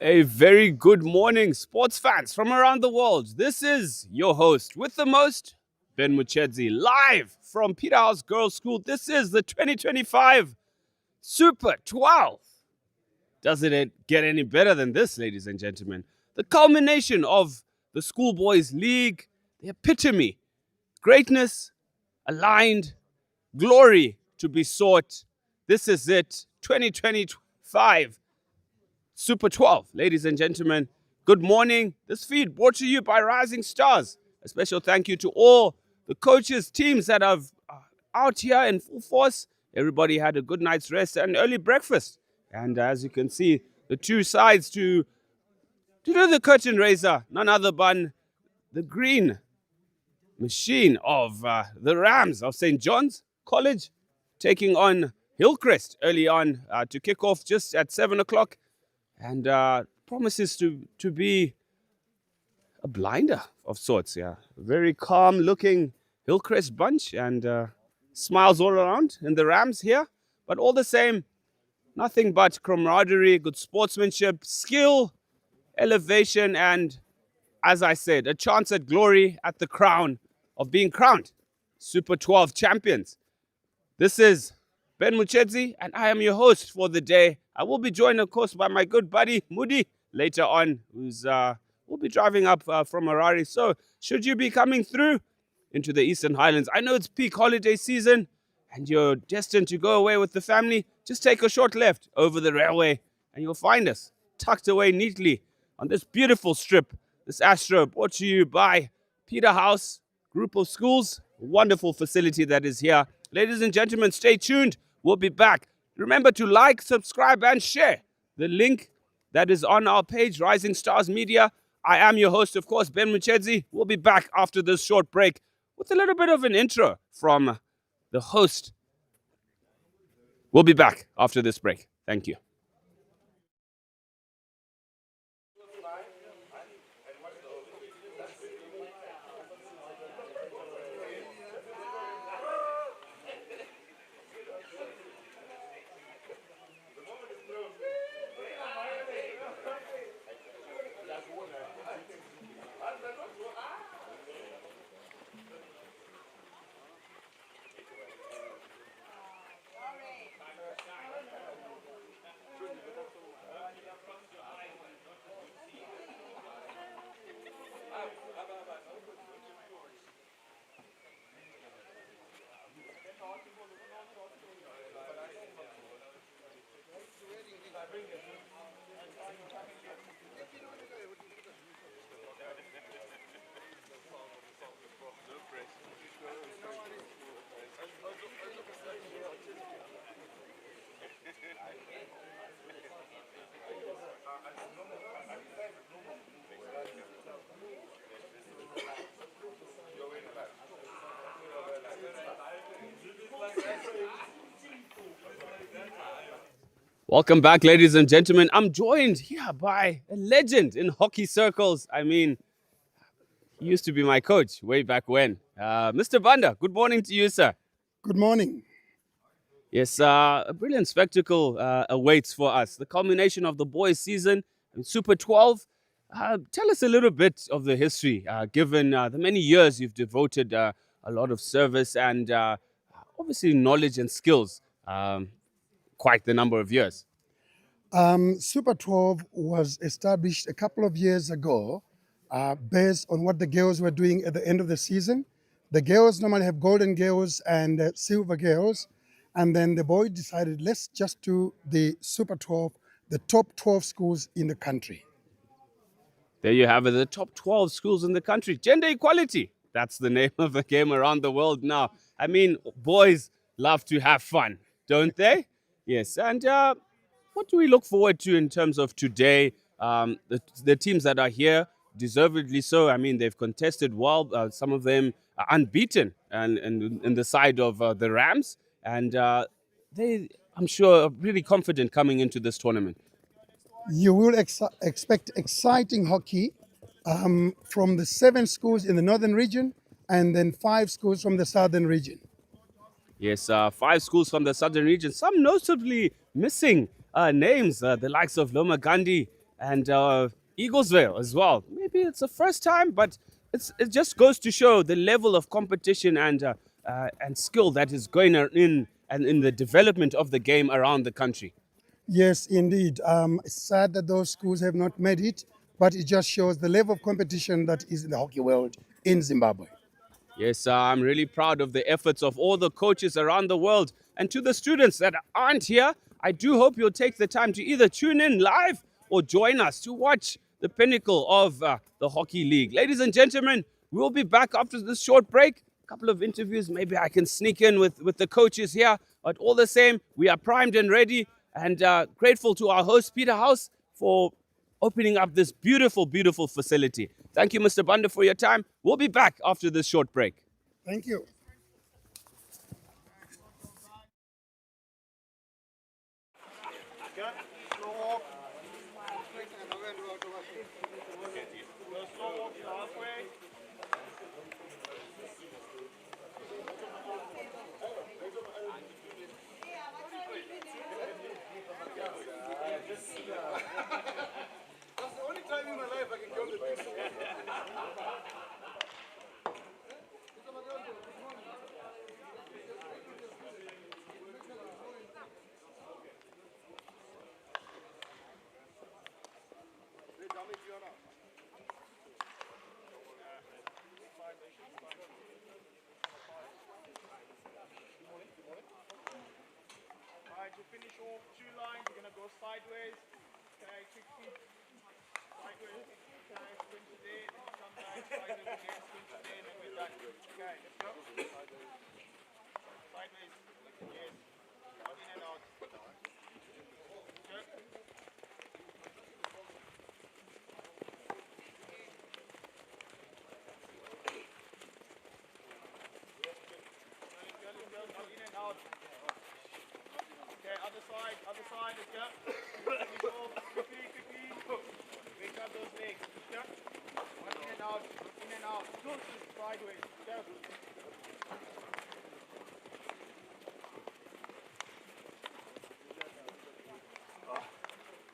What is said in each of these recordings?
A very good morning, sports fans from around the world. This is your host with the most, Ben Muchedzi, live from Peterhouse Girls School. This is the 2025 Super 12. Doesn't it get any better than this, ladies and gentlemen? The culmination of the Schoolboys League, the epitome, greatness, aligned, glory to be sought. This is it, 2025. Super 12. Ladies and gentlemen, good morning. This feed brought to you by Rising Stars. A special thank you to all the coaches, teams that are out here in full force. Everybody had a good night's rest and early breakfast. And as you can see, the two sides to do the curtain raiser, none other than the green machine of the Rams of St. John's College, taking on Hillcrest early on to kick off just at 7 o'clock. And promises to be a blinder of sorts, yeah. Very calm-looking Hillcrest bunch and smiles all around in the Rams here. But all the same, nothing but camaraderie, good sportsmanship, skill, elevation, and, as I said, a chance at glory at the crown of being crowned Super 12 champions. This is Ben Muchedzi, and I am your host for the day. I will be joined, of course, by my good buddy, Moody, later on, who's will be driving up from Harare. So, should you be coming through into the Eastern Highlands, I know it's peak holiday season, and you're destined to go away with the family, just take a short left over the railway, and you'll find us tucked away neatly on this beautiful strip, this Astro, brought to you by Peterhouse Group of Schools, a wonderful facility that is here. Ladies and gentlemen, stay tuned. We'll be back. Remember to like, subscribe, and share the link that is on our page, Rising Stars Media. I am your host, of course, Ben Muchedzi. We'll be back after this short break with a little bit of an intro from the host. We'll be back after this break. Thank you. Welcome back, ladies and gentlemen. I'm joined here by a legend in hockey circles. I mean, he used to be my coach way back when. Mr. Banda, good morning to you, sir. Good morning. Yes, a brilliant spectacle awaits for us. The culmination of the boys' season in Super 12. Tell us a little bit of the history, given the many years you've devoted a lot of service and obviously knowledge and skills. Quite the number of years. Super 12 was established a couple of years ago based on what the girls were doing at the end of the season. The girls normally have golden girls and silver girls. And then the boys decided, let's just do the Super 12, the top 12 schools in the country. There you have it, the top 12 schools in the country. Gender equality. That's the name of the game around the world now. I mean, boys love to have fun, don't they? Yes, and what do we look forward to in terms of today? The teams that are here, deservedly so. I mean, they've contested well. Some of them are unbeaten and in the side of the Rams. And they, I'm sure, are really confident coming into this tournament. You will expect exciting hockey from the 7 schools in the northern region and then 5 schools from the southern region. Yes, 5 schools from the southern region, some notably missing names, the likes of Loma Gandhi and Eaglesville as well. Maybe it's the first time, but it just goes to show the level of competition and skill that is going in and in the development of the game around the country. Yes, indeed. It's sad that those schools have not made it, but it just shows the level of competition that is in the hockey world in Zimbabwe. Yes, I'm really proud of the efforts of all the coaches around the world. And to the students that aren't here, I do hope you'll take the time to either tune in live or join us to watch the pinnacle of the Hockey League. Ladies and gentlemen, we'll be back after this short break. A couple of interviews, maybe I can sneak in with the coaches here. But all the same, we are primed and ready, and grateful to our host, Peter House, for opening up this beautiful, beautiful facility. Thank you, Mr. Banda, for your time. We'll be back after this short break. Thank you. That's the only time in my life I can go to the beach. Alright, to finish off 2 lines, you're gonna go sideways. Okay, 6 feet. Sideways. Okay, sprint to there, then you come back, sideways again, sprint to there, then we're back. Okay, let's go. Sideways. Yes. Out in and out. Okay. Let's go. Out in and out. Okay, other side, let's go. Finish off, quickly. Wake up those legs, let's go. One in and out, sideways, go.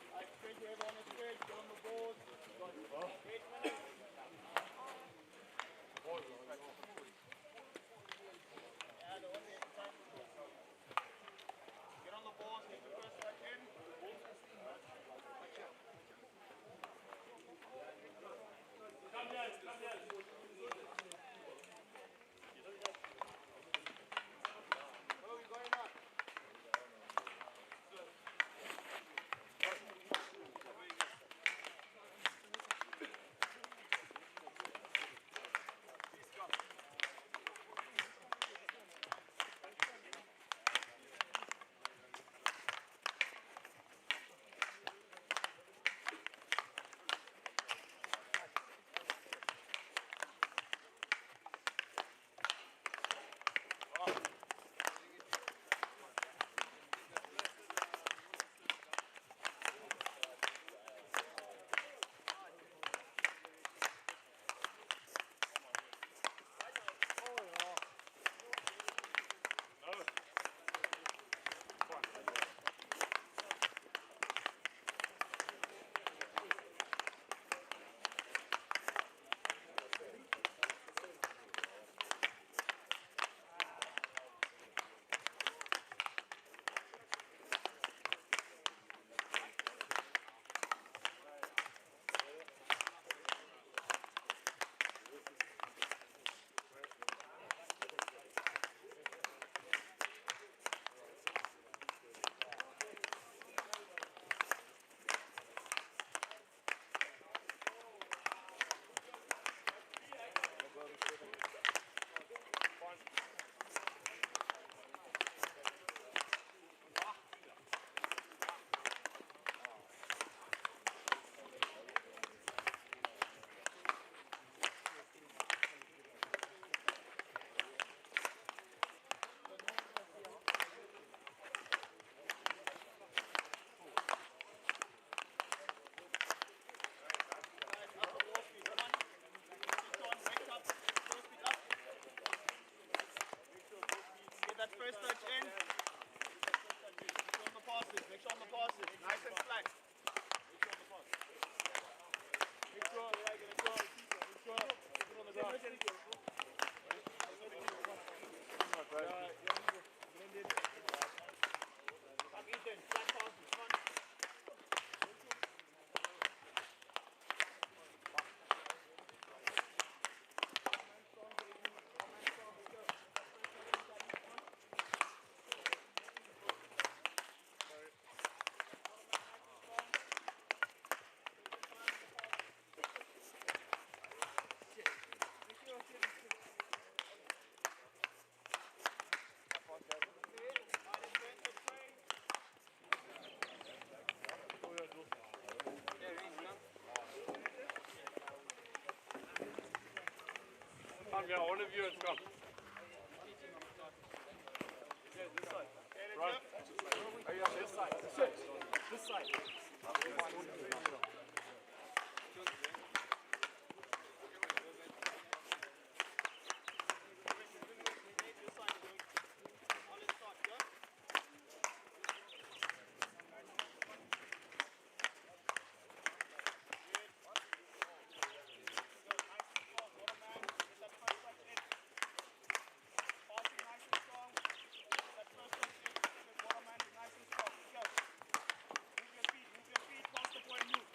Alright, straight to everyone is straight, get on the board. Straight man. Yeah, the one there, time to go. Get on the balls, take the first right in. Where are we going now? That first touch in. Make sure on the passes. Nice and flat. Make sure on the pass. Yeah, one of you has come. Right. This side. This side. Move your feet, past the boy, move.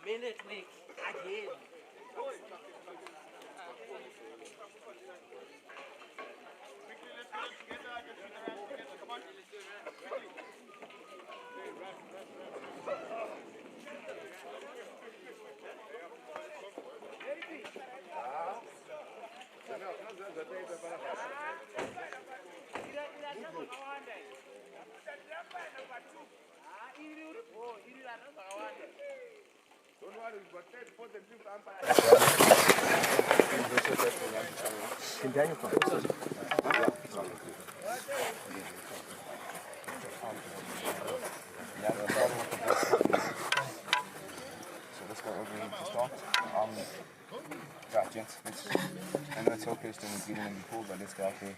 Minute week again. Quickly, let's get it together. Get your hands together. Come on. Quickly. So let's go over here to start. Yeah, gents, I know it's hopeless to be in the pool, but let's go out there.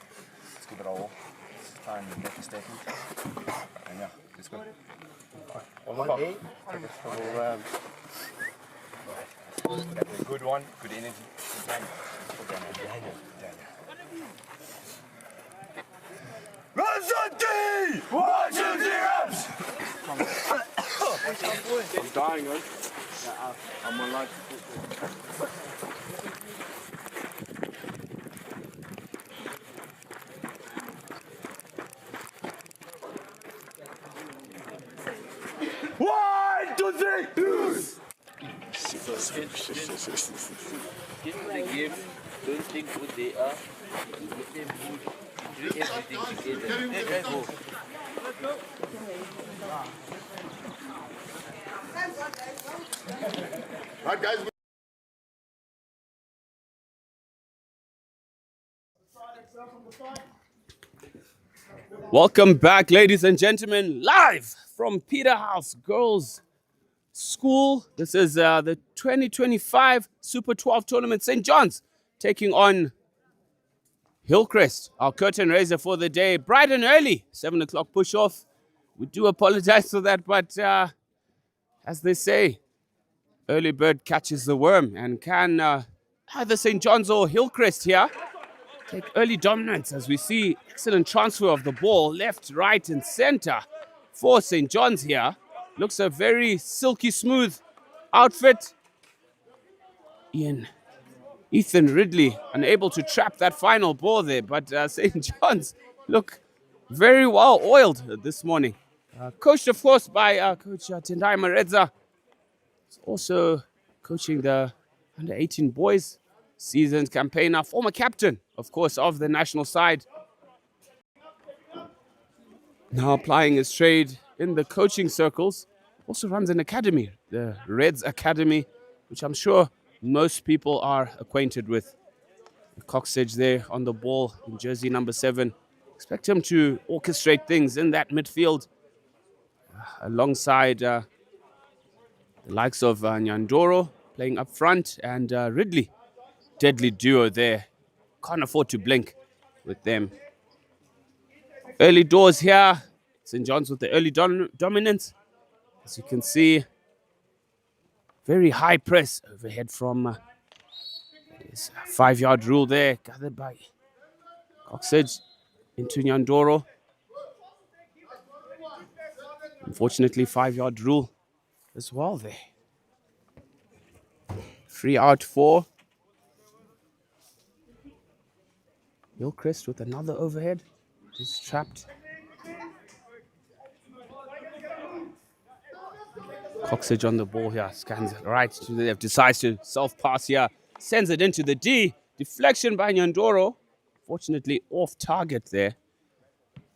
Let's give it our all. Let's try and make a statement. And yeah, let's go. Good one, good energy. Rosati! 1, 2, 3, ups! I'm dying, man. I'm on life. One, two, three, use! Give them the game. Don't think who they are. Make them good. Do everything together. Hey, go. Right, guys. Welcome back, ladies and gentlemen, live from Peterhouse Girls School. This is the 2025 Super 12 Tournament. St. John's taking on Hillcrest, our curtain raiser for the day. Bright and early, 7 o'clock push off. We do apologize for that, but as they say, early bird catches the worm. And can either St. John's or Hillcrest here take early dominance as we see excellent transfer of the ball left, right, and center for St. John's here. Looks a very silky smooth outfit. Ethan Ridley unable to trap that final ball there, but St. John's look very well oiled this morning. Coached, of course, by Coach Tendai Maredza. He's also coaching the under-18 boys. Seasoned campaigner, former captain, of course, of the national side. Now applying his trade in the coaching circles. Also runs an academy, the Reds Academy, which I'm sure most people are acquainted with. Coxedge there on the ball in jersey number 7. Expect him to orchestrate things in that midfield alongside the likes of Nyandoro playing up front and Ridley. Deadly duo there. Can't afford to blink with them. Early doors here. St. John's with the early dominance. As you can see, very high press overhead from this 5-yard rule there, gathered by Coxedge into Nyandoro. Unfortunately, 5-yard rule as well there. 3 out 4. Hillcrest with another overhead. Just trapped. Coxedge on the ball here. Scans it right to the left. Decides to self-pass here. Sends it into the D. Deflection by Nyandoro. Fortunately, off target there.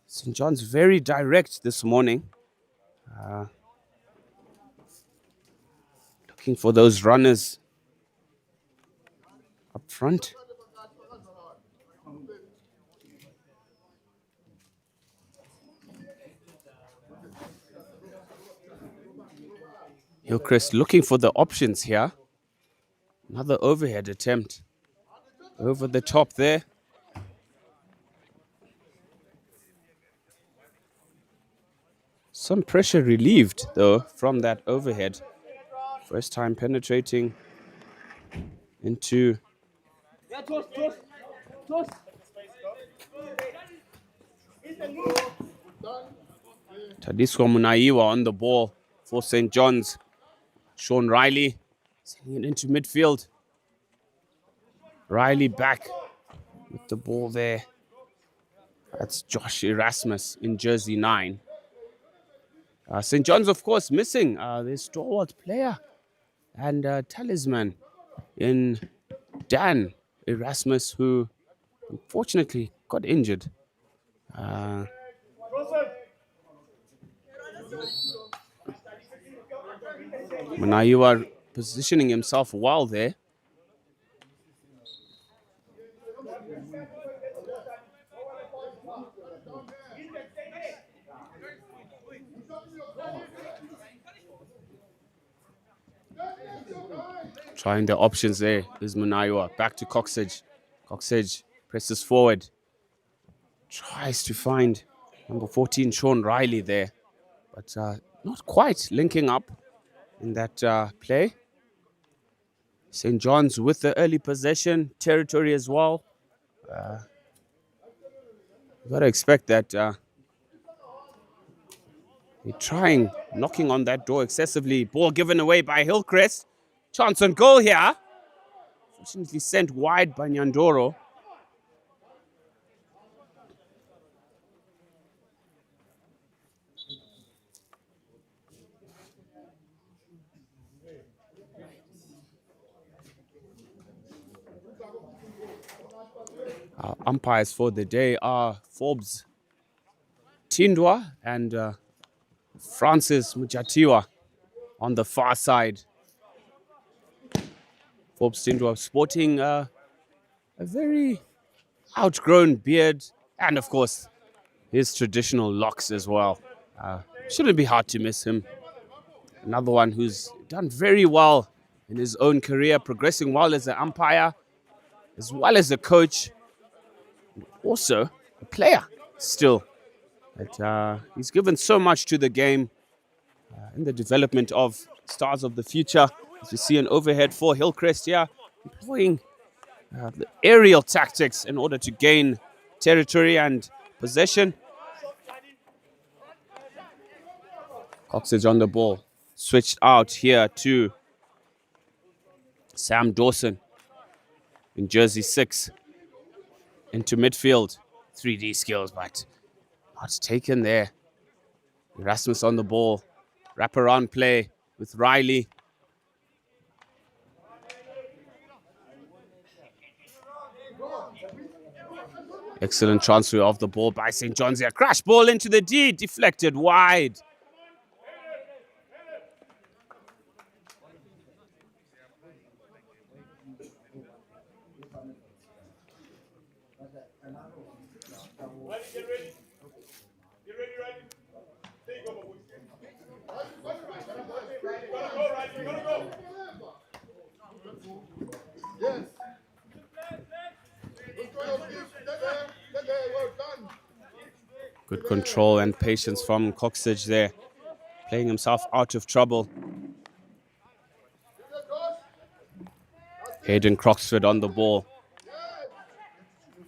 St. John's very direct this morning. Looking for those runners up front. Hillcrest looking for the options here. Another overhead attempt. Over the top there. Some pressure relieved, though, from that overhead. First time penetrating into Tadiswa Munaiwa on the ball for St. John's. Sean Riley sending it into midfield. Riley back with the ball there. That's Josh Erasmus in jersey 9. St. John's, of course, missing their stalwart player and talisman in Dan Erasmus, who unfortunately got injured. Manaiwa positioning himself well there. Trying the options there is Manaiwa. Back to Coxedge. Coxedge presses forward. Tries to find number 14, Sean Riley there. But not quite linking up in that play. St. John's with the early possession territory as well. You got to expect that they're trying, knocking on that door excessively. Ball given away by Hillcrest. Chance on goal here. Fortunately sent wide by Nyandoro. Our umpires for the day are Forbes Tindwa and Francis Mujatiwa on the far side. Forbes Tindwa sporting a very outgrown beard and, of course, his traditional locks as well. Shouldn't be hard to miss him. Another one who's done very well in his own career, progressing well as an umpire, as well as a coach. Also, a player still. But, he's given so much to the game in the development of stars of the future. As you see an overhead for Hillcrest here, employing the aerial tactics in order to gain territory and possession. Coxedge on the ball. Switched out here to Sam Dawson in jersey 6. Into midfield. 3D skills, but not taken there. Erasmus on the ball. Wraparound play with Riley. Excellent transfer of the ball by St. John's here. Crash ball into the D. Deflected wide. Get ready. Get ready, Riley. There you go, boys. Gotta go, Riley. Gotta go. Yes. Good control and patience from Coxedge there. Playing himself out of trouble. Hayden Croxford on the ball.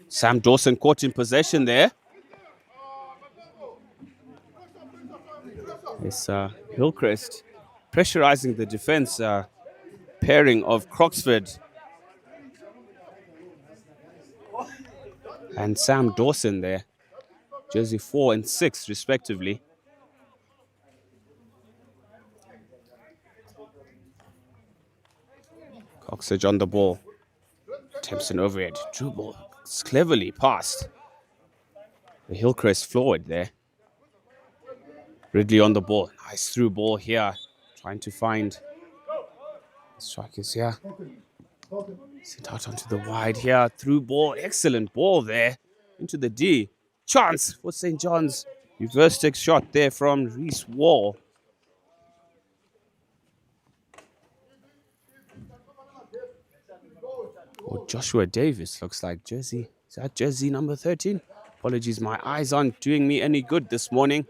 Sam Dawson caught in possession there. It's Hillcrest pressurizing the defense. Pairing of Croxford and Sam Dawson there. Jersey 4 and 6 respectively. Coxedge on the ball. Attempts an overhead. Drew ball cleverly passed the Hillcrest forward there. Ridley on the ball. Nice through ball here. Trying to find strikers here. Sent out onto the wide here. Through ball. Excellent ball there. Into the D. Chance for St. John's. Reverse take shot there from Reese Wall. Or Joshua Davis looks like jersey. Is that jersey number 13? Apologies, my eyes aren't doing me any good this morning,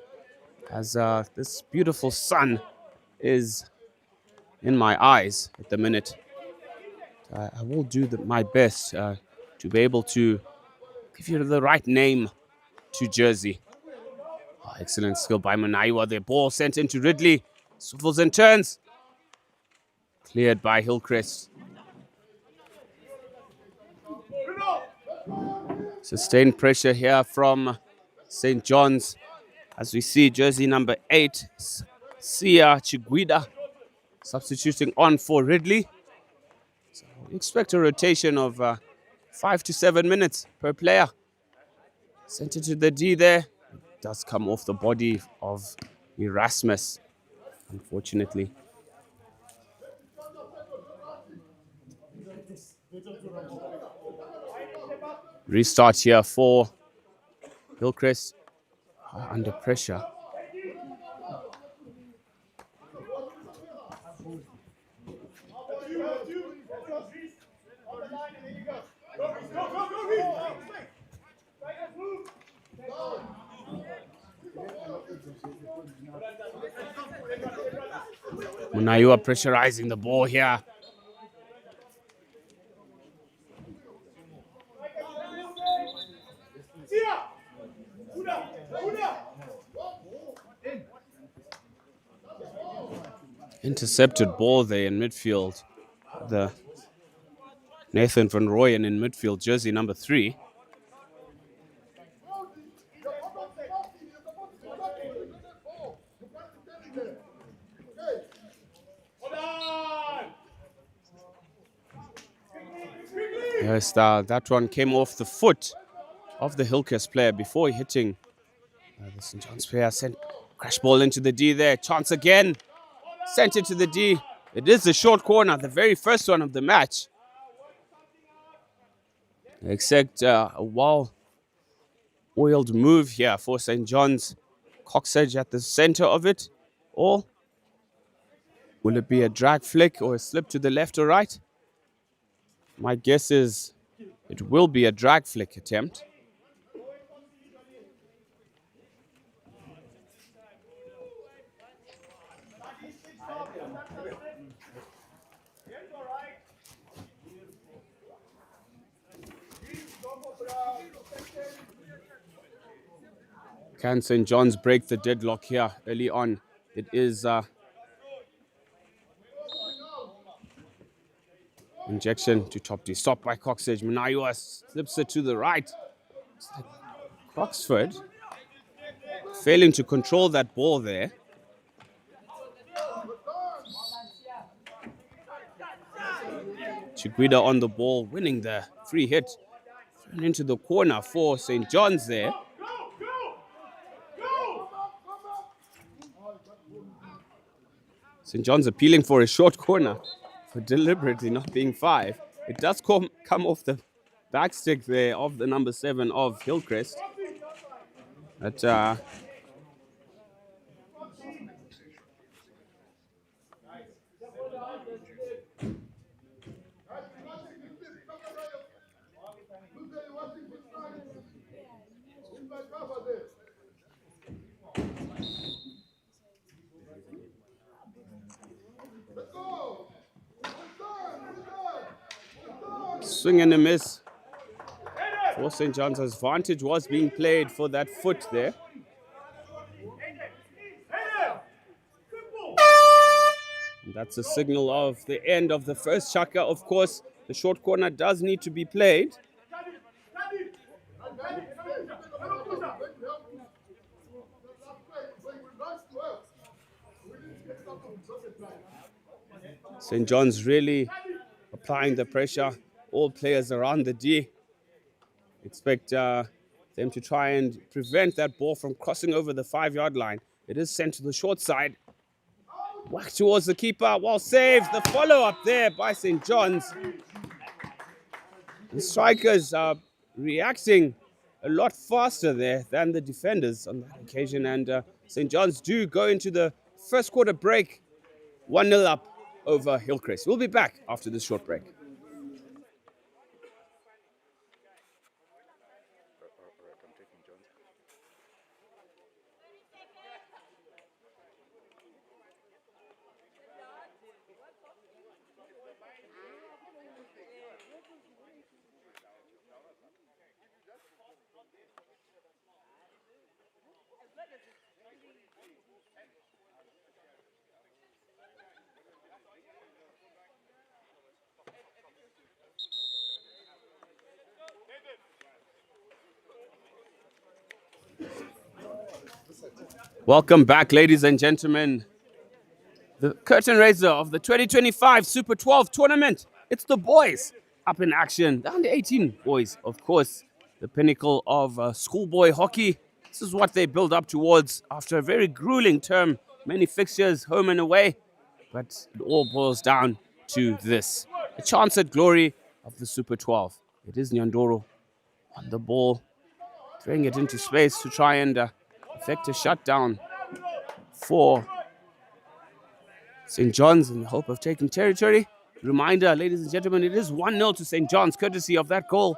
as this beautiful sun is in my eyes at the minute. I will do my best to be able to give you the right name to jersey. Oh, excellent skill by Manaiwa. The ball sent into Ridley. Swivels and turns. Cleared by Hillcrest. Sustained pressure here from St. John's. As we see jersey number 8, Sia Chiguida, substituting on for Ridley. So expect a rotation of 5 to 7 minutes per player. Sent it to the D there. It does come off the body of Erasmus, unfortunately. Restart here for Hillcrest. Under pressure. Munayua pressurizing the ball here. Intercepted ball there in midfield. The Nathan van Rooyen in midfield, jersey number 3. Yes, that one came off the foot of the Hillcrest player before hitting the St. John's player. Sent crash ball into the D there. Chance again. Sent it to the D. It is the short corner, the very first one of the match. Except a well-oiled move here for St. John's. Coxedge at the center of it. Or will it be a drag flick or a slip to the left or right? My guess is it will be a drag flick attempt. Can St. John's break the deadlock here early on? It is injection to top D. Stopped by Coxedge. Manaiwa slips it to the right. Croxford failing to control that ball there. Chiguida on the ball, winning the free hit. Thrown into the corner for St. John's there. St. John's appealing for a short corner for deliberately not being 5. It does come off the backstick there of the number 7 of Hillcrest. But swing and a miss for St. John's. Advantage was being played for that foot there. And that's a signal of the end of the first shaka. Of course, the short corner does need to be played. St. John's really applying the pressure. All players around the D. Expect them to try and prevent that ball from crossing over the 5-yard line. It is sent to the short side. Whack towards the keeper. Well saved. The follow-up there by St. John's. The strikers are reacting a lot faster there than the defenders on that occasion. And St. John's do go into the first quarter break 1-0 up over Hillcrest. We'll be back after this short break. Welcome back, ladies and gentlemen. The curtain raiser of the 2025 Super 12 tournament. It's the boys up in action. The under 18 boys, of course, the pinnacle of schoolboy hockey. This is what they build up towards after a very grueling term. Many fixtures, home and away. But it all boils down to this. A chance at glory of the Super 12. It is Nyandoro on the ball, throwing it into space to try and effect a shutdown for St. John's in the hope of taking territory. Reminder, ladies and gentlemen, it is 1-0 to St. John's, courtesy of that goal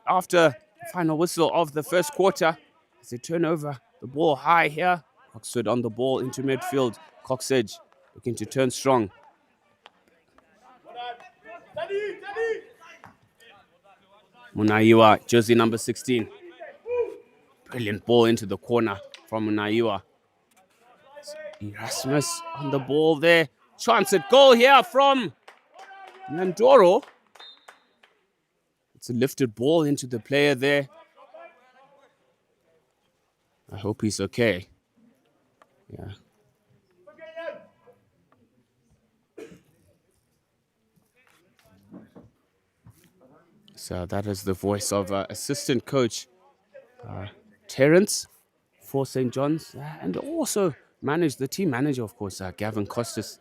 after the final whistle of the first quarter. As they turn over the ball high here. Coxford on the ball into midfield. Coxedge looking to turn strong. Munaiwa, jersey number 16. Brilliant ball into the corner from Munaiwa. Erasmus on the ball there. Chance at goal here from Nyandoro. It's a lifted ball into the player there. I hope he's okay. Yeah. So that is the voice of assistant coach Terence for St. John's, and also managed the team manager, of course, Gavin Costas,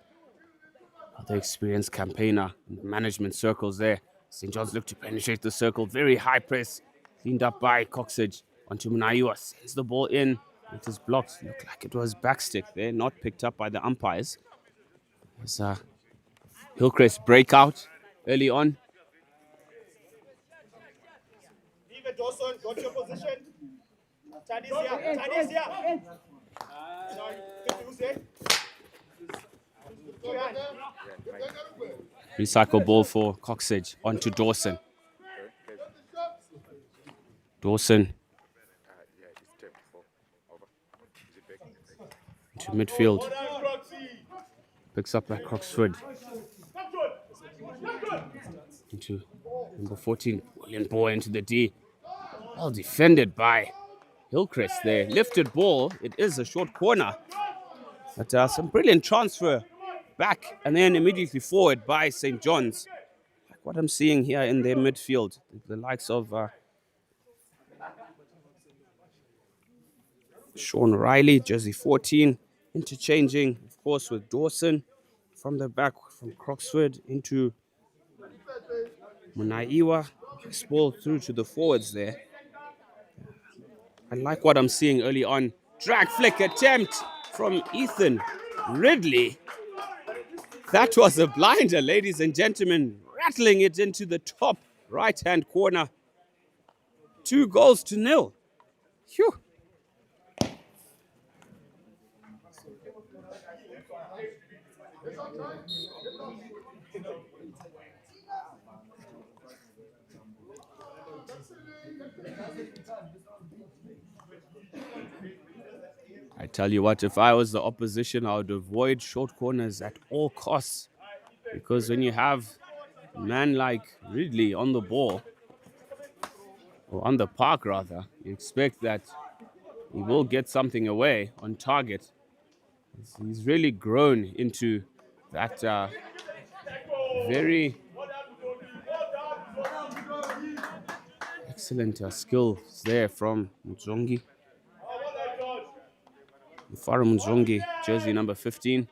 the experienced campaigner in management circles there. St. John's look to penetrate the circle. Very high press, cleaned up by Coxedge onto Munaiwa. Sends the ball in. It is blocked. Looked like it was backstick there, not picked up by the umpires. As Hillcrest breakout early on. Leave it, Dawson. Got your position. Taddy's here. Taddy's here. Who's there? Recycle ball for Coxedge onto Dawson. Dawson into midfield. Picks up that Croxford. Into number 14. Brilliant ball into the D. Well defended by Hillcrest there. Lifted ball. It is a short corner. But some brilliant transfer back and then immediately forward by St. John's. Like what I'm seeing here in their midfield. The likes of Sean Riley, jersey 14, interchanging, of course, with Dawson from the back from Croxford into Munaiwa. Nice ball through to the forwards there. I like what I'm seeing early on. Drag flick attempt from Ethan Ridley. That was a blinder, ladies and gentlemen. Rattling it into the top right-hand corner. 2-0. Phew. I tell you what, if I was the opposition, I would avoid short corners at all costs. Because when you have a man like Ridley on the ball, or on the park rather, you expect that he will get something away on target. He's really grown into that very excellent skills there from Mzongi. Mufaro Mzongi, jersey number 15.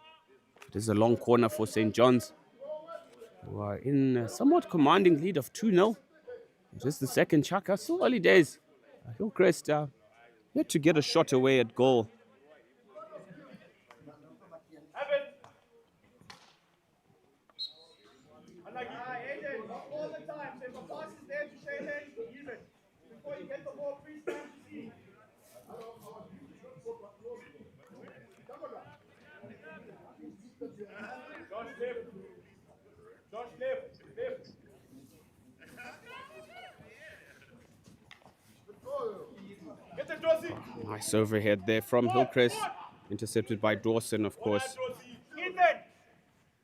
It is a long corner for St. John's, who are in a somewhat commanding lead of 2-0. Just the second chaka, still early days. Hillcrest yet to get a shot away at goal. Nice overhead there from Hillcrest. Intercepted by Dawson, of course.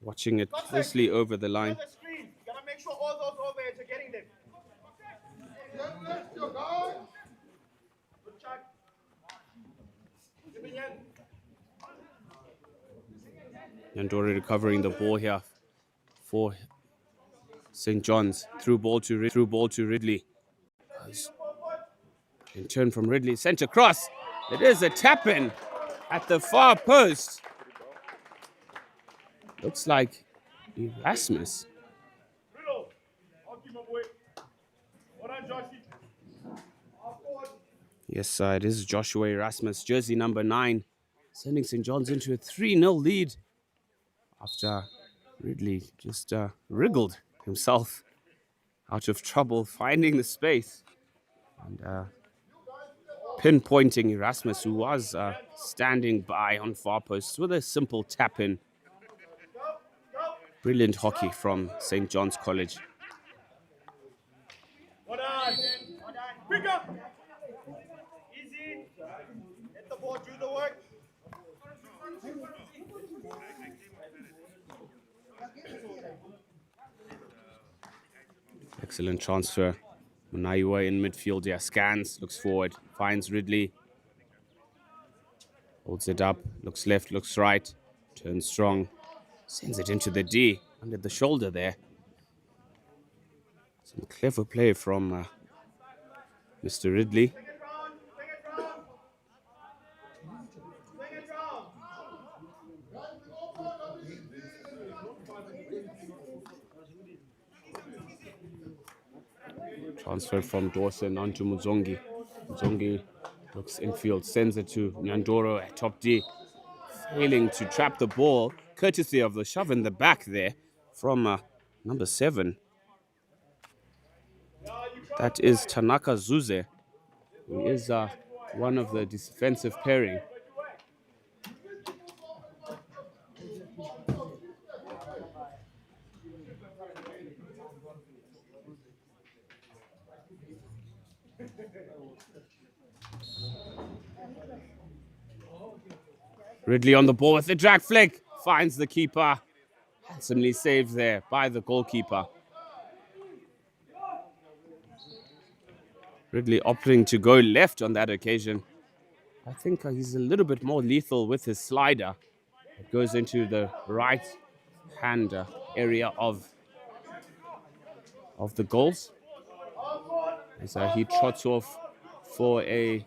Watching it closely over the line. The screen. Gotta make sure all those overheads are getting them. Good check. Nyandoro recovering the ball here for St. John's. Through ball to Ridley. In turn from Ridley, centre cross. It is a tap in at the far post. Looks like Erasmus. Yes, it is Joshua Erasmus, jersey number 9, sending St. John's into a 3-0 lead after Ridley just wriggled himself out of trouble, finding the space and pinpointing Erasmus, who was standing by on far posts with a simple tap in. Brilliant hockey from St. John's College. Pick up. Easy. Let the ball do the work. Excellent transfer. Munaiwa in midfield here, scans, looks forward, finds Ridley. Holds it up, looks left, looks right, turns strong, sends it into the D, under the shoulder there. Some clever play from Mr. Ridley. Transfer from Dawson onto Muzongi. Muzongi looks infield, sends it to Nyandoro at top D, failing to trap the ball, courtesy of the shove in the back there from number 7. That is Tanaka Zuze, who is one of the defensive pairing. Ridley on the ball with the drag flick, finds the keeper. Handsomely saved there by the goalkeeper. Ridley opting to go left on that occasion. I think he's a little bit more lethal with his slider. It goes into the right hand area of the goals. As he trots off for a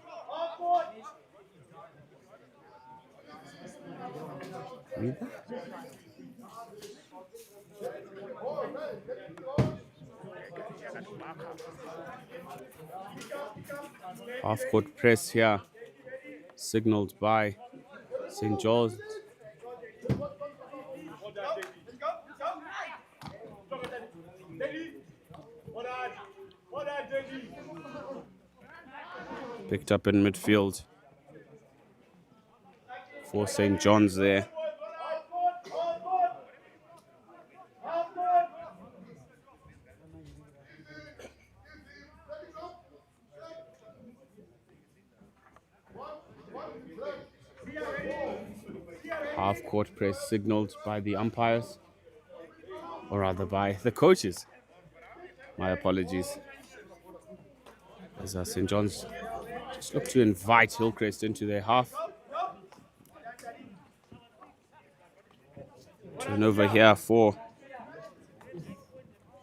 half-court press here, signaled by St. John's. Picked up in midfield for St. John's there. Half-court press signaled by the umpires, or rather by the coaches. My apologies. As St. John's just look to invite Hillcrest into their half. Turnover here for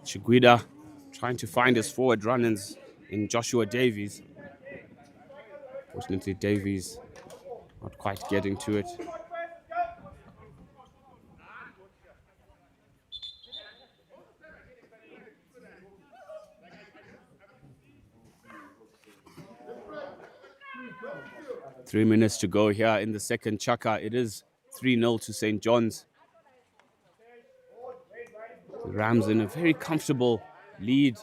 Chiguida, trying to find his forward run-ins in Joshua Davies. Fortunately, Davies not quite getting to it. Three minutes to go here in the second chaka. It is 3-0 to St. John's. The Rams in a very comfortable lead.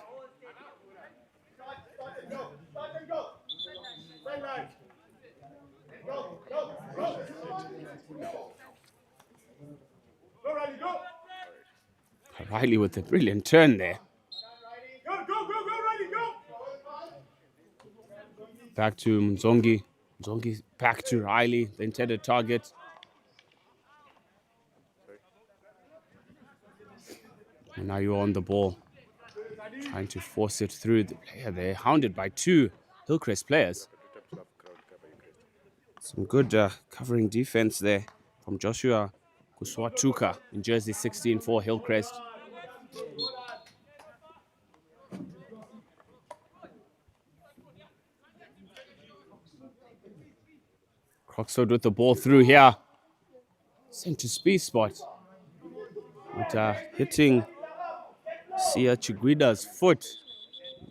Riley with a brilliant turn there. Back to Mzongi. Zongi back to Riley, the intended target. And now you're on the ball, trying to force it through the player there, hounded by two Hillcrest players. Some good covering defense there from Joshua Kuswatuka in jersey 16 for Hillcrest. Croxford with the ball through here. Sent to speed spot. But hitting Sia Chiguida's foot.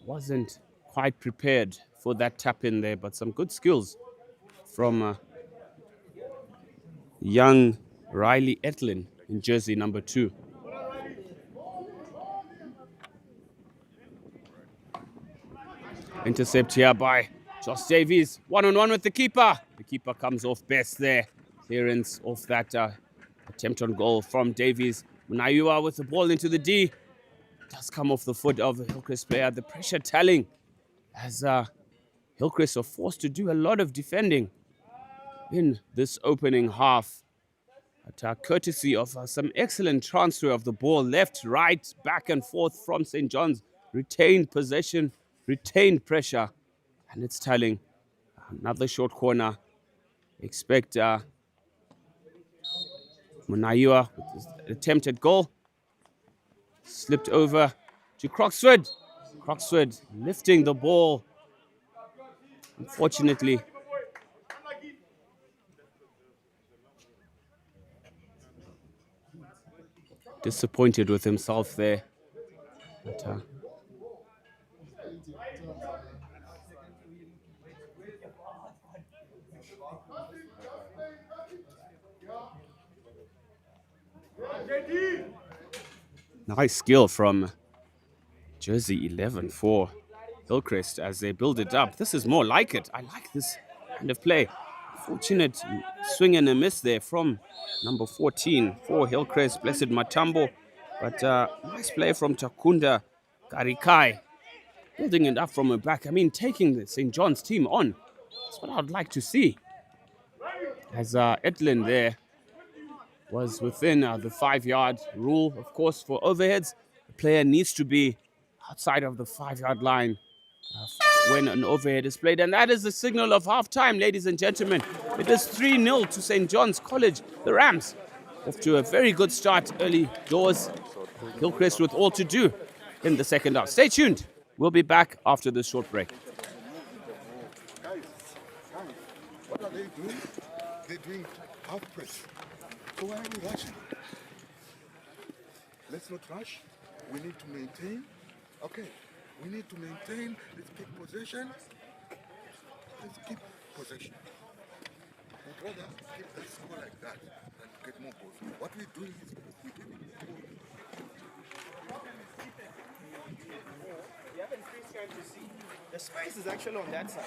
Wasn't quite prepared for that tap in there, but some good skills from young Riley Etlin in jersey number 2. Intercept here by Josh Davies. One-on-one with the keeper. The keeper comes off best there. Clearance off that attempt on goal from Davies. Munayua with the ball into the D. Does come off the foot of the Hillcrest player. The pressure telling as Hillcrest are forced to do a lot of defending in this opening half. But courtesy of some excellent transfer of the ball left, right, back and forth from St. John's. Retained possession, retained pressure. And it's telling. Another short corner. Expect Munayua with his attempted goal. Slipped over to Croxford. Croxford lifting the ball. Unfortunately, disappointed with himself there. But, nice skill from jersey 11 for Hillcrest as they build it up. This is more like it. I like this kind of play. Fortunate swing and a miss there from number 14 for Hillcrest, Blessed Matambo. But nice play from Takunda Karikai. Building it up from the back. I mean, taking the St. John's team on. That's what I'd like to see. As Etlin there was within the 5-yard rule. Of course, for overheads, the player needs to be outside of the 5-yard line when an overhead is played. And that is the signal of halftime, ladies and gentlemen. It is 3-0 to St. John's College. The Rams off to a very good start early doors. Hillcrest with all to do in the second half. Stay tuned. We'll be back after this short break. Guys, what are they doing? They're doing half press. So why are we rushing? Let's not rush. We need to maintain. Okay, we need to maintain. Let's keep possession. Let's keep possession. I'd rather keep the score like that than get more goals. What we're doing is we're doing You have a free scan to see. The space is actually on that side.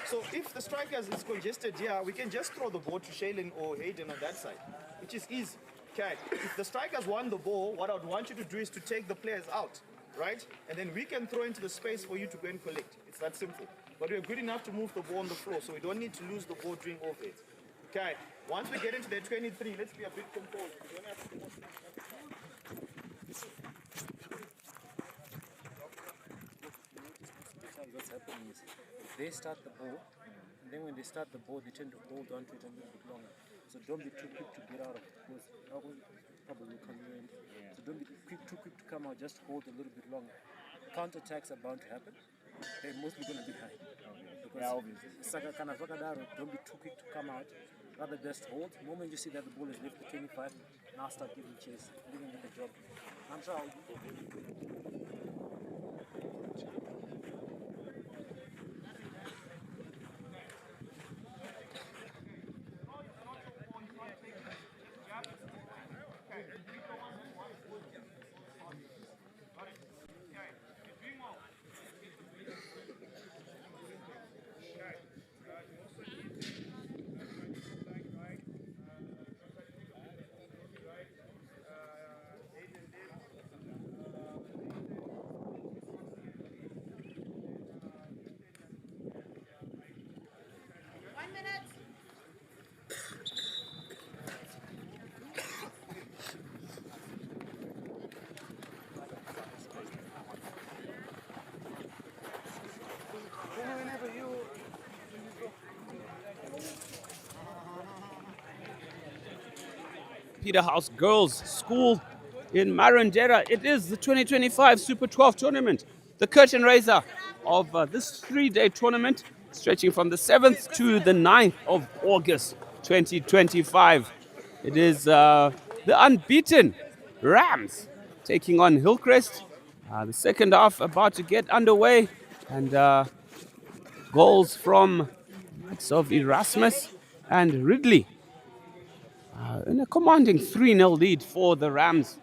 So if the strikers is congested here, we can just throw the ball to Shaylin or Hayden on that side, which is easy. Okay. If the strikers want the ball, what I would want you to do is to take the players out, right? And then we can throw into the space for you to go and collect. It's that simple. But we're good enough to move the ball on the floor, so we don't need to lose the ball during offense. Okay. Once we get into the 23, let's be a bit composed. We don't have to what's happening is they start the ball, and then when they start the ball, they tend to hold on to it a little bit longer. So don't be too quick to get out of it, because that will probably come in. So don't be too quick to come out, just hold a little bit longer. Counter-attacks are bound to happen. They're mostly going to be high. Because don't be too quick to come out. Rather just hold. The moment you see that the ball is left to 25, now start giving chase, leaving the job. I'm sure Peterhouse Girls School in Marandera. It is the 2025 Super 12 tournament, the curtain raiser of this 3-day tournament, stretching from the 7th to the 9th of August 2025. It is the unbeaten Rams taking on Hillcrest. The second half about to get underway, and goals from of Erasmus and Ridley in a commanding 3-0 lead for the Rams.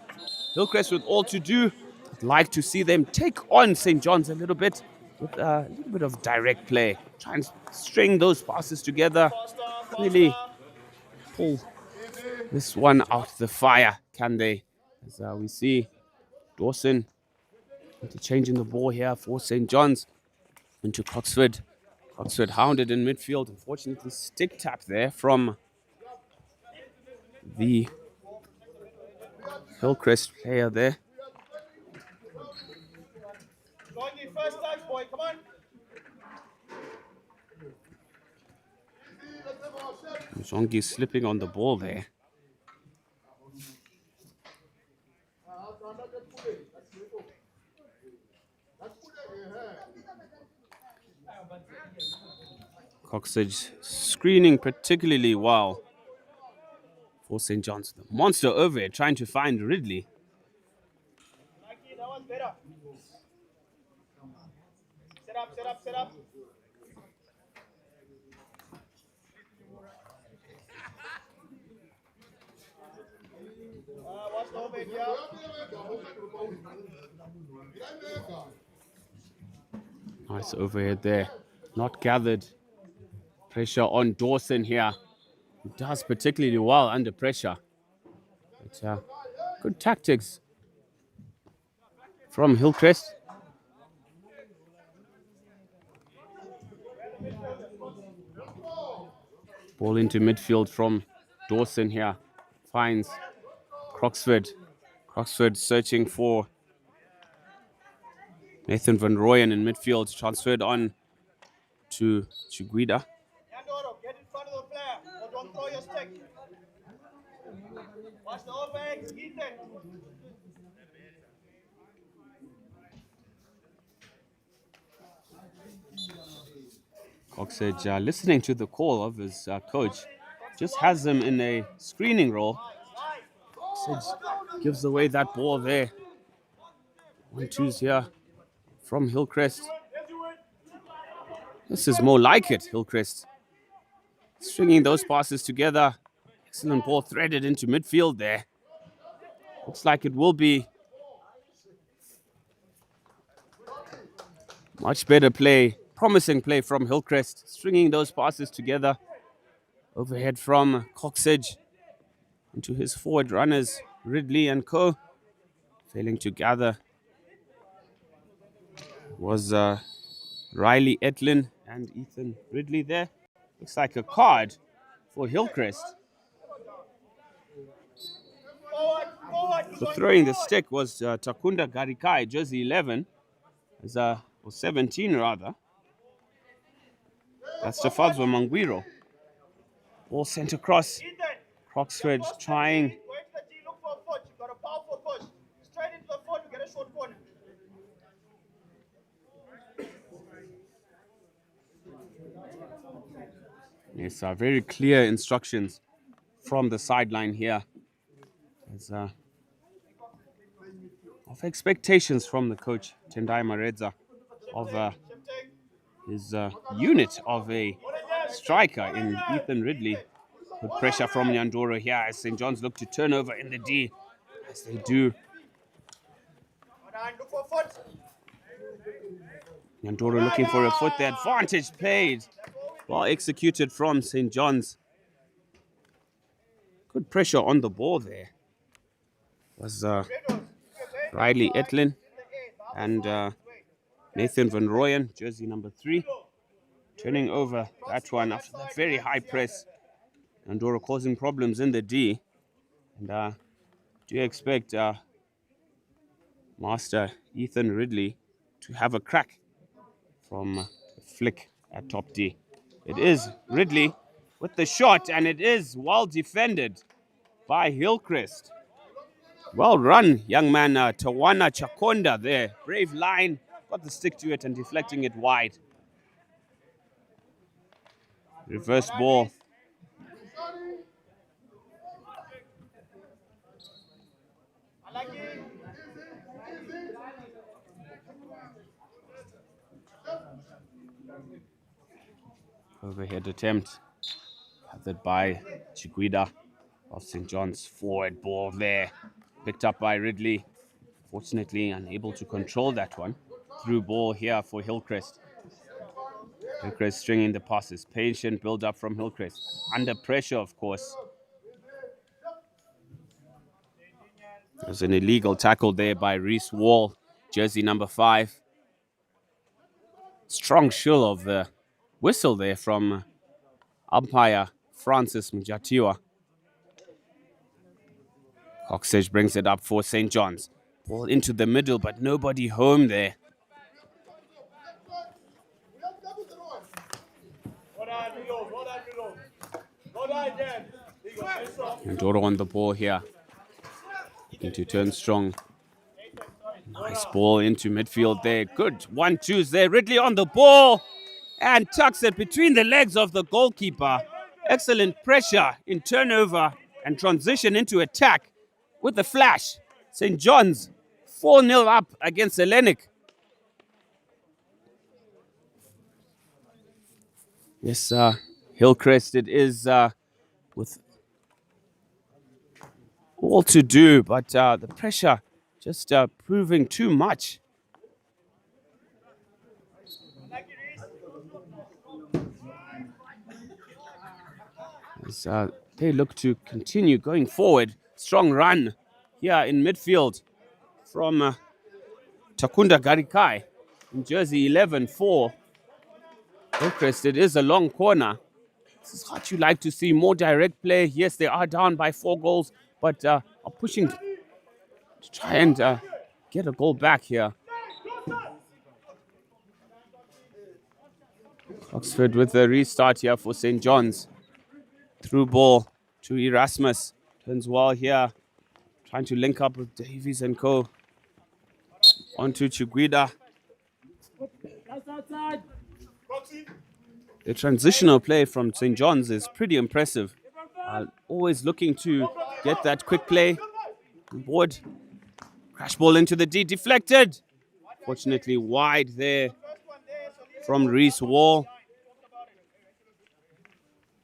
Hillcrest with all to do. I'd like to see them take on St. John's a little bit with a little bit of direct play. Try and string those passes together. Really pull this one out the fire, can they? As we see Dawson interchanging the ball here for St. John's into Coxford. Coxford hounded in midfield. Unfortunately, stick tap there from the Hillcrest player there. First touch, boy, come on. Mzongi slipping on the ball there. Coxage screening particularly well for St. John's. The monster over here trying to find Ridley. That was better. Set up, set up, set up. Watch the overhead here. Nice overhead there. Not gathered. Pressure on Dawson here. He does particularly well under pressure. But, good tactics from Hillcrest. Ball into midfield from Dawson here. Finds Croxford. Croxford searching for Nathan Van Rooyen in midfield. Transferred on to Chiguida. Get in front of the player. Or don't throw your stick. Watch the overhead. Ethan. Coxage listening to the call of his coach. Just has him in a screening role. Coxage gives away that ball there. 1-2s here from Hillcrest. This is more like it, Hillcrest. Stringing those passes together. Excellent ball threaded into midfield there. Looks like it will be much better play. Promising play from Hillcrest. Stringing those passes together. Overhead from Coxage into his forward runners, Ridley and co. Failing to gather was Riley Etlin and Ethan Ridley there. Looks like a card for Hillcrest. So throwing the stick was Takunda Garikai, jersey 11, or 17 rather. That's Stefadzwa Mangwiro. Ball sent across. Croxford trying. Look for a foot. You've got a powerful push. Straight into the foot. Get a short corner. Yes, very clear instructions from the sideline here. There's, of expectations from the coach, Tendai Maredza, of his unit of a striker in Ethan Ridley. Good pressure from Nyandoro here as St. John's look to turn over in the D, as they do. Look for a foot. Nyandoro looking for a foot. The advantage played. Well executed from St. John's. Good pressure on the ball there. Was Riley Etlin and Nathan Van Rooyen, jersey number 3. Turning over that one after that very high press. Nyandoro causing problems in the D. And do you expect Master Ethan Ridley to have a crack from a flick at top D? It is Ridley with the shot, and it is well defended. by Hillcrest. Well run, young man Tawana Chakonda there. Brave line, got the stick to it and deflecting it wide. Reverse ball. Overhead attempt. Gathered by Chiguida of St. John's. Forward ball there. Picked up by Ridley. Fortunately unable to control that one. Through ball here for Hillcrest. Hillcrest stringing the passes. Patient build up from Hillcrest. Under pressure, of course. There's an illegal tackle there by Reese Wall, jersey number 5. Strong shill of the whistle there from umpire Francis Mujatiwa. Coxage brings it up for St. John's. Ball into the middle, but nobody home there. Ndoro on the ball here. Looking to turn strong. Nice ball into midfield there. Good 1-2s there. Ridley on the ball and tucks it between the legs of the goalkeeper. Excellent pressure in turnover and transition into attack with the flash. St. John's 4-0 up against Hellenic. Yes, Hillcrest, it is with all to do, but the pressure just proving too much. As they look to continue going forward. Strong run here in midfield from Takunda Garikai in jersey 11 for Hillcrest. It is a long corner. This is what you like to see, more direct play. Yes, they are down by 4 goals, but are pushing to try and get a goal back here. Oxford with the restart here for St. John's. Through ball to Erasmus. Turns well here. Trying to link up with Davies and co. On to Chiguida. The transitional play from St. John's is pretty impressive. Always looking to get that quick play. Board. Crash ball into the D. Deflected. Fortunately wide there from Reese Wall.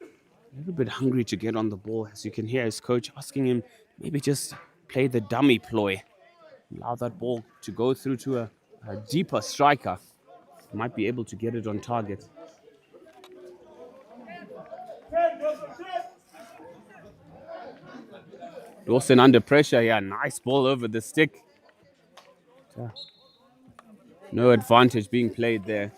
A little bit hungry to get on the ball, as you can hear his coach asking him maybe just play the dummy ploy. Allow that ball to go through to a deeper striker. Might be able to get it on target. Dawson under pressure here. Nice ball over the stick. No advantage being played there.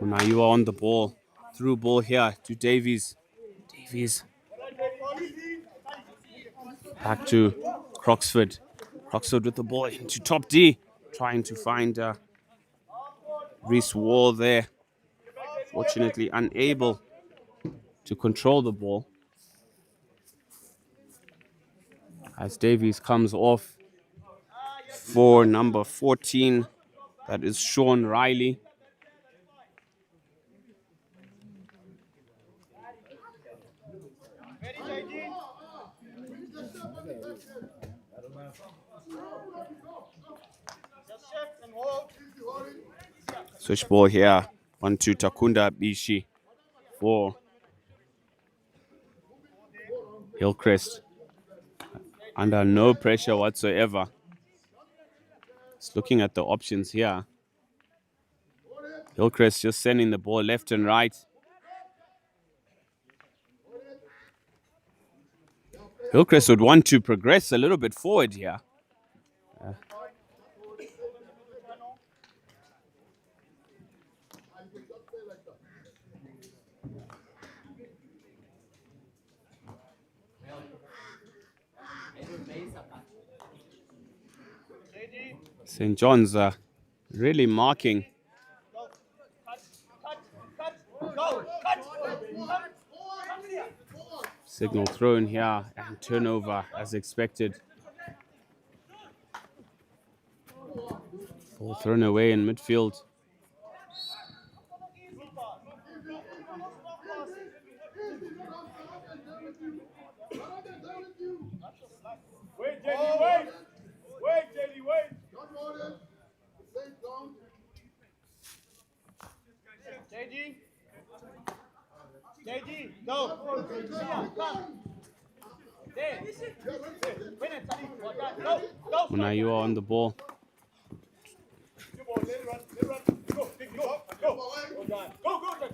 Now you are on the ball. Through ball here to Davies. Davies. Back to Croxford. Croxford with the ball into top D. Trying to find Reese Wall there. Fortunately unable to control the ball. As Davies comes off for number 14. That is Sean Riley. Switch ball here onto Takunda Bishi for Hillcrest. Under no pressure whatsoever. Just looking at the options here. Hillcrest just sending the ball left and right. Hillcrest would want to progress a little bit forward here. St. John's really marking. Signal thrown here and turnover as expected. Ball thrown away in midfield. Wait, Jenny, wait! Wait, Jenny, wait! JG! JG, go! Come! There! Win it, Sunny! Go! Go! Munayua on the ball. Good ball, let it run, let it run. Go, Vicky, go! Go! Go, John. Go, go, John.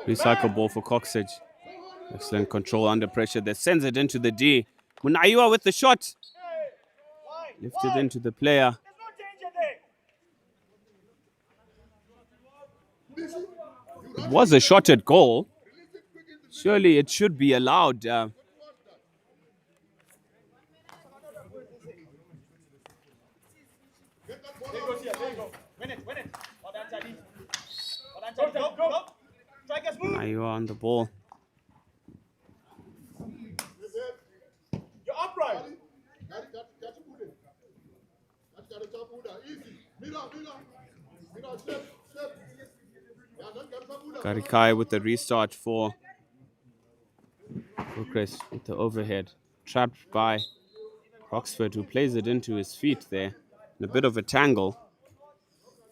Recycle ball for Coxage. Excellent control under pressure that sends it into the D. Munayua with the shot. Lifted into the player. There's no danger there! It was a shot at goal. Surely it should be allowed. There goes here, there you go. Win it. Well done, Charlie. Well done, Charlie. Go, go! Strikers move! Munayua on the ball. You're upright! Garikai with the restart for Chris with the overhead. Trapped by Roxford, who plays it into his feet there in a bit of a tangle.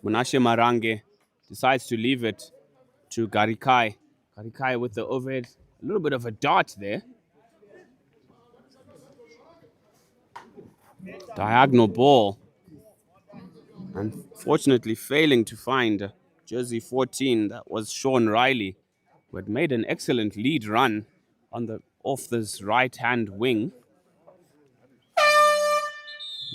Munashe Marange decides to leave it to Garikai. Garikai with the overhead. A little bit of a dart there. Diagonal ball. Unfortunately failing to find jersey 14. That was Sean Riley, who had made an excellent lead run on the off this right-hand wing.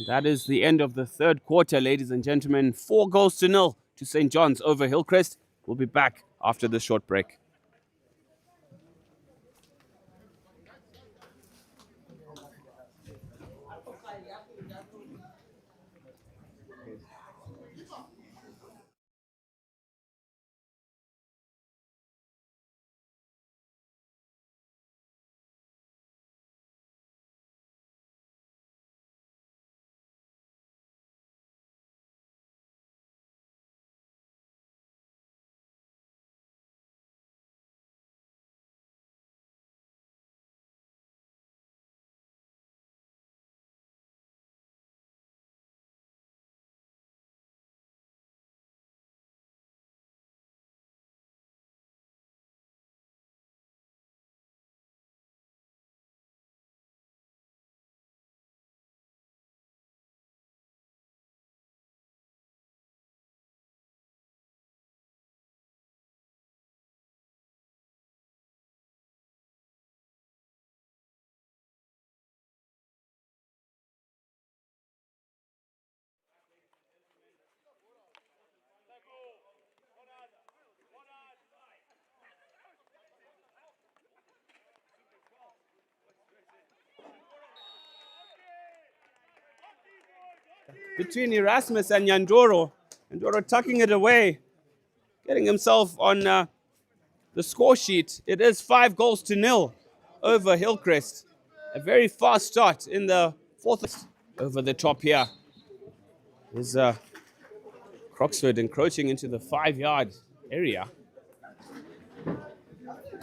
That is the end of the third quarter, ladies and gentlemen. 4-0 to St. John's over Hillcrest. We'll be back after this short break. Between Erasmus and Nyandoro. Nyandoro tucking it away, getting himself on the score sheet. It is 5-0 over Hillcrest. A very fast start in the fourth. Over the top here is Croxford encroaching into the 5-yard area.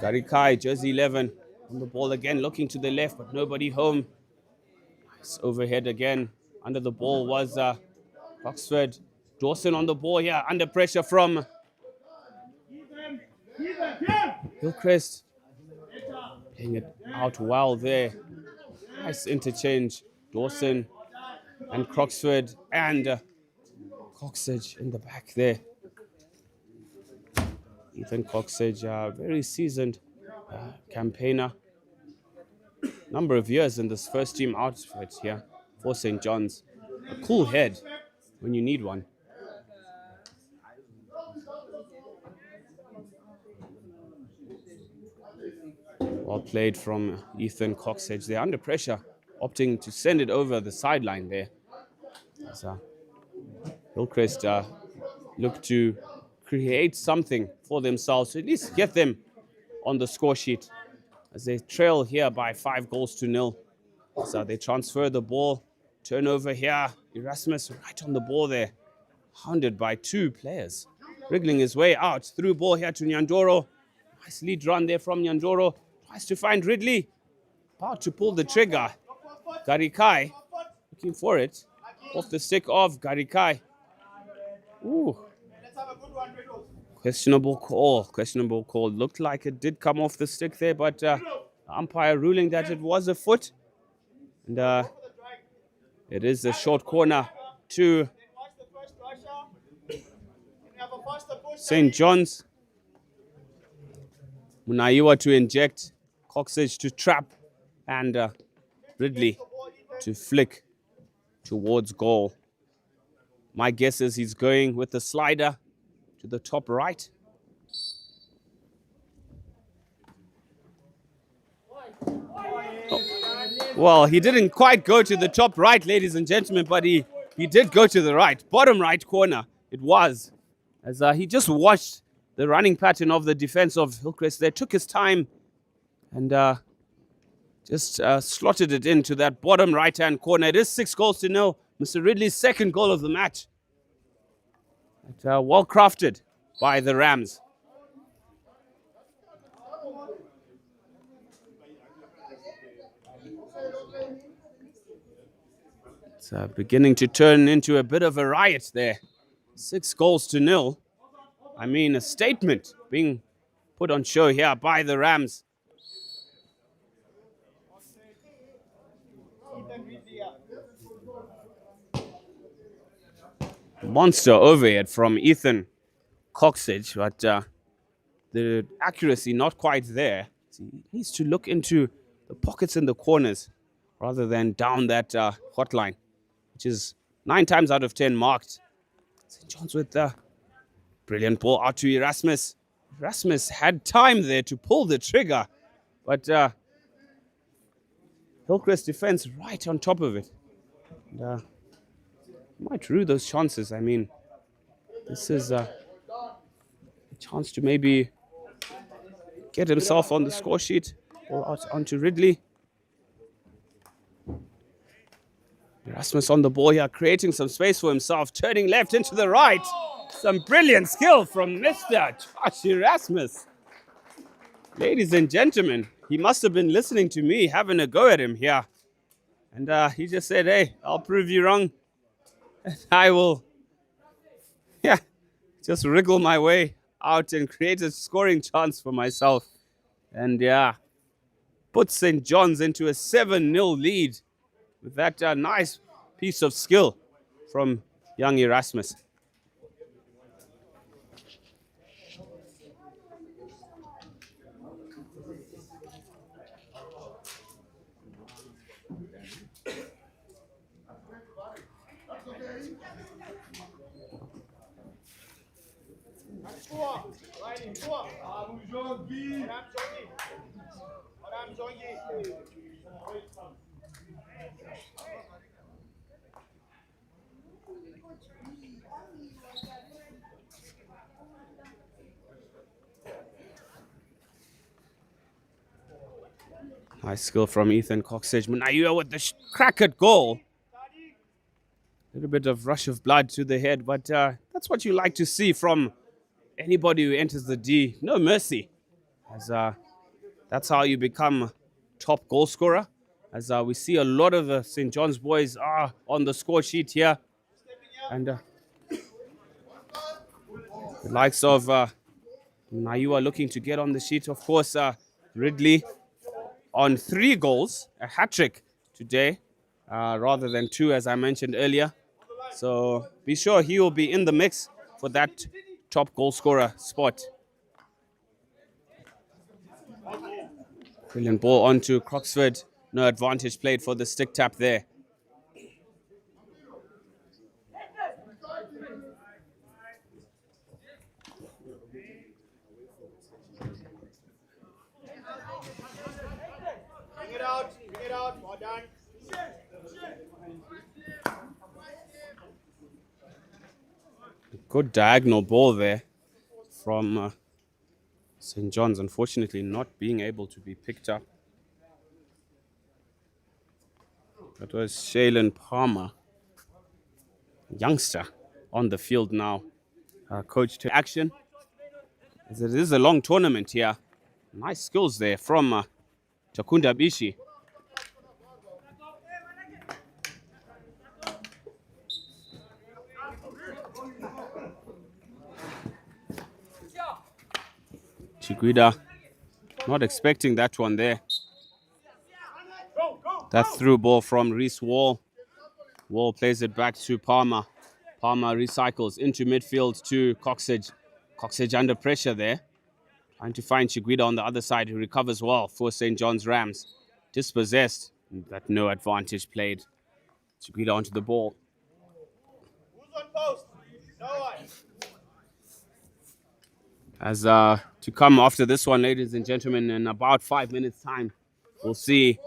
Garikai, jersey 11, on the ball again, looking to the left, but nobody home. Nice overhead again. Under the ball was Oxford. Dawson on the ball here, under pressure from Hillcrest. Playing it out well there. Nice interchange. Dawson and Croxford and Coxage in the back there. Ethan Coxage, very seasoned campaigner. Number of years in this first team outfit here for St. John's. A cool head when you need one. Well played from Ethan Coxedge. They're under pressure, opting to send it over the sideline there. As Hillcrest look to create something for themselves, to at least get them on the score sheet, as they trail here by 5-0. So they transfer the ball. Turnover here. Erasmus right on the ball there. Hounded by 2 players. Wriggling his way out. Through ball here to Nyandoro. Nice lead run there from Nyandoro. Tries to find Ridley. About to pull the trigger. Garikai looking for it. Off the stick of Garikai. Ooh. Questionable call. Looked like it did come off the stick there, but the umpire ruling that it was a foot. And it is a short corner to St. John's. Munaiwa to inject. Coxedge to trap. And Ridley to flick towards goal. My guess is he's going with the slider to the top right. Oh. Well, he didn't quite go to the top right, ladies and gentlemen, but he did go to the right. Bottom right corner it was. As he just watched the running pattern of the defense of Hillcrest there, took his time and just slotted it into that bottom right-hand corner. It is 6-0. Mr. Ridley's second goal of the match. Well crafted by the Rams. It's beginning to turn into a bit of a riot there. 6-0. I mean, a statement being put on show here by the Rams. Monster overhead from Ethan Coxedge, but the accuracy not quite there. So he needs to look into the pockets and the corners rather than down that hotline, which is 9 times out of 10 marked. St. John's with the brilliant ball out to Erasmus. Erasmus had time there to pull the trigger, but Hillcrest defense right on top of it. And, might rue those chances. I mean, this is a chance to maybe get himself on the score sheet. Ball out onto Ridley. Erasmus on the ball here, creating some space for himself, turning left into the right. Some brilliant skill from Mr. Josh Erasmus. Ladies and gentlemen, he must have been listening to me having a go at him here. And he just said, hey, I'll prove you wrong. I will, just wriggle my way out and create a scoring chance for myself. And put St. John's into a 7-0 lead with that nice piece of skill from young Erasmus. Nice skill from Ethan Coxedge. Munaiwa with the crack at goal. A little bit of rush of blood to the head, but that's what you like to see from anybody who enters the D. No mercy. As that's how you become top goal scorer. As we see a lot of the St. John's boys are on the score sheet here. And the likes of Munaiwa looking to get on the sheet. Of course, Ridley on 3 goals, a hat-trick today, rather than 2, as I mentioned earlier. So be sure he will be in the mix for that top goal scorer spot. Brilliant ball onto Croxford. No advantage played for the stick tap there. Good diagonal ball there from St. John's, unfortunately not being able to be picked up. That was Shaylin Palmer, youngster, on the field now. Coach to action. As it is a long tournament here. Nice skills there from Takunda Bishi. Chiguida, not expecting that one there. That through ball from Reese Wall. Wall plays it back to Palmer. Palmer recycles into midfield to Coxage. Coxage under pressure there. Trying to find Chiguida on the other side, who recovers well for St. John's Rams. Dispossessed, but no advantage played. Chiguida onto the ball. Who's on post? No one. As to come after this one, ladies and gentlemen, in about 5 minutes' time, we'll see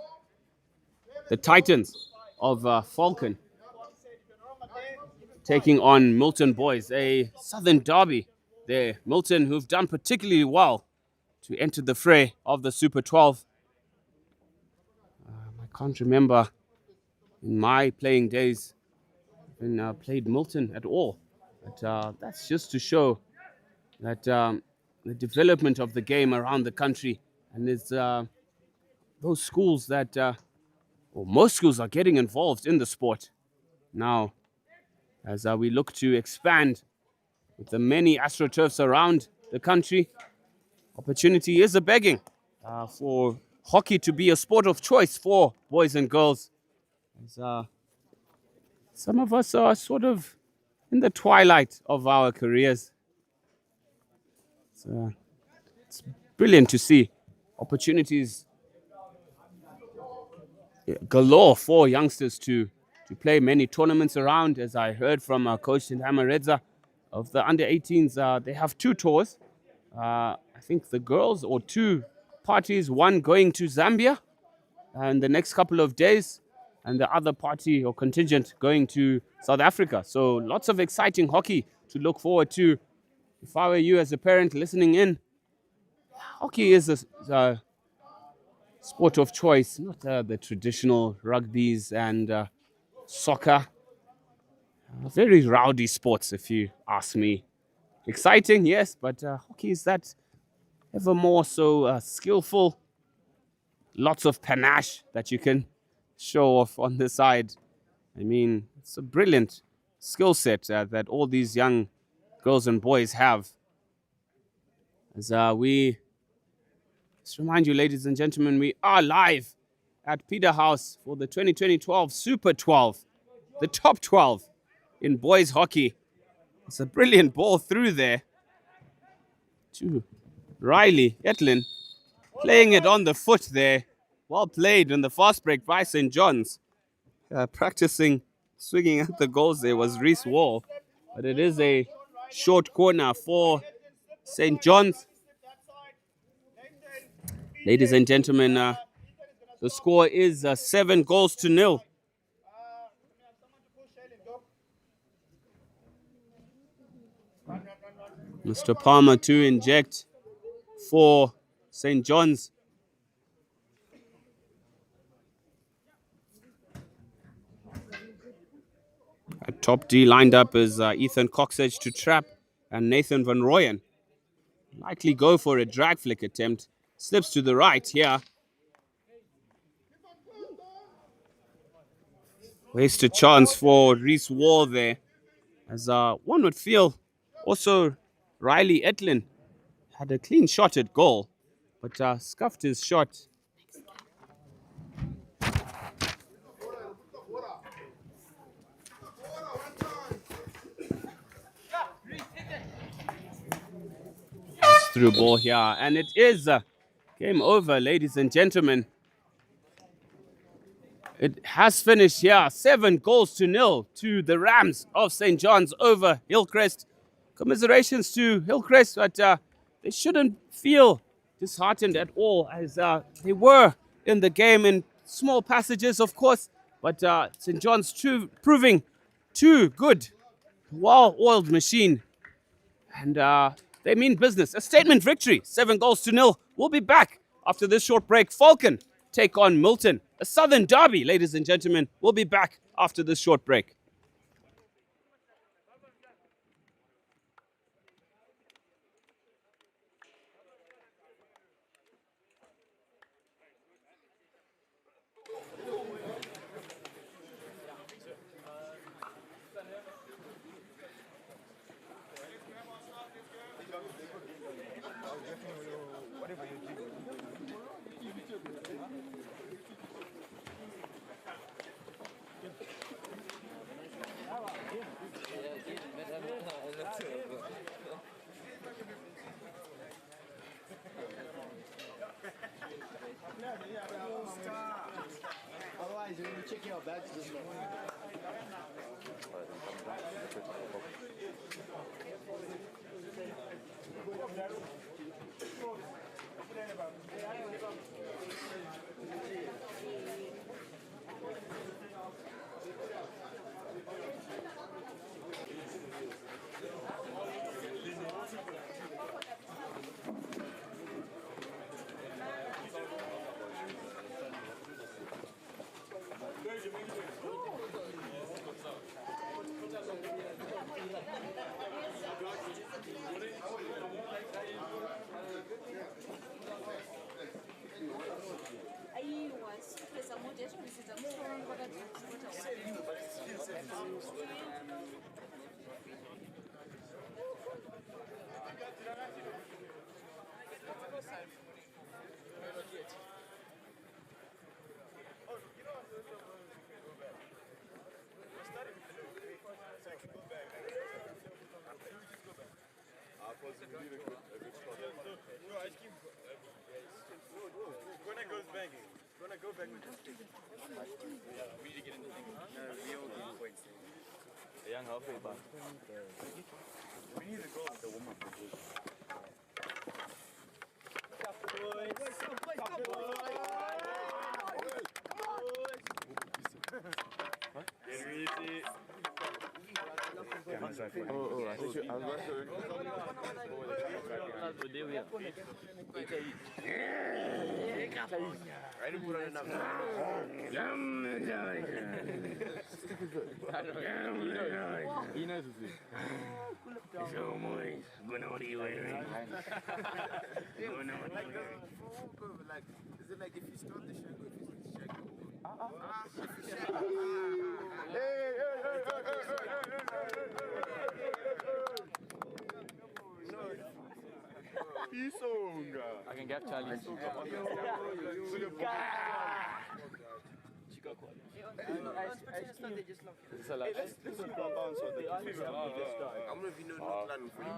the Titans of Falcon taking on Milton Boys, a Southern derby there. Milton, who've done particularly well to enter the fray of the Super 12. I can't remember in my playing days when played Milton at all. But that's just to show that the development of the game around the country, and it's those schools that, or most schools, are getting involved in the sport now. As we look to expand with the many AstroTurfs around the country, opportunity is a begging for hockey to be a sport of choice for boys and girls. As, some of us are sort of in the twilight of our careers. It's brilliant to see opportunities galore for youngsters to play many tournaments around. As I heard from Coach Hamaredza of the under-18s, they have 2 tours. I think the girls, or 2 parties, one going to Zambia in the next couple of days, and the other party or contingent going to South Africa. So lots of exciting hockey to look forward to. If I were you as a parent listening in, hockey is a sport of choice, not the traditional rugbies and soccer. Very rowdy sports, if you ask me. Exciting, yes, but hockey is that ever more so skillful. Lots of panache that you can show off on the side. I mean, it's a brilliant skill set that all these young girls and boys have. As we just remind you, ladies and gentlemen, we are live at Peterhouse for the 2012 Super 12, the top 12 in boys hockey. It's a brilliant ball through there to Riley Etlin, playing it on the foot there. Well played in the fast break by St. John's. Practicing swinging at the goals there was Reese Wall, but it is a short corner for St. John's. Ladies and gentlemen, the score is 7-0. Mr. Palmer to inject for St. John's. At top D lined up is Ethan Coxage to trap and Nathan Van Rooyen. Likely go for a drag flick attempt. Slips to the right here. Wasted chance for Reese Wall there. As one would feel also Riley Etlin had a clean shot at goal, but scuffed his shot. Through ball here, and it is game over, ladies and gentlemen. It has finished here, 7-0 to the Rams of St. John's over Hillcrest. Commiserations to Hillcrest, but they shouldn't feel disheartened at all, as they were in the game in small passages, of course, but St. John's proving too good, well-oiled machine And they mean business. A statement victory, 7-0. We'll be back after this short break. Falcon take on Milton. A Southern derby, ladies and gentlemen. We'll be back after this short break. Otherwise, when you check your bags, this one. When it goes banging, when I go back with this thing. We need to get in the thing. No, we all get points. The young halfway back. We need to go with the woman. He knows it's so moist. What are you wearing? Like, is it like if you start the shack or if you I can get Charlie. I'm gonna be no plan for you.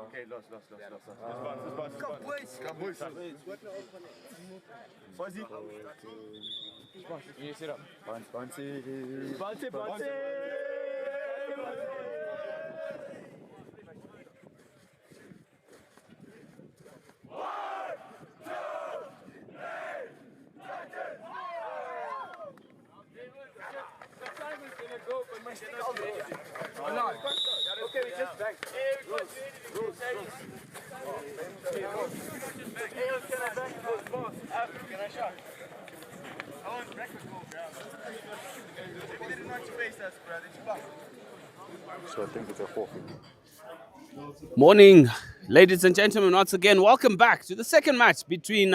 Okay, lost. Come boys. Fuzzy. You sit up. Bouncy. Okay, we just back. Can I shot? I want breakfast go, bro. Maybe they didn't want to face us, bro. Did you back? So I think it's a forfeit. Morning, ladies and gentlemen. Once again, welcome back to the second match between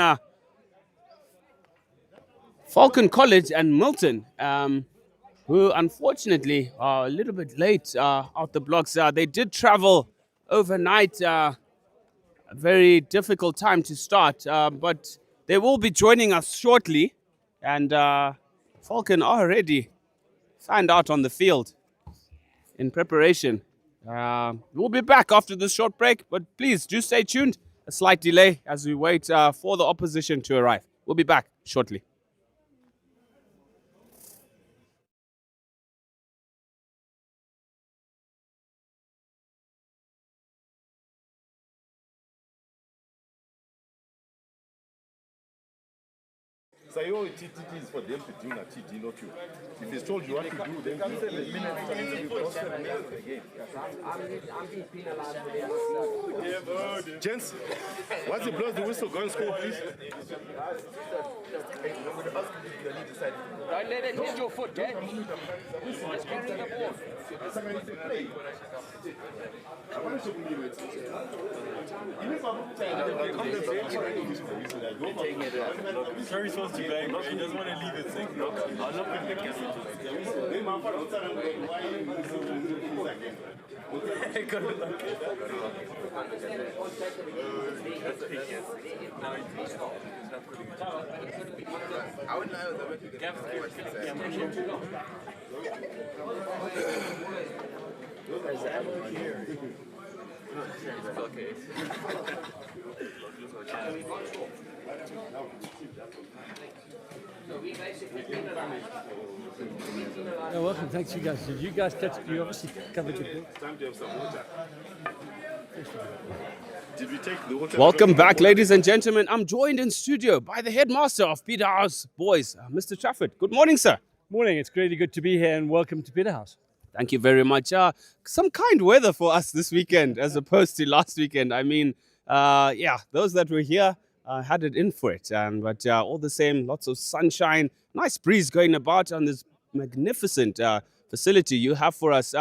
Falcon College and Milton, who unfortunately are a little bit late out the blocks. They did travel overnight. A very difficult time to start, but they will be joining us shortly. And Falcon are already fanned out on the field in preparation. We'll be back after this short break, but please do stay tuned. a slight delay as we wait for the opposition to arrive. We'll be back shortly. So you know, TTT is for them to do that, TT, not you. If it's told you what to do, then come 7 minutes for interview. 7 minutes of the game. Gents, once he blows the whistle, go and score, please. Don't let it hit your foot, eh? Just carry the ball. Curry's supposed to bang, but he doesn't want to leave it sick. I'll look at the camera. I wouldn't know that No, welcome. Thanks, you guys. Did you guys catch? You obviously covered your book. Time to have some water. Did we take the water? Welcome back, ladies and gentlemen. I'm joined in studio by the headmaster of Peterhouse Boys, Mr. Trafford. Good morning, sir. Morning. It's really good to be here, and welcome to Peterhouse. Thank you very much. Some kind weather for us this weekend as opposed to last weekend. I mean, yeah, those that were here had it in for it. But all the same, lots of sunshine, nice breeze going about on this magnificent facility you have for us.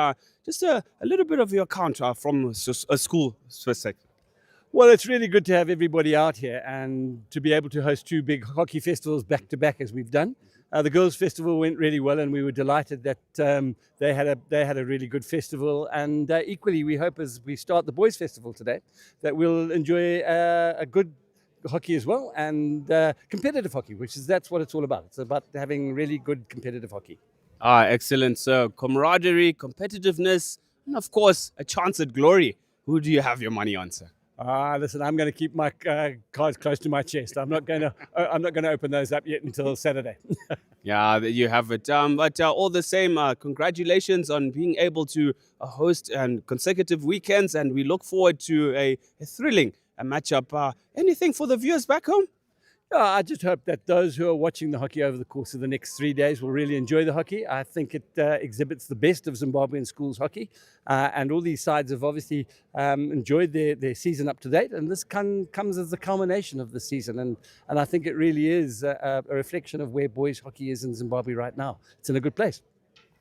Just a little bit of your account from a school perspective. Well, it's really good to have everybody out here and to be able to host two big hockey festivals back to back as we've done. The girls' festival went really well, and we were delighted that they had a really good festival. And equally, we hope as we start the boys' festival today that we'll enjoy a good hockey as well, and competitive hockey, that's what it's all about. It's about having really good competitive hockey. Excellent, sir. Camaraderie, competitiveness, and of course, a chance at glory. Who do you have your money on, sir? Listen, I'm going to keep my cards close to my chest. I'm not going to open those up yet until Saturday. Yeah, there you have it. But all the same, congratulations on being able to host consecutive weekends, and we look forward to a thrilling matchup. Anything for the viewers back home? I just hope that those who are watching the hockey over the course of the next 3 days will really enjoy the hockey. I think it exhibits the best of Zimbabwean schools hockey, and all these sides have obviously enjoyed their season up to date, and this comes as the culmination of the season, and I think it really is a reflection of where boys hockey is in Zimbabwe right now. It's in a good place.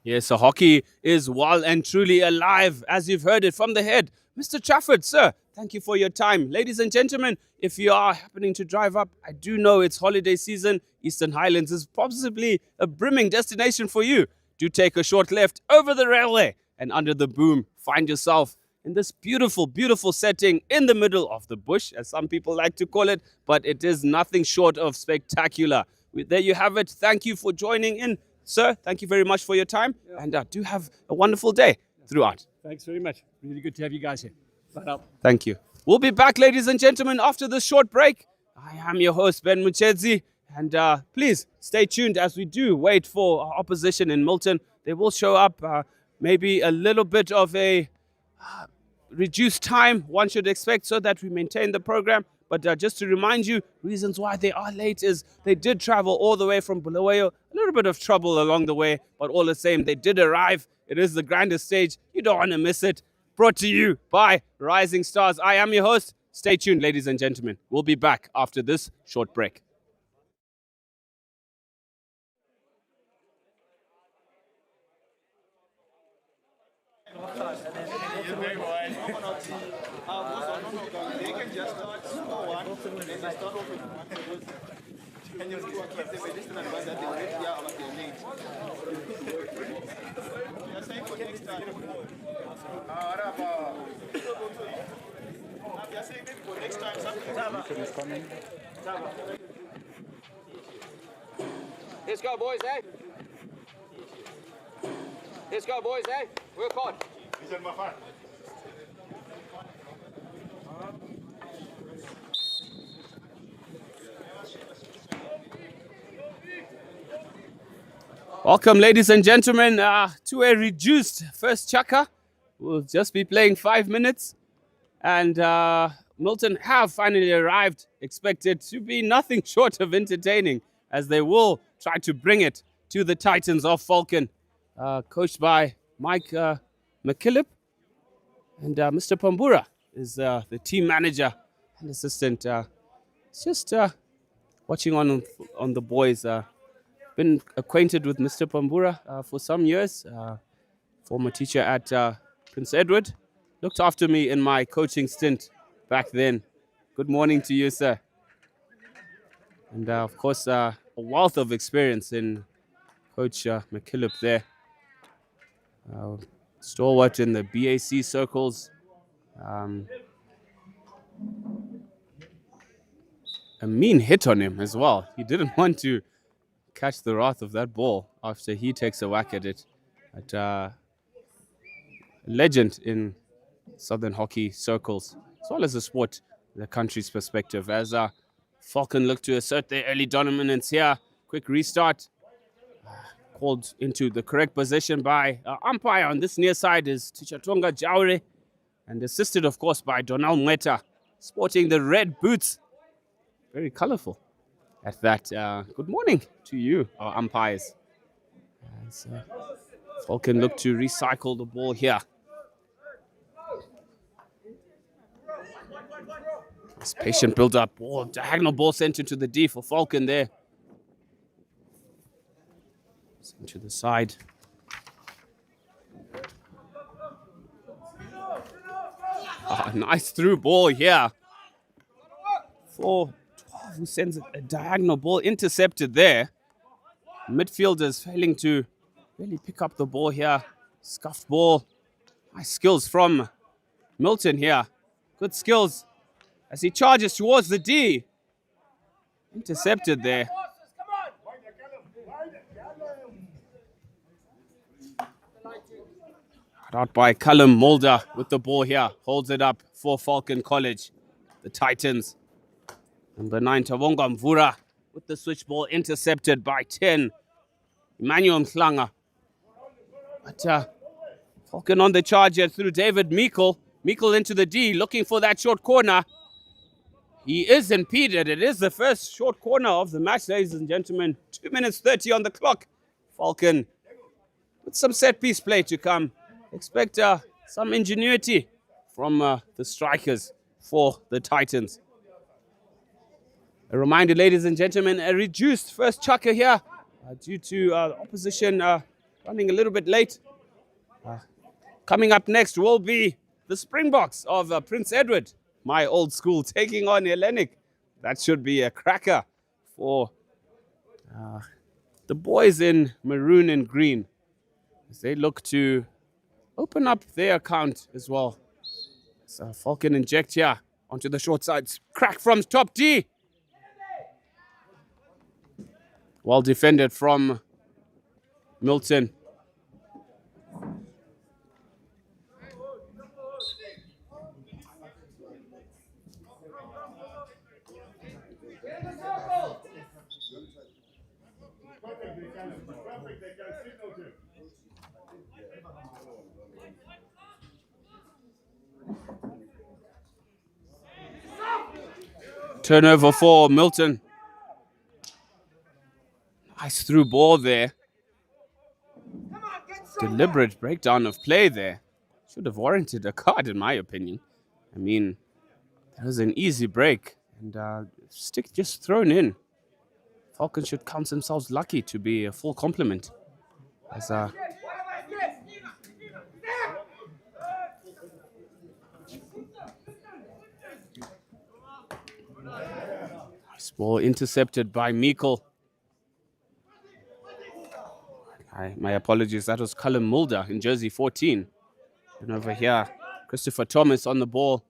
Yes, so hockey is well and truly alive, as you've heard it from the head. Mr. Trafford, sir, thank you for your time. Ladies and gentlemen, if you are happening to drive up, I do know it's holiday season. Eastern Highlands is possibly a brimming destination for you. Do take a short left over the railway and under the boom, find yourself in this beautiful, beautiful setting in the middle of the bush, as some people like to call it, but it is nothing short of spectacular. There you have it. Thank you for joining in, sir. Thank you very much for your time, and do have a wonderful day throughout. Thanks very much. Really good to have you guys here. Bye now. Thank you. We'll be back, ladies and gentlemen, after this short break. I am your host, Ben Muchedzi, and please stay tuned as we do wait for our opposition in Milton. They will show up, maybe a little bit of a reduced time, one should expect, so that we maintain the program. But just to remind you, reasons why they are late is they did travel all the way from Bulawayo. A little bit of trouble along the way, but all the same, they did arrive. It is the grandest stage. You don't want to miss it. Brought to you by Rising Stars. I am your host. Stay tuned, ladies and gentlemen. We'll be back after this short break. They can just start small one, and then start off with one. And you keep them a distant advantage that they will get out of their leads. You're saying for next time. You're saying maybe for next time something. Let's go, boys, eh? Let's go, boys, eh? Work hard. Welcome, ladies and gentlemen, to a reduced first chukka. We'll just be playing 5 minutes. And Milton have finally arrived, expected to be nothing short of entertaining, as they will try to bring it to the Titans of Falcon, coached by Mike McKillop. And Mr. Pambura is the team manager and assistant. Just watching on the boys. Been acquainted with Mr. Pambura for some years. Former teacher at Prince Edward. Looked after me in my coaching stint back then. Good morning to you, sir. And of course, a wealth of experience in Coach McKillop there. Stalwart in the BAC circles. A mean hit on him as well. He didn't want to catch the wrath of that ball after he takes a whack at it. But a legend in Southern hockey circles, as well as the sport, the country's perspective. As Falcon look to assert their early dominance here. Quick restart. Called into the correct position by umpire on this near side is Tichatonga Jaure, and assisted, of course, by Donald Mweta, sporting the red boots. Very colorful at that. Good morning to you, our umpires. As Falcon look to recycle the ball here. This patient build-up ball, diagonal ball sent into the D for Falcon there. Sent to the side. Nice through ball here for 12, who sends a diagonal ball intercepted there. Midfielders failing to really pick up the ball here. Scuffed ball. Nice skills from Milton here. Good skills as he charges towards the D. Intercepted there. Out by Callum Mulder with the ball here. Holds it up for Falcon College. The Titans. Number 9, Tavonga Mvura with the switch ball intercepted by 10. Emmanuel Mhlanga. But Falcon on the charge here through David Meikle. Meikle into the D, looking for that short corner. He is impeded. It is the first short corner of the match, ladies and gentlemen. 2 minutes 30 on the clock. Falcon with some set piece play to come. Expect some ingenuity from the strikers for the Titans. A reminder, ladies and gentlemen, a reduced first chukka here due to opposition running a little bit late. Coming up next will be the Springboks of Prince Edward, my old school, taking on Hellenic. That should be a cracker for the boys in maroon and green as they look to open up their account as well. So Falcon inject here onto the short side. Crack from top D. Well defended from Milton. Turnover for Milton. Nice through ball there. Deliberate breakdown of play there. Should have warranted a card, in my opinion. I mean, that was an easy break. And stick just thrown in. Falcons should count themselves lucky to be a full complement. As nice ball intercepted by Meikle. My apologies, that was Callum Mulder in jersey 14. And over here, Christopher Thomas on the ball,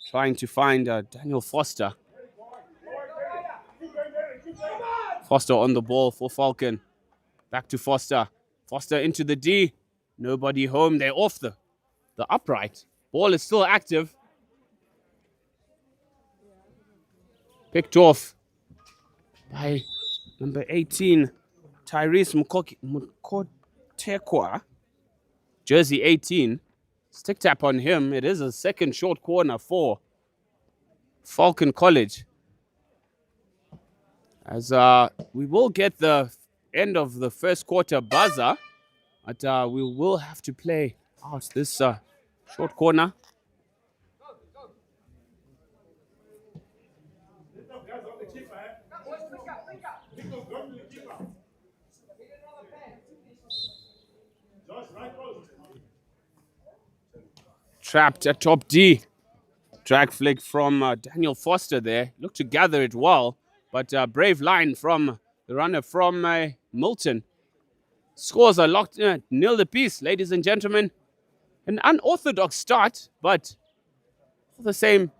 trying to find Daniel Foster. Foster on the ball for Falcon. Back to Foster. Foster into the D. Nobody home. They're off the upright. Ball is still active. Picked off by number 18, Tyrese Mkotekwa, jersey 18. Stick tap on him. It is a second short corner for Falcon College. As we will get the end of the first quarter buzzer, but we will have to play out this short corner. Trapped at top D. Drag flick from Daniel Foster there. Looked to gather it well, but brave line from the runner from Milton. Scores are locked in at nil apiece, ladies and gentlemen. An unorthodox start, but for the same,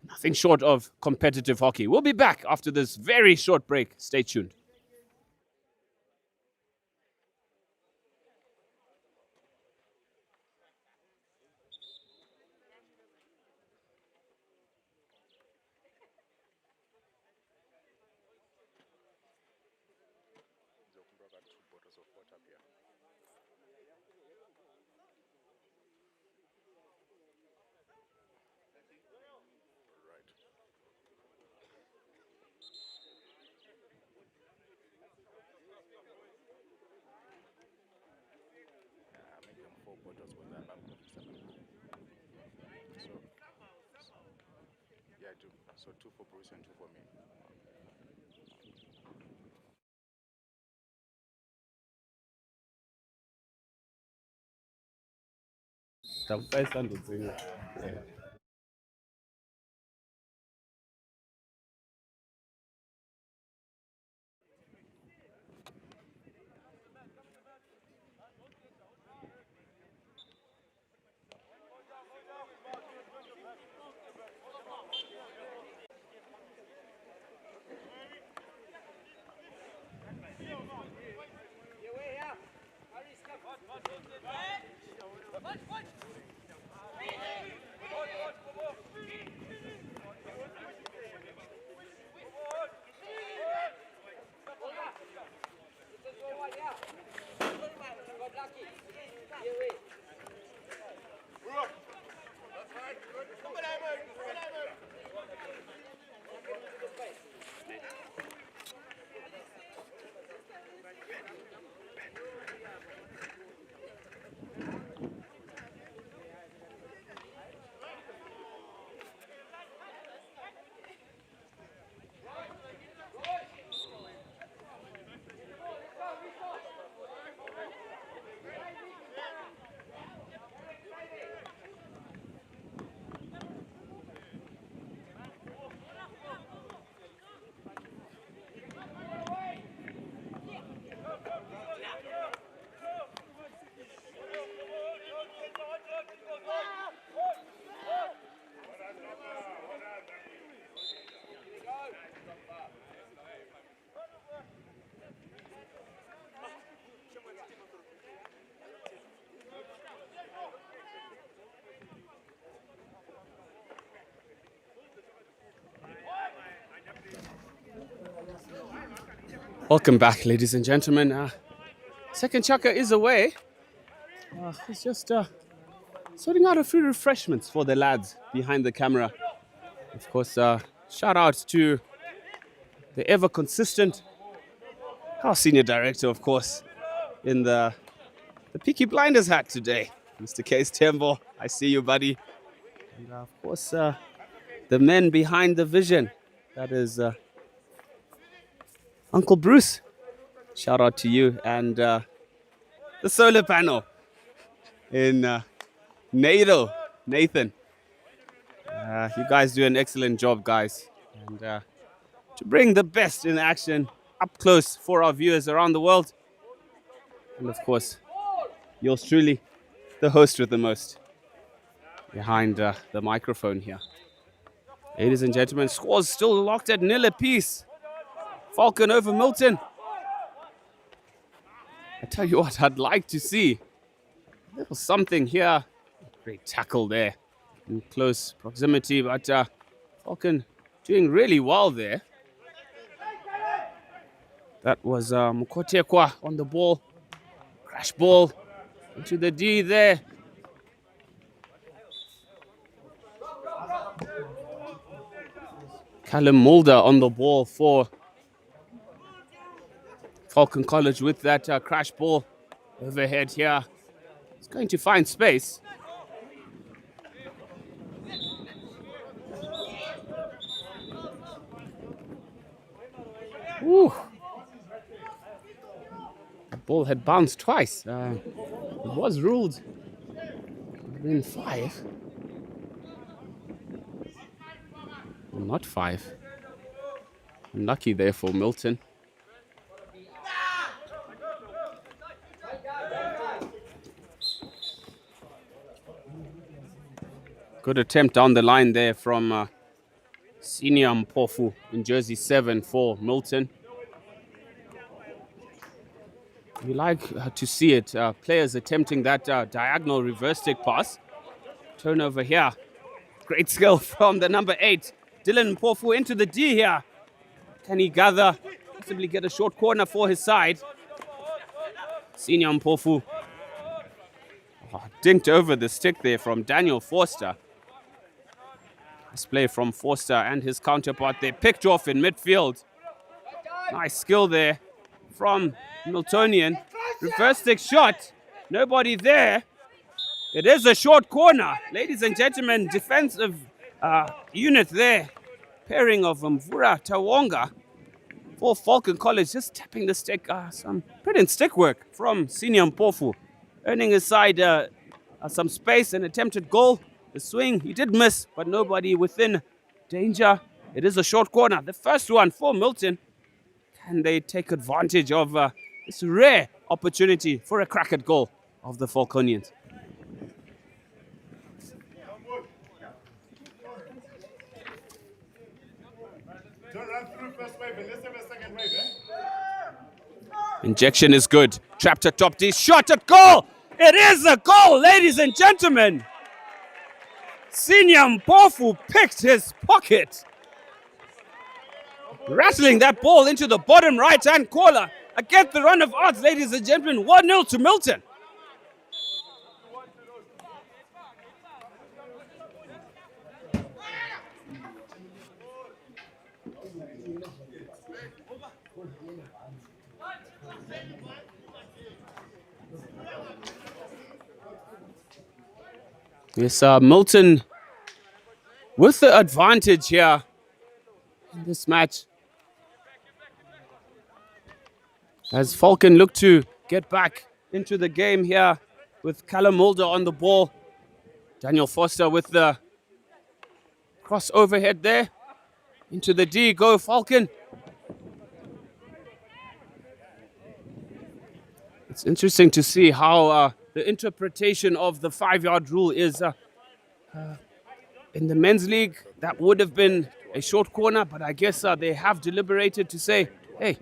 nothing short of competitive hockey. We'll be back after this very short break. Stay tuned. Yeah, I do. So 2 for Bruce and 2 for me. Welcome back, ladies and gentlemen. Second chucker is away. It's just sorting out a few refreshments for the lads behind the camera. Of course, shout out to the ever consistent, our senior director, of course, in the Peaky Blinders hat today, Mr. Case Tembo. I see you, buddy. And of course, the men behind the vision. That is Uncle Bruce. Shout out to you. And the solar panel in Nathan. You guys do an excellent job, guys. And to bring the best in action up close for our viewers around the world. And of course, yours truly, the host with the most, behind the microphone here. Ladies and gentlemen, scores still locked at nil apiece. Falcon over Milton. I tell you what, I'd like to see a little something here. Great tackle there in close proximity, but Falcon doing really well there. That was Mukotekwa on the ball. Crash ball into the D there. Callum Mulder on the ball for Falcon College with that crash ball overhead here. He's going to find space. Ooh. The ball had bounced twice. It was ruled within 5. Well, not 5. Unlucky there for Milton. Good attempt down the line there from Senior Mpofu in jersey 7 for Milton. We like to see it. Players attempting that diagonal reverse stick pass. Turnover here. Great skill from the number 8. Dylan Mpofu into the D here. Can he gather? Possibly get a short corner for his side. Senior Mpofu. Dinked over the stick there from Daniel Forster. Nice play from Forster and his counterpart there. Picked off in midfield. Nice skill there from Miltonian. Reverse stick shot. Nobody there. It is a short corner. Ladies and gentlemen, defensive unit there. Pairing of Mvura Tawonga for Falcon College. Just tapping the stick. Some brilliant stick work from Senior Mpofu. Earning his side some space. An attempted goal. The swing, he did miss, but nobody within danger. It is a short corner. The first one for Milton. Can they take advantage of this rare opportunity for a crack at goal of the Falconians? Don't run through first wave, but let's have a second wave, Injection is good. Trapped at top D. Shot at goal. It is a goal, ladies and gentlemen. Senior Mpofu picked his pocket. Rattling that ball into the bottom right-hand corner. Against the run of odds, ladies and gentlemen. 1-0 to Milton. Yes, Milton with the advantage here in this match. As Falcon look to get back into the game here with Callum Mulder on the ball. Daniel Foster with the cross overhead there. Into the D, go Falcon. It's interesting to see how the interpretation of the 5-yard rule is in the men's league. That would have been a short corner, but I guess they have deliberated to say, hey,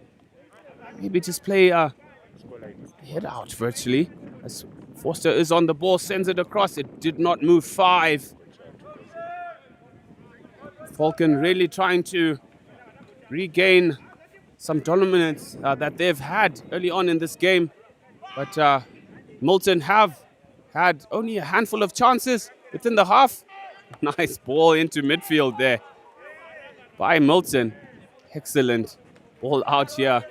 maybe just play head out virtually. As Foster is on the ball, sends it across. It did not move 5. Falcon really trying to regain some dominance that they've had early on in this game. But Milton have had only a handful of chances within the half. Nice ball into midfield there by Milton. Excellent ball out here.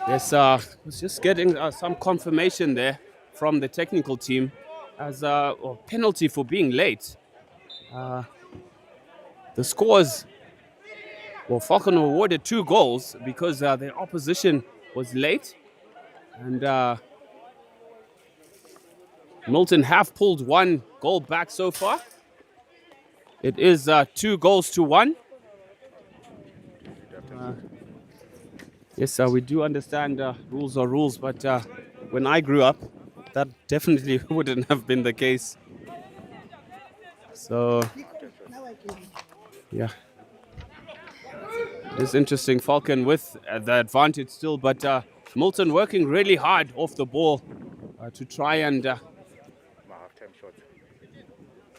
Yes, was just getting some confirmation there from the technical team as a penalty for being late. The scores, well, Falcon were awarded 2 goals because their opposition was late. And Milton have pulled 1 goal back so far. It is 2 goals to 1. Yes, we do understand rules are rules, but when I grew up, that definitely wouldn't have been the case. So, yeah. It is interesting. Falcon with the advantage still, but Milton working really hard off the ball to try and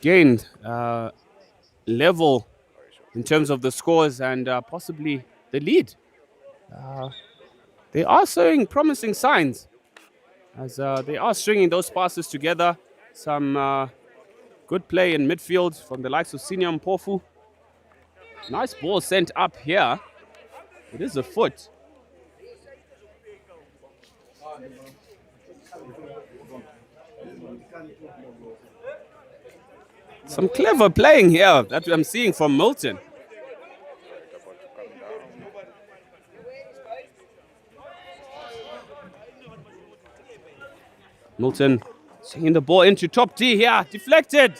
gain level in terms of the scores and possibly the lead. They are showing promising signs as they are stringing those passes together. Some good play in midfield from the likes of Senior Mpofu. Nice ball sent up here. It is a foot. Some clever playing here that I'm seeing from Milton. Milton swinging the ball into top D here. Deflected.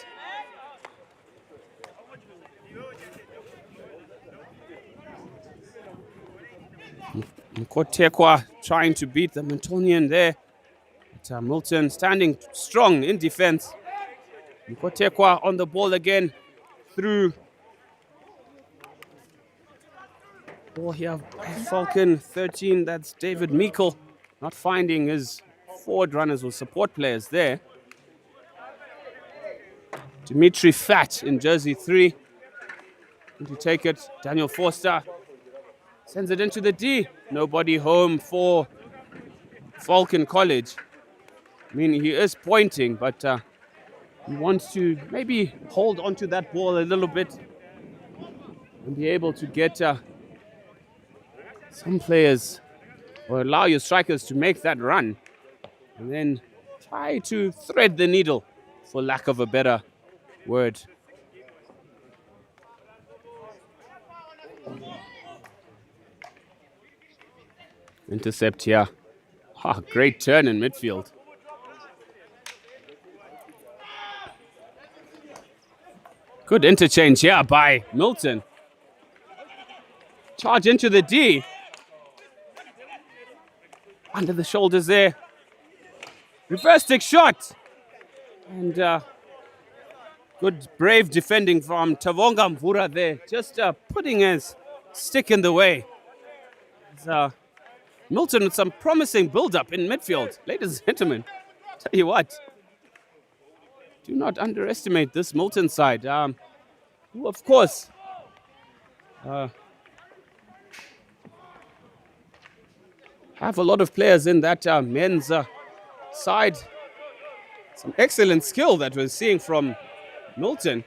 Mkotekwa trying to beat the Miltonian there. But, Milton standing strong in defense. Mkotekwa on the ball again through. Ball here, Falcon 13. That's David Meikle not finding his forward runners or support players there. Dimitri Fat in jersey 3. To take it, Daniel Forster sends it into the D. Nobody home for Falcon College. I mean, he is pointing, but he wants to maybe hold onto that ball a little bit and be able to get some players or allow your strikers to make that run and then try to thread the needle, for lack of a better word. Intercept here. Great turn in midfield. Good interchange here by Milton. Charge into the D. Under the shoulders there. Reverse stick shot. And good brave defending from Tavonga Mvura there. Just putting his stick in the way. Milton with some promising build-up in midfield. Ladies and gentlemen, tell you what. Do not underestimate this Milton side. Who, of course, have a lot of players in that men's side. Some excellent skill that we're seeing from Milton.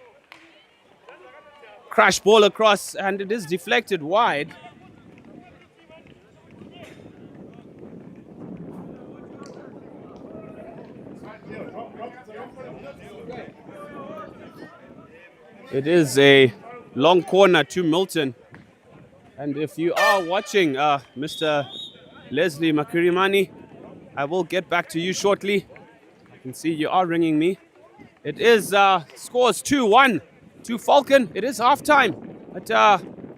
Crash ball across, and it is deflected wide. It is a long corner to Milton. And if you are watching, Mr. Leslie Makirimani, I will get back to you shortly. I can see you are ringing me. It is scores 2-1 to Falcon. It is halftime. But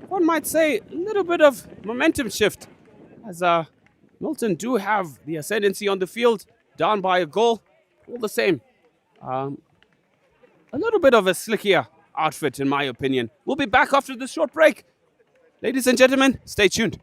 one might say a little bit of momentum shift as Milton do have the ascendancy on the field, down by a goal. All the same, a little bit of a slickier outfit, in my opinion. We'll be back after this short break. Ladies and gentlemen, stay tuned.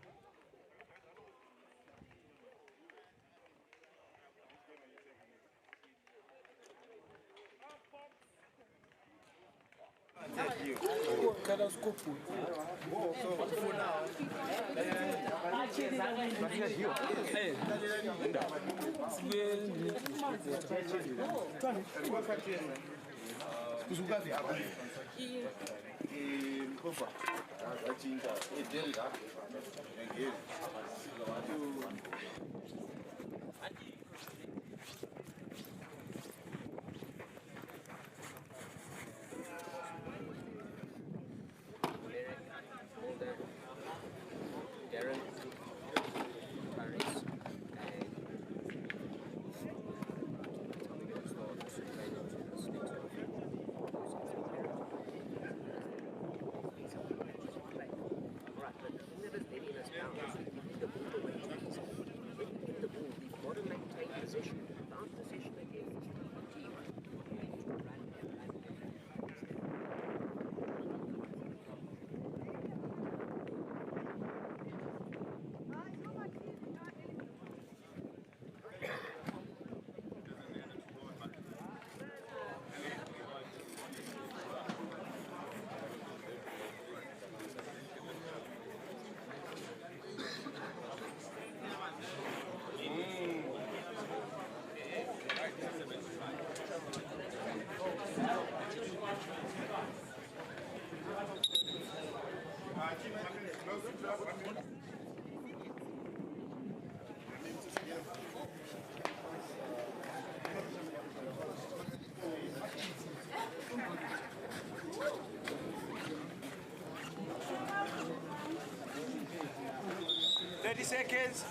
seconds.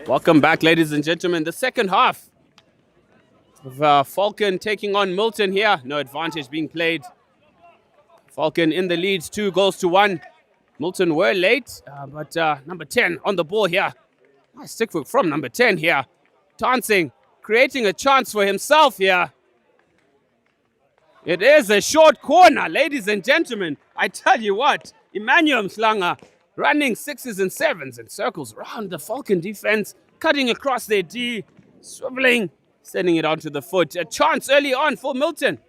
Welcome back, ladies and gentlemen. The second half of Falcon taking on Milton here. No advantage being played. Falcon in the lead, 2-1. Milton were late, but number 10 on the ball here. Nice stick work from number 10 here. Dancing, creating a chance for himself here. It is a short corner, ladies and gentlemen. I tell you what, Emmanuel Mhlanga running 6s and 7s and circles around the Falcon defense, cutting across their D, swiveling, sending it onto the foot. A chance early on for Milton.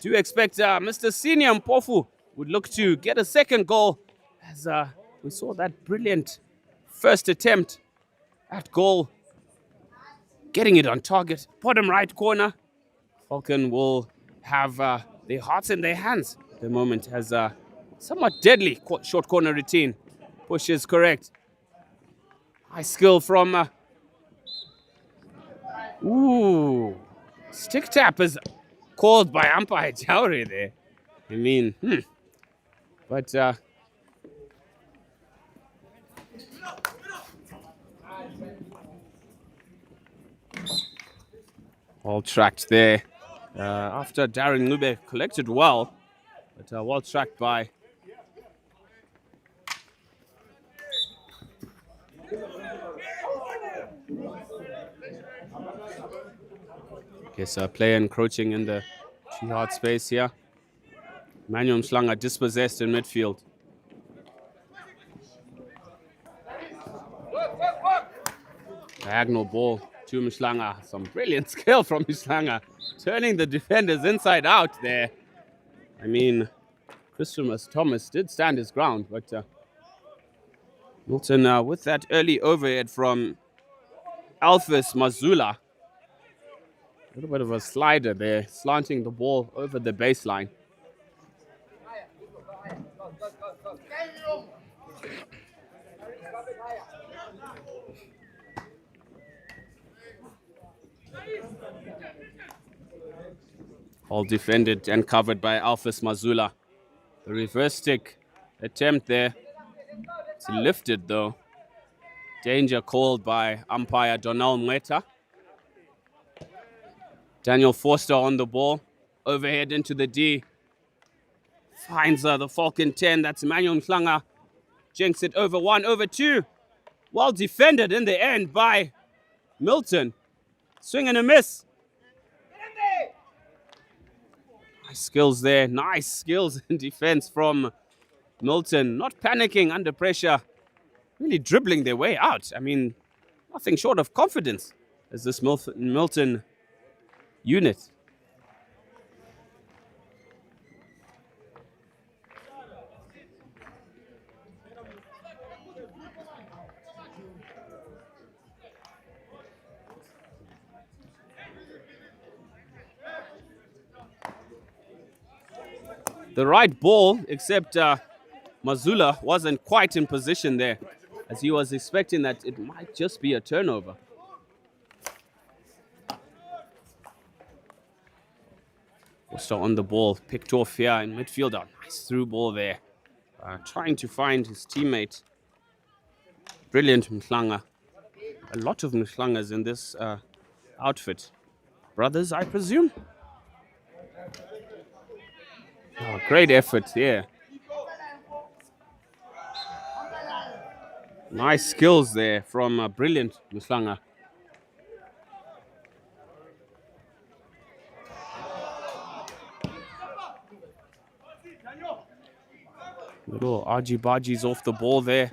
Do expect Mr. Senior Mpofu would look to get a second goal, as we saw that brilliant first attempt at goal. Getting it on target, bottom right corner. Falcon will have their hearts in their hands at the moment, as somewhat deadly short corner routine. Push is correct. High skill from... stick tap is called by umpire Jowry there. I mean, But... all tracked there. After Darren Lube collected well, but well tracked by Yes, player encroaching in the 2-yard space here. Manuel Mhlanga dispossessed in midfield. Diagonal ball to Mhlanga. Some brilliant skill from Mhlanga, turning the defenders inside out there. I mean, Christian Thomas did stand his ground, but Milton with that early overhead from Alphys Mazula. A little bit of a slider there, slanting the ball over the baseline. All defended and covered by Alphys Mazula. The reverse stick attempt there. It's lifted though. Danger called by umpire Donald Mweta. Daniel Forster on the ball. Overhead into the D. Finds the Falcon 10. That's Emmanuel Mhlanga. Jinks it over 1, over 2. Well defended in the end by Milton. Swing and a miss. Nice skills there. Nice skills in defense from Milton. Not panicking under pressure. Really dribbling their way out. I mean, nothing short of confidence as this Milton unit. The right ball, except Mazula wasn't quite in position there, as he was expecting that it might just be a turnover. Forster on the ball, picked off here in midfield. Nice through ball there. Trying to find his teammate. Brilliant Mhlanga. A lot of Mhlangas in this outfit. Brothers, I presume? Oh, great effort here. Nice skills there from brilliant Mhlanga. Little argy-bargies off the ball there.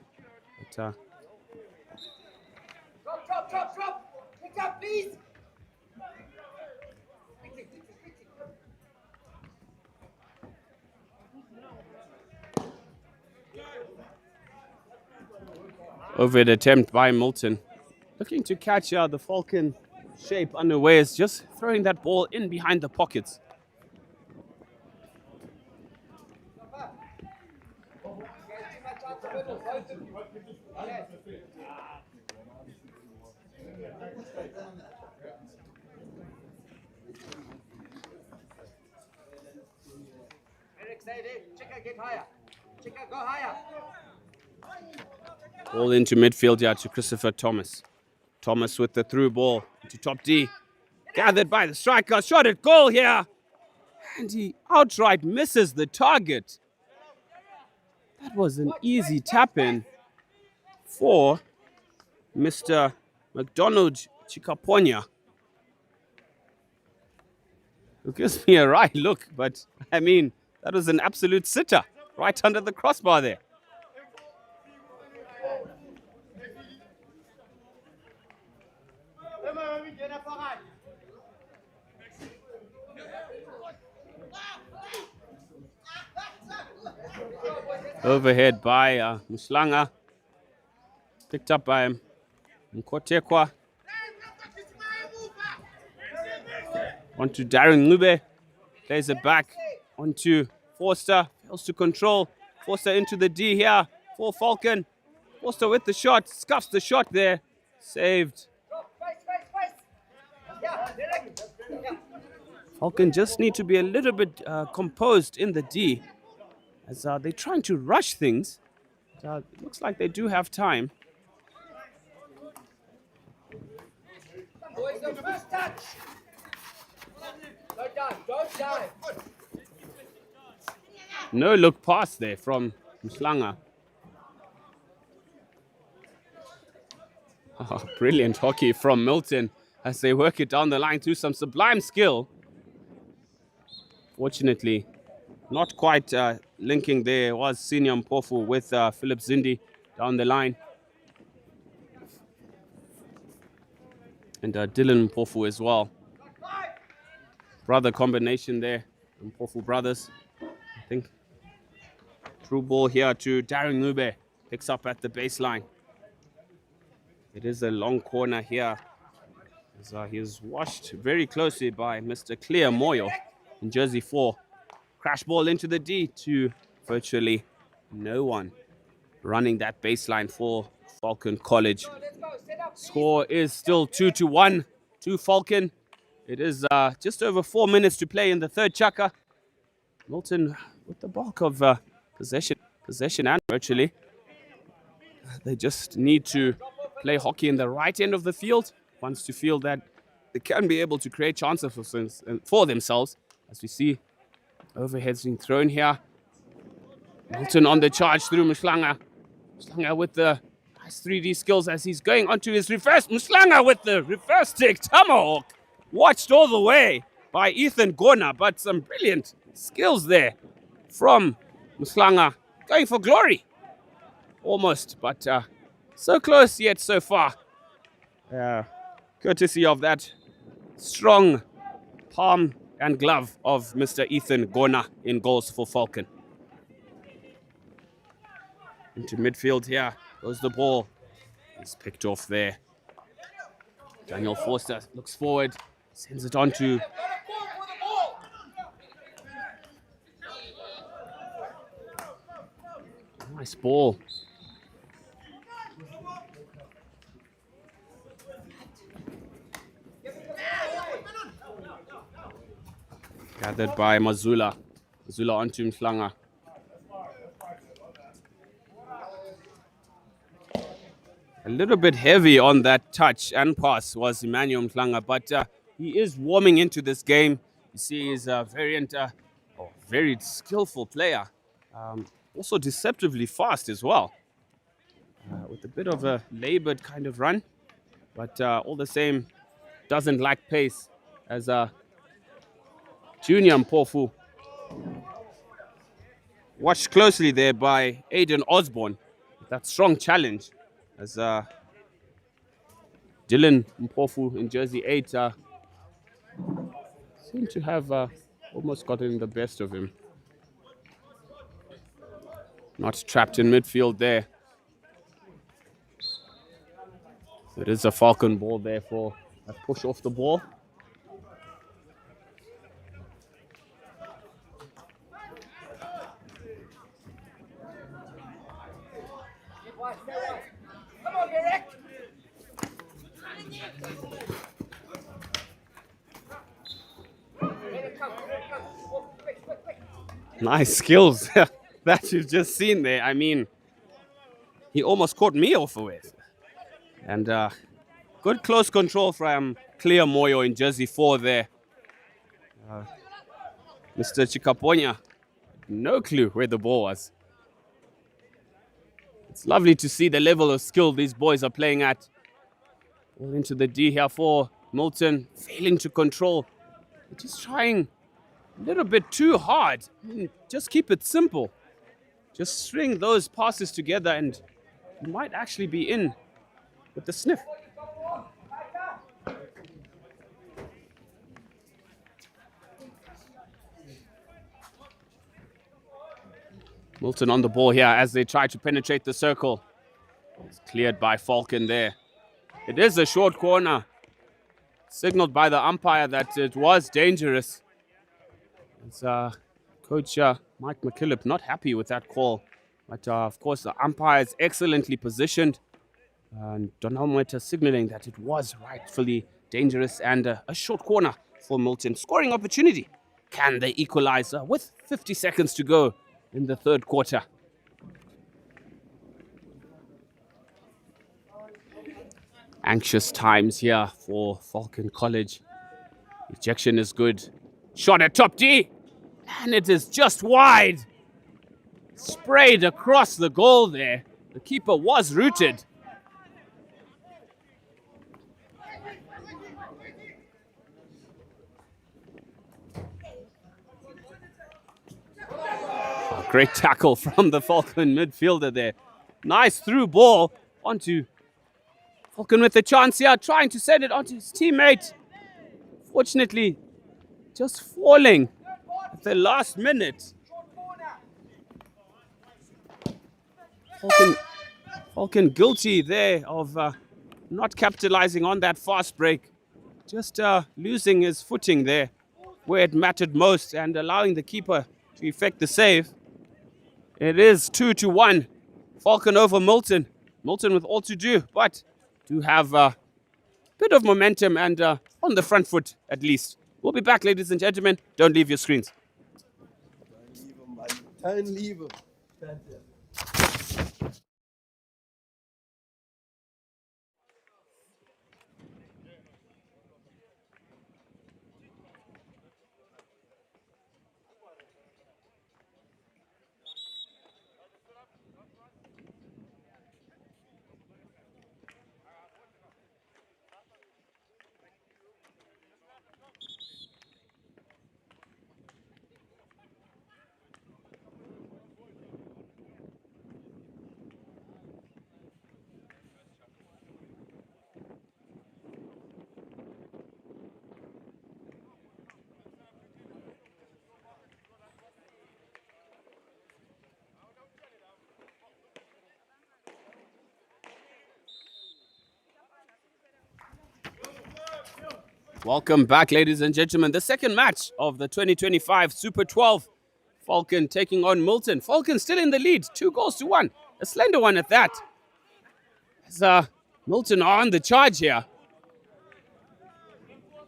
But, Drop, please. overhead attempt by Milton. looking to catch the Falcon shape unawares, just throwing that ball in behind the pockets. Chica, get higher. Chica, go higher. Ball into midfield here to Christopher Thomas. Thomas with the through ball to top D. Gathered by the striker, shot at goal here. And he outright misses the target. That was an easy tap in for Mr. McDonald Chikaponya. Who gives me a right look, but I mean, that was an absolute sitter right under the crossbar there. Overhead by Muslanga. Picked up by Mkotekwa. Onto Darren Ngube. Plays it back onto Forster. Fails to control. Forster into the D here for Falcon. Forster with the shot. Scuffs the shot there. Saved. Falcon just need to be a little bit composed in the D, as they're trying to rush things. It looks like they do have time. Boys, the first touch. Don't dive, don't dive. No look pass there from Mslanga. Oh, brilliant hockey from Milton as they work it down the line through some sublime skill. Fortunately, not quite linking there was Senior Mpofu with Philip Zindi down the line. And Dylan Mpofu as well. Brother combination there. Mpofu brothers, I think. Through ball here to Darren Ngube. Picks up at the baseline. It is a long corner here. As, he is washed very closely by Mr. Clear Moyo in jersey 4. Crash ball into the D to virtually no one. Running that baseline for Falcon College. Score is still 2-1 to Falcon. It is just over 4 minutes to play in the third chaka. Milton with the bulk of possession and virtually. They just need to play hockey in the right end of the field. Wants to feel that they can be able to create chances for themselves. As we see, overheads being thrown here. Milton on the charge through Mslanga. Mslanga with the nice 3D skills as he's going onto his reverse. Mslanga with the reverse stick tomahawk. Watched all the way by Ethan Gona, but some brilliant skills there from Mslanga. Going for glory. Almost, but so close yet so far. Courtesy of that strong palm and glove of Mr. Ethan Gona in goals for Falcon. Into midfield here goes the ball. It's picked off there. Daniel Forster looks forward, sends it on to nice ball. Gathered by Mazula. Mazula onto Mhlanga. A little bit heavy on that touch and pass was Emmanuel Mhlanga, but he is warming into this game. You see he's a very skillful player. Also deceptively fast as well. With a bit of a labored kind of run, but all the same doesn't lack pace as Junior Mpofu. Watched closely there by Aidan Osborne. That strong challenge as Dylan Mpofu in jersey 8 seemed to have almost gotten the best of him. Not trapped in midfield there. It is a Falcon ball there for a push off the ball. Come on, Derek. Nice skills that you've just seen there. I mean, he almost caught me off with. And good close control from Clear Moyo in jersey 4 there. Mr. Chikaponya, no clue where the ball was. It's lovely to see the level of skill these boys are playing at. All into the D here for Milton, failing to control. Just trying a little bit too hard. Just keep it simple. Just string those passes together and you might actually be in with the sniff. Milton on the ball here as they try to penetrate the circle. It's cleared by Falcon there. It is a short corner. Signaled by the umpire that it was dangerous. It's Coach Mike McKillop not happy with that call. But of course the umpire is excellently positioned. And Donalmeta signaling that it was rightfully dangerous and a short corner for Milton. Scoring opportunity. Can they equalize with 50 seconds to go in the third quarter? Anxious times here for Falcon College. Ejection is good. Shot at top D. And it is just wide. Sprayed across the goal there. The keeper was rooted. Great tackle from the Falcon midfielder there. Nice through ball onto Falcon with a chance here, trying to send it onto his teammate. Fortunately, just falling at the last minute. Falcon guilty there of not capitalizing on that fast break. Just losing his footing there where it mattered most and allowing the keeper to effect the save. It is 2-1. Falcon over Milton. Milton with all to do, but do have a bit of momentum and on the front foot at least. We'll be back, ladies and gentlemen. Don't leave your screens. Don't leave him. Stand there. Welcome back, ladies and gentlemen. The second match of the 2025 Super 12. Falcon taking on Milton. Falcon still in the lead, 2-1. A slender one at that. As Milton are on the charge here.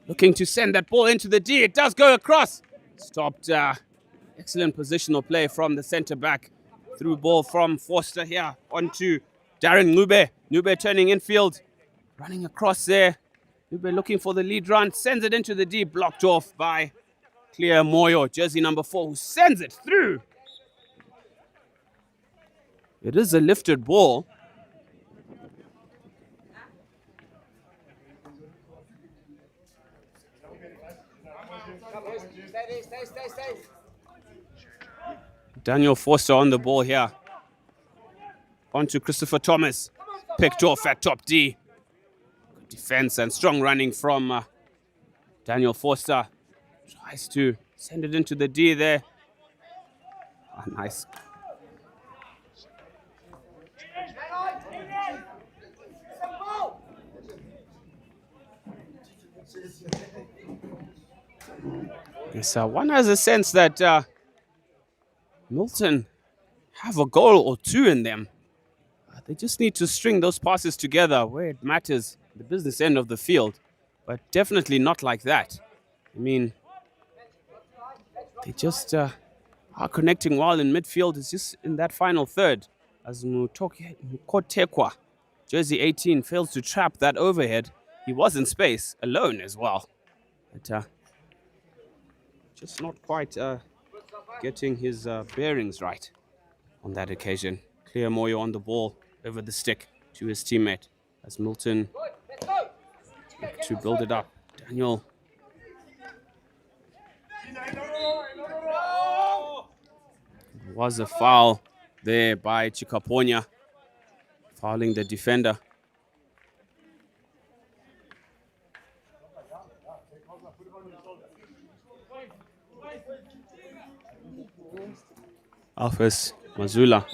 Looking to send that ball into the D. It does go across. Stopped. Excellent positional play from the centre back. Through ball from Forster here onto Darren Nube. Nube turning infield. Running across there. Nube looking for the lead run. Sends it into the D. Blocked off by Clear Moyo. Jersey number 4 who sends it through. It is a lifted ball. Stay. Daniel Forster on the ball here. Onto Christopher Thomas. Picked off at top D. Good defense and strong running from Daniel Forster. Tries to send it into the D there. Oh, nice. Yes, one has a sense that Milton have a goal or two in them. They just need to string those passes together where it matters, the business end of the field, but definitely not like that. I mean, they just are connecting well in midfield. It's just in that final third as Mukotekwa, jersey 18, fails to trap that overhead. He was in space alone as well. But just not quite getting his bearings right on that occasion. Clear Moyo on the ball over the stick to his teammate as Milton to build it up. Daniel. Was a foul there by Chikaponya, fouling the defender. Alphas Mazula.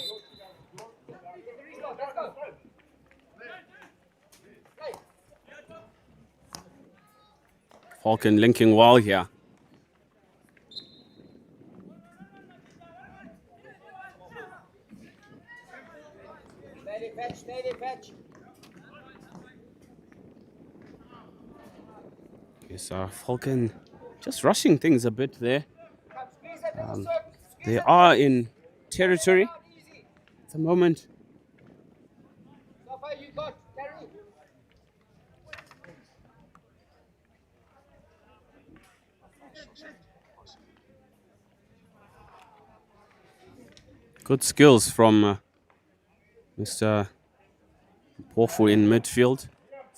Falcon linking well here. Steady fetch. Yes, Falcon just rushing things a bit there. They are in territory at the moment. You got, carry. Good skills from Mr. Pofu in midfield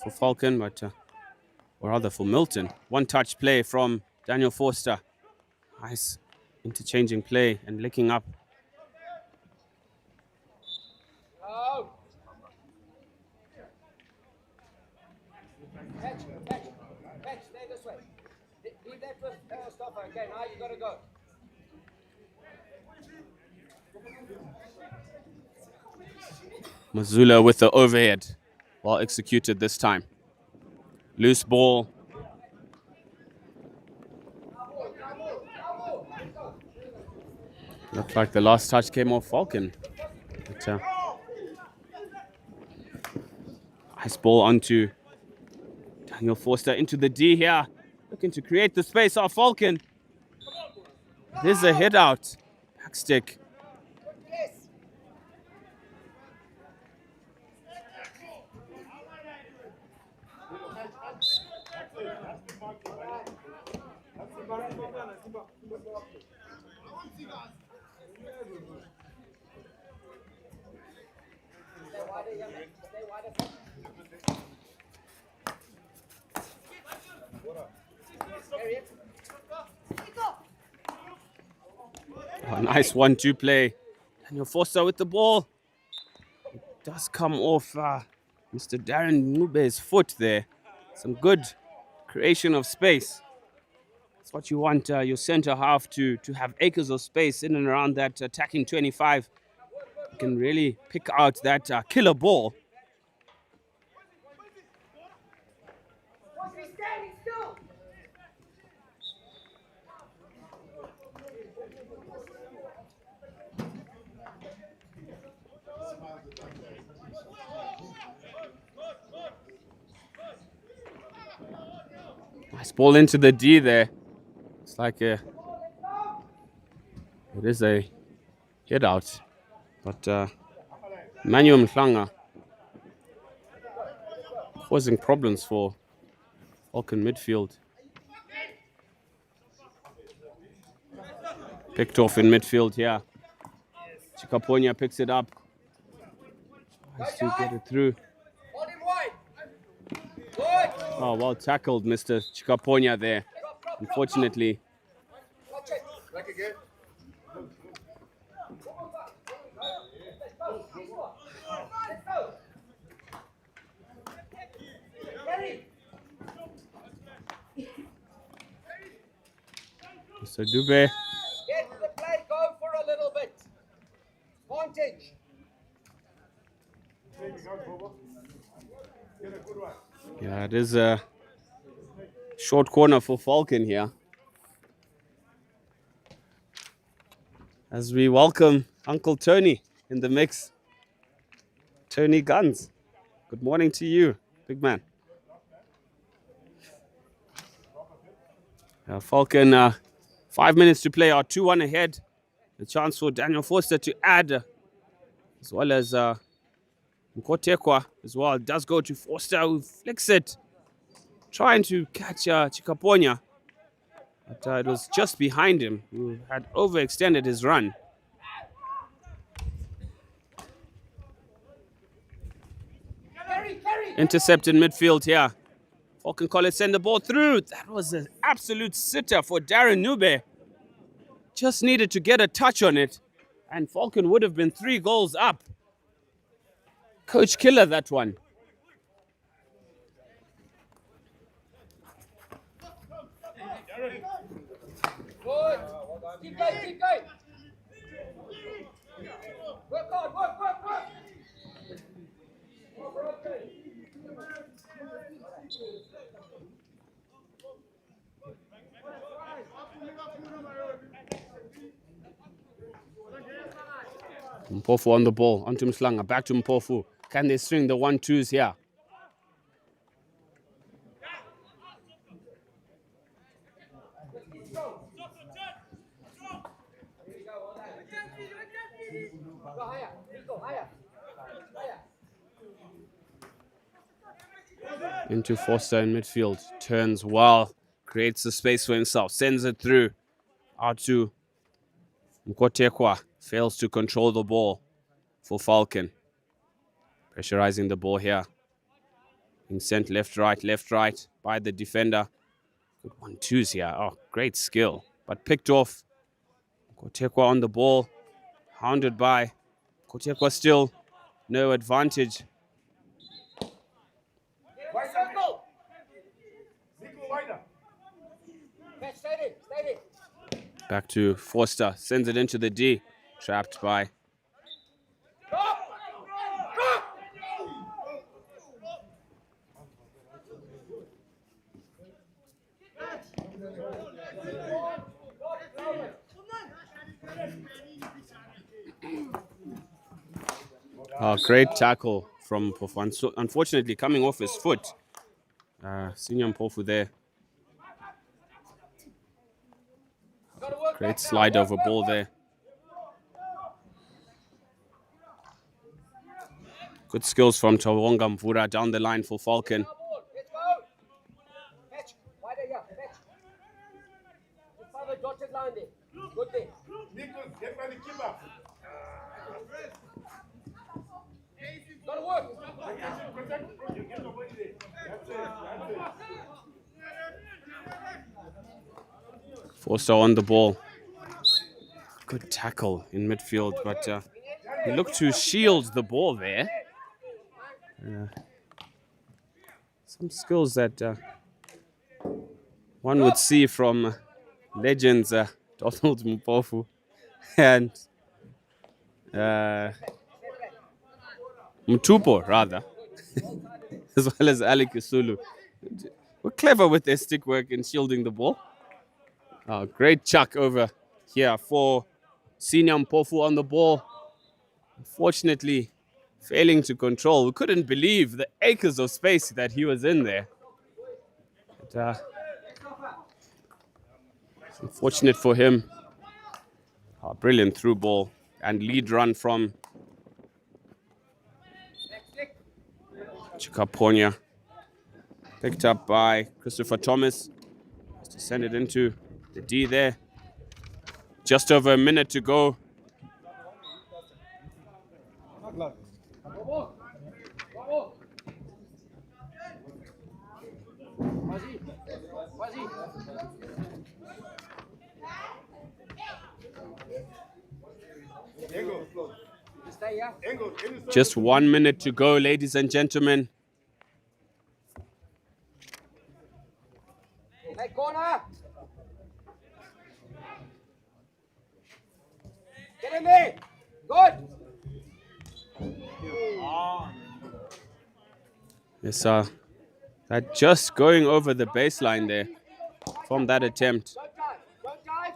for Falcon, but or rather for Milton. One touch play from Daniel Forster. Nice interchanging play and licking up. Oh. Fetch, stay this way. Leave that with Stoffer. Okay, now you gotta go. Mazula with the overhead. Well executed this time. Loose ball. Looked like the last touch came off Falcon. But, nice ball onto Daniel Forster into the D here. Looking to create the space off Falcon. There's a head out. Back stick. Oh, nice 1-2 play. Daniel Forster with the ball. It does come off Mr. Darren Nube's foot there. Some good creation of space. That's what you want your center half to have acres of space in and around that attacking 25. You can really pick out that killer ball. Nice ball into the D there. It's like it is a head out. But Manuel Mhlanga causing problems for Falcon midfield. Picked off in midfield here. Chikaponya picks it up. Tries to get it through. Oh, well tackled, Mr. Chikaponya there. Unfortunately. Mr. Dube. Get the play, go for a little bit. Vantage. Yeah, it is a short corner for Falcon here. as we welcome Uncle Tony in the mix. Tony Guns, good morning to you, big man. Falcon, 5 minutes to play, are 2-1 ahead. A chance for Daniel Forster to add, as well as Mkotekwa as well. It does go to Forster, who flicks it, trying to catch Chikaponya. But it was just behind him, who had overextended his run. Intercept in midfield here. Falcon College send the ball through. That was an absolute sitter for Darren Nube. Just needed to get a touch on it, and Falcon would have been 3 goals up. Coach killer, that one. Good. Keep going, keep going. Work hard, work. Mpofu on the ball, onto Mslanga, back to Mpofu. Can they string the 1-2s here? Go higher, go higher. Into Forster in midfield, turns well, creates the space for himself, sends it through. Out to Mkotekwa, fails to control the ball for Falcon. Pressurizing the ball here. Being sent left, right by the defender. Good 1-2s here. Oh, great skill. But picked off. Mkotekwa on the ball. Hounded by Mkotekwa, still no advantage. Right circle. Stay there. Back to Forster, sends it into the D. Trapped by great tackle from Mpofu. So unfortunately, coming off his foot. Senior Mpofu there. Great slide over ball there. Good skills from Tawonga Mvura down the line for Falcon. Let's go. Catch. Wider here. Catch. Just follow the dotted line there. Good there. Get by the keeper. Gotta work. Forster on the ball. Good tackle in midfield, but he looked to shield the ball there. Some skills that one would see from legends Donald Mpofu and Mtupo, rather, as well as Ali Kisulu. We're clever with their stick work in shielding the ball. Great chuck over here for Senior Mpofu on the ball. Unfortunately, failing to control. We couldn't believe the acres of space that he was in there. But, it's unfortunate for him. Brilliant through ball and lead run from Chikaponya. Picked up by Christopher Thomas. Just to send it into the D there. Just over a minute to go. Just 1 minute to go, ladies and gentlemen. Hey, corner. Get in there. Good. Yes, that just going over the baseline there from that attempt. Don't dive. Don't dive.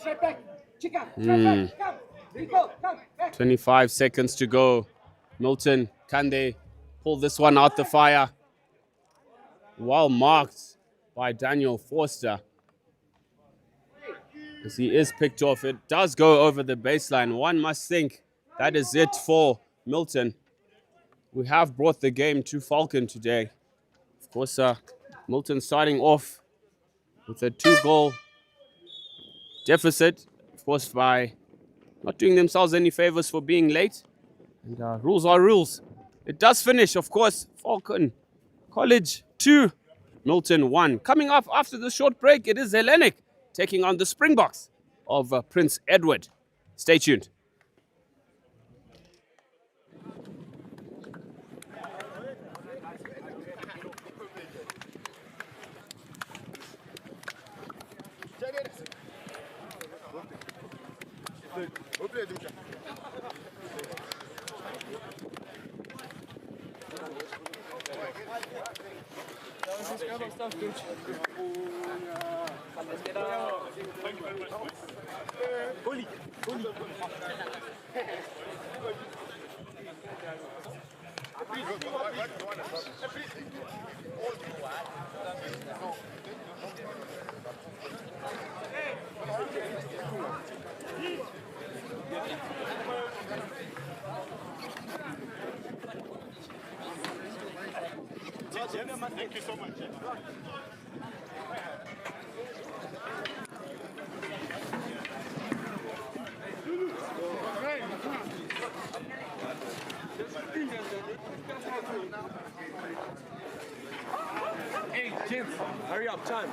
straight back. Chica, straight back. Come. Rico, come. Back. 25 seconds to go. Milton, can they pull this one out the fire? Well marked by Daniel Forster. As he is picked off, it does go over the baseline. One must think that is it for Milton. We have brought the game to Falcon today. Of course, Milton starting off with a 2-goal deficit, of course, by not doing themselves any favors for being late. And rules are rules. It does finish, of course, Falcon College 2, Milton 1. Coming up after the short break, it is Hellenic taking on the Springboks of Prince Edward. Stay tuned. Thank you so much. Hey, gents, hurry up, time.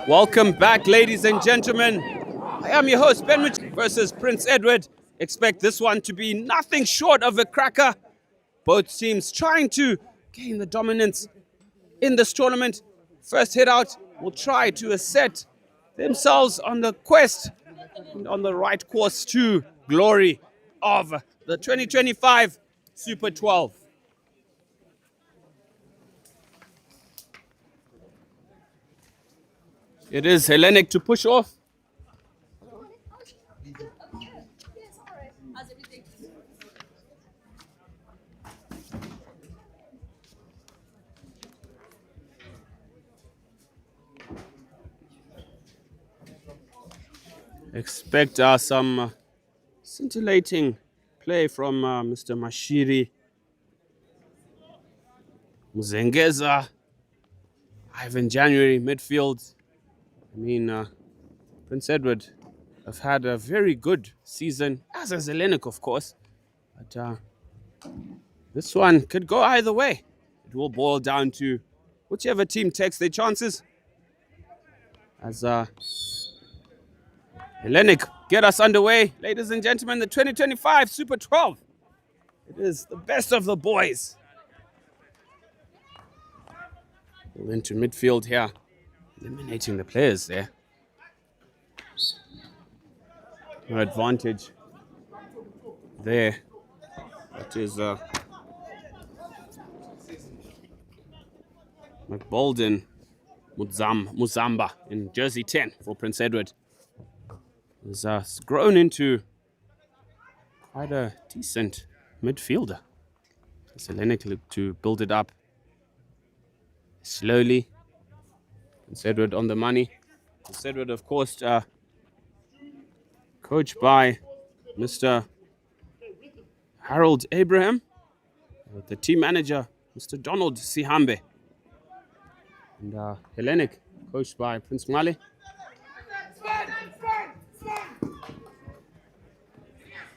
Welcome back, ladies and gentlemen. I am your host, Ben versus Prince Edward. Expect this one to be nothing short of a cracker. Both teams trying to gain the dominance in this tournament. First hit out will try to set themselves on the quest and on the right course to glory of the 2025 Super 12. It is Hellenic to push off. Expect some scintillating play from Mr. Mashiri, Muzengeza, Ivan January, midfield. I mean, Prince Edward have had a very good season, as has Hellenic, of course. But this one could go either way. It will boil down to whichever team takes their chances. As Hellenic get us underway, ladies and gentlemen, the 2025 Super 12. It is the best of the boys. Into midfield here, eliminating the players there. No advantage there. That is McBolden Muzamba in jersey 10 for Prince Edward. Has grown into quite a decent midfielder. Hellenic look to build it up slowly. Prince Edward on the money. Prince Edward, of course, coached by Mr. Harold Abraham, with the team manager, Mr. Donald Sihambe. And Hellenic, coached by Prince Male.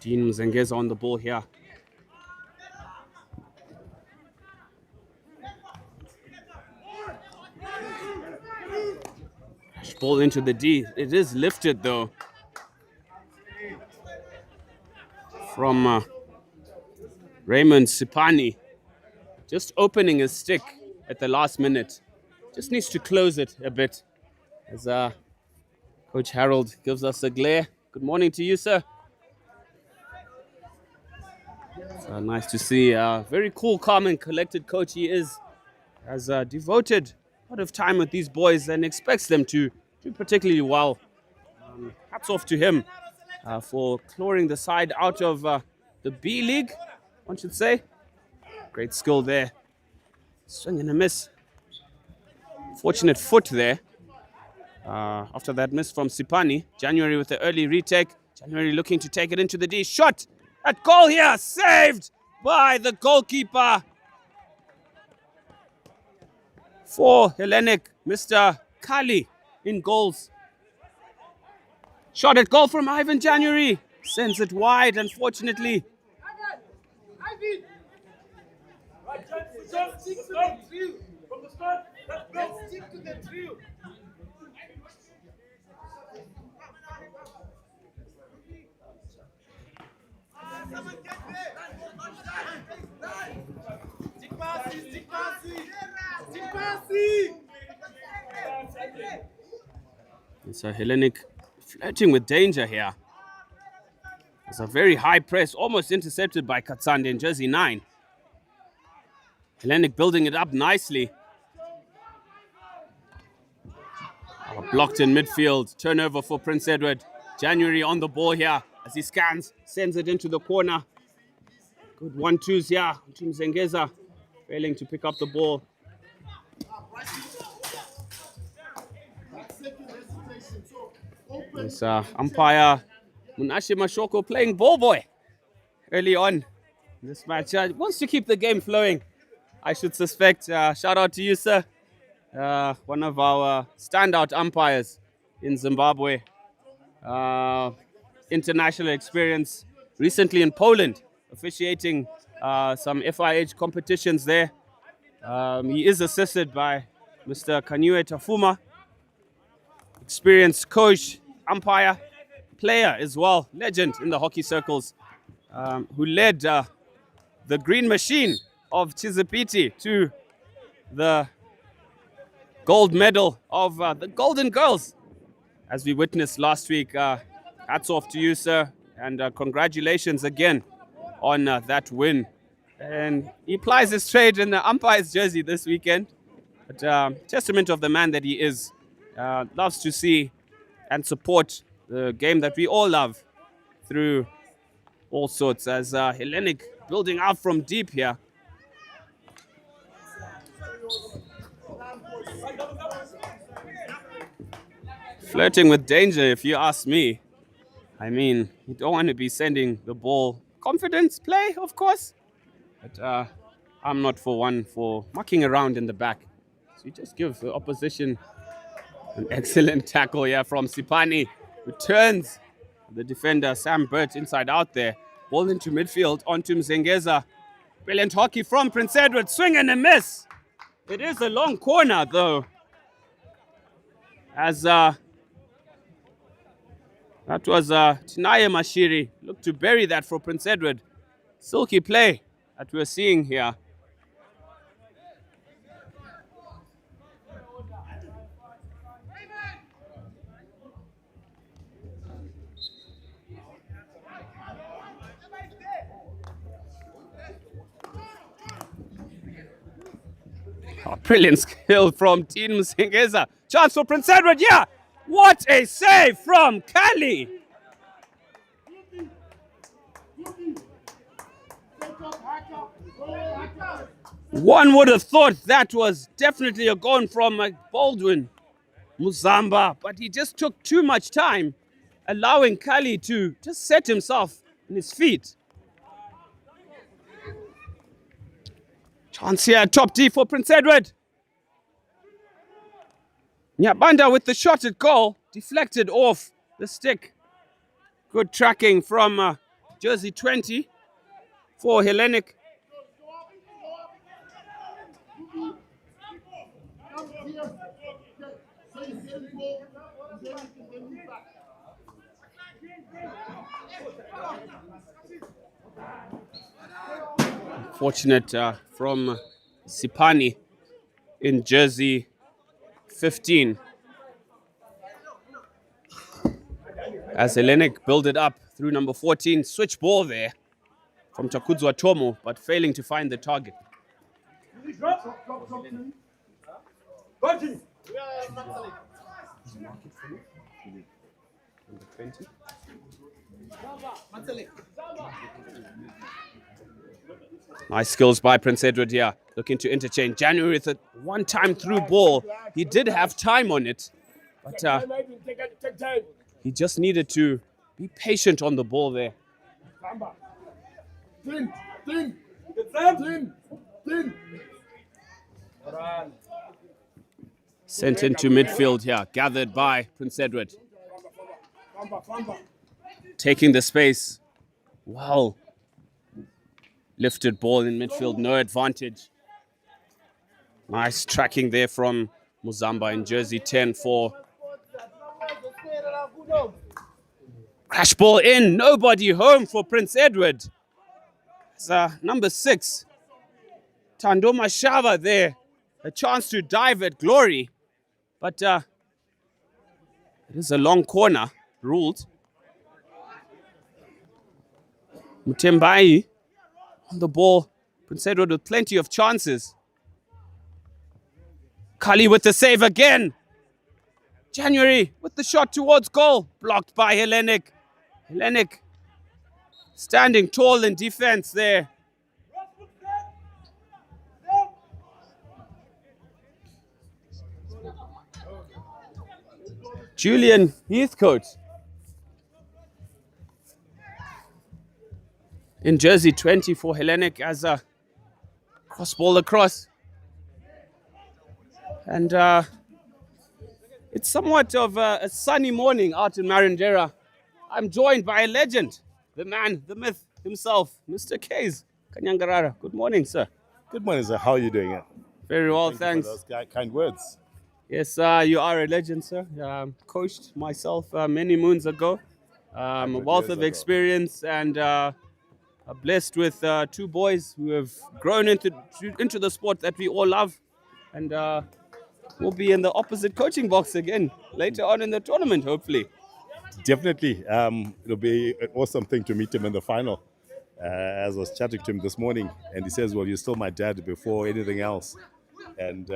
Dean Mzengeza on the ball here. Ball into the D. It is lifted though from Raymond Sipani. Just opening his stick at the last minute. Just needs to close it a bit. As Coach Harold gives us a glare. Good morning to you, sir. It's nice to see. Very cool, calm, and collected coach he is. Has devoted a lot of time with these boys and expects them to do particularly well. Hats off to him for clawing the side out of the B League, one should say. Great skill there. Swing and a miss. Fortunate foot there. After that miss from Sipani. January with the early retake. January looking to take it into the D. Shot at goal here. Saved by the goalkeeper for Hellenic, Mr. Kali in goals. Shot at goal from Ivan January. Sends it wide, unfortunately. It's a Hellenic flirting with danger here. It's a very high press, almost intercepted by Katsande in jersey 9. Hellenic building it up nicely. Blocked in midfield. Turnover for Prince Edward. January on the ball here as he scans, sends it into the corner. Good 1-2s here. Team Zengeza failing to pick up the ball. It's umpire Munashe Mashoko playing ball boy early on in this match. Wants to keep the game flowing, I should suspect. Shout out to you, sir. One of our standout umpires in Zimbabwe. International experience recently in Poland, officiating some FIH competitions there. He is assisted by Mr. Kanyue Tafuma, experienced coach, umpire, player as well, legend in the hockey circles, who led the Green Machine of Chizipiti to the gold medal of the Golden Girls, as we witnessed last week. Hats off to you, sir, and congratulations again on that win. And he plies his trade in the umpire's jersey this weekend. But testament of the man that he is. Loves to see and support the game that we all love through all sorts, as Hellenic building out from deep here. Flirting with danger, if you ask me. I mean, you don't want to be sending the ball. Confidence play, of course. But I'm not for one for mucking around in the back. So you just give the opposition an excellent tackle here from Sipani, who turns the defender Sam Burt inside out there. Ball into midfield onto Mzengeza. Brilliant hockey from Prince Edward. Swing and a miss. It is a long corner though. As that was Tinaya Mashiri. Looked to bury that for Prince Edward. Silky play that we're seeing here. Oh, brilliant skill from Team Mzengeza. Chance for Prince Edward, yeah! What a save from Kali! One would have thought that was definitely a goal from Baldwin Muzamba, but he just took too much time, allowing Kali to just set himself on his feet. Chance here, top D for Prince Edward. Nyabanda with the shot at goal, deflected off the stick. Good tracking from jersey 20 for Hellenic. Fortunate from Sipani in jersey 15. As Hellenic build it up through number 14, switch ball there from Chakudzwa Tomo, but failing to find the target. Nice skills by Prince Edward here, looking to interchange. January with a one-time through ball. He did have time on it, but he just needed to be patient on the ball there. Sent into midfield here, gathered by Prince Edward. Taking the space. Wow. Lifted ball in midfield, no advantage. Nice tracking there from Muzamba in jersey 10 for. Crash ball in, nobody home for Prince Edward. It's number 6. Tandoma Shava there. A chance to dive at glory. But it is a long corner, ruled. Mutembai on the ball. Prince Edward with plenty of chances. Kali with the save again. January with the shot towards goal. Blocked by Hellenic. Hellenic standing tall in defense there. Julian Heathcote in jersey 20 for Hellenic as a cross ball across. And it's somewhat of a sunny morning out in Marindera. I'm joined by a legend, the man, the myth himself, Mr. Kays Kanyangarara. Good morning, sir. Good morning, sir. How are you doing? Very well, thanks. For those kind words. Yes, you are a legend, sir. Coached myself many moons ago. A wealth of experience and blessed with 2 boys who have grown into the sport that we all love. And we'll be in the opposite coaching box again later on in the tournament, hopefully. Definitely. It'll be an awesome thing to meet him in the final. As I was chatting to him this morning, and he says, well, you're still my dad before anything else. And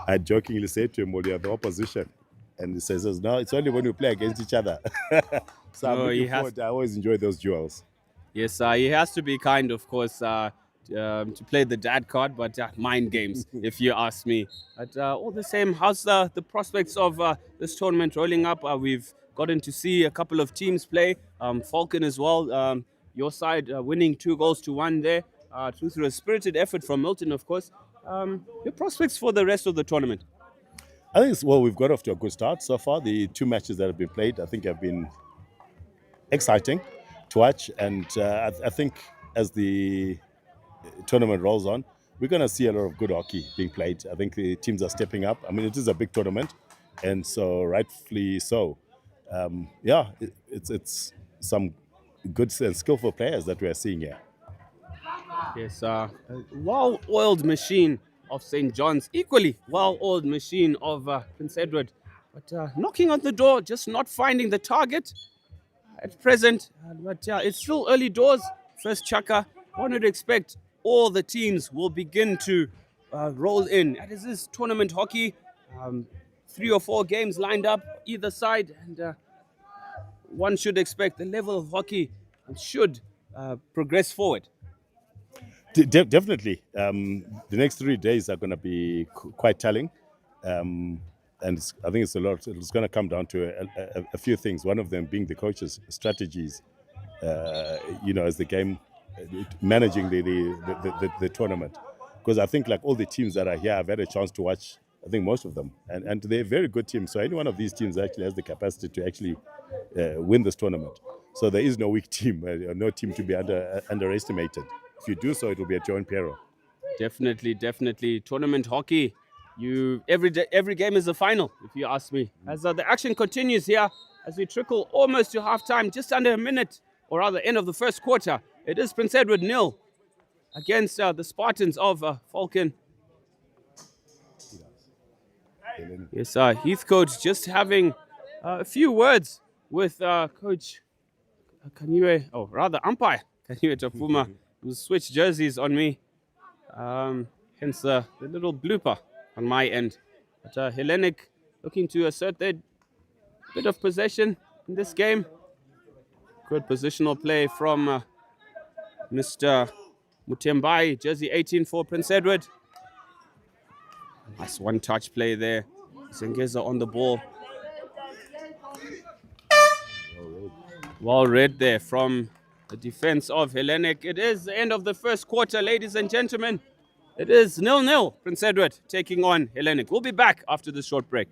I jokingly said to him, well, you're the opposition. And he says, no, it's only when we play against each other. So I'm looking forward. I always enjoy those duels. Yes, he has to be kind, of course, to play the dad card, but mind games, if you ask me. But all the same, how's the prospects of this tournament rolling up? We've gotten to see a couple of teams play. Falcon as well. Your side winning 2-1 there through a spirited effort from Milton, of course. Your prospects for the rest of the tournament? I think well, we've got off to a good start so far. The 2 matches that have been played, I think, have been exciting to watch, and I think as the tournament rolls on, we're going to see a lot of good hockey being played. I think the teams are stepping up. I mean, it is a big tournament, and so rightfully so. It's some good and skillful players that we are seeing here. Yes, a well-oiled machine of St. John's, equally well-oiled machine of Prince Edward. But knocking on the door, just not finding the target at present. But it's still early doors. First chukka. One would expect all the teams will begin to roll in. As this tournament hockey, 3 or 4 games lined up either side, and one should expect the level of hockey should progress forward. Definitely. The next 3 days are going to be quite telling. And I think it's a lot. It's going to come down to a few things. One of them being the coaches' strategies, as the game, managing the tournament. Because I think like all the teams that are here, I've had a chance to watch, I think most of them. And they're very good teams. So any one of these teams actually has the capacity to actually win this tournament. So there is no weak team, no team to be underestimated. If you do so, it will be at your own peril. Definitely. Tournament hockey, every game is a final, if you ask me. As the action continues here, as we trickle almost to halftime, just under a minute, or rather end of the first quarter. It is Prince Edward 0 against the Spartans of Falcon. Yes, Heathcote just having a few words with Coach Kaniwe, or rather umpire Kaniwe Tafuma, who switched jerseys on me. Hence the little blooper on my end. But Hellenic looking to assert their bit of possession in this game. Good positional play from Mr. Mutembai, jersey 18 for Prince Edward. Nice one-touch play there. Zengeza on the ball. Well read there from the defense of Hellenic. It is the end of the first quarter, ladies and gentlemen. It is 0-0. Prince Edward taking on Hellenic. We'll be back after this short break.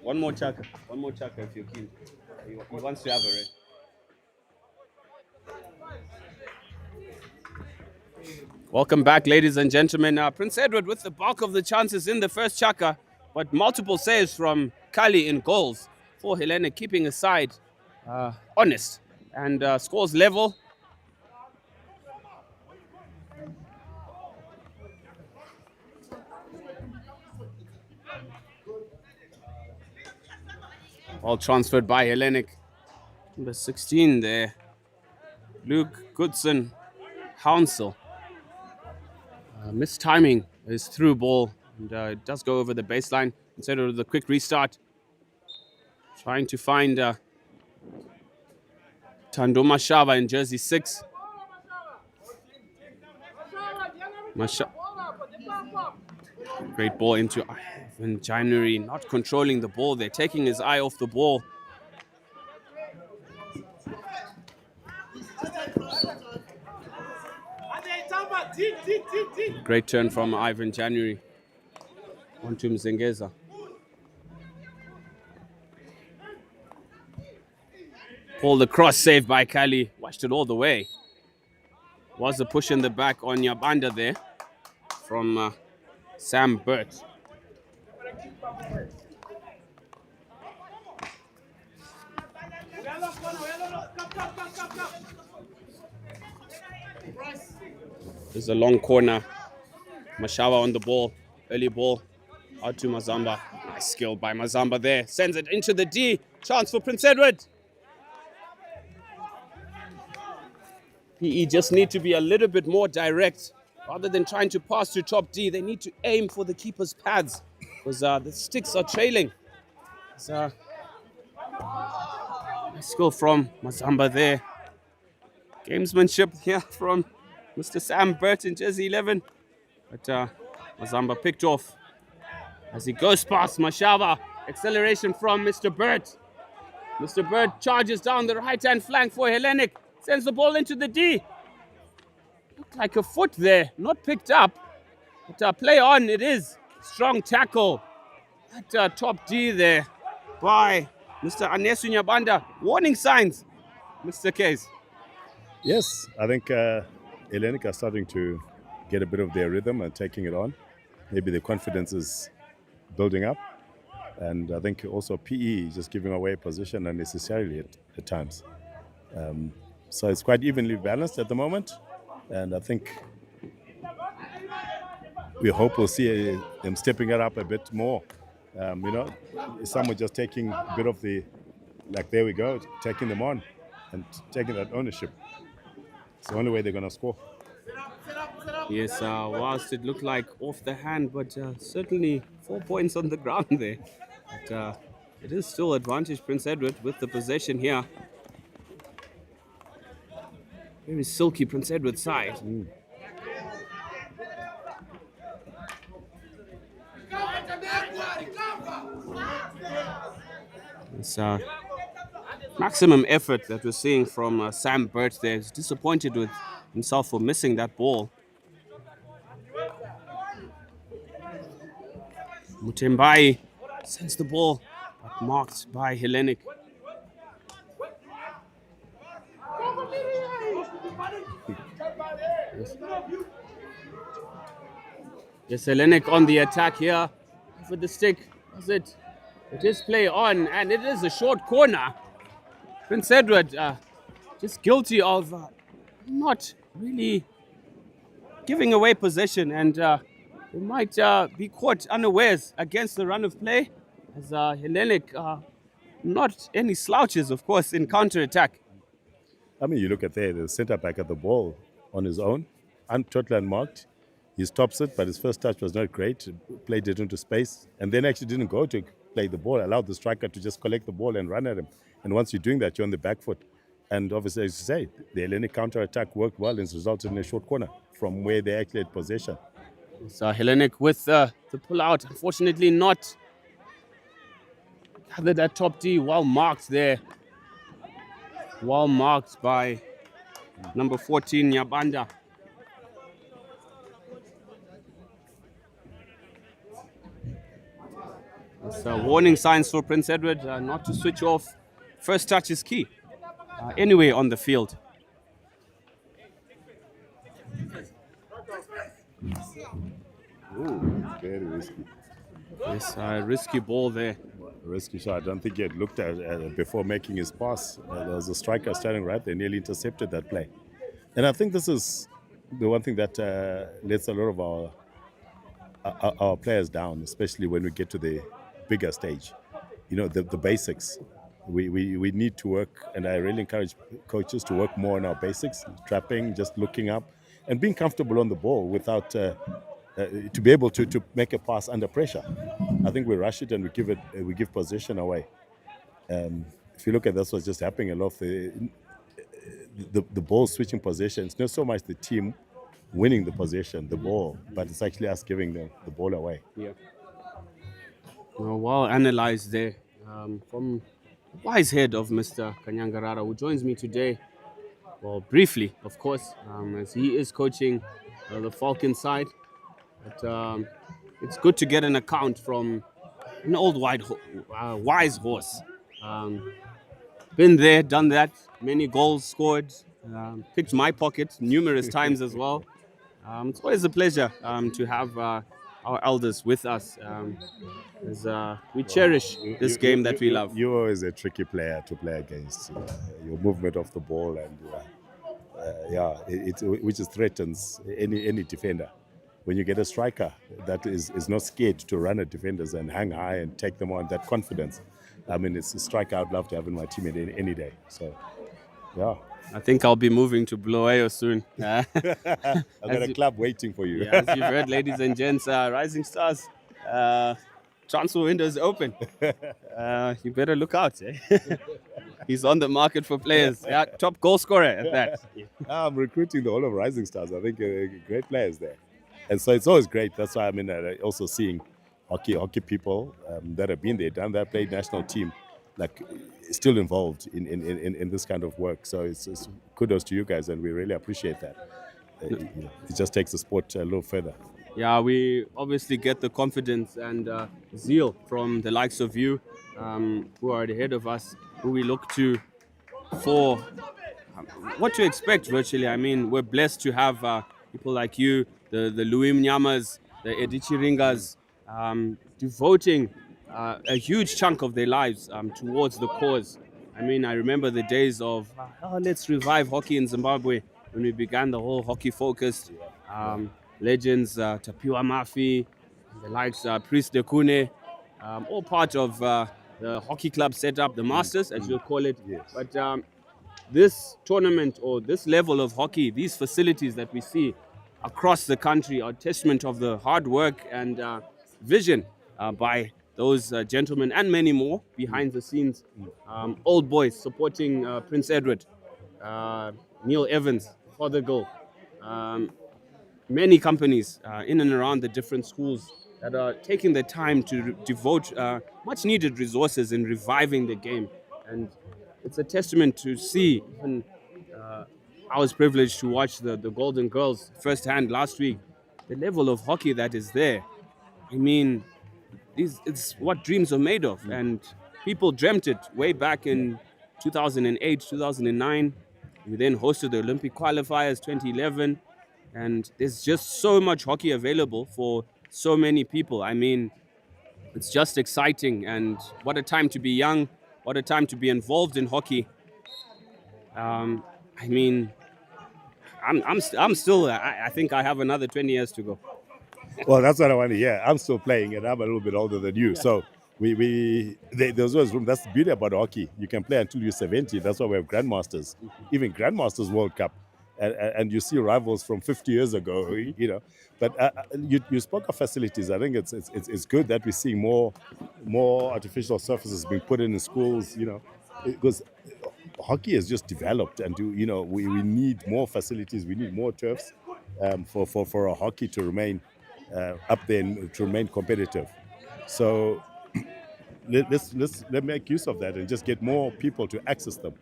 One more chaka if you're keen. He wants to have a red. Welcome back, ladies and gentlemen. Prince Edward with the bulk of the chances in the first chaka, but multiple saves from Kali in goals for Hellenic, keeping his side honest and scores level. All transferred by Hellenic. Number 16 there. Luke Goodson Hounsel. Missed timing his through ball. And it does go over the baseline instead of the quick restart. Trying to find Tandoma Shava in jersey 6. Great ball into Ivan January, not controlling the ball there, taking his eye off the ball. Great turn from Ivan January. On to Mzengeza. Ball across, saved by Kali. Watched it all the way. Was a push in the back on Nyabanda there from Sam Burt. There's a long corner. Mashawa on the ball. Early ball out to Mazamba. Nice skill by Mazamba there. Sends it into the D. Chance for Prince Edward. PE just need to be a little bit more direct. Rather than trying to pass to top D, they need to aim for the keeper's pads. Because the sticks are trailing. Nice skill from Mazamba there. Gamesmanship here from Mr. Sam Burt in jersey 11. But Mazamba picked off as he goes past Mashawa. Acceleration from Mr. Burt. Mr. Burt charges down the right-hand flank for Hellenic. Sends the ball into the D. Looked like a foot there, not picked up. But play on, it is. Strong tackle at top D there by Mr. Anesu Nyabanda. Warning signs, Mr. Case. Yes, I think Hellenic are starting to get a bit of their rhythm and taking it on. Maybe the confidence is building up. And I think also PE just giving away position unnecessarily at times. So it's quite evenly balanced at the moment. And I think we hope we'll see them stepping it up a bit more. Some are just taking a bit of the, like, there we go, taking them on and taking that ownership. It's the only way they're going to score. Yes, whilst it looked like off the hand, but certainly 4 points on the ground there. But it is still advantage Prince Edward with the possession here. Very silky Prince Edward side. It's maximum effort that we're seeing from Sam Burt there. He's disappointed with himself for missing that ball. Mutembai sends the ball, but marked by Hellenic. Yes, Hellenic on the attack here. For the stick, that's it. It is play on, and it is a short corner. Prince Edward just guilty of not really giving away possession, and they might be caught unawares against the run of play, as Hellenic not any slouches, of course, in counter-attack. I mean, you look at there, the centre back at the ball on his own, totally unmarked. He stops it, but his first touch was not great. Played it into space, and then actually didn't go to play the ball. Allowed the striker to just collect the ball and run at him. And once you're doing that, you're on the back foot. And obviously, as you say, the Hellenic counter-attack worked well and it's resulted in a short corner from where they actually had possession. So Hellenic with the pull-out, unfortunately not gathered that top D. Well marked there. Well marked by number 14, Nyabanda. So warning signs for Prince Edward not to switch off. First touch is key. Anyway on the field. Ooh, very risky. Yes, risky ball there. Risky shot. I don't think he had looked at it before making his pass. There was a striker standing right there, nearly intercepted that play. And I think this is the one thing that lets a lot of our players down, especially when we get to the bigger stage. You know, the basics. We need to work, and I really encourage coaches to work more on our basics, trapping, just looking up, and being comfortable on the ball without to be able to make a pass under pressure. I think we rush it and we give possession away. If you look at that's what's just happening, a lot of the ball switching possession. It's not so much the team winning the possession, the ball, but it's actually us giving the ball away. Yeah. Well analyzed there from the wise head of Mr. Kanyangarara, who joins me today. Well, briefly, of course, as he is coaching the Falcon side. But it's good to get an account from an old wise horse. Been there, done that. Many goals scored. Picked my pocket numerous times as well. It's always a pleasure to have our elders with us. As we cherish this game that we love. You're always a tricky player to play against. Your movement of the ball and which is threatens any defender. When you get a striker that is not scared to run at defenders and hang high and take them on, that confidence. I mean, it's a striker I'd love to have in my team any day. So, yeah. I think I'll be moving to Bulawayo soon. I've got a club waiting for you. Yeah, as you've heard, ladies and gents, Rising Stars, transfer window is open. You better look out. Eh? He's on the market for players. Yeah, top goal scorer at that. I'm recruiting the whole of Rising Stars. I think great players there. And so it's always great. That's why also seeing hockey people that have been there, done that, played national team, like still involved in this kind of work. So it's kudos to you guys, and we really appreciate that. It just takes the sport a little further. Yeah, we obviously get the confidence and zeal from the likes of you, who are ahead of us, who we look to for what to expect virtually. I mean, we're blessed to have people like you, the Louis Mnyamas, the Edichi Ringas, devoting a huge chunk of their lives towards the cause. I mean, I remember the days of, let's revive hockey in Zimbabwe when we began the whole hockey-focused legends, Tapiwa Mafi, the likes Priest Dekune, all part of the hockey club setup, the Masters, as you'll call it. Yes. But this tournament or this level of hockey, these facilities that we see across the country are a testament of the hard work and vision by those gentlemen and many more behind the scenes. Old boys supporting Prince Edward, Neil Evans, Fothergill, many companies in and around the different schools that are taking the time to devote much needed resources in reviving the game. And it's a testament to see, even I was privileged to watch the Golden Girls firsthand last week, the level of hockey that is there. I mean, it's what dreams are made of. And people dreamt it way back in 2008, 2009. We then hosted the Olympic qualifiers 2011. And there's just so much hockey available for so many people. I mean, it's just exciting. And what a time to be young. What a time to be involved in hockey. I mean, I'm still, I think I have another 20 years to go. Well, that's what I want to hear. I'm still playing, and I'm a little bit older than you. So there's always room. That's the beauty about hockey. You can play until you're 70. That's why we have Grandmasters, even Grandmasters World Cup. And you see rivals from 50 years ago, you know. But you spoke of facilities. I think it's good that we're seeing more artificial surfaces being put in schools, you know, because hockey has just developed, and we need more facilities. We need more turfs for our hockey to remain up there and to remain competitive. So let's make use of that and just get more people to access them.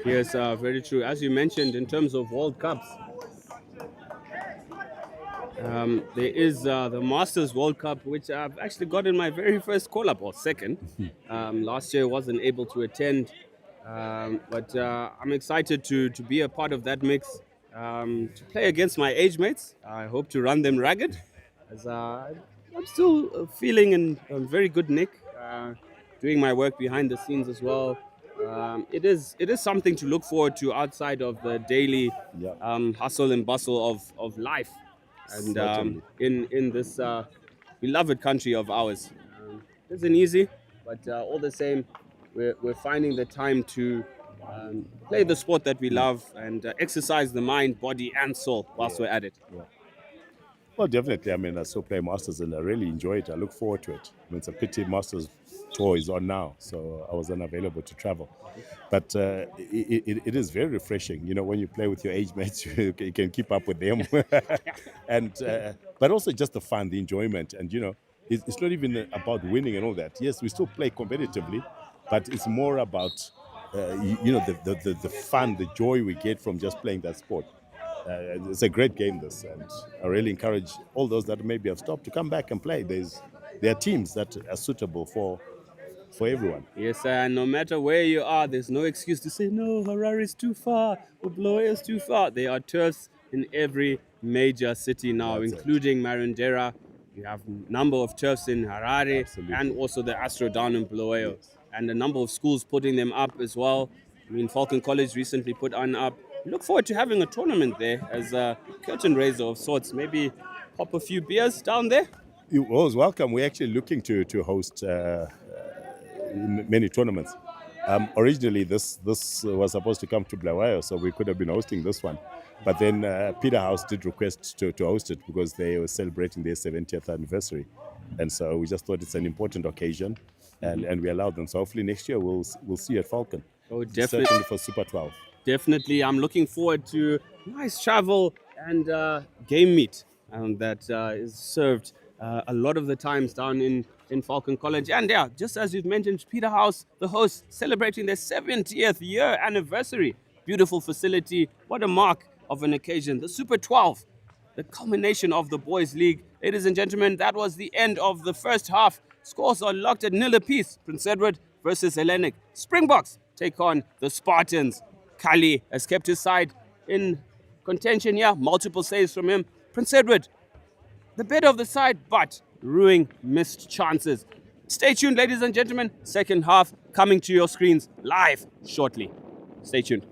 Yes, very true. As you mentioned, in terms of World Cups, there is the Masters World Cup, which I've actually got in my very first call-up, or second. Last year I wasn't able to attend, but I'm excited to be a part of that mix, to play against my age mates. I hope to run them ragged, as I'm still feeling in very good nick, doing my work behind the scenes as well. It is something to look forward to outside of the daily hustle and bustle of life, and in this beloved country of ours. It isn't easy, but all the same, we're finding the time to play the sport that we love and exercise the mind, body, and soul whilst we're at it. Yeah. Well, definitely. I mean, I still play Masters and I really enjoy it. I look forward to it. I mean, it's a pity Masters tour is on now, so I was unavailable to travel. But it is very refreshing. You know, when you play with your age mates, you can keep up with them. And but also just the fun, the enjoyment. And, you know, it's not even about winning and all that. Yes, we still play competitively, but it's more about, the fun, the joy we get from just playing that sport. It's a great game, this, and I really encourage all those that maybe have stopped to come back and play. There are teams that are suitable for for everyone. Yes, and no matter where you are, there's no excuse to say, no, Harare is too far, or Bulawayo is too far. There are turfs in every major city now, That's it. including Marondera. You have a number of turfs in Harare Absolutely. and also the Astro down in Bulawayo. Yes. And a number of schools putting them up as well. I mean, Falcon College recently put one up. We look forward to having a tournament there as a curtain raiser of sorts. Maybe pop a few beers down there. You're always welcome. We're actually looking to host many tournaments. Originally, this was supposed to come to Bulawayo, so we could have been hosting this one. But then Peter House did request to host it because they were celebrating their 70th anniversary. And so we just thought it's an important occasion, and we allowed them. So hopefully next year we'll see you at Falcon. Oh, definitely. Certainly for Super 12. Definitely, I'm looking forward to nice travel and game meat that is served a lot of the times down in Falcon College. And yeah, just as you've mentioned, Peter House, the host, celebrating their 70th year anniversary. Beautiful facility. What a mark of an occasion. The Super 12, the culmination of the Boys League. Ladies and gentlemen, that was the end of the first half. Scores are locked at 0 apiece. Prince Edward versus Hellenic. Springboks take on the Spartans. Kali has kept his side in contention here. Multiple saves from him. Prince Edward, the better of the side, but ruining missed chances. Stay tuned, ladies and gentlemen. Second half coming to your screens live shortly. Stay tuned.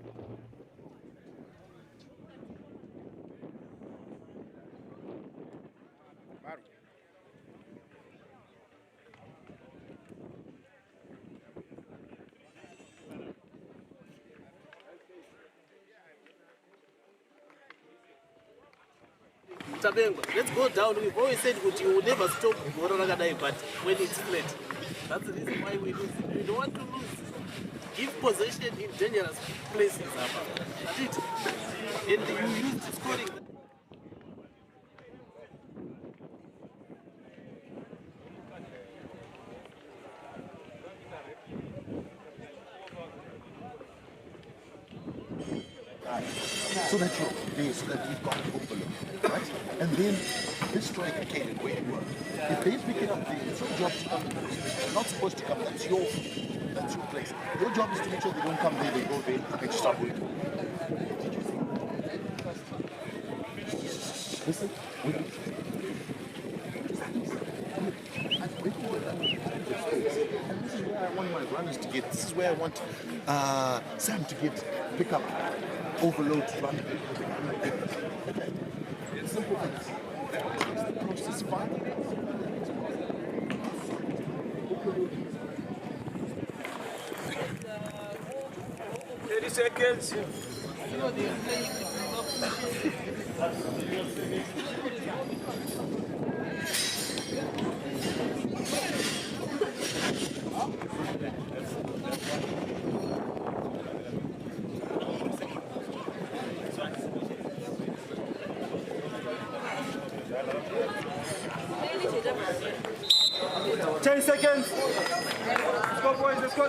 Let's go down. We've always said that you will never stop Moronagadai, but when it's flat, that's the reason why we lose. We don't want to lose. Give possession in dangerous places. That's it. And you use scoring. So that we've got overload, right? And then this striker came in where you were. If they pick it up there, it's your job to come to the post. They're not supposed to come. That's your place. Your job is to make sure they don't come there, they go there, and you start working. Did you see? Listen, and this is where I want my runners to get. This is where I want Sam to pick up. Overload to run. It's simple things. The process fine. 30 seconds. 10 seconds. Let's go, boys. Let's go.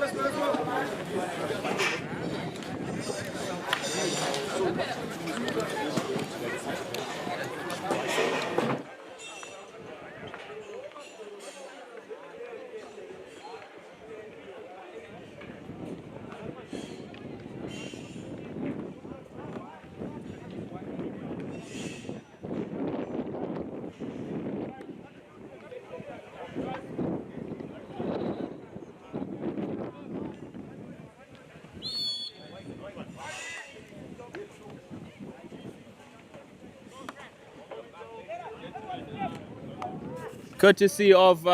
Courtesy of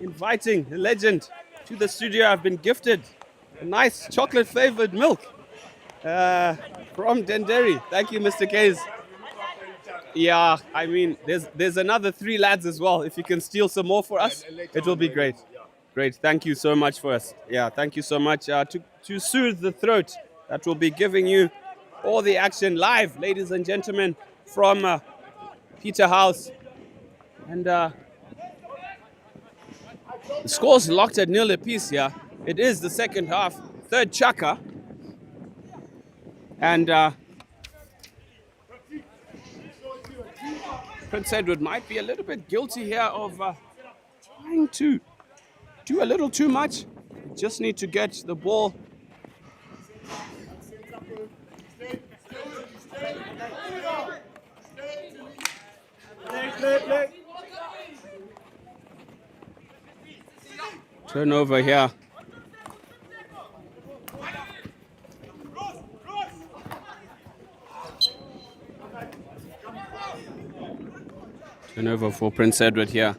inviting the legend to the studio, I've been gifted a nice chocolate-flavored milk from Denderi. Thank you, Mr. Kays. Yeah, I mean, there's another 3 lads as well. If you can steal some more for us, it will be great. Great, thank you so much for us. Yeah, thank you so much. To soothe the throat, that will be giving you all the action live, ladies and gentlemen, from Peter House. And the score's locked at 0 apiece here. It is the second half, third chaka. And Prince Edward might be a little bit guilty here of trying to do a little too much. just need to get the ball. Turnover here. Turnover for Prince Edward here.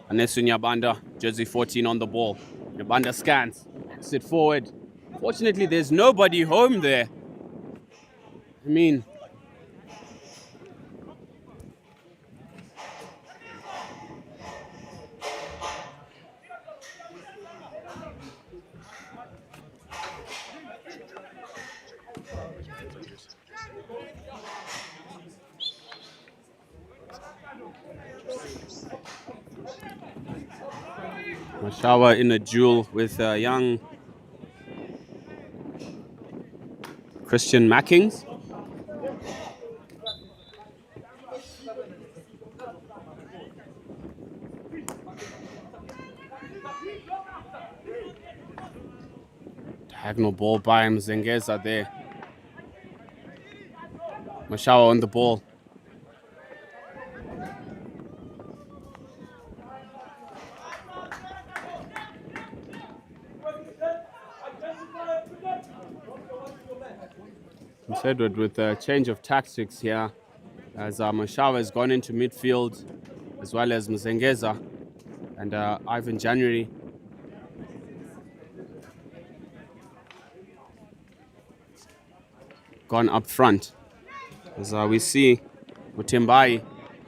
Anesu Nyabanda, jersey 14 on the ball. Nyabanda scans, backs it forward. Fortunately, there's nobody home there. I mean, Mashawa in a duel with young Christian Mackings. Diagonal ball by Mzengeza there. Mashawa on the ball. Prince Edward with a change of tactics here as Mashawa has gone into midfield as well as Mzengeza and Ivan January. Gone up front. As we see Mutembai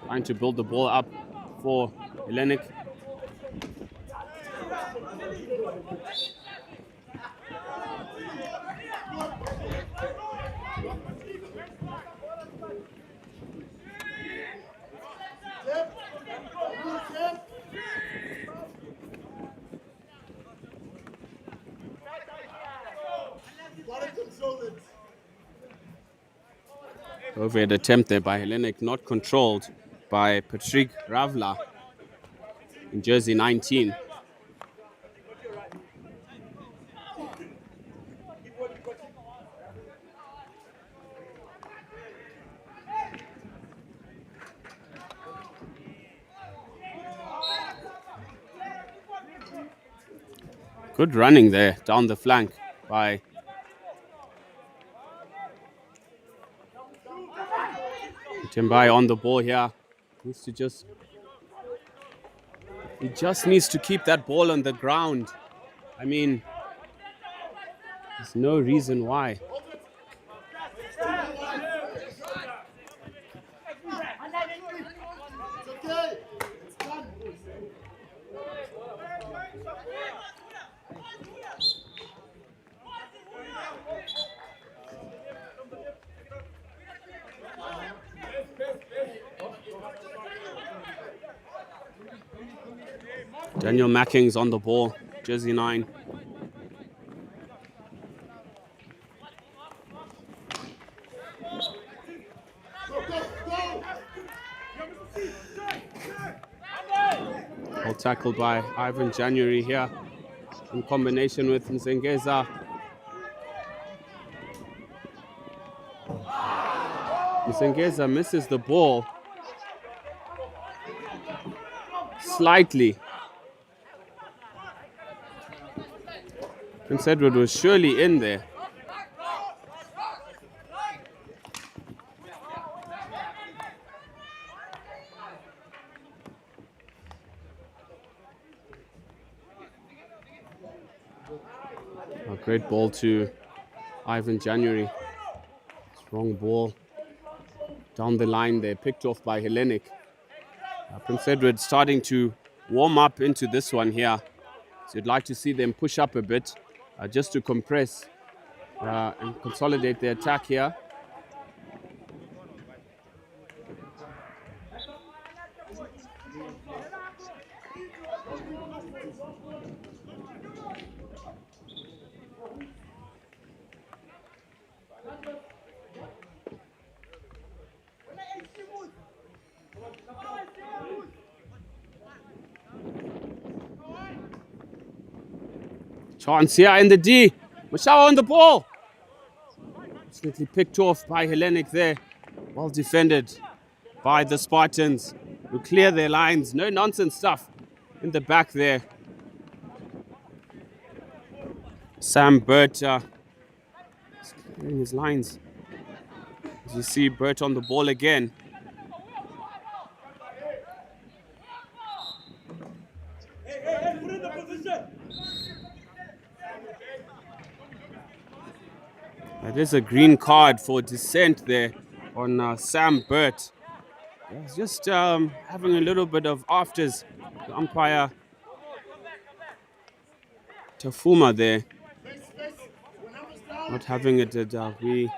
trying to build the ball up for Hellenic. Overhead attempt there by Hellenic, not controlled by Patrick Ravla in jersey 19. Good running there down the flank by Timbai on the ball here. He just needs to keep that ball on the ground. I mean, there's no reason why. Daniel Mackings on the ball, jersey 9. All tackled by Ivan January here in combination with Mzengeza. Mzengeza misses the ball slightly. Prince Edward was surely in there. A great ball to Ivan January. Strong ball down the line there, picked off by Hellenic. Prince Edward starting to warm up into this one here. So you'd like to see them push up a bit just to compress and consolidate their attack here. Chance here in the D. Mashawa on the ball. Slightly picked off by Hellenic there. Well defended by the Spartans, who clear their lines. No nonsense stuff in the back there. Sam Burt clearing his lines. As you see Burt on the ball again. That is a green card for dissent there on Sam Burt. He's just having a little bit of afters. The umpire Tafuma there. Not having it. We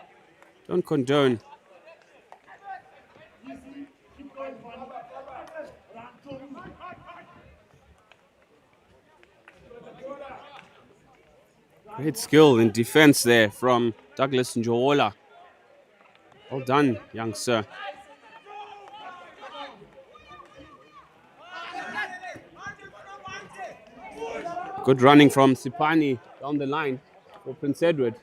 don't condone. Great skill in defense there from Douglas Njowola. Well done, young sir. Good running from Sipani down the line for Prince Edward.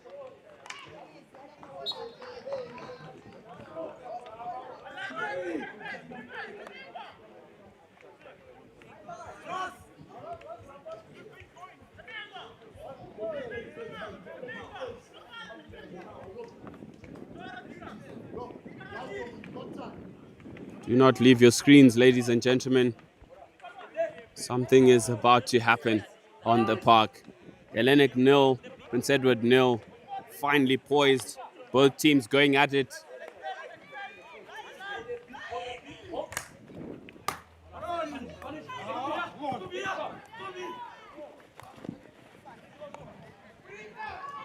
Do not leave your screens, ladies and gentlemen. Something is about to happen on the park. Hellenic 0, Prince Edward 0. Finely poised. Both teams going at it.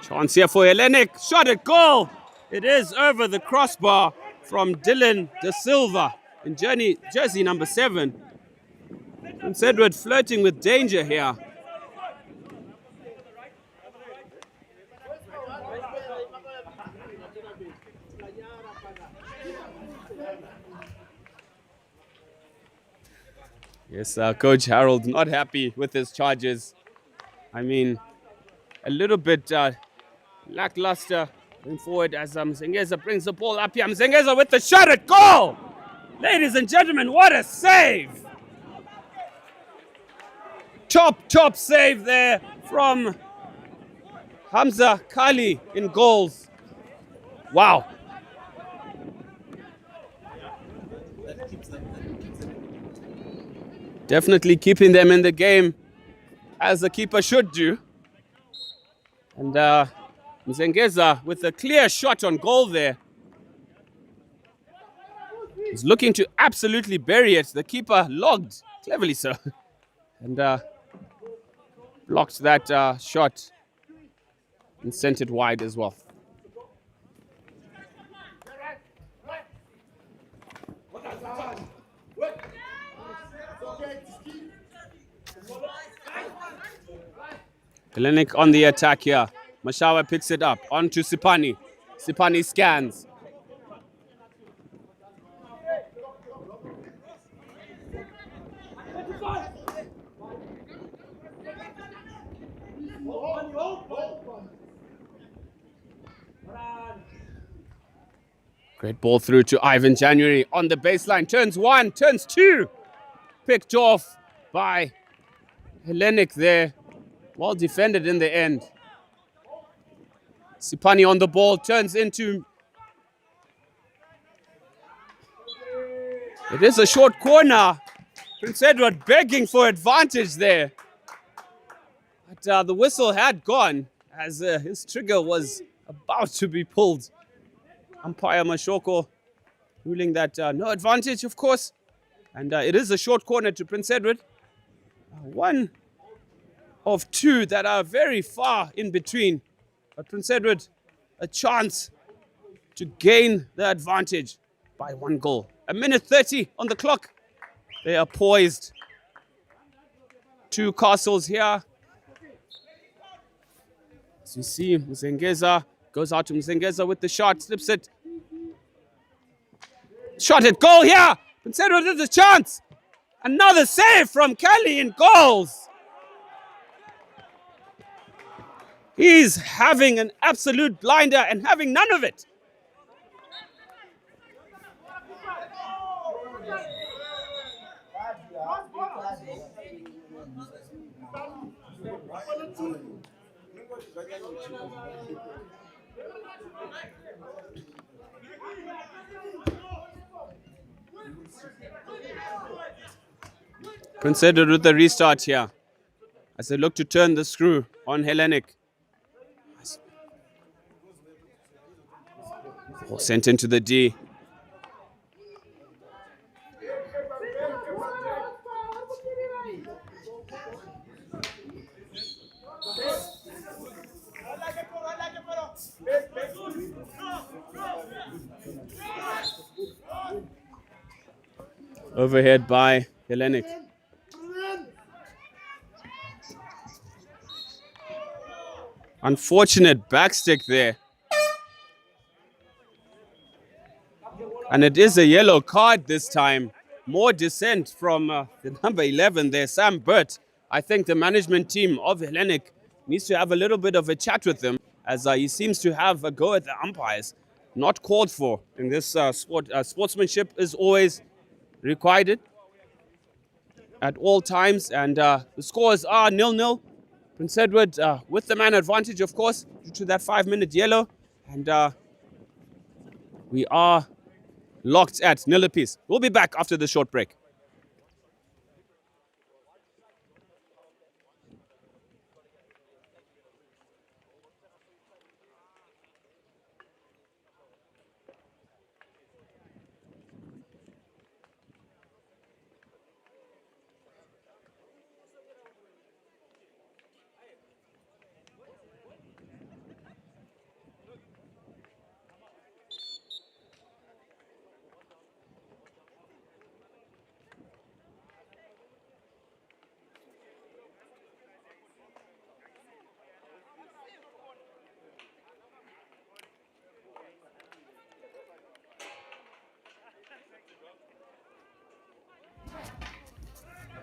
Chance here for Hellenic. Shot at goal. It is over the crossbar from Dylan De Silva in jersey number 7. Prince Edward flirting with danger here. Yes, Coach Harold not happy with his charges. I mean, a little bit lackluster going forward as Mzengeza brings the ball up here. Mzengeza with the shot at goal! Ladies and gentlemen, what a save! Top save there from Hamza Kali in goals. Wow. Definitely keeping them in the game as the keeper should do. And Mzengeza with a clear shot on goal there. He's looking to absolutely bury it. The keeper logged, cleverly so. And blocked that shot and sent it wide as well. Hellenic on the attack here. Mashawa picks it up. On to Sipani. Sipani scans. Great ball through to Ivan January on the baseline. Turns 1, turns 2. Picked off by Hellenic there. Well defended in the end. Sipani on the ball, turns into... It is a short corner. Prince Edward begging for advantage there. But the whistle had gone as his trigger was about to be pulled. Umpire Mashoko ruling that no advantage, of course. And it is a short corner to Prince Edward. One of two that are very far in between. But Prince Edward, a chance to gain the advantage by 1 goal. 1:30 on the clock. They are poised. 2 castles here. As you see, Mzengeza goes out to Mzengeza with the shot, slips it. Shot at goal here. Prince Edward has a chance. Another save from Kelly in goals. He's having an absolute blinder and having none of it. Prince Edward with the restart here as they look to turn the screw on Hellenic. Ball sent into the D. Overhead by Hellenic. Unfortunate backstick there. And it is a yellow card this time. More dissent from the number 11 there, Sam Burt. I think the management team of Hellenic needs to have a little bit of a chat with them, as he seems to have a go at the umpires. Not called for in this sport. Sportsmanship is always required at all times, and the scores are 0-0. Prince Edward with the man advantage, of course, due to that 5-minute yellow, and we are locked at nil apiece. We'll be back after the short break.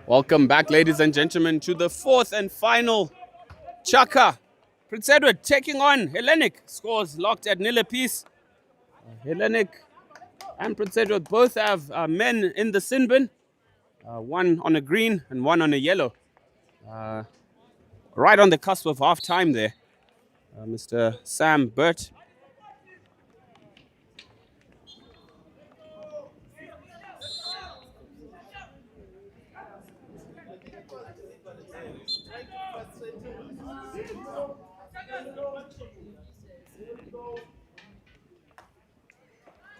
Welcome back, ladies and gentlemen, to the fourth and final Chaka. Prince Edward taking on Hellenic. Scores locked at nil apiece. Hellenic and Prince Edward both have men in the sin bin. One on a green and one on a yellow. Right on the cusp of half time there. Mr. Sam Burt.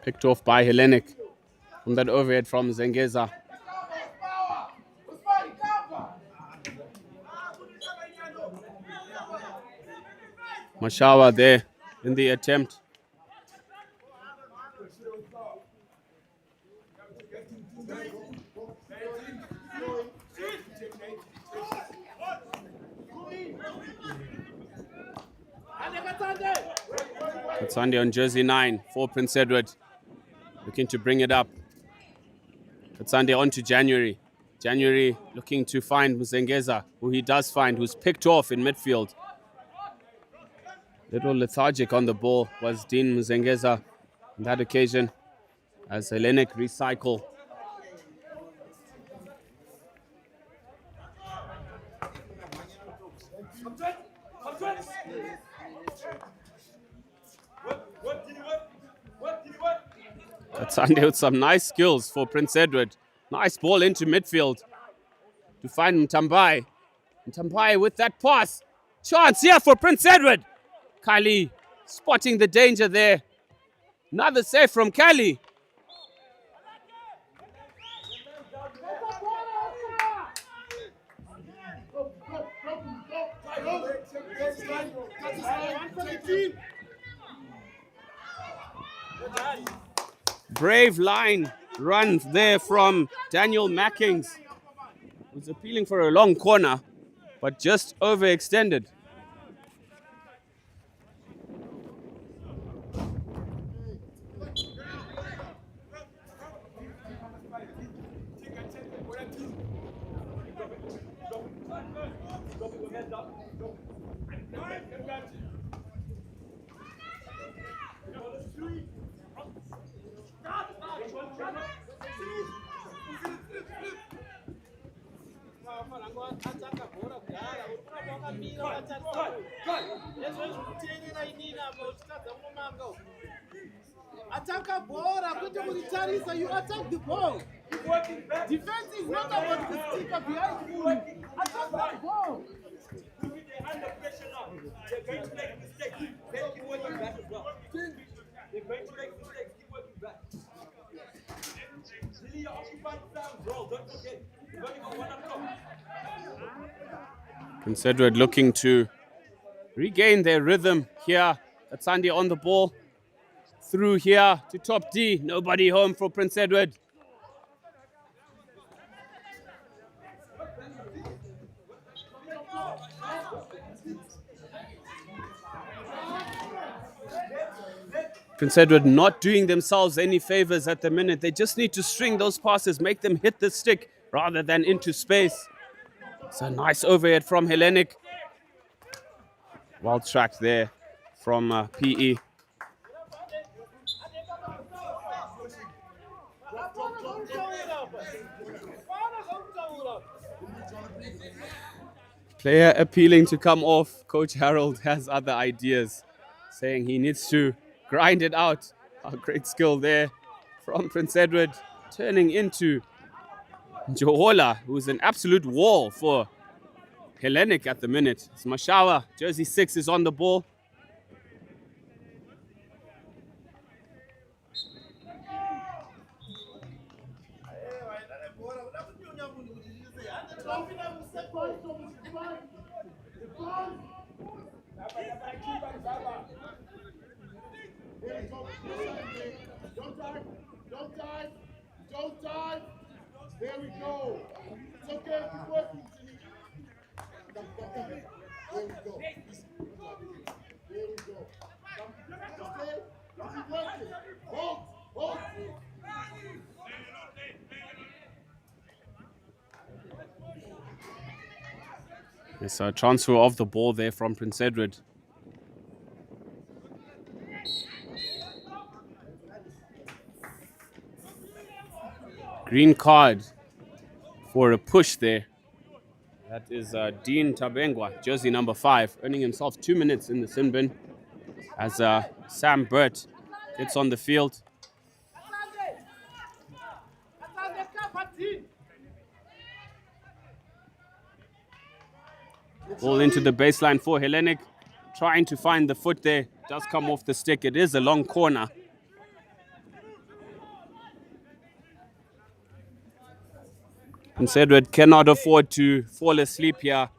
Picked off by Hellenic from that overhead from Zengeza. Mashawa there in the attempt. Katsande on jersey 9 for Prince Edward. Looking to bring it up. Katsande on to January. January looking to find Mzengeza, who he does find, who's picked off in midfield. Little lethargic on the ball was Dean Mzengeza on that occasion as Hellenic recycle. Katsande with some nice skills for Prince Edward. Nice ball into midfield to find Mtambai. Mtambai with that pass. Chance here for Prince Edward. Kali spotting the danger there. Another save from Kali. Brave line run there from Daniel Mackings, who's appealing for a long corner, but just overextended. Attack a ball, you attack the ball. Defense is not about the sticker behind you. Attack the ball. Under pressure now. They're going to make mistakes. They keep working back as well. They're going to make mistakes. Keep working back. Really, you're occupying Sam's role. Don't forget. You've only got one up top. Prince Edward looking to regain their rhythm here. Atsandi on the ball. Through here to top D. Nobody home for Prince Edward. Prince Edward not doing themselves any favors at the minute. They just need to string those passes, make them hit the stick rather than into space. It's a nice overhead from Hellenic. Well tracked there from PE. Player appealing to come off. Coach Harold has other ideas, saying he needs to grind it out. A great skill there from Prince Edward, turning into Johola, who's an absolute wall for Hellenic at the minute. It's Mashawa, jersey 6 is on the ball. Don't dive. There we go. It's okay. Keep working. There we go. There we go. Okay. Keep working. Hold. It's a transfer of the ball there from Prince Edward. Green card for a push there. That is Dean Tabengwa, jersey number 5, earning himself 2 minutes in the sin bin as Sam Burt gets on the field. Ball into the baseline for Hellenic, trying to find the foot there. Does come off the stick. It is a long corner. Prince Edward cannot afford to fall asleep here.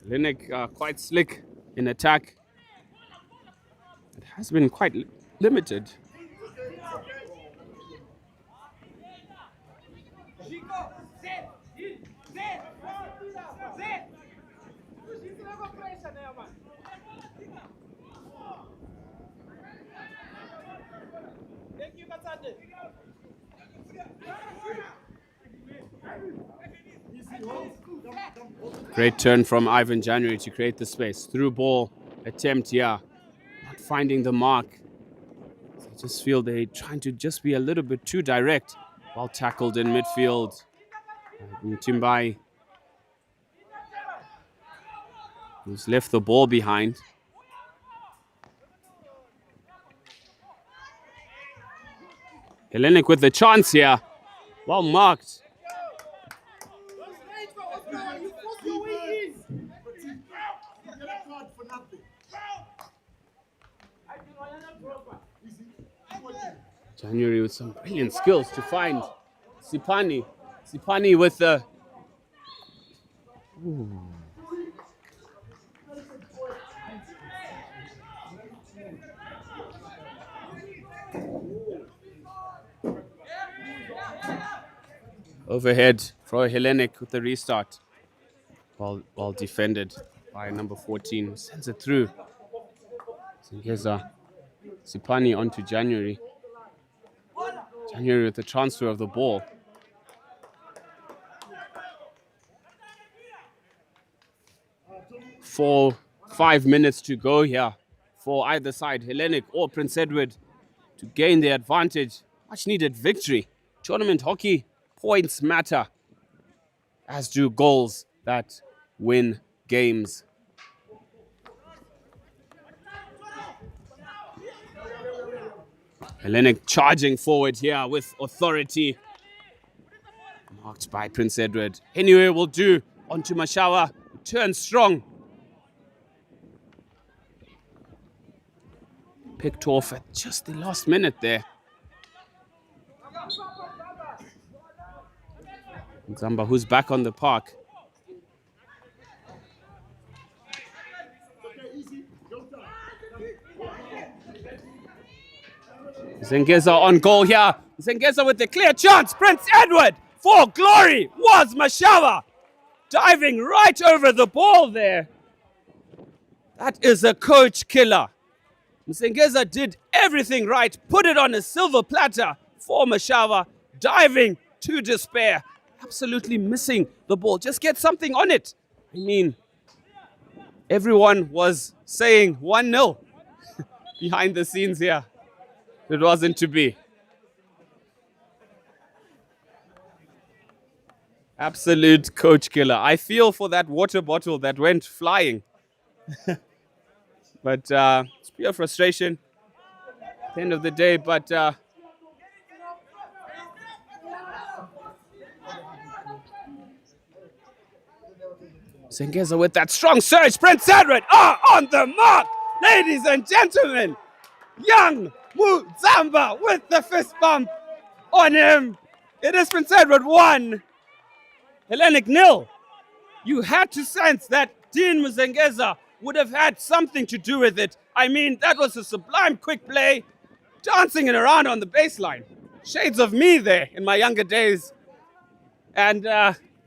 Hellenic quite slick in attack. It has been quite limited. Great turn from Ivan January to create the space. Through ball attempt here. Not finding the mark. I just feel they're trying to just be a little bit too direct. Well tackled in midfield. Timbai, who's left the ball behind. Hellenic with the chance here. Well marked. January with some brilliant skills to find Sipani. Sipani with the... Ooh. Overhead for Hellenic with the restart. Well defended by number 14. Sends it through. So here's Sipani onto January. January with the transfer of the ball. 5 minutes to go here for either side, Hellenic or Prince Edward, to gain the advantage. Much needed victory. Tournament hockey, points matter, as do goals that win games. Hellenic charging forward here with authority. Marked by Prince Edward. Anyway, will do. Onto Mashawa. Turns strong. Picked off at just the last minute there. Zamba, who's back on the park. Zengeza on goal here. Zengeza with the clear chance. Prince Edward for glory was Mashawa. Diving right over the ball there. That is a coach killer. Zengeza did everything right. Put it on a silver platter for Mashawa. Diving to despair. Absolutely missing the ball. Just get something on it. I mean, everyone was saying 1-0 behind the scenes here. It wasn't to be. Absolute coach killer. I feel for that water bottle that went flying. But it's pure frustration at the end of the day. But Zengeza with that strong surge. Prince Edward on the mark. Ladies and gentlemen, young Muzamba with the fist bump on him. It is Prince Edward 1, Hellenic 0. You had to sense that Dean Muzengeza would have had something to do with it. I mean, that was a sublime quick play, dancing it around on the baseline. Shades of me there in my younger days. And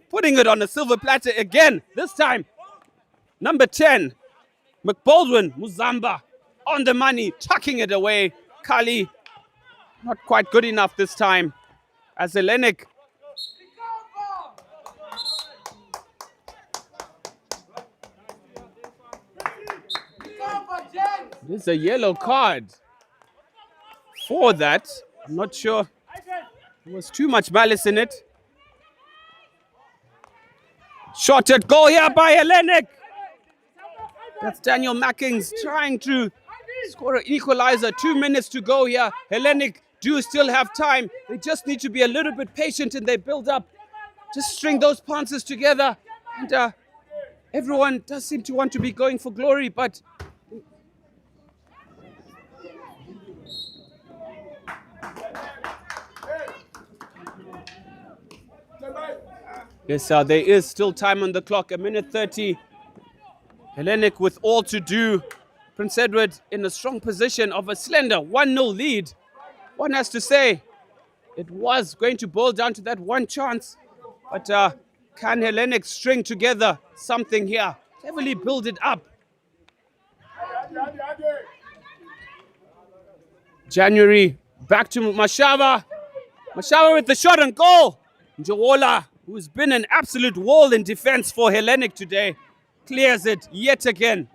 putting it on a silver platter again, this time, number 10, McBaldwin Muzamba on the money, tucking it away. Kali, not quite good enough this time, as Hellenic There's a yellow card for that. I'm not sure there was too much malice in it. Shot at goal here by Hellenic. That's Daniel Mackings trying to score an equalizer. 2 minutes to go here. Hellenic do still have time. They just need to be a little bit patient and they build up. Just string those pounces together. And everyone does seem to want to be going for glory, but yes, there is still time on the clock, 1:30. Hellenic with all to do. Prince Edward in a strong position of a slender 1-0 lead. One has to say, it was going to boil down to that one chance. But can Hellenic string together something here? Heavily build it up. January, back to Mashawa. Mashawa with the shot on goal. Njowola, who's been an absolute wall in defense for Hellenic today, clears it yet again.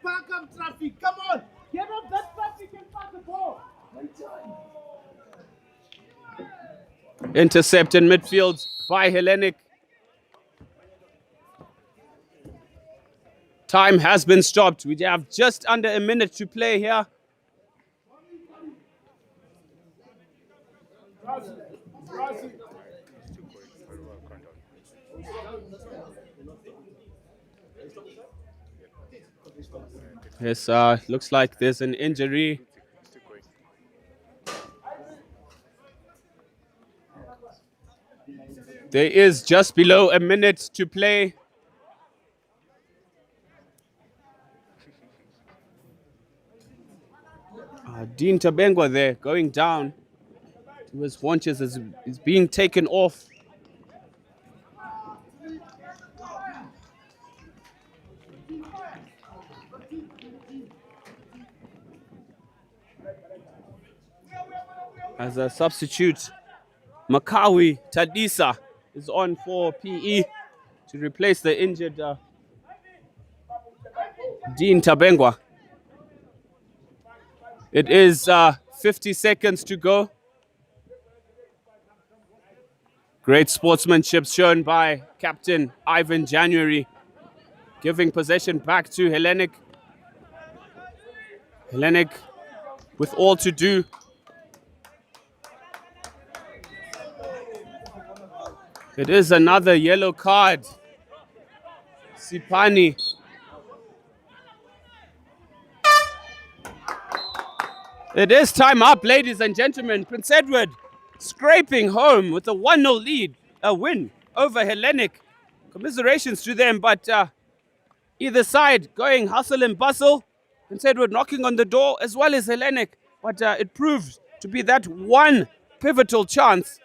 Park up traffic. Come on. Get off that traffic and park the ball. Intercept in midfield by Hellenic. Time has been stopped. We have just under a minute to play here. Yes, looks like there's an injury. There is just below a minute to play. Dean Tabengwa there going down to his haunches as is being taken off. As a substitute, Makawi Tadisa is on for PE. to replace the injured Dean Tabengwa. It is 50 seconds to go. Great sportsmanship shown by Captain Ivan January, giving possession back to Hellenic. Hellenic with all to do. It is another yellow card. Sipani. It is time up, ladies and gentlemen. Prince Edward scraping home with a 1-0 lead, a win over Hellenic. Commiserations to them, but either side going hustle and bustle. Prince Edward knocking on the door as well as Hellenic, but it proved to be that one pivotal chance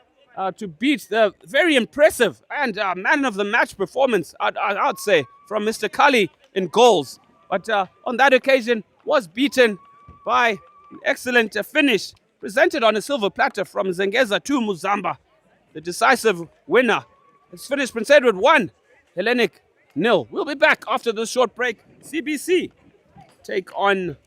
to beat the very impressive and man of the match performance, I'd say, from Mr. Kali in goals. But on that occasion was beaten by an excellent finish presented on a silver platter from Zengeza to Muzamba, the decisive winner. It's finished. Prince Edward 1, Hellenic 0. We'll be back after this short break. CBC take on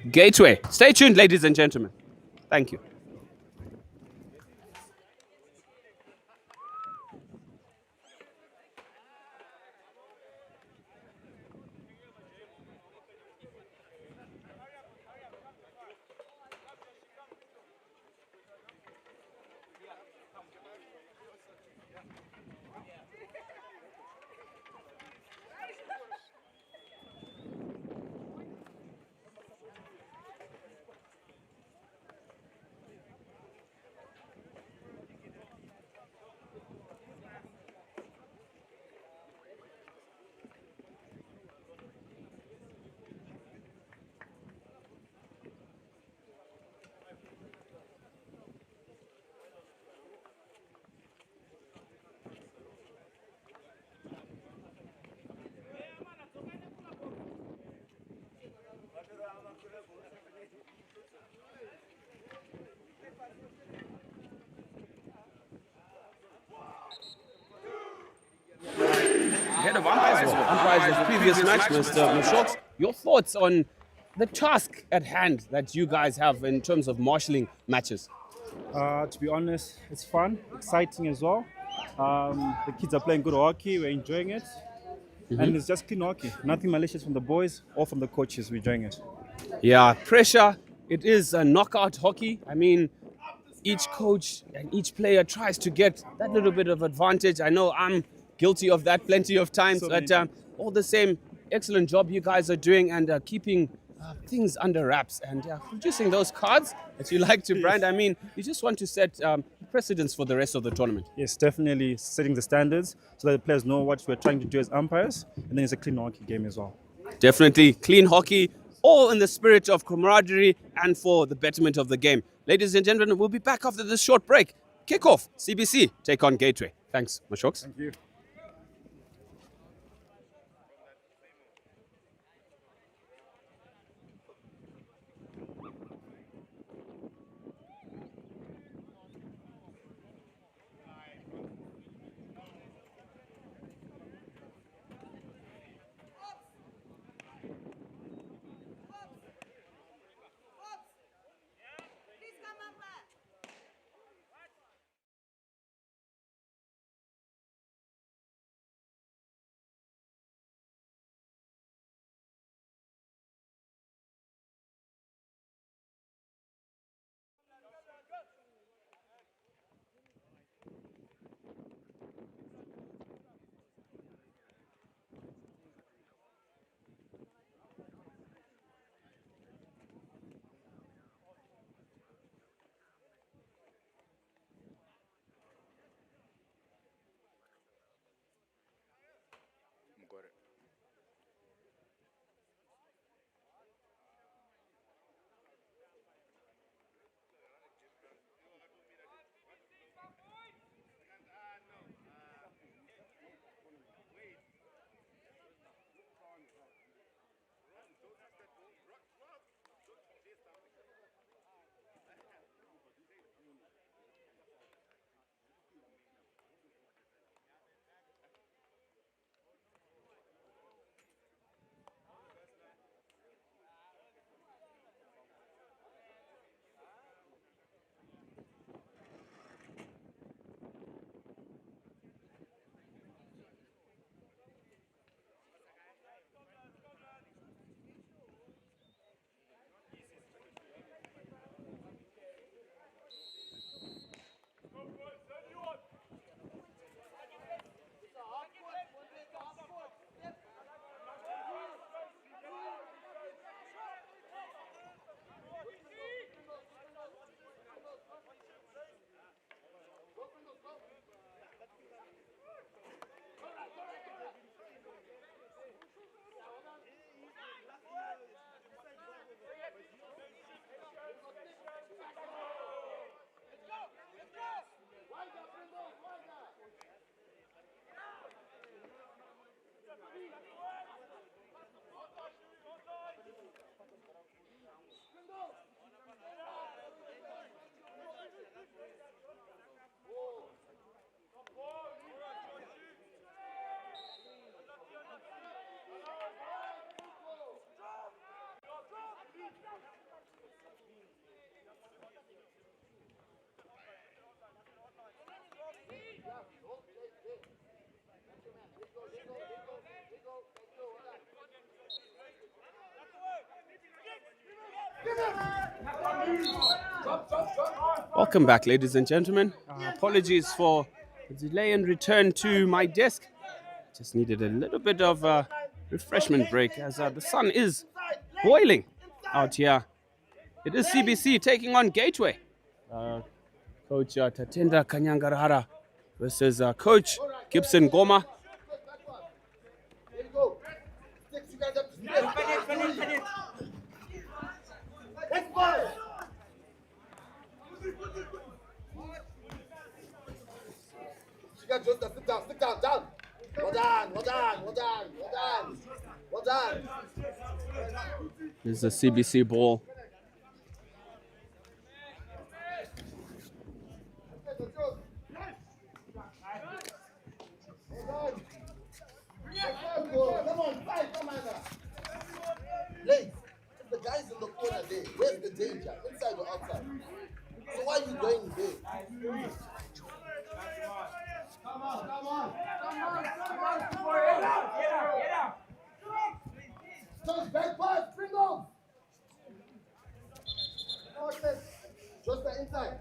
Gateway. Stay tuned, ladies and gentlemen. Thank you. Head of umpires the previous match, Mr. Mashok. Your thoughts on the task at hand that you guys have in terms of marshalling matches? To be honest, it's fun, exciting as well. The kids are playing good hockey, we're enjoying it. And it's just clean hockey. Nothing malicious from the boys or from the coaches, we're enjoying it. Yeah, pressure. It is a knockout hockey. I mean, each coach and each player tries to get that little bit of advantage. I know I'm guilty of that plenty of times, but all the same, excellent job you guys are doing and keeping things under wraps and producing those cards that you like to brand. I mean, you just want to set precedence for the rest of the tournament. Yes, definitely setting the standards so that the players know what we're trying to do as umpires, and then it's a clean hockey game as well. Definitely clean hockey, all in the spirit of camaraderie and for the betterment of the game. Ladies and gentlemen, we'll be back after this short break. Kickoff, CBC, take on Gateway. Thanks, Mashoks. Thank you. Welcome back, ladies and gentlemen. Apologies for the delay in return to my desk. Just needed a little bit of a refreshment break as the sun is boiling out here. It is CBC taking on Gateway. Coach Tatenda Kanyangarhara versus Coach Gibson Goma. There you go. Six, you guys up to speed. Next ball. You guys just sit down, down. Well done, well done, well done, well done, well done. This is a CBC ball. Come on, fight, come on. Blaze, if the guy's in the corner there, where's the danger? Inside or outside? So why are you going there? Come on, come on. Come on, come on. Get out, get out, get out. Just back pass, bring on. Just the inside.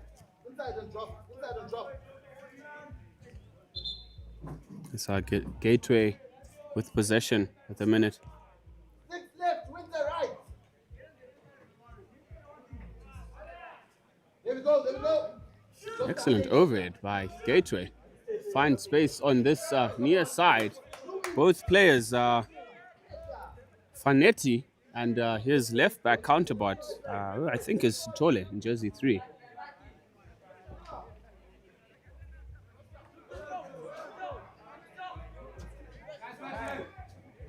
Inside and drop. Inside and drop. It's our Gateway with possession at the minute. Six left, Winter right. There we go, there we go. Excellent overhead by Gateway. Find space on this near side. Both players, Fanetti and his left back counterpart, I think is Tole in jersey 3.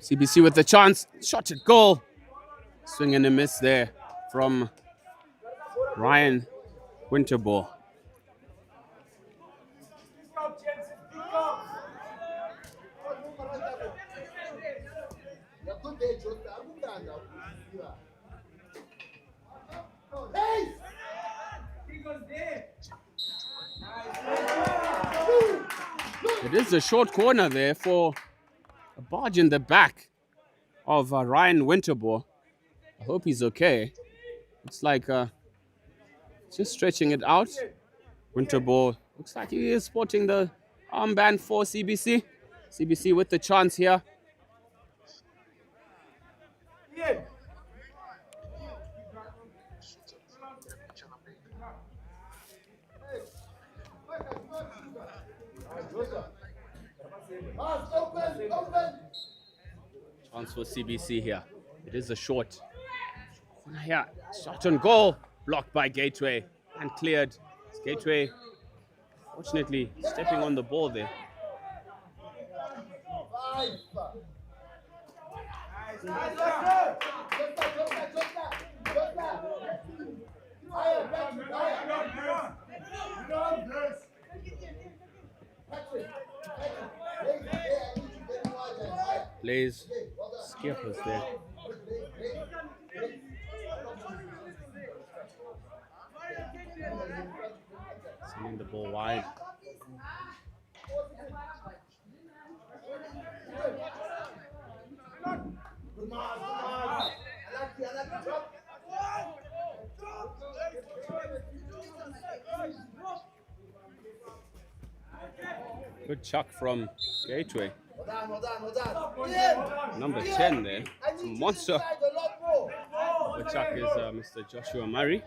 CBC with the chance, shot at goal. Swing and a miss there from Ryan Winterball. It is a short corner there for a barge in the back of Ryan Winterball. I hope he's okay. It's like just stretching it out. Winterball looks like he is sporting the armband for CBC. CBC with the chance here. Chance for CBC here. It is a short. Yeah, shot on goal. Blocked by Gateway and cleared. It's Gateway, fortunately, stepping on the ball there. Blaze Skippers there. Sending the ball wide. Good chuck from Gateway. Number 10 there. It's a monster. The chuck is Mr. Joshua Murray.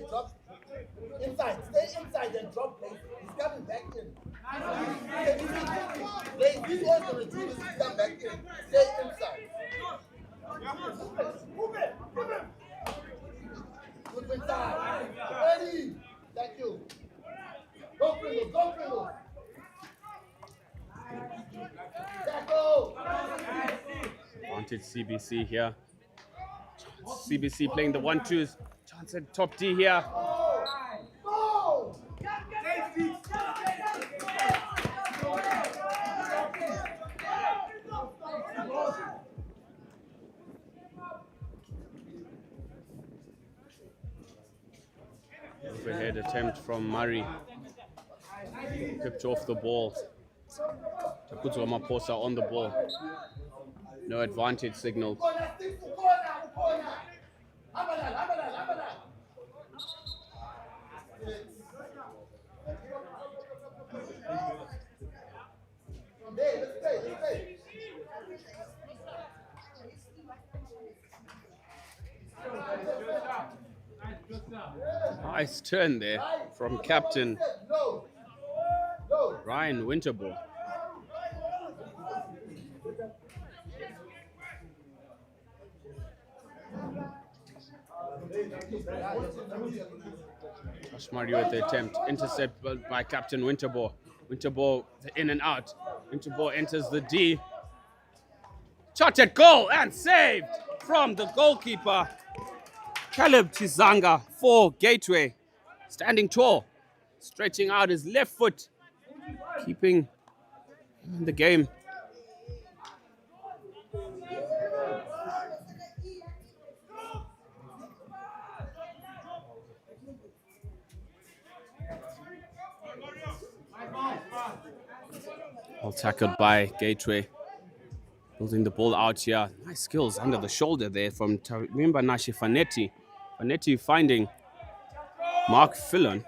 Drop. Inside. Stay inside and drop play. He's coming back in. He's going to retrieve his come back in. Stay inside. Good inside. Ready. Thank you. Go Pringles. Go Pringles. Tackle. Wanted CBC here. CBC playing the 1-2s. Chance at top D here. Overhead attempt from Murray. Pipped off the ball. Takuzwa Maposa on the ball. No advantage signal. Nice turn there from captain Ryan Winterbourne. Josh Murray with the attempt. Intercept by captain Winterbourne. Winterbourne in and out. Winterbourne enters the D. Shot at goal and saved from the goalkeeper. Caleb Chizanga for Gateway. Standing tall. Stretching out his left foot. Keeping the game. Well tackled by Gateway. Building the ball out here. Nice skills under the shoulder there from Tarimba Nashi Fanetti. Fanetti finding Mark Fillon.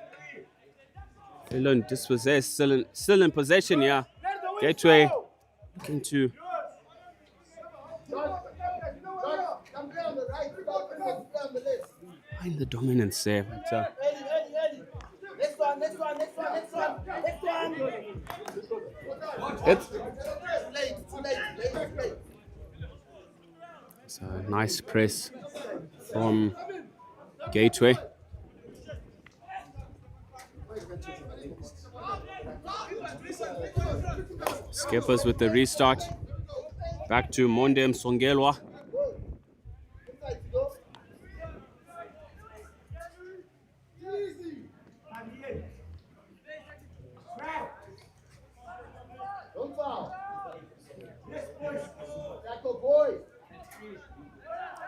Fillon dispossessed, still in possession here. Gateway looking to find the dominance there. But, it's a nice press from Gateway. Skippers with the restart. Back to Mondem Songelwa.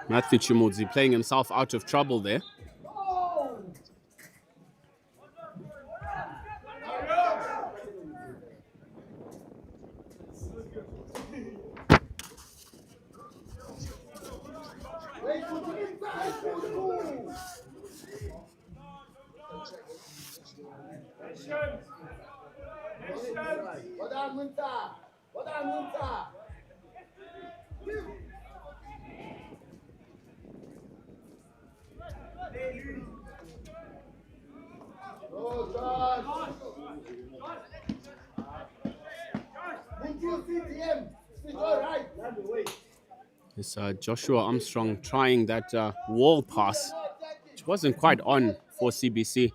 Matthew Chimudzi playing himself out of trouble there. It's Joshua Armstrong trying that wall pass, which wasn't quite on for CBC.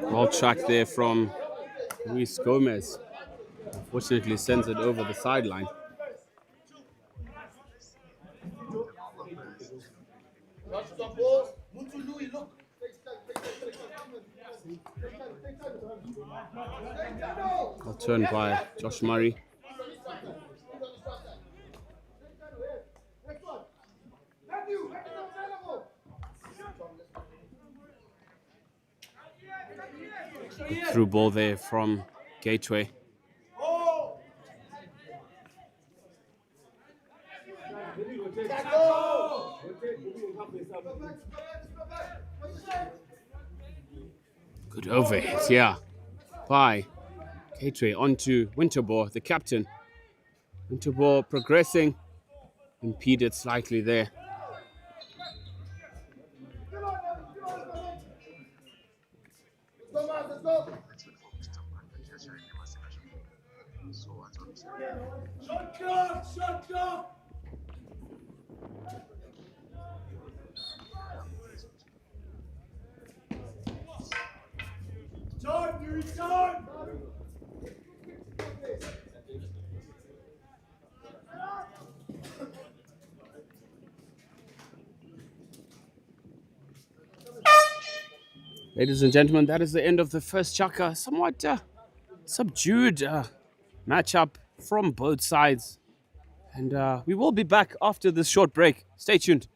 Well tracked there from Luis Gomez. Unfortunately sends it over the sideline. Well turned by Josh Murray. Good through ball there from Gateway. Good overhead, yeah. By Gateway onto Winterbore, the captain. Winterbore progressing, impeded slightly there. Let's go. Shotgun! Time! Ladies and gentlemen, that is the end of the first chaka. Somewhat subdued matchup from both sides. And we will be back after this short break. Stay tuned.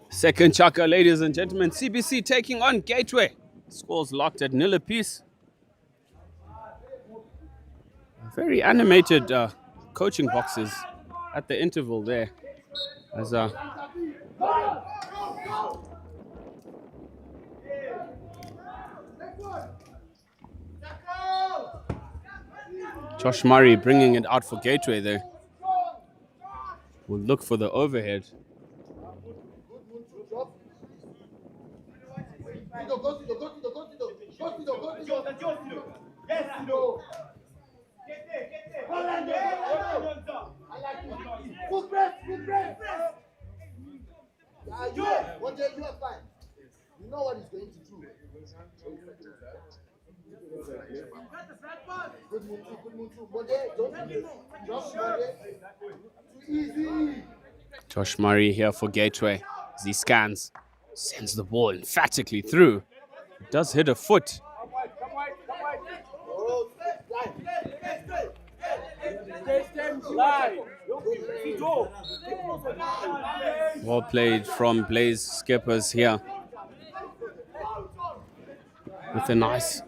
Second chaka, ladies and gentlemen. CBC taking on Gateway. Scores locked at nil apiece. Very animated coaching boxes at the interval there. As Josh Murray bringing it out for Gateway there. Will look for the overhead. Full press! One day you are fine. You know what he's going to do. Good move. One day, don't too easy. Josh Murray here for Gateway as he scans, sends the ball emphatically through. It does hit a foot. Well played from Blaze Skippers here. With a nice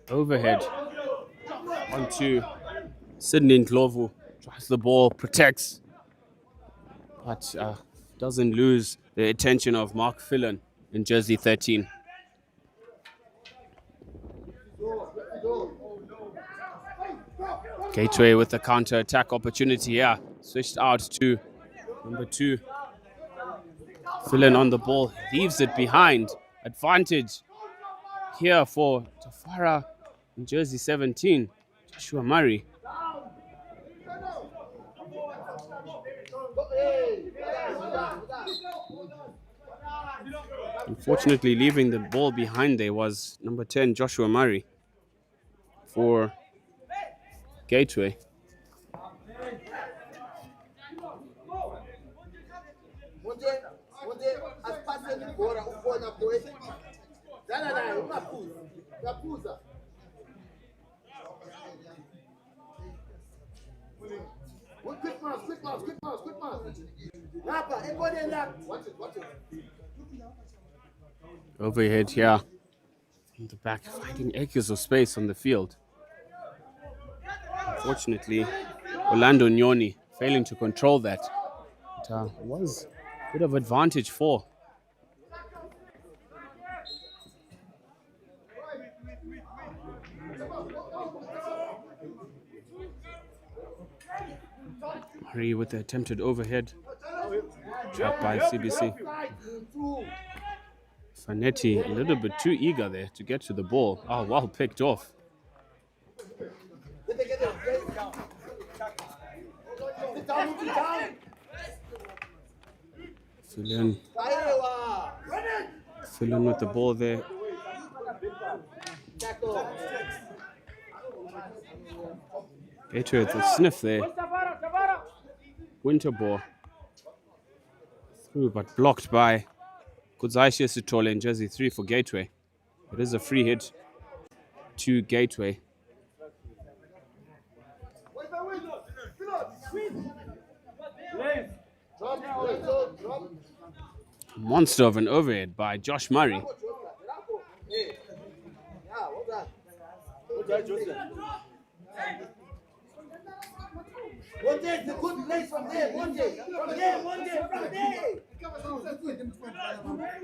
overhead onto Sydney Ndlovu. Drives the ball, protects, but doesn't lose the attention of Mark Fillon in jersey 13. Gateway with the counter-attack opportunity here. Switched out to number 2. Fillon on the ball, leaves it behind. Advantage here for Tafara in jersey 17. Joshua Murray. Unfortunately, leaving the ball behind there was number 10, Joshua Murray, for Gateway. Overhead here in the back, finding acres of space on the field. Unfortunately, Orlando Nyoni failing to control that. It was a bit of advantage for. Murray with the attempted overhead. Trapped by CBC. Fanetti a little bit too eager there to get to the ball. Oh, well picked off. Fill in with the ball there. Gateway with a sniff there. Winter ball. Through but blocked by Kudzaishi Sitole in jersey 3 for Gateway. It is a free hit to Gateway. Monster of an overhead by Josh Murray. One day, the good place from there. One day. From there. One day.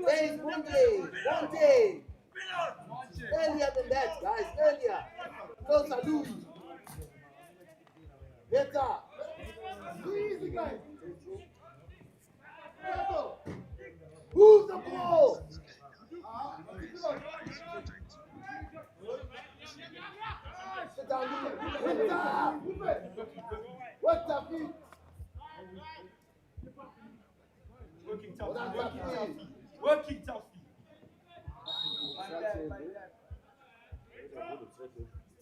There is one day. Earlier than that, guys. Earlier. Closer, Louis. Better. Easy, guys. Who's the ball? Sit down, what's up, feet? Working tough.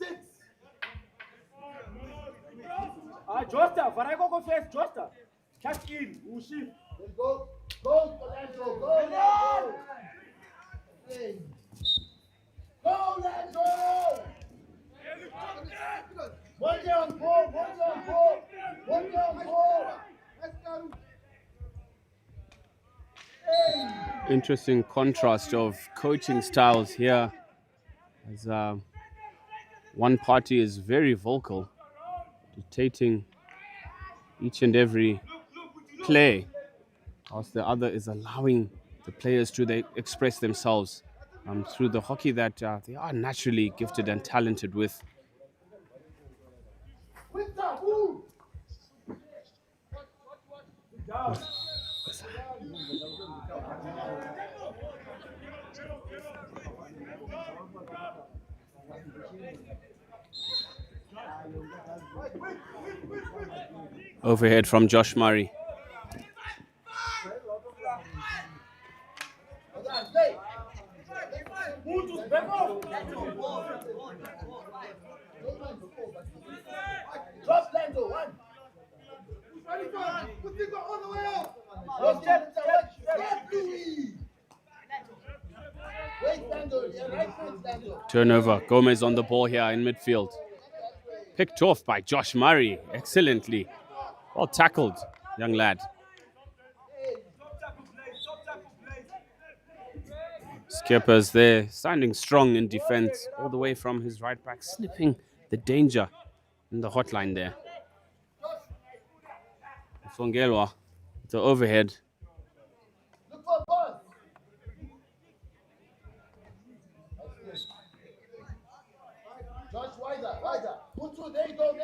Six. Josta, Varago go first, Josta. Catch in, Ushi. Let's go. Go, Orlando. Go, Orlando. Hey. Go, Orlando. One down, four. Let's go. Interesting contrast of coaching styles here, as one party is very vocal, dictating each and every play, whilst the other is allowing the players to express themselves through the hockey that they are naturally gifted and talented with. Overhead from Josh Murray. Drop Lando, one. Turnover. Gomez on the ball here in midfield. Picked off by Josh Murray. Excellently. Well tackled, young lad. Skipper's there, standing strong in defense, all the way from his right back, snipping the danger in the hotline there. Fongelwa, the overhead. Look for ball. Josh, wider. Put through, there you go.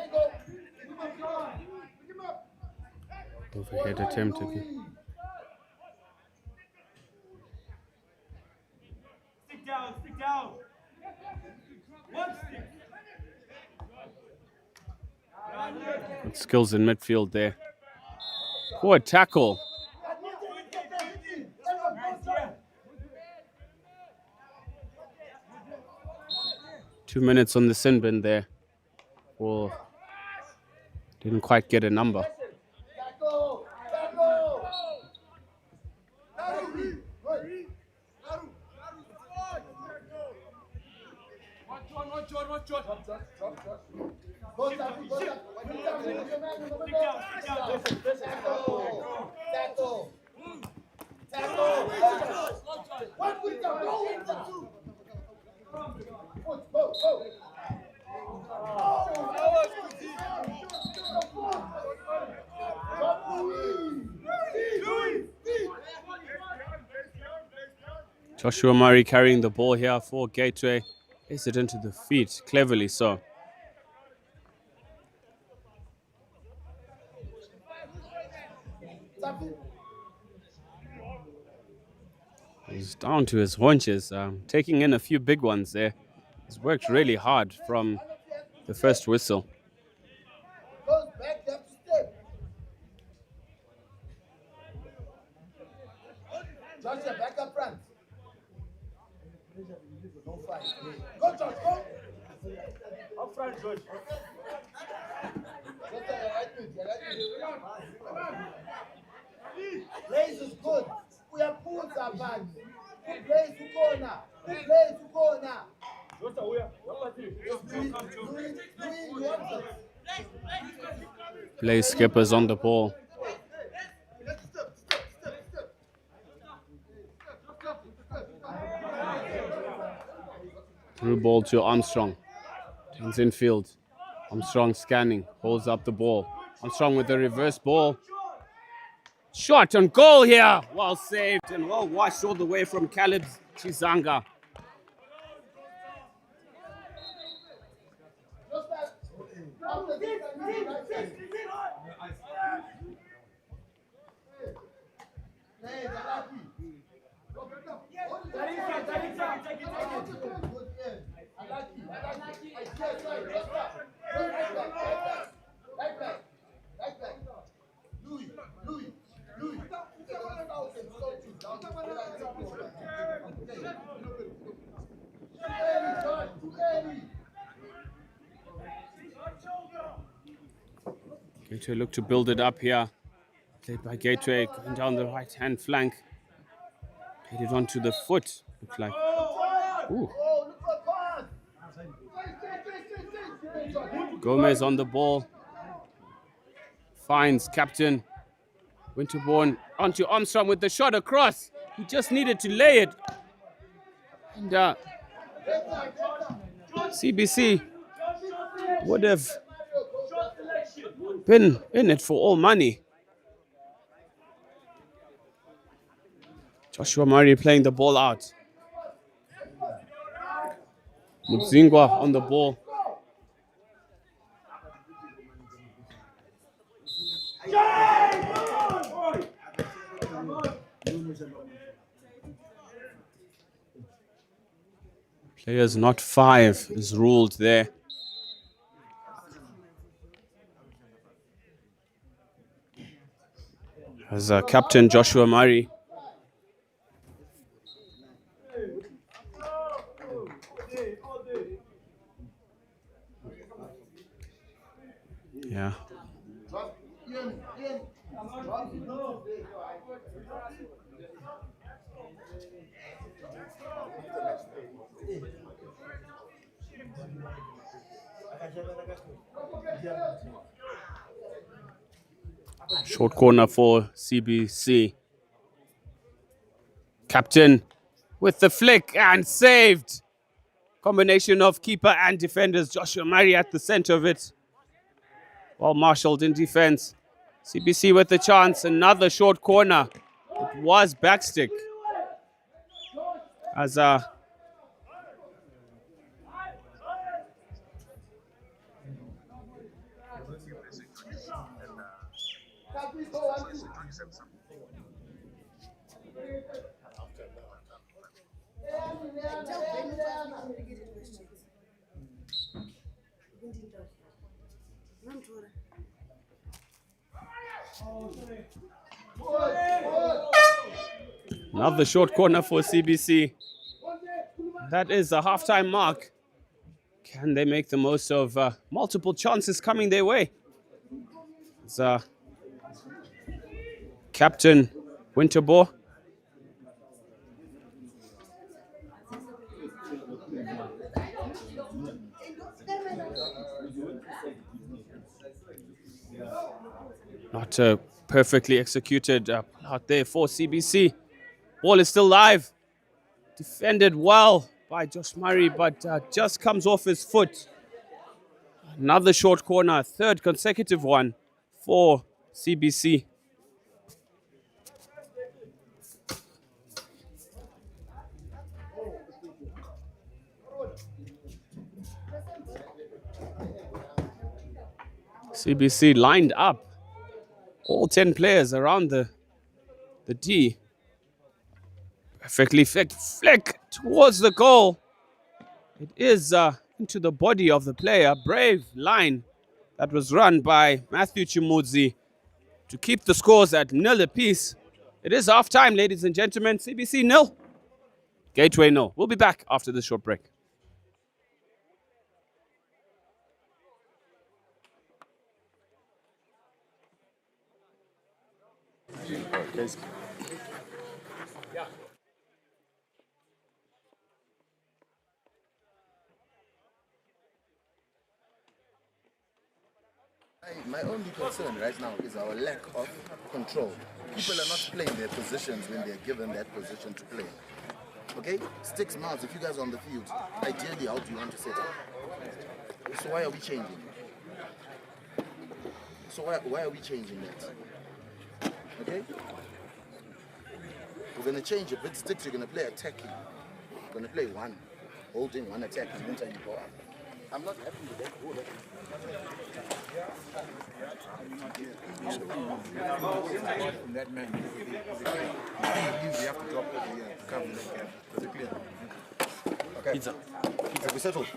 Overhead attempt again. Stick down. One stick. Good skills in midfield there. Poor tackle. 2 minutes on the sin bin there. Well, didn't quite get a number. Joshua Murray carrying the ball here for Gateway. Is it into the feet? Cleverly so. He's down to his haunches, taking in a few big ones there. He's worked really hard from the first whistle. Goes back, you have to step. Joshua, back up front. No fight. Go, Josh, go. Up front, George. Blaze is good. We are pulls our bag. Blaze to corner. Blaze to corner. Blaze Skipper's on the ball. Through ball to Armstrong. Turns in field. Armstrong scanning. Holds up the ball. Armstrong with the reverse ball. Shot on goal here. Well saved and well washed all the way from Caleb Chizanga. Gateway look to build it up here. Played by Gateway, going down the right-hand flank. Played it onto the foot, looks like. Ooh. Gomez on the ball. Finds captain Winterbourne onto Armstrong with the shot across. He just needed to lay it. And CBC would have been in it for all money. Joshua Murray playing the ball out. Mudzingwa on the ball. Players not 5 is ruled there. As captain Joshua Murray. Yeah. Short corner for CBC. Captain with the flick and saved. Combination of keeper and defenders. Joshua Murray at the center of it. Well marshaled in defense. CBC with the chance. Another short corner. It was backstick. As another short corner for CBC. That is a halftime mark. Can they make the most of multiple chances coming their way? It's Captain Winterbourne. Not perfectly executed out there for CBC. Ball is still live. Defended well by Josh Murray, but just comes off his foot. Another short corner, third consecutive one for CBC. CBC lined up all 10 players around the D. Perfectly flick towards the goal. It is into the body of the player. Brave line that was run by Matthew Chimudzi to keep the scores at 0 apiece. It is half time, ladies and gentlemen. CBC 0, Gateway 0. We'll be back after this short break. My only concern right now is our lack of control. People are not playing their positions when they're given that position to play. Okay? Sticks, mouths, if you guys are on the field, ideally how do you want to set up? So why are we changing? So why are we changing that? Okay? We're going to change it. With sticks, you're going to play attacking. You're going to play one, holding, one attacking, then you go up. I'm not happy with that. That man, you have to drop over here to cover that gap. Is it clear? Okay. Pizza. Have we settled?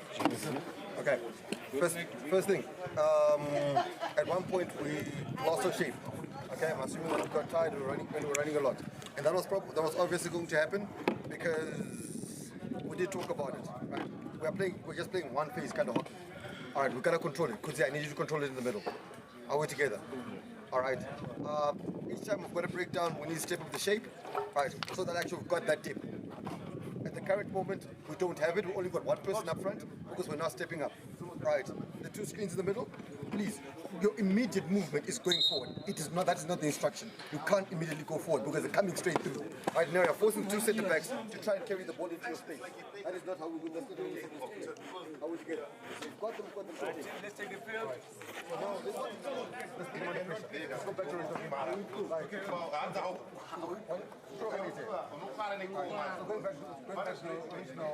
Okay. First thing. At one point we lost our shape. Okay, I'm assuming that we got tired when we were running a lot, and that was obviously going to happen because we did talk about it. Right? We're just playing one phase kind of hockey. All right, we gotta control it. Because I need you to control it in the middle. Are we together? All right. Each time we've got to break down, we need to step up the shape, right? So that actually we've got that dip. At the current moment, we don't have it. We only got one person up front because we're not stepping up. Right. The two screens in the middle. Please, your immediate movement is going forward. It is not. That is not the instruction. You can't immediately go forward because they're coming straight through. Right now, you're forcing two center backs to try and carry the ball into your space. That is not how we win. That's not how we win. How would you get it? We've got them. Let's take the field. So now, let's put on the pressure. Let's go back to what we're talking about. So going back to the original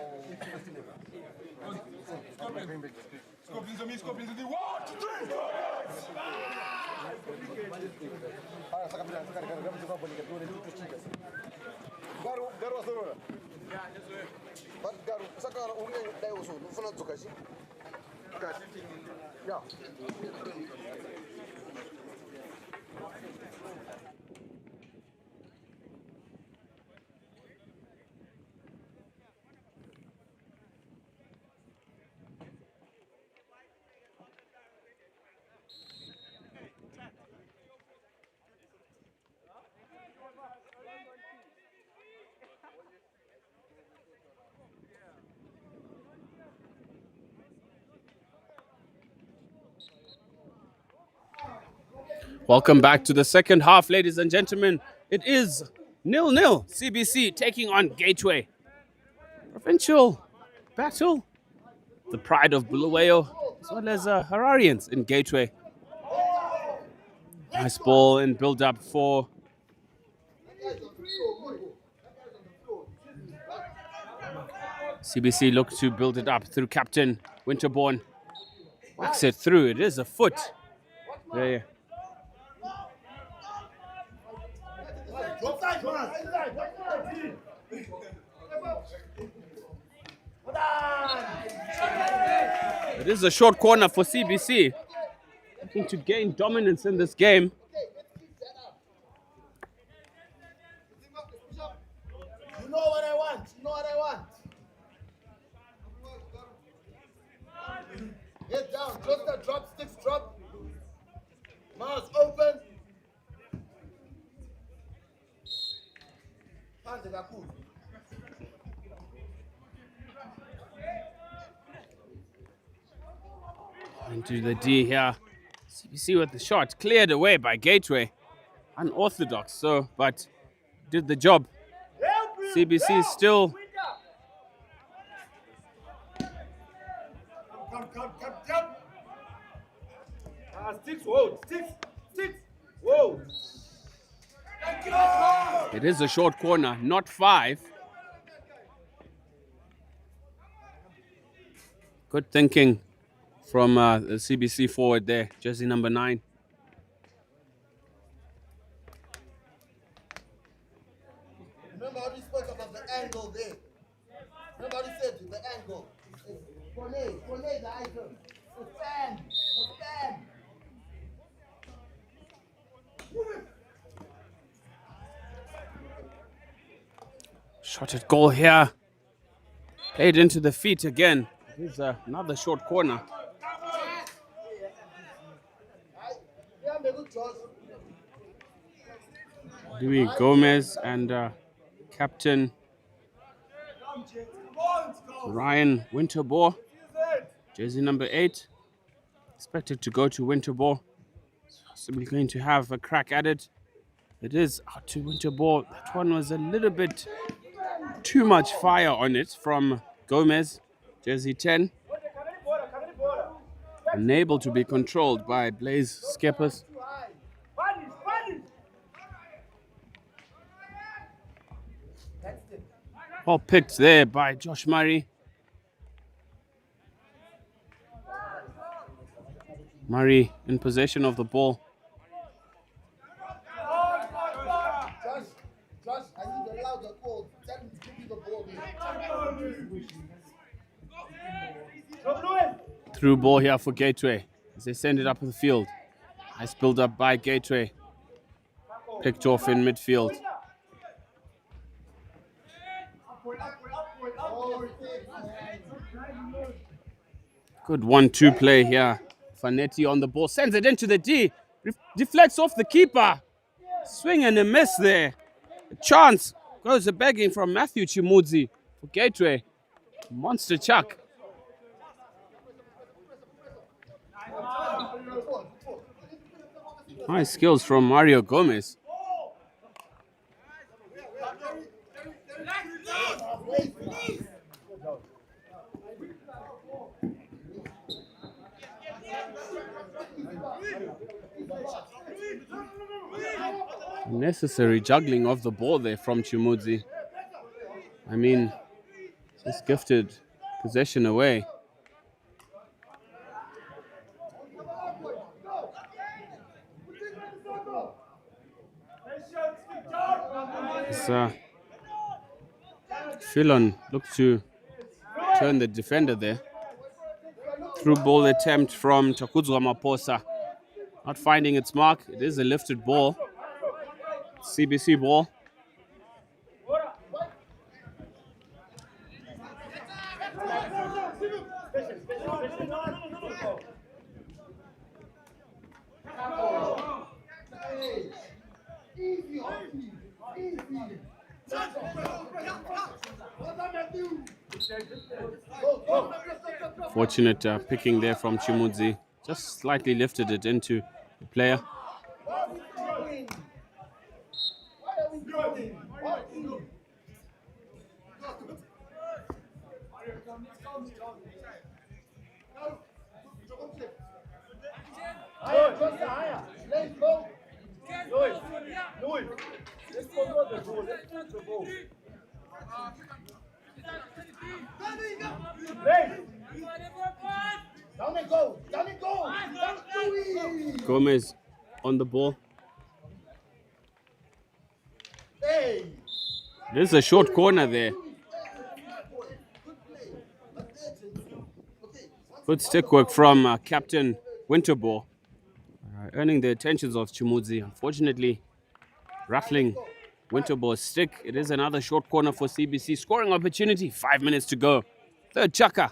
Welcome back to the second half, ladies and gentlemen. It is 0-0. CBC taking on Gateway. Provincial battle. The pride of Bulawayo, as well as Hararians in Gateway. Nice ball and build up for CBC. Look to build it up through Captain Winterborn. Whacks it through. It is a foot. There. It is a short corner for CBC. Looking to gain dominance in this game. You know what I want. You know what I want. Get down. Just the drop, sticks drop. Mouth open. Into the D here. CBC with the shot cleared away by Gateway. Unorthodox, but did the job. CBC still. Come. Sticks, whoa, sticks, whoa. It is a short corner, not 5. Good thinking from the CBC forward there, jersey number 9. Remember how we spoke about the angle there? Remember how we said the angle? Collate the item. Expand. Shot at goal here. Played into the feet again. Here's another short corner. Louis Gomez and captain Ryan Winterbore, jersey number 8, expected to go to Winterbore. Possibly going to have a crack at it. It is out to Winterbore. That one was a little bit too much fire on it from Gomez, jersey 10. Unable to be controlled by Blaze Skeppers. Well picked there by Josh Murray. Murray in possession of the ball. Josh, I need to allow the call. Tell him to give you the ball. Through ball here for Gateway as they send it up the field. Nice build up by Gateway. Picked off in midfield. Good 1-2 play here. Fanetti on the ball, sends it into the D. Deflects off the keeper. Swing and a miss there. A chance goes a begging from Matthew Chimudzi for Gateway. Monster chuck. Nice skills from Mario Gomez. Necessary juggling of the ball there from Chimudzi. I mean, just gifted possession away. Fillon looked to turn the defender there. Through ball attempt from Takudzu Ramaphosa. Not finding its mark. It is a lifted ball. CBC ball. Fortunate picking there from Chimudzi. Just slightly lifted it into the player. Gomez on the ball. There's a short corner there. Good stick work from Captain Winterbore, earning the attentions of Chimudzi. Unfortunately, rattling Winterbore's stick. It is another short corner for CBC. Scoring opportunity. 5 minutes to go. Third chaka.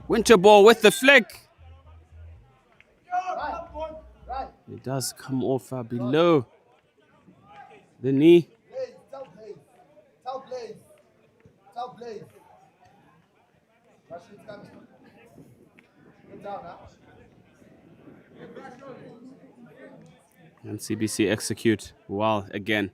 Winterbore with the flick. It does come off below the knee. And CBC execute well again.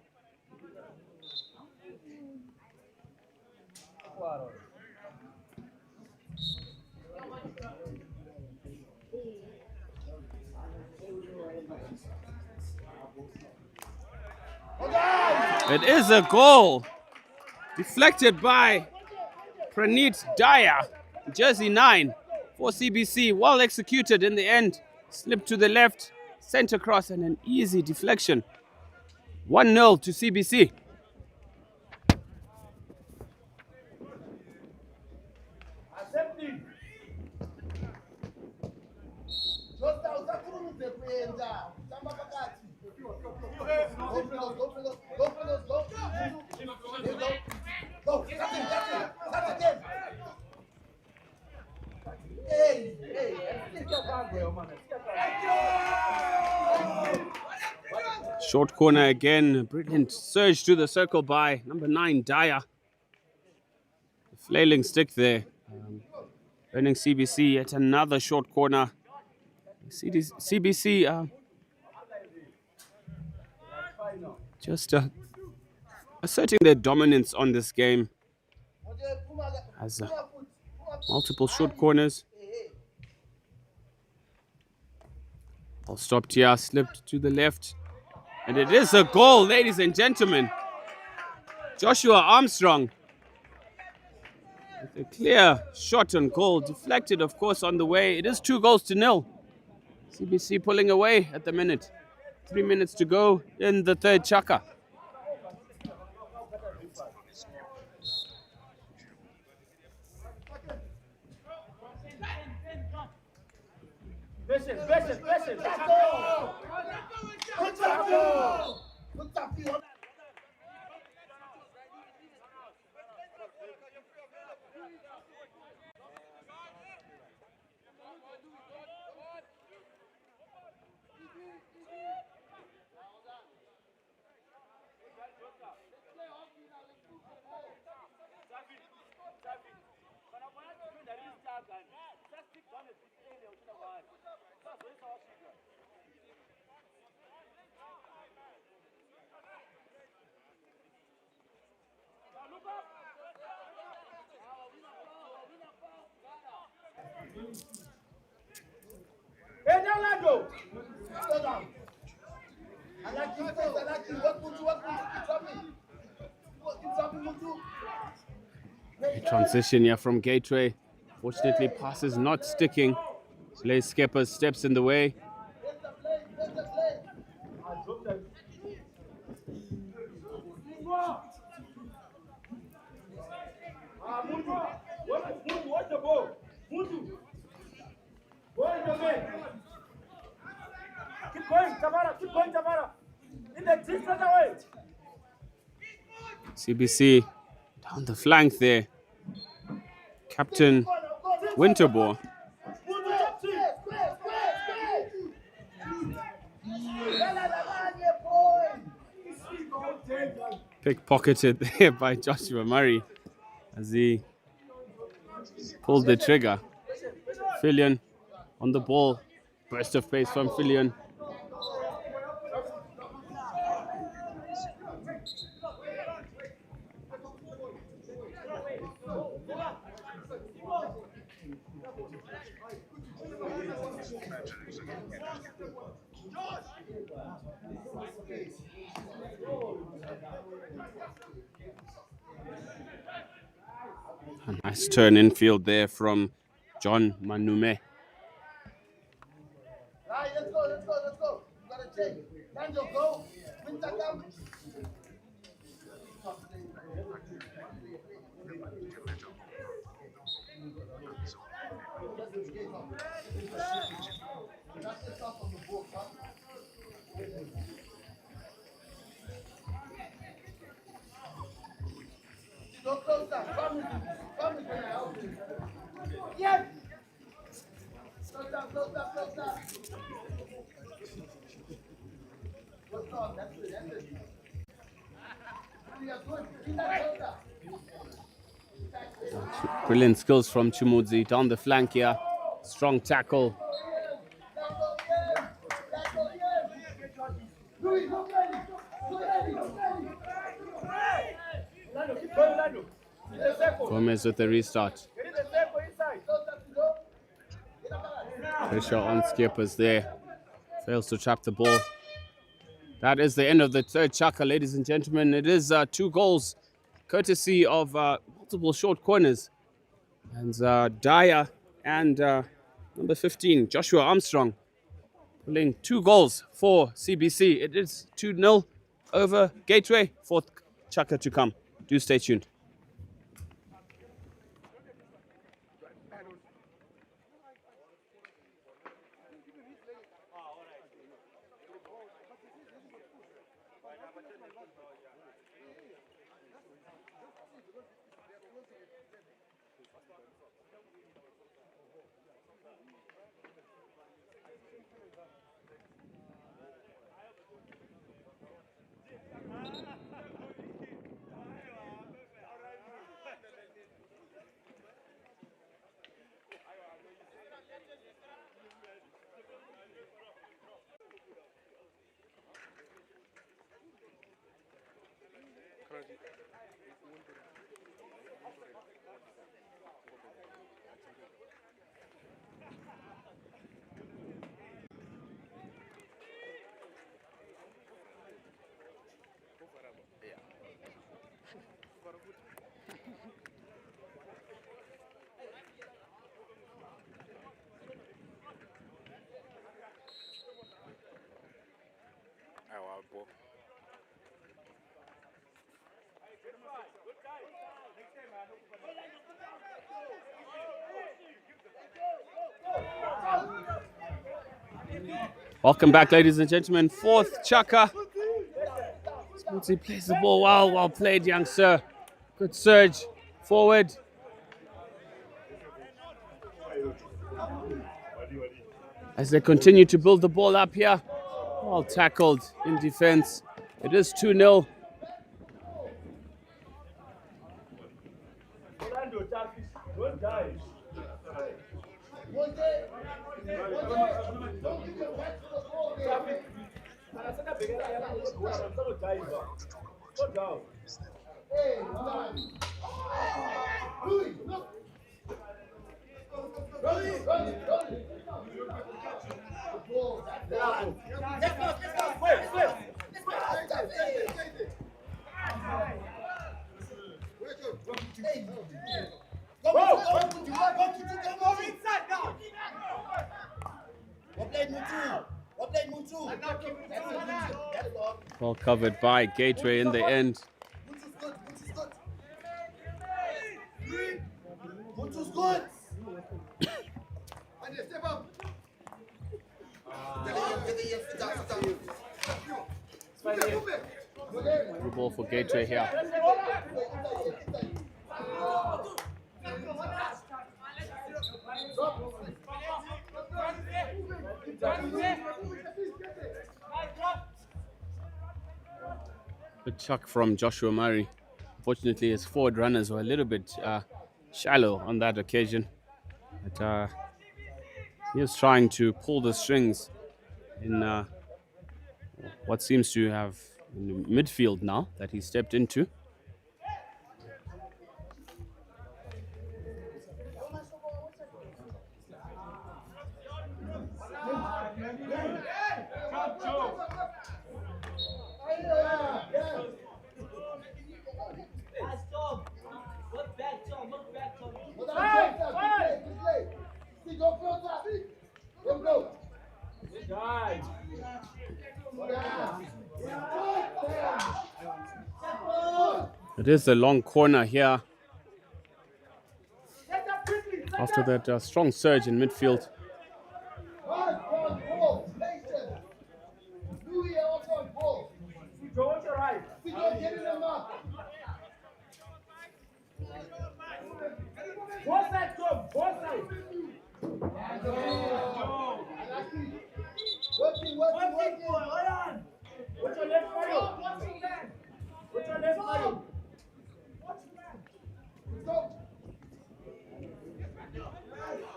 It is a goal. Deflected by Praneet Daya, jersey 9 for CBC. Well executed in the end. Slipped to the left, center cross, and an easy deflection. 1-0 to CBC. Short corner again. Brilliant surge to the circle by number 9, Dyer. Flailing stick there. Earning CBC at another short corner. CBC just asserting their dominance on this game. Has multiple short corners. Ball stopped here, slipped to the left. And it is a goal, ladies and gentlemen. Joshua Armstrong with a clear shot on goal. Deflected, of course, on the way. It is 2-0. CBC pulling away at the minute. 3 minutes to go in the third chaka. A transition here from Gateway. Fortunately, pass is not sticking. Blaze Skepper steps in the way. Keep going, Tamara. In the distance away. CBC down the flank there. Captain Winterbourne. Pickpocketed there by Joshua Murray as he pulled the trigger. Fillion on the ball. Burst of pace from Fillion. A nice turn infield there from John Manume. Let's go. You gotta take. Daniel, go. Winter come. Go closer. Come with me. Yes. Closer. What's on? That's it. Brilliant skills from Chumudzi down the flank here. Strong tackle. Gomez with the restart. Pressure on Skippers there. Fails to trap the ball. That is the end of the third chaka, ladies and gentlemen. It is 2 goals, courtesy of multiple short corners. And Dyer and number 15, Joshua Armstrong, pulling 2 goals for CBC. It is 2-0 over Gateway. Fourth chaka to come. Do stay tuned. Welcome back, ladies and gentlemen. Fourth chaka. Smoothie plays the ball well. Well played, young sir. Good surge forward. As they continue to build the ball up here. Well tackled in defense. It is 2-0. Well covered by Gateway in the end. The ball for Gateway here. Good chuck from Joshua Murray. Fortunately, his forward runners were a little bit shallow on that occasion. But he was trying to pull the strings in what seems to have in the midfield now that he stepped into. It is a long corner here. After that strong surge in midfield.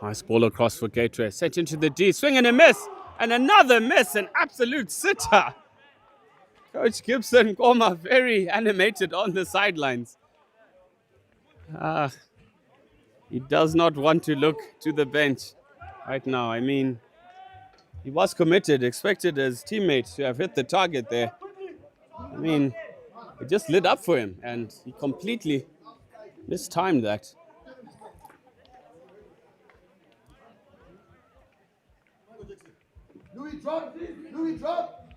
Nice ball across for Gateway. Sent into the D. Swing and a miss. And another miss. An absolute sitter. Coach Gibson Goma very animated on the sidelines. He does not want to look to the bench right now. I mean, He was committed, expected his teammates to have hit the target there. I mean, it just lit up for him, and he completely mistimed that. Louis, drop. Louis, drop.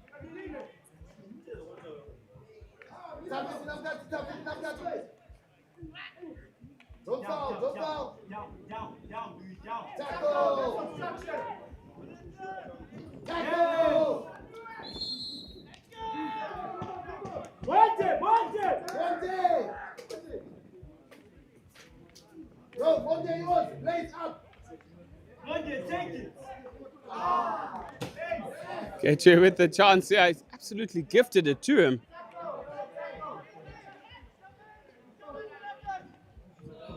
Don't foul, don't foul. Tackle. Tackle. One day yours. Blaze up. Take it. KJ with the chance. Yeah, he's absolutely gifted it to him.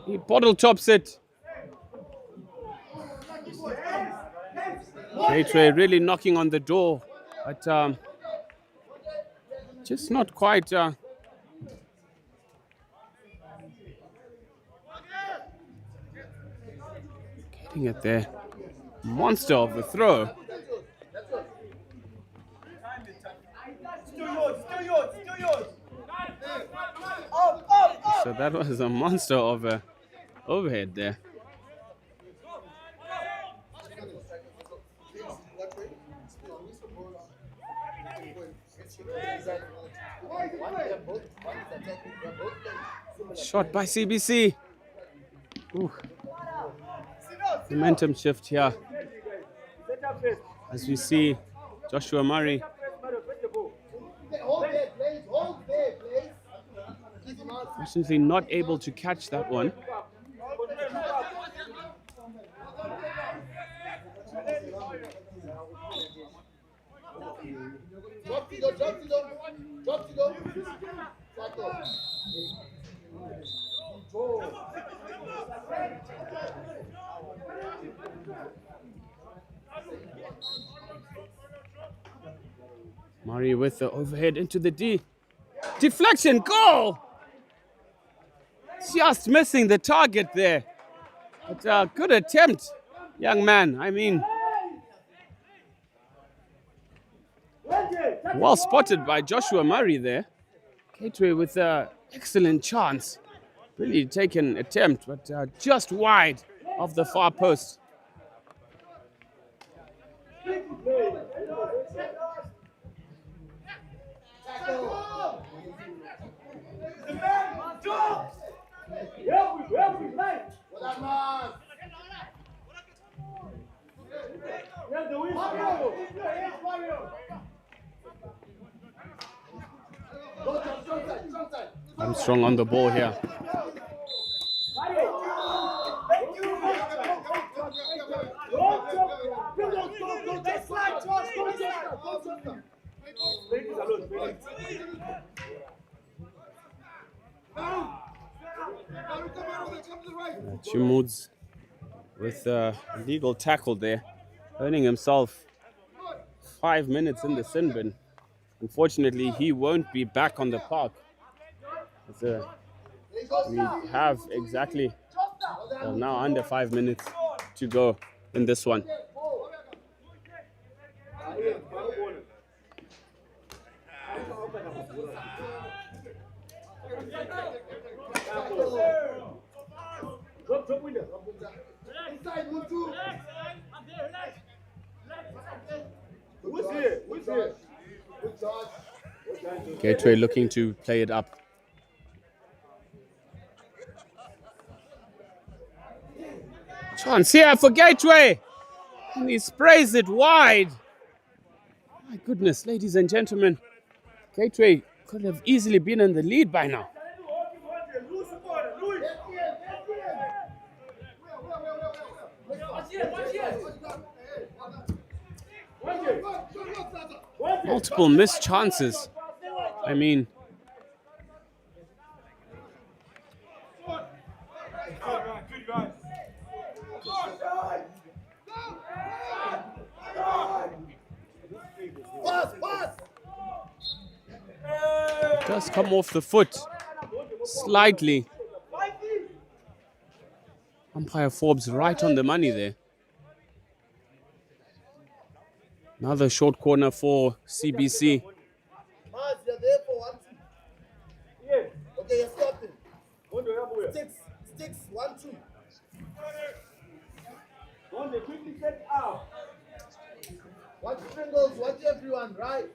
He bottle tops it. KJ really knocking on the door, but just not quite getting it there. Monster of a throw. So that was a monster of a overhead there. Shot by CBC. Ooh. Momentum shift here. As we see Joshua Murray. Unfortunately not able to catch that one. Murray with the overhead into the D. Deflection, goal! Just missing the target there. But good attempt, young man. I mean, well spotted by Joshua Murray there. Gateway with an excellent chance. Really taken attempt, but just wide of the far post. Armstrong on the ball here. Chumuds with a legal tackle there, earning himself 5 minutes in the sin bin. Unfortunately, he won't be back on the park. We have exactly, well, now under 5 minutes to go in this one. Gateway looking to play it up. Chance here for Gateway. And he sprays it wide. My goodness, ladies and gentlemen. Gateway could have easily been in the lead by now. Multiple missed chances. I mean, does come off the foot slightly. Umpire Forbes right on the money there. Another short corner for CBC. Mars, you're there for 1, 2. Okay, you're stopping. Sticks, sticks, 1, 2. Watch Pringles, watch everyone, right?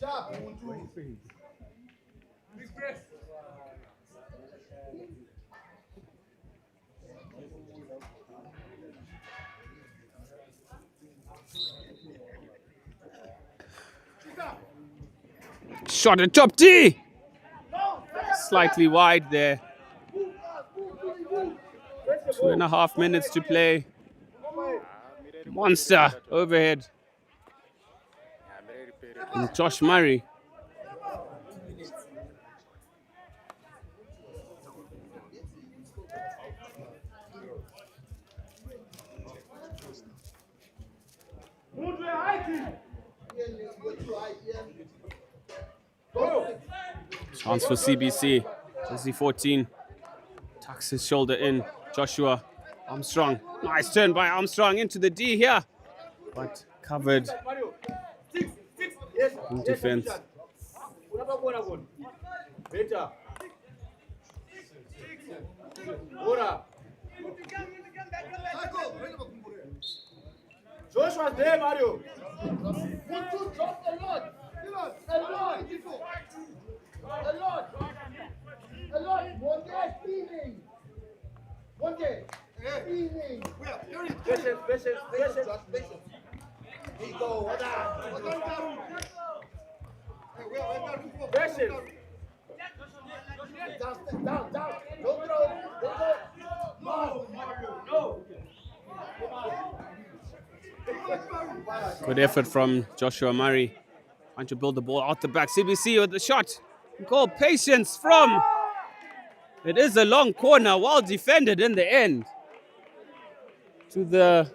Sharp, 1, 2. Shot at top D. Slightly wide there. 2.5 minutes to play. Monster overhead. And Josh Murray. Chance for CBC. Jersey 14. Tucks his shoulder in. Joshua Armstrong. Nice turn by Armstrong into the D here. But covered in defense. Joshua's there, Mario. 1, 2, drop a lot. A lot. A lot. A lot. One day, steaming. One day, steaming. Patience. Here you go. Patience. Down. Don't throw. No. Good effort from Joshua Murray. Trying to build the ball out the back. CBC with the shot. Goal patience from. It is a long corner. Well defended in the end. To the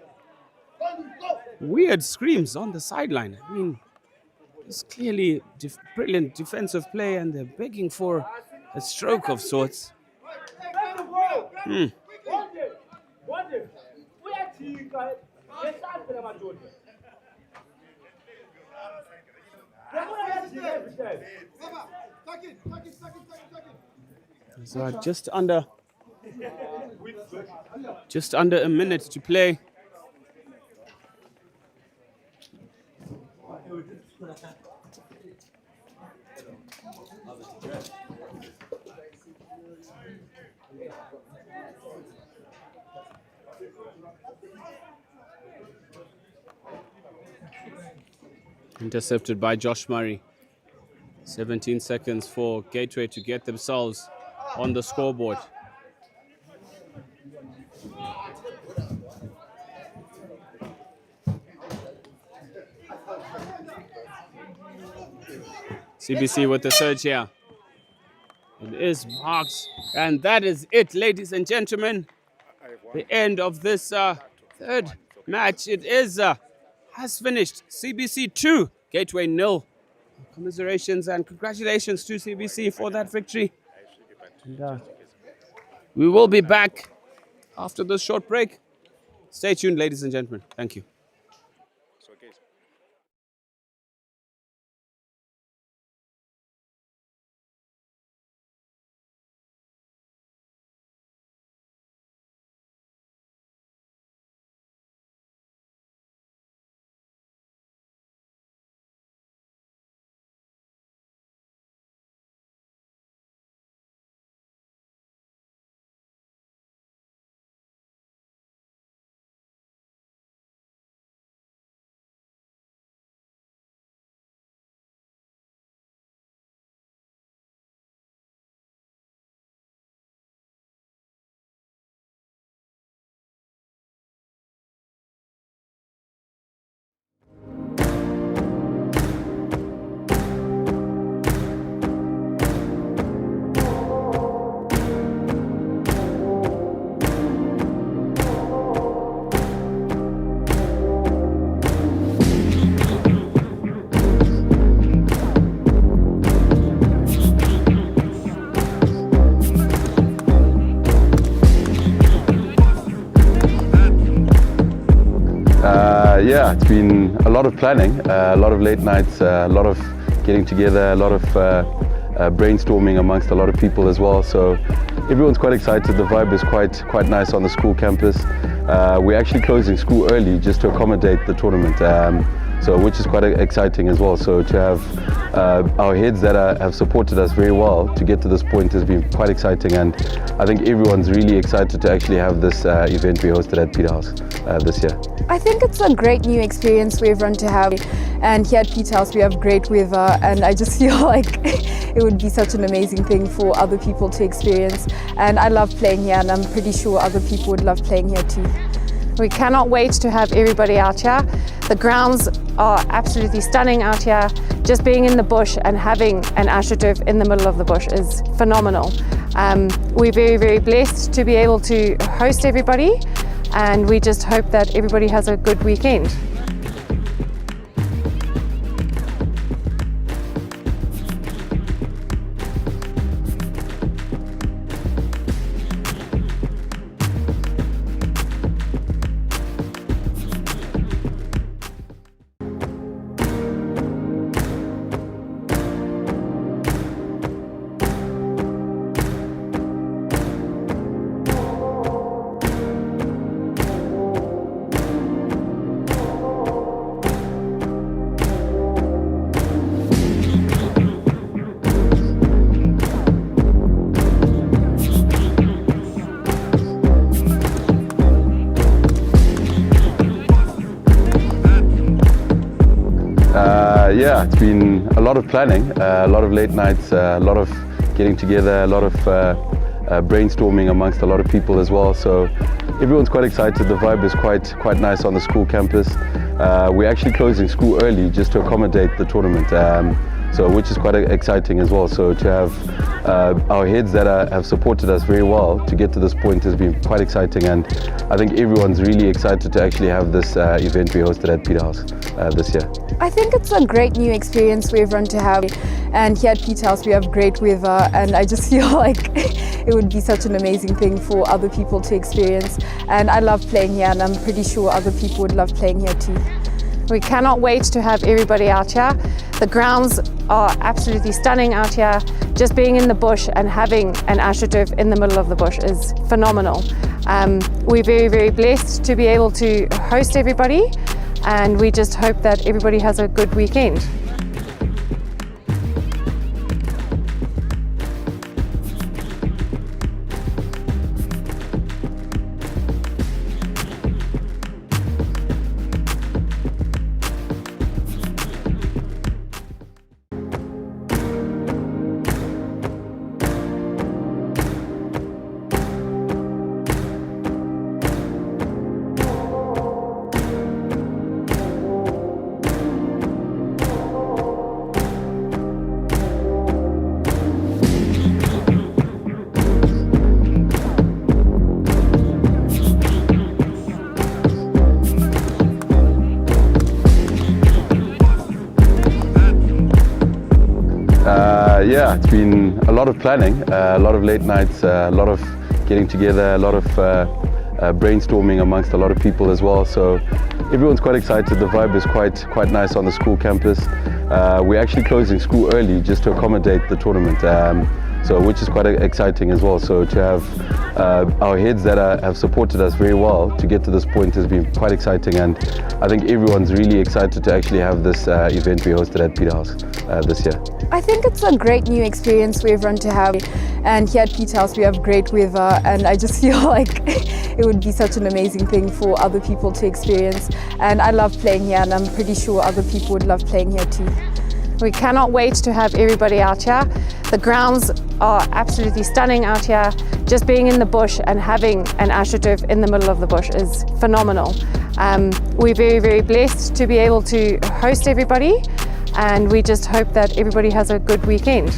weird screams on the sideline. I mean, it's clearly brilliant defensive play and they're begging for a stroke of sorts. So just under a minute to play. Intercepted by Josh Murray. 17 seconds for Gateway to get themselves on the scoreboard. CBC with the surge here. It is marked. And that is it, ladies and gentlemen. The end of this third match. It is has finished. CBC 2, Gateway 0. Commiserations and congratulations to CBC for that victory. And, we will be back after this short break. Stay tuned, ladies and gentlemen. Thank you. Yeah, it's been a lot of planning, a lot of late nights, a lot of getting together, a lot of brainstorming amongst a lot of people as well. So everyone's quite excited. The vibe is quite nice on the school campus. We're actually closing school early just to accommodate the tournament, so which is quite exciting as well. So to have our heads that have supported us very well to get to this point has been quite exciting, and I think everyone's really excited to actually have this event we hosted at Peterhouse this year. I think it's a great new experience for everyone to have, and here at Peterhouse we have great weather, and I just feel like it would be such an amazing thing for other people to experience, and I love playing here, and I'm pretty sure other people would love playing here too. We cannot wait to have everybody out here. The grounds are absolutely stunning out here. Just being in the bush and having an astroturf in the middle of the bush is phenomenal. We're very blessed to be able to host everybody, and we just hope that everybody has a good weekend. Yeah, it's been a lot of planning, a lot of late nights, a lot of getting together, a lot of brainstorming amongst a lot of people as well. So everyone's quite excited. The vibe is quite nice on the school campus. We're actually closing school early just to accommodate the tournament, so which is quite exciting as well. So to have our heads that have supported us very well to get to this point has been quite exciting, and I think everyone's really excited to actually have this event we hosted at Peterhouse this year. I think it's a great new experience for everyone to have, and here at Peterhouse we have great weather, and I just feel like it would be such an amazing thing for other people to experience, and I love playing here, and I'm pretty sure other people would love playing here too. We cannot wait to have everybody out here. The grounds are absolutely stunning out here. Just being in the bush and having an astroturf in the middle of the bush is phenomenal. We're very blessed to be able to host everybody, and we just hope that everybody has a good weekend. Yeah, it's been a lot of planning, a lot of late nights, a lot of getting together, a lot of brainstorming amongst a lot of people as well. So everyone's quite excited. The vibe is quite nice on the school campus. We're actually closing school early just to accommodate the tournament, so which is quite exciting as well. So to have our heads that have supported us very well to get to this point has been quite exciting, and I think everyone's really excited to actually have this event we hosted at Peterhouse this year. I think it's a great new experience for everyone to have, and here at Peterhouse we have great weather, and I just feel like it would be such an amazing thing for other people to experience, and I love playing here, and I'm pretty sure other people would love playing here too. We cannot wait to have everybody out here. The grounds are absolutely stunning out here. Just being in the bush and having an astroturf in the middle of the bush is phenomenal. We're very blessed to be able to host everybody, and we just hope that everybody has a good weekend.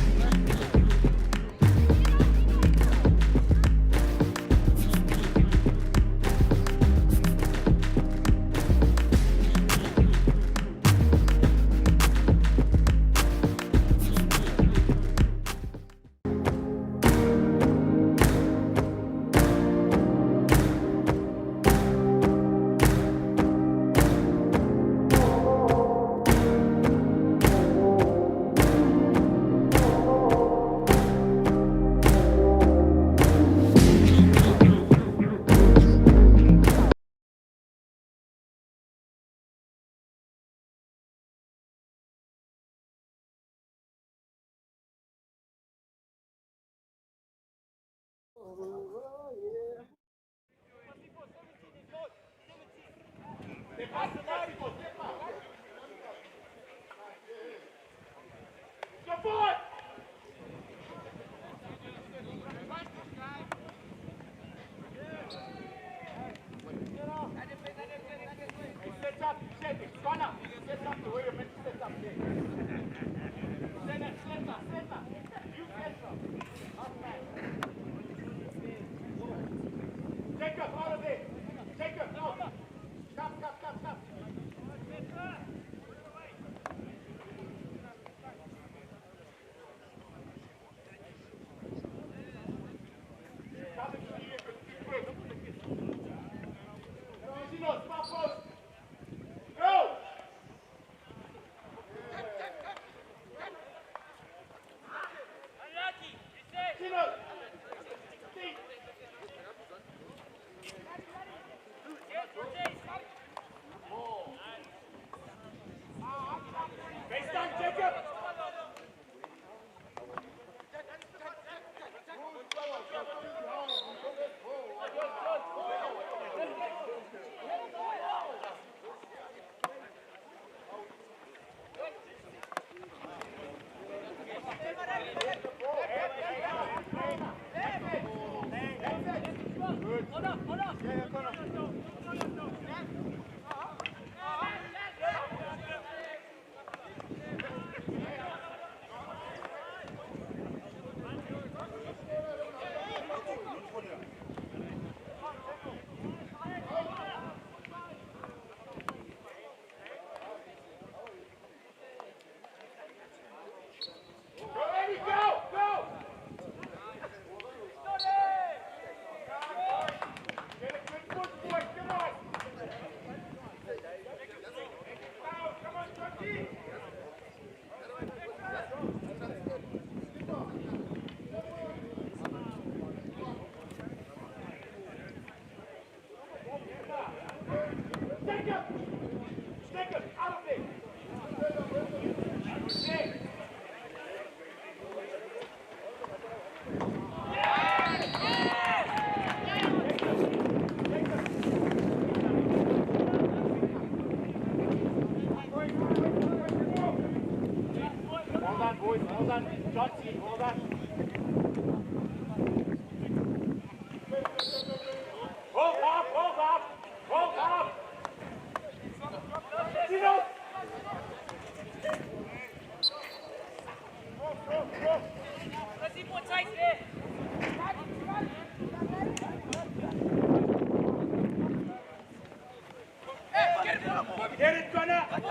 Get it, Connor! Wide,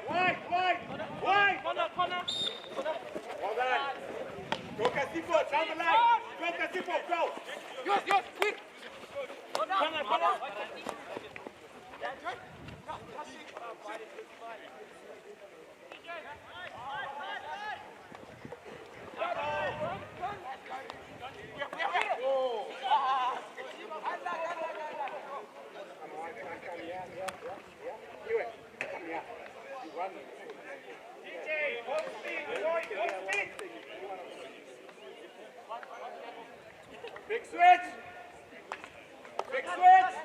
wide, wide! Wide! Well done! Go Casipo, down the line! Go Casipo, go! Yours, quick! Connor! Big switch! Big switch!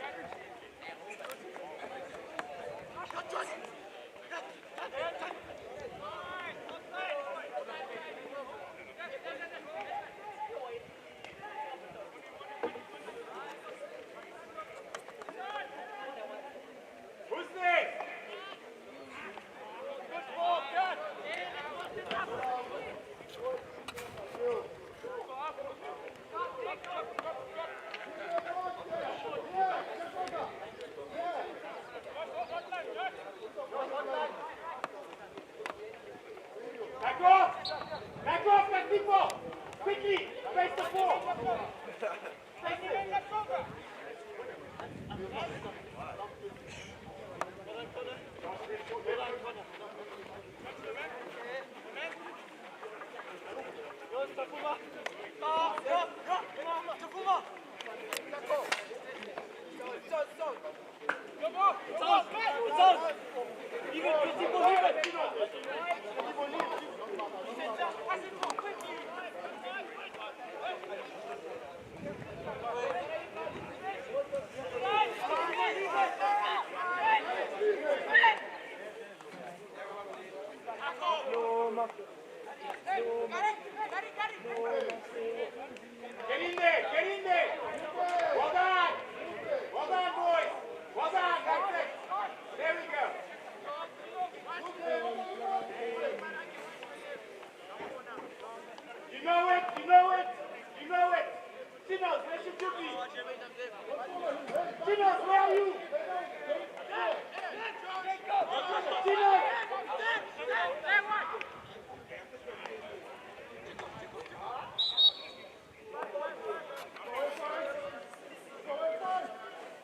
Who's this? Good ball, good! Back off! Back off, Casipo! Quickly! Face the ball! Get in there! Get in there! Well done! Well done, boys! Well done! That's it! There we go! You know it! You know it! You know it! Chinos, where should you be? Chinos, where are you? Chinos!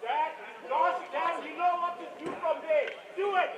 Dad, last down, you know what to do from there. Do it!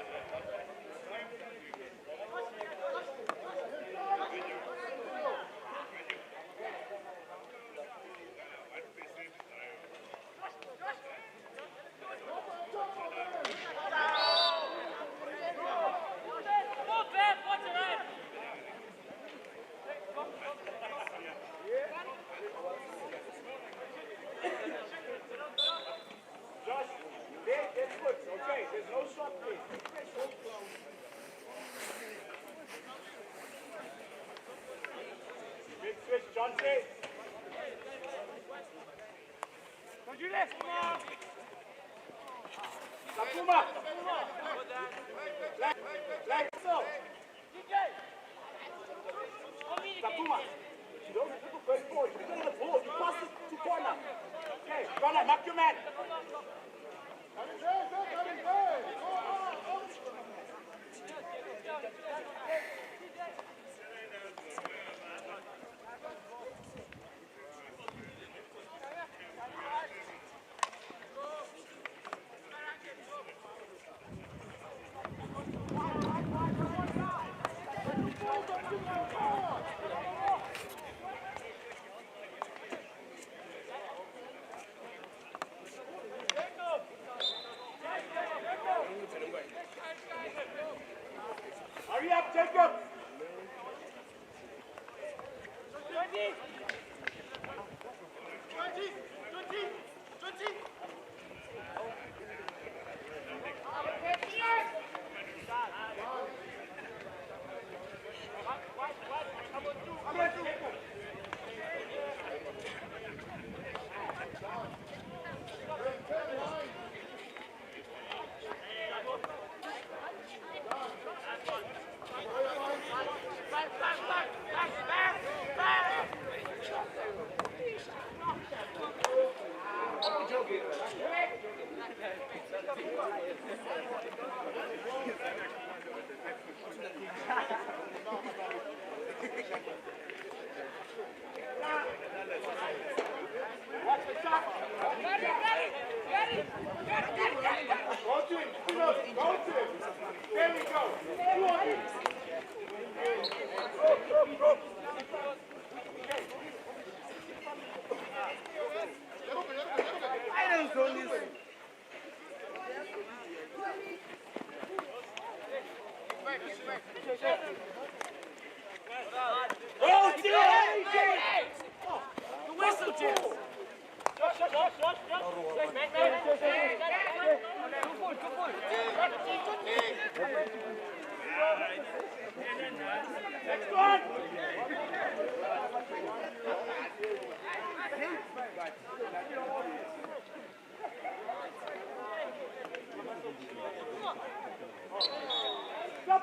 Takuma. You don't look very forward. You get the ball. You pass it to corner. Okay, corner, mark your man. Hurry up, Jacob!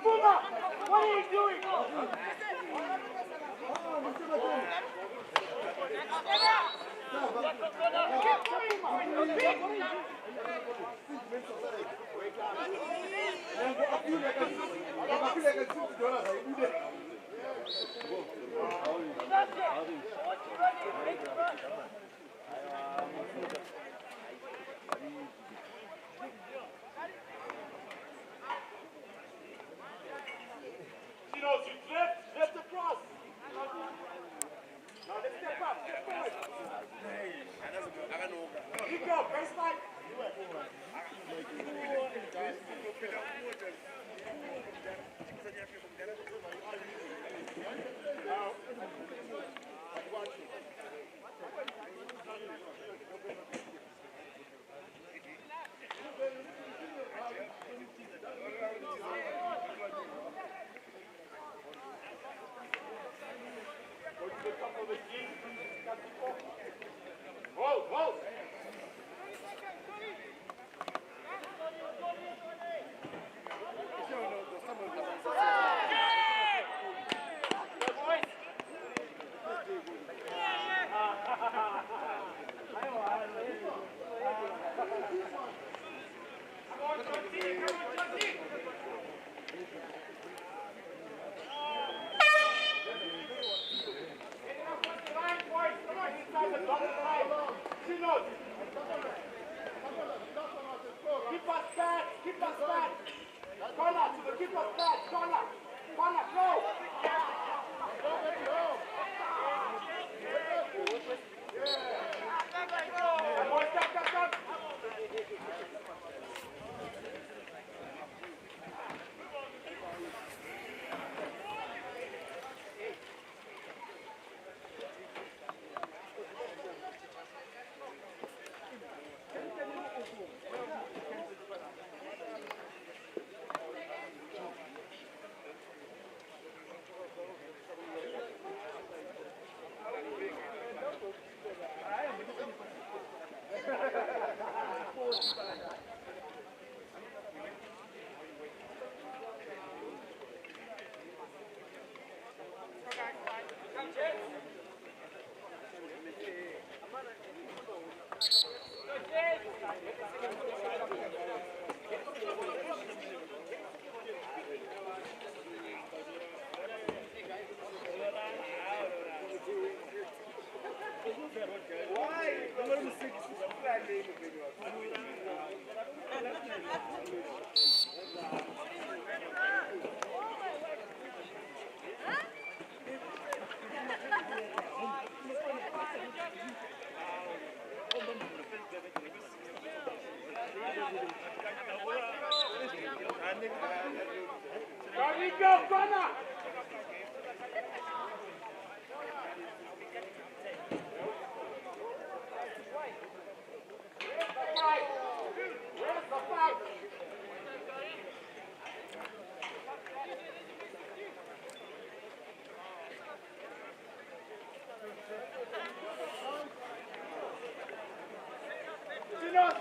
Puma, what are you doing? Drift across. Now let's step up, step forward. Nico, baseline.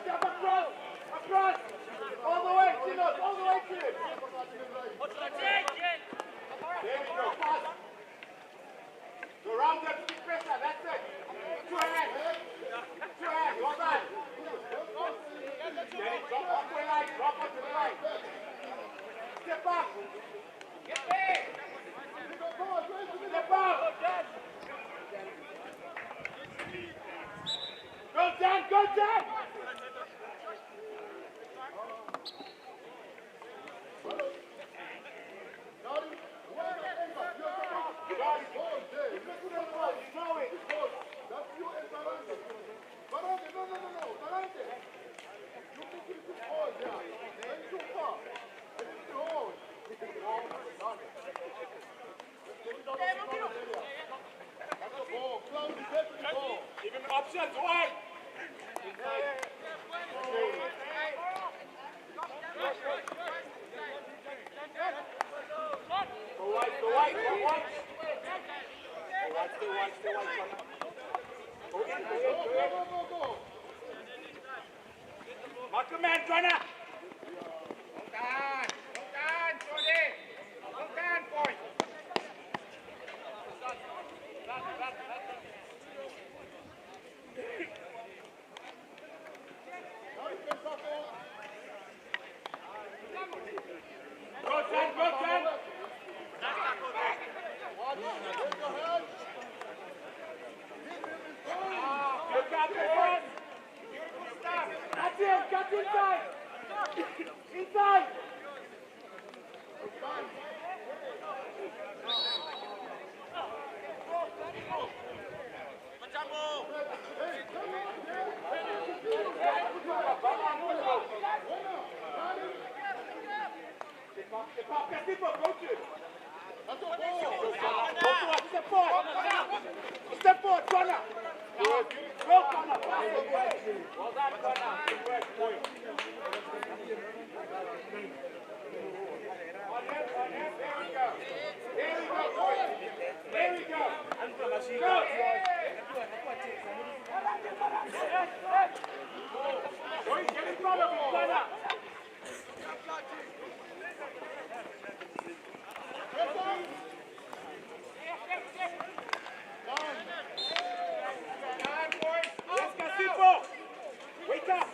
step across, across. All the way, Chinos, all the way to it. There we go, pass. Go round them, keep pressure, that's it. Two hands, well done. Get it, drop off the line, drop off the line. Step up. Get there. Step up. Go Dan, go Dan. Give him options, wide. Go wide, go wide, go wide. Stay wide. Go in, go in. Mark a man, Joanna. Don't Jody. Don't boy. Go, Dan, go, Dan. Look out the front. That's it, cut inside. Inside. Step forward, corner. Go, corner. Well done, corner. Good work, boy. On him, there we go. There we go, boy. There we go. Go. Boy, get in front of him, corner. Wake up!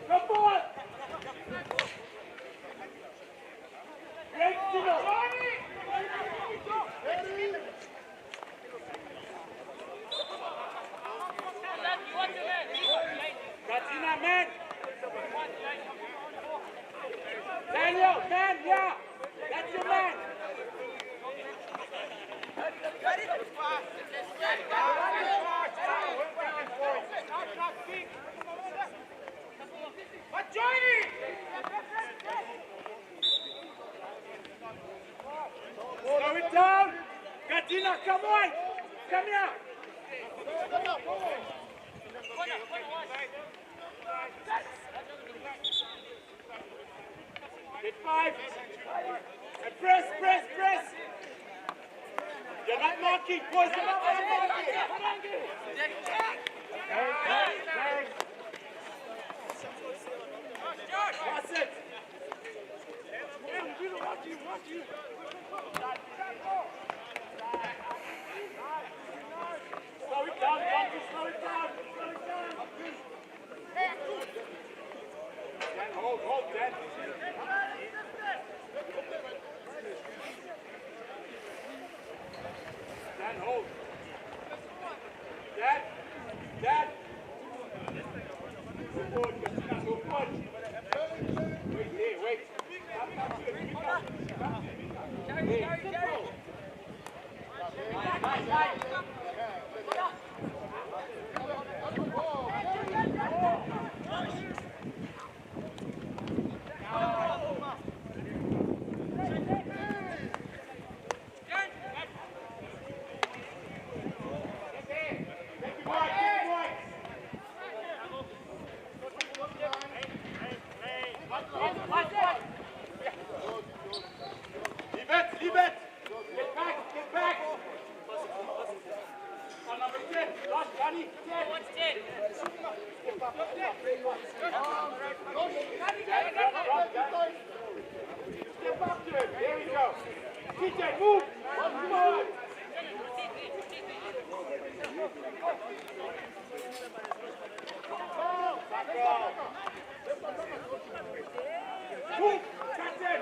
Come forward! Katina, man! Daniel, man, yeah! That's your man! Slow it down! Katina, come on! Come here! Get five! And press! You're not marking! Boys, you're not marking! Pass it! Slow it down, Donkey, slow it down! Dan, hold, Dan! Dan, hold! Dan! Go forward, Katina, go forward! Wait. Come to it, Leave it, leave it. Get back, get back. On number 10, Josh, Danny, 10. What's 10? Step up to it. There we go. TJ, move. Come on. Move. Captain.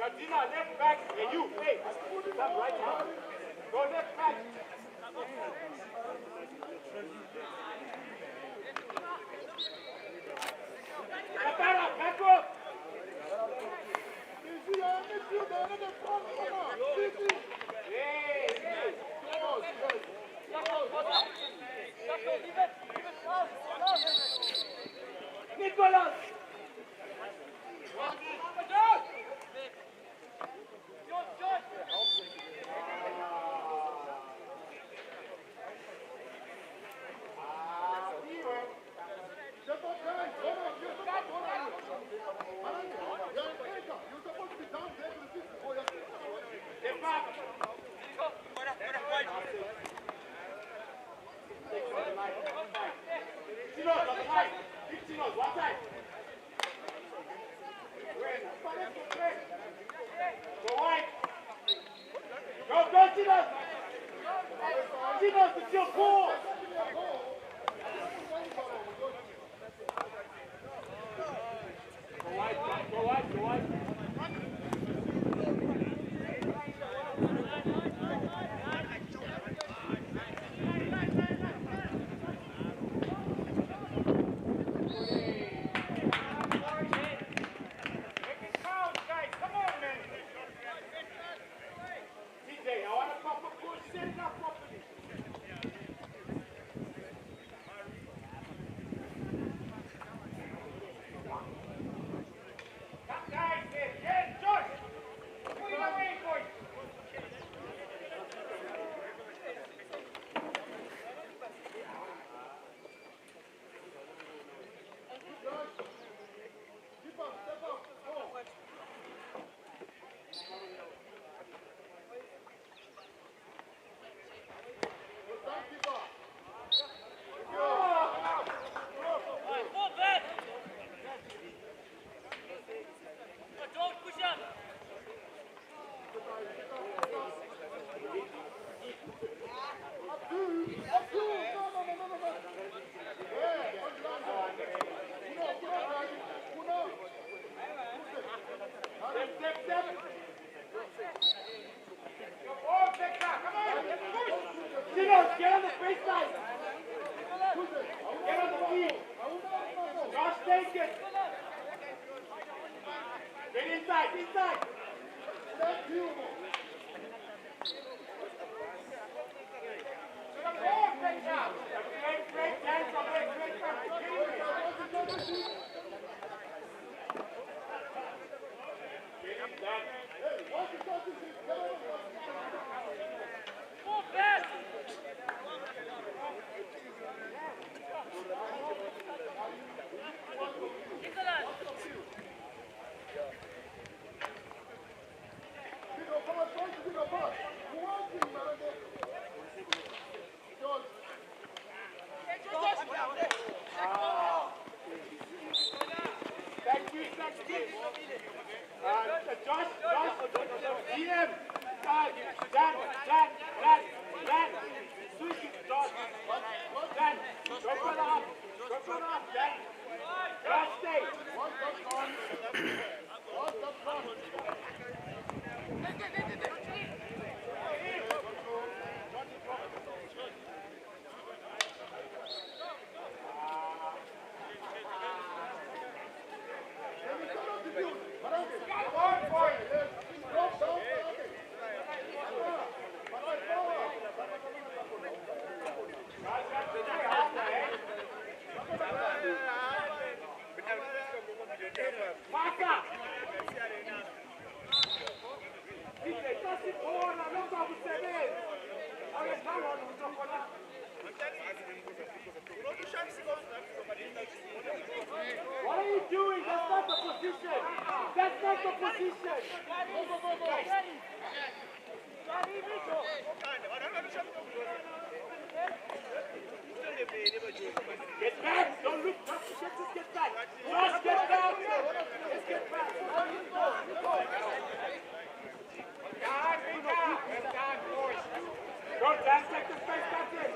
Katina, left back. Hey, you. Hey, come right now. Go left back. Back up. Nicholas. Go, Tinos! Tinos, it's your ball! Go wide, go wide, go wide. Get on the baseline. Get on the field. Josh, take it. Get inside, inside. Great dance on it. Great Josh, DM, Dan, switch it, Josh, Dan, go further up, Dan, Josh, stay. Come on, Get back! Don't look! Just get back! Just get back! Just get back! Don't dance like the first captain!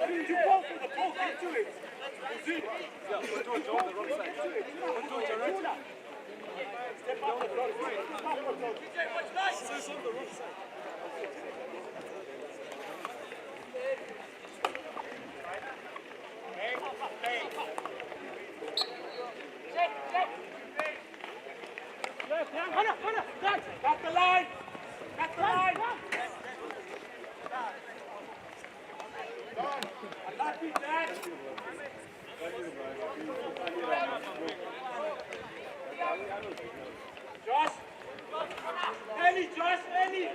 Why didn't you go for the ball? Get to it. Cut the line! Cut the line! Unlucky, Dad! Josh! Ellie, Josh, Ellie!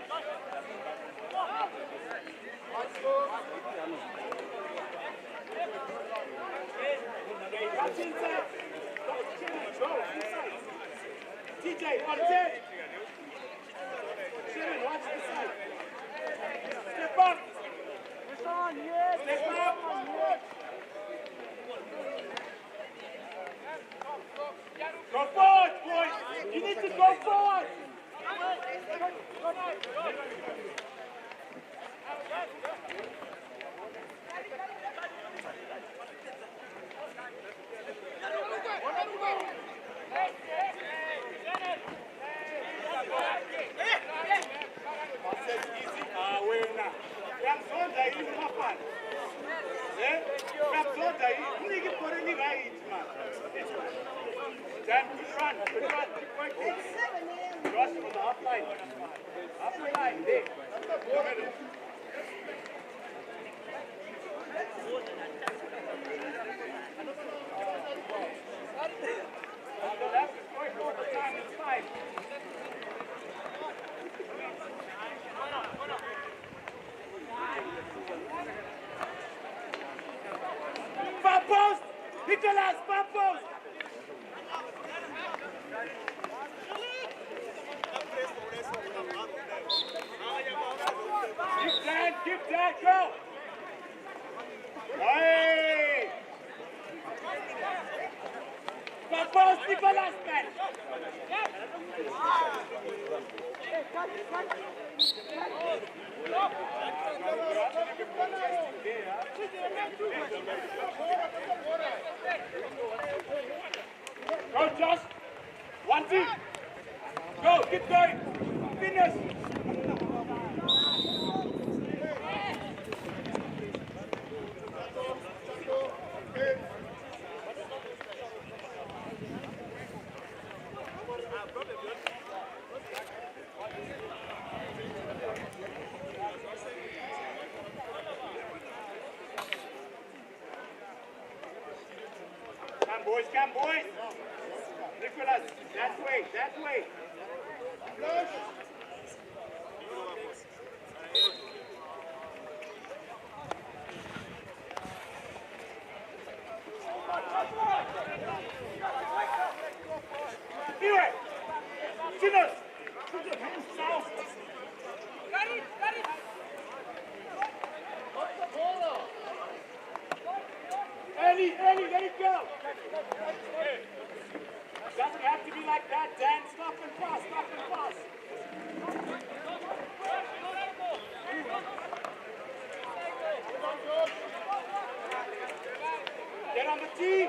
Watch inside! Go inside! TJ, on 10! Shannon, watch the side! Step up! Push on, yes! Step up! Go forward, boys! You need to go forward! Far post! Nicholas, far post! Keep that, go! Hey! Far post, Nicholas, man! Go, Josh! 1 2! Go, keep going! Finish! Come, boys! Nicholas, that way, that way! Here! Sinners! Put your hands down! Got it! Ellie, let it go! Doesn't have to be like that, Dan. Stop and pass. Get on the tee!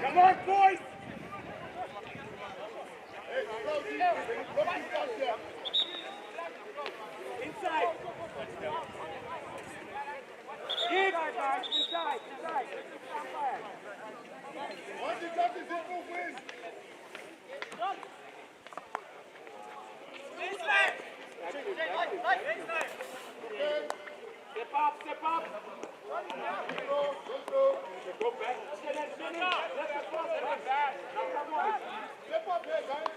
Come on, boys! Step up, step up. Go back. Now come on. Step up here, guys.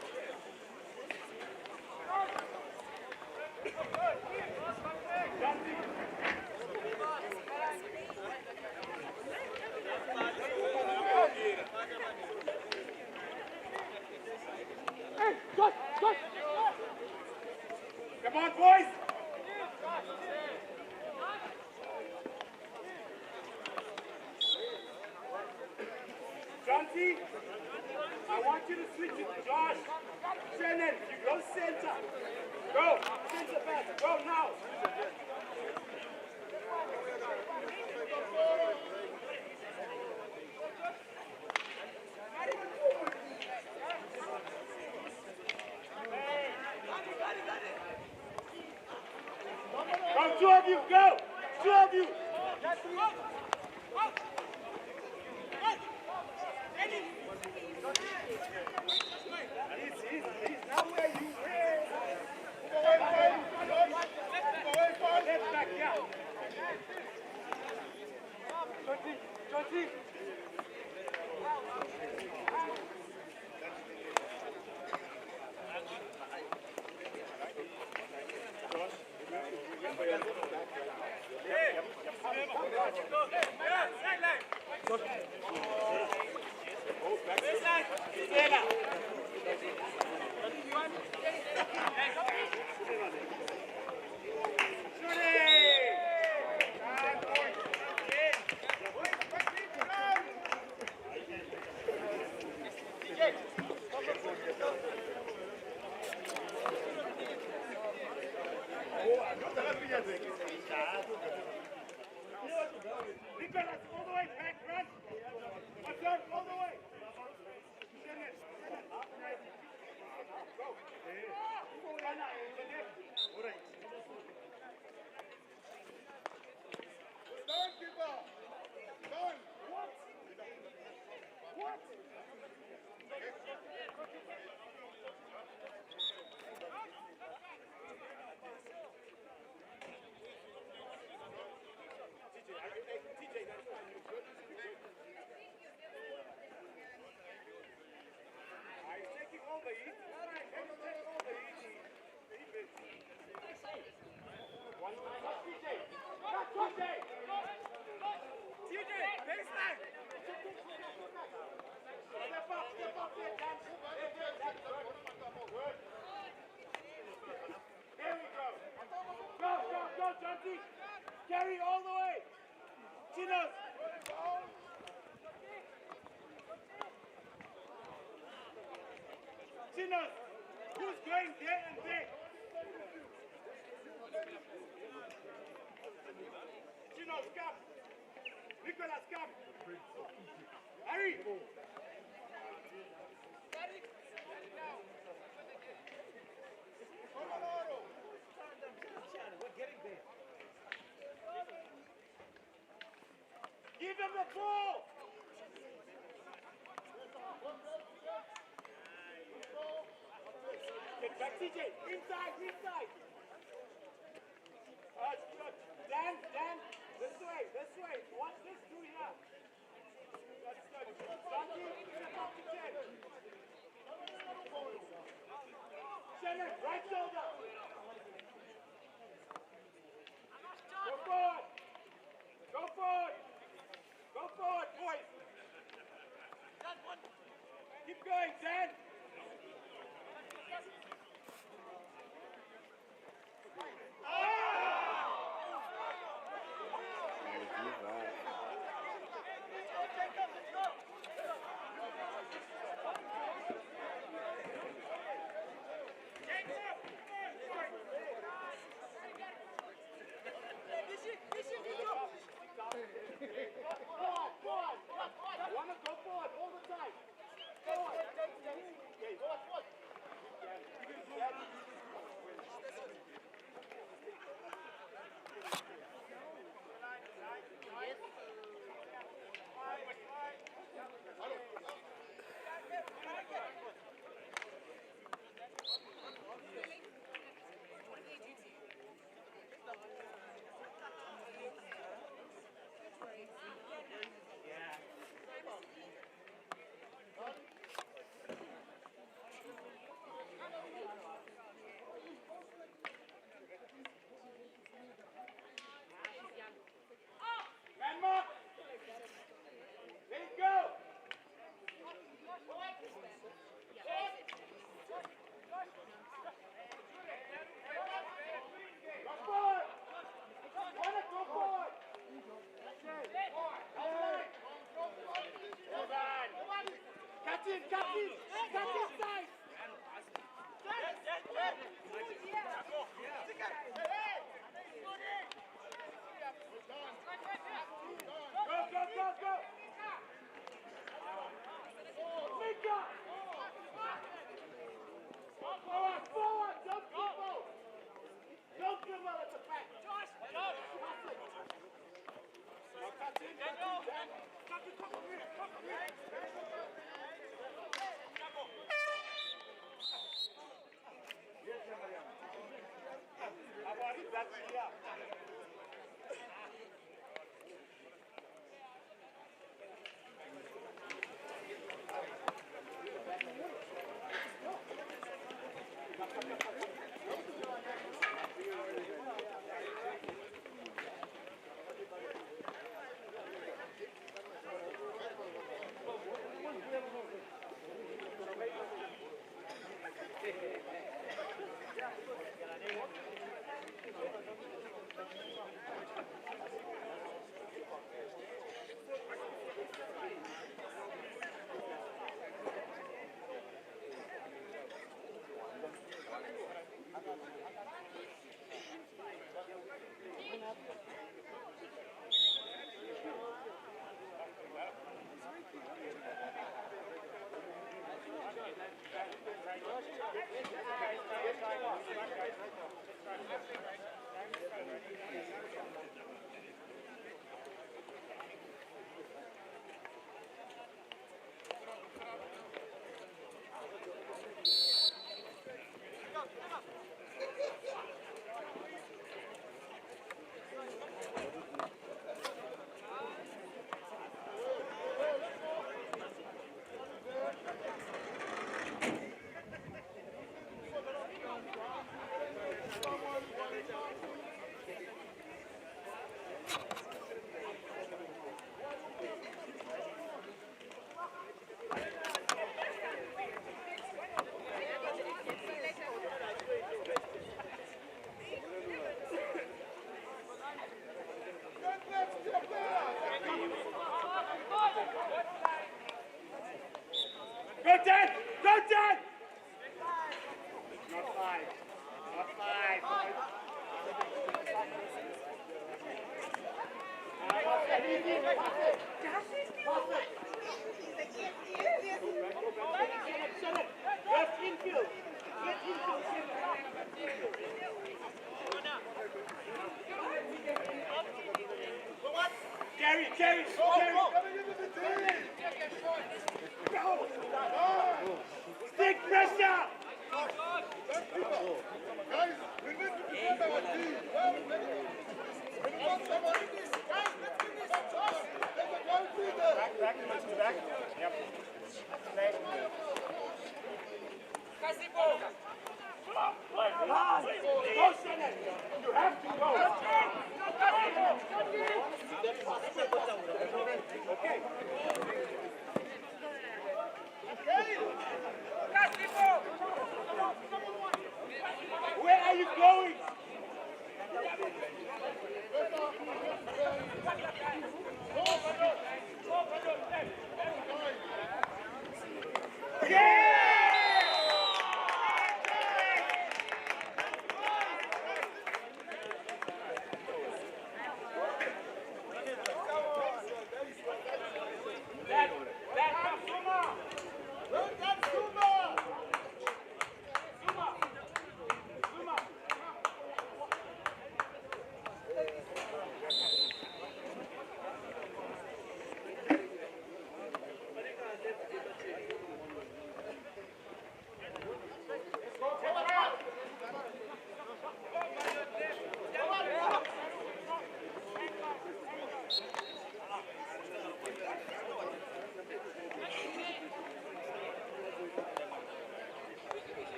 Hey, go. Come on, boys. John T, I want you to switch it. Josh, Shannon, you go center. Go, center back. Go now. Go, two of you, go. Two of you. He's not where you were. Left back, yeah. Johnny. Nicholas, all the way back, run. What's up, all the way. Carry all the way. Chinos. Chinos. Who's going there and there? Chinos, come. Nicholas, come. Hurry. Give him the ball! Get back, TJ! Inside! Dan! This way! Watch this through here! That's good. Santi, step up to 10. Shannon, right shoulder! Go forward! Go forward, boys! Keep going, Dan!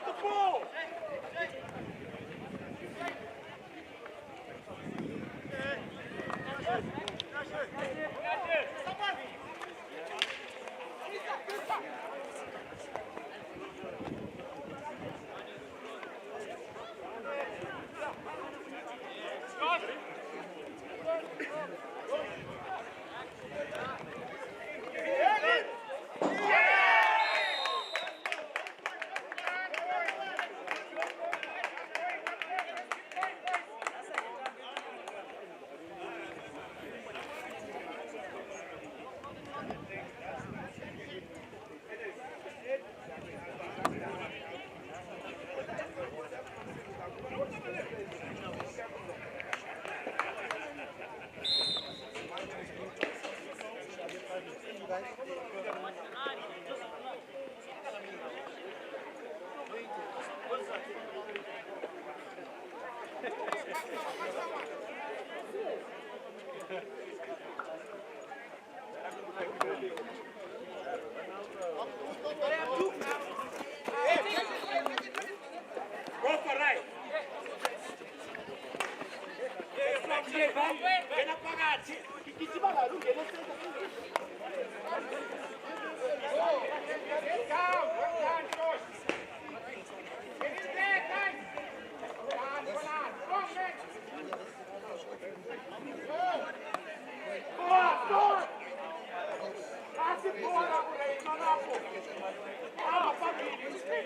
the ball!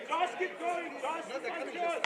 Just keep going, just keep going.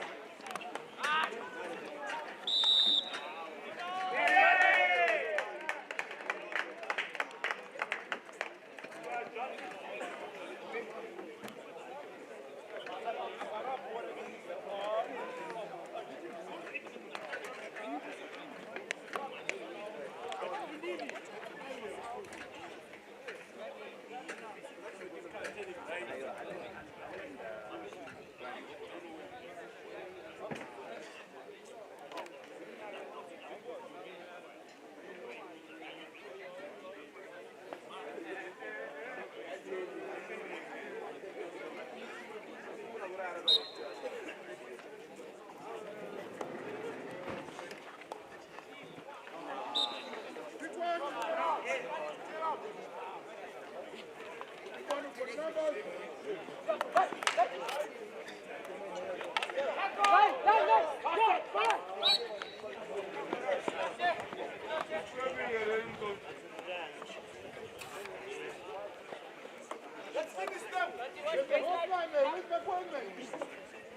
Let's finish them.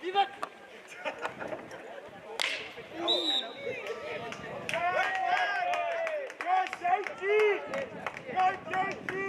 Leave it. Go safety. Go safety.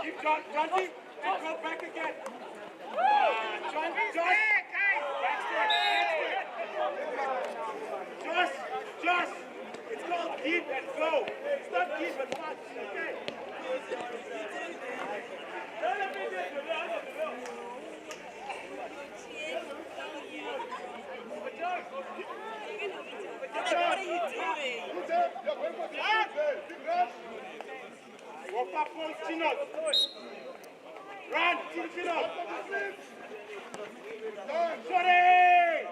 Keep Johnny and go back again. John, Josh, it's called keep and go. It's not keep and watch, okay? What are you doing? Walk up, boys, chin up. Run, chin up. Sorry!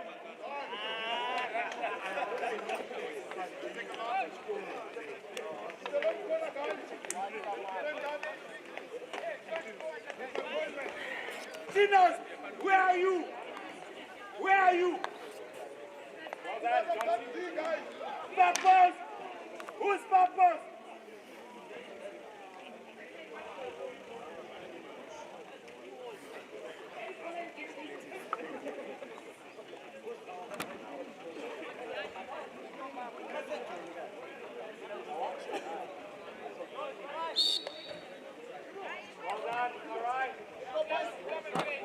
Chinos, where are you? Where are you? Papas! Who's Papas? Well done, all right.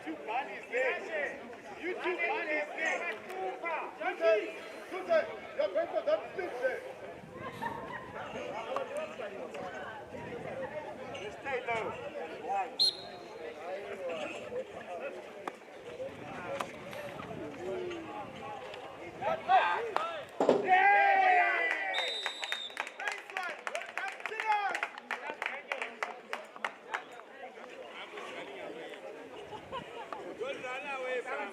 two bunnies there. You two bunnies there. Your paper, don't sleep there. Stay low. Good run away from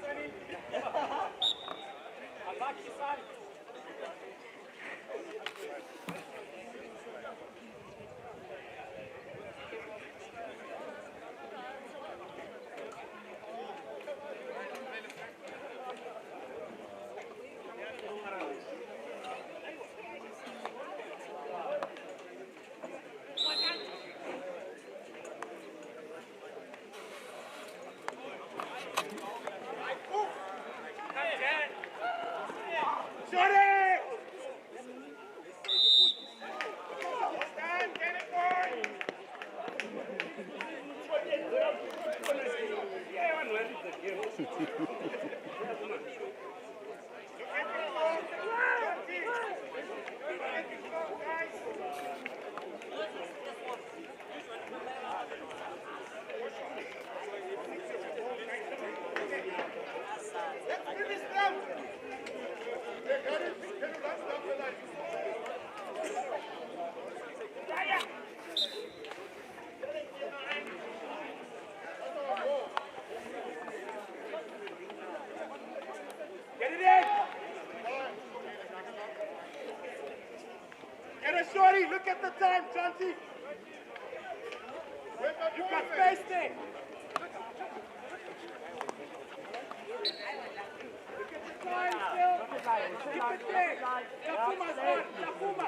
Get a shorty, look at the time, Chanti. You got space there. Look at the time still. Keep it there. Tafuma's on. Tafuma.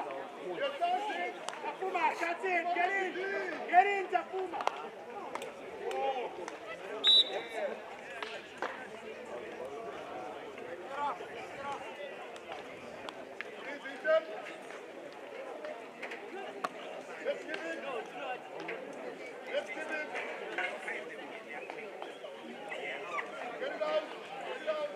Tafuma, that's it. Get in. Get in, Tafuma. Let's give it. Let's give it. Get it out. Get it out.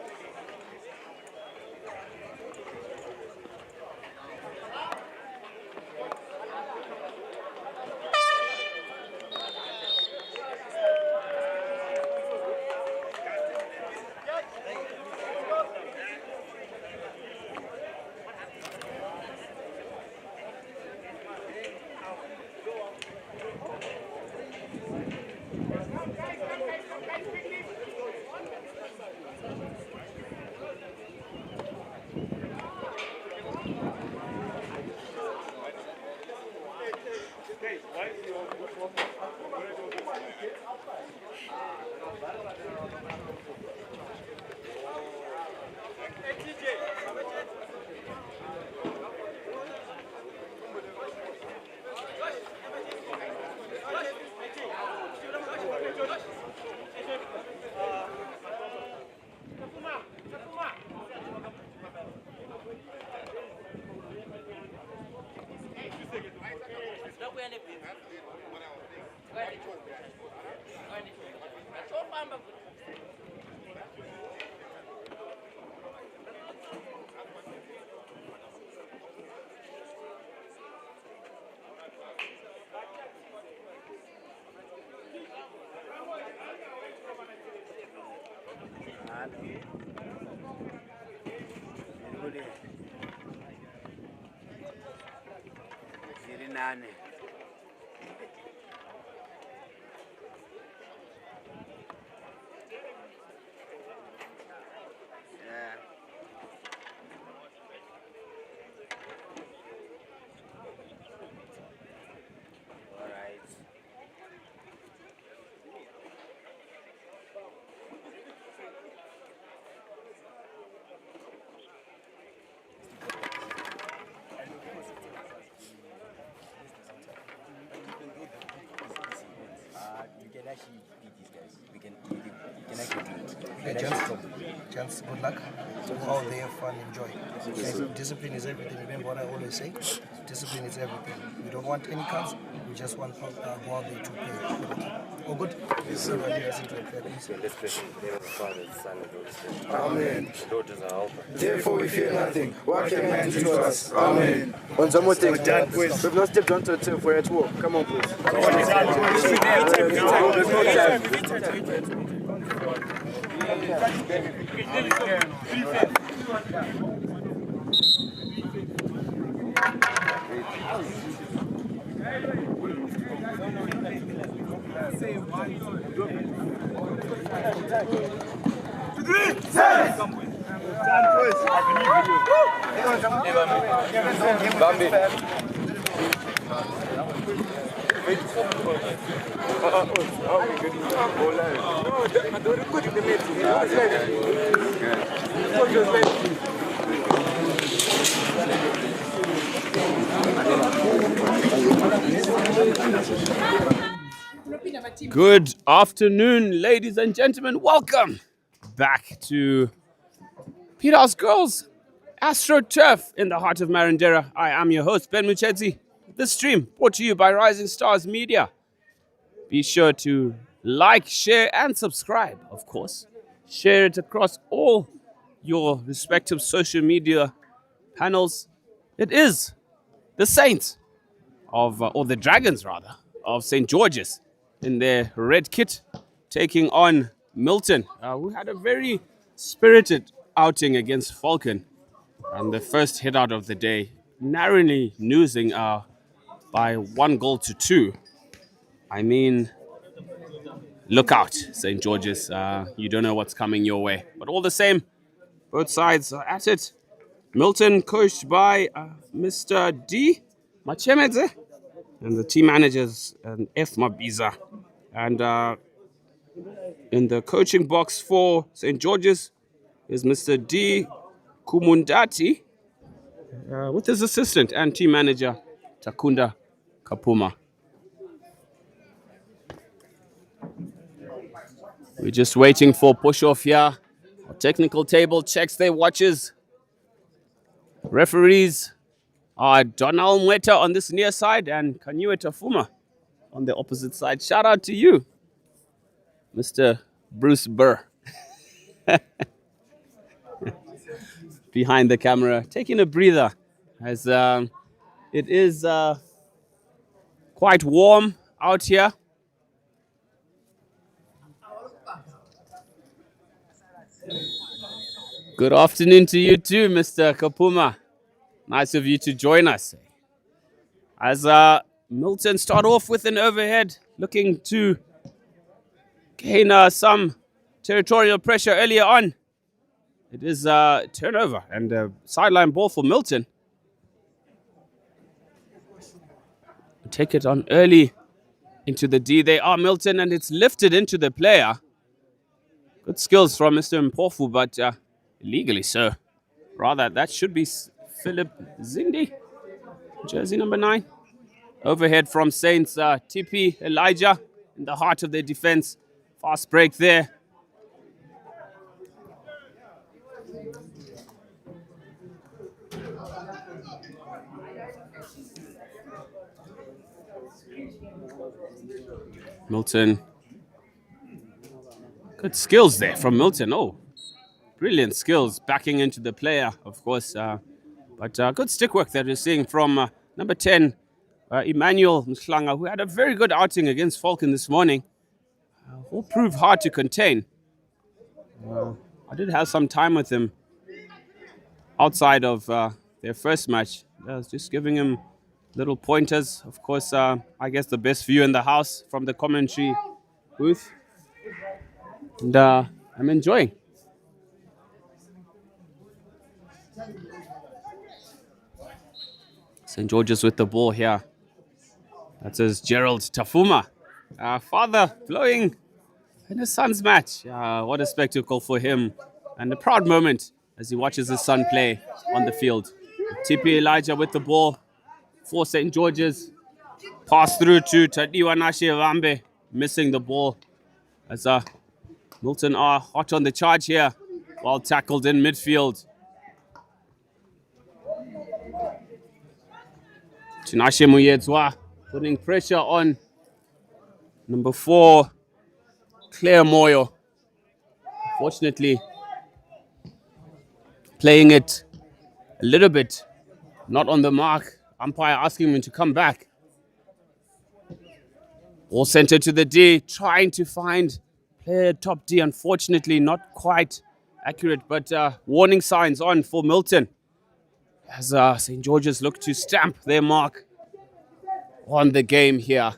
Nane. Yeah. All right. You can actually beat these guys. We can actually do it. Hey, gents, good luck. Go out there, have fun, enjoy. Discipline is everything. Remember what I always say? Discipline is everything. We don't want any cards. We just want go out there to play. Oh, good. So, let's pray. Name of the Father, the Son, and the Holy Spirit. Amen. The Lord is our helper. Therefore we fear nothing. What can man do to us? Amen. On some more thing, we've not stepped onto a turf, we're at war. Come on, please. Good afternoon, ladies and gentlemen. Welcome back to Peter's Girls AstroTurf in the heart of Marindera. I am your host, Ben Muchedzi. This stream brought to you by Rising Stars Media. Be sure to like, share, and subscribe, of course. Share it across all your respective social media panels. It is the Saints of, or the Dragons rather, of St. George's in their red kit, taking on Milton, who had a very spirited outing against Falcon. And the first hit out of the day, narrowly losing by 1-2. I mean, look out, St. George's. You don't know what's coming your way. But all the same, both sides are at it. Milton coached by Mr. D. Machemedze and the team managers and F. Mabiza. And in the coaching box for St. George's is Mr. D. Kumundati with his assistant and team manager Takunda Kapuma. We're just waiting for push-off here. Our technical table checks their watches. Referees are Donald Mweta on this near side and Kanyue Tafuma on the opposite side. Shout out to you, Mr. Bruce Burr. Behind the camera, taking a breather as it is quite warm out here. Good afternoon to you too, Mr. Kapuma. Nice of you to join us. As Milton start off with an overhead, looking to gain some territorial pressure earlier on. It is a turnover and a sideline ball for Milton. Take it on early into the D. They are Milton, and it's lifted into the player. Good skills from Mr. Mpofu, but illegally so. Rather, that should be Philip Zindi, jersey number 9. Overhead from Saints, TP Elijah in the heart of their defense. Fast break there. Milton. Good skills there from Milton. Oh, brilliant skills backing into the player, of course. But good stick work that we're seeing from number 10, Emmanuel Mhlanga, who had a very good outing against Falcon this morning. Will prove hard to contain. I did have some time with him outside of their first match. I was just giving him little pointers. Of course, I guess the best view in the house from the commentary booth. And I'm enjoying. St. George's with the ball here. That says Gerald Tafuma. Father blowing in his son's match. What a spectacle for him. And a proud moment as he watches his son play on the field. TP Elijah with the ball for St. George's. Pass through to Tadiwa Nashe Vambe. Missing the ball. As Milton are hot on the charge here. Well tackled in midfield. Tinashe Muyedzwa putting pressure on number 4, Claire Moyo. Fortunately, playing it a little bit, not on the mark. Umpire asking him to come back. All centered to the D, trying to find player top D. Unfortunately, not quite accurate, but warning signs on for Milton as St. George's look to stamp their mark on the game here.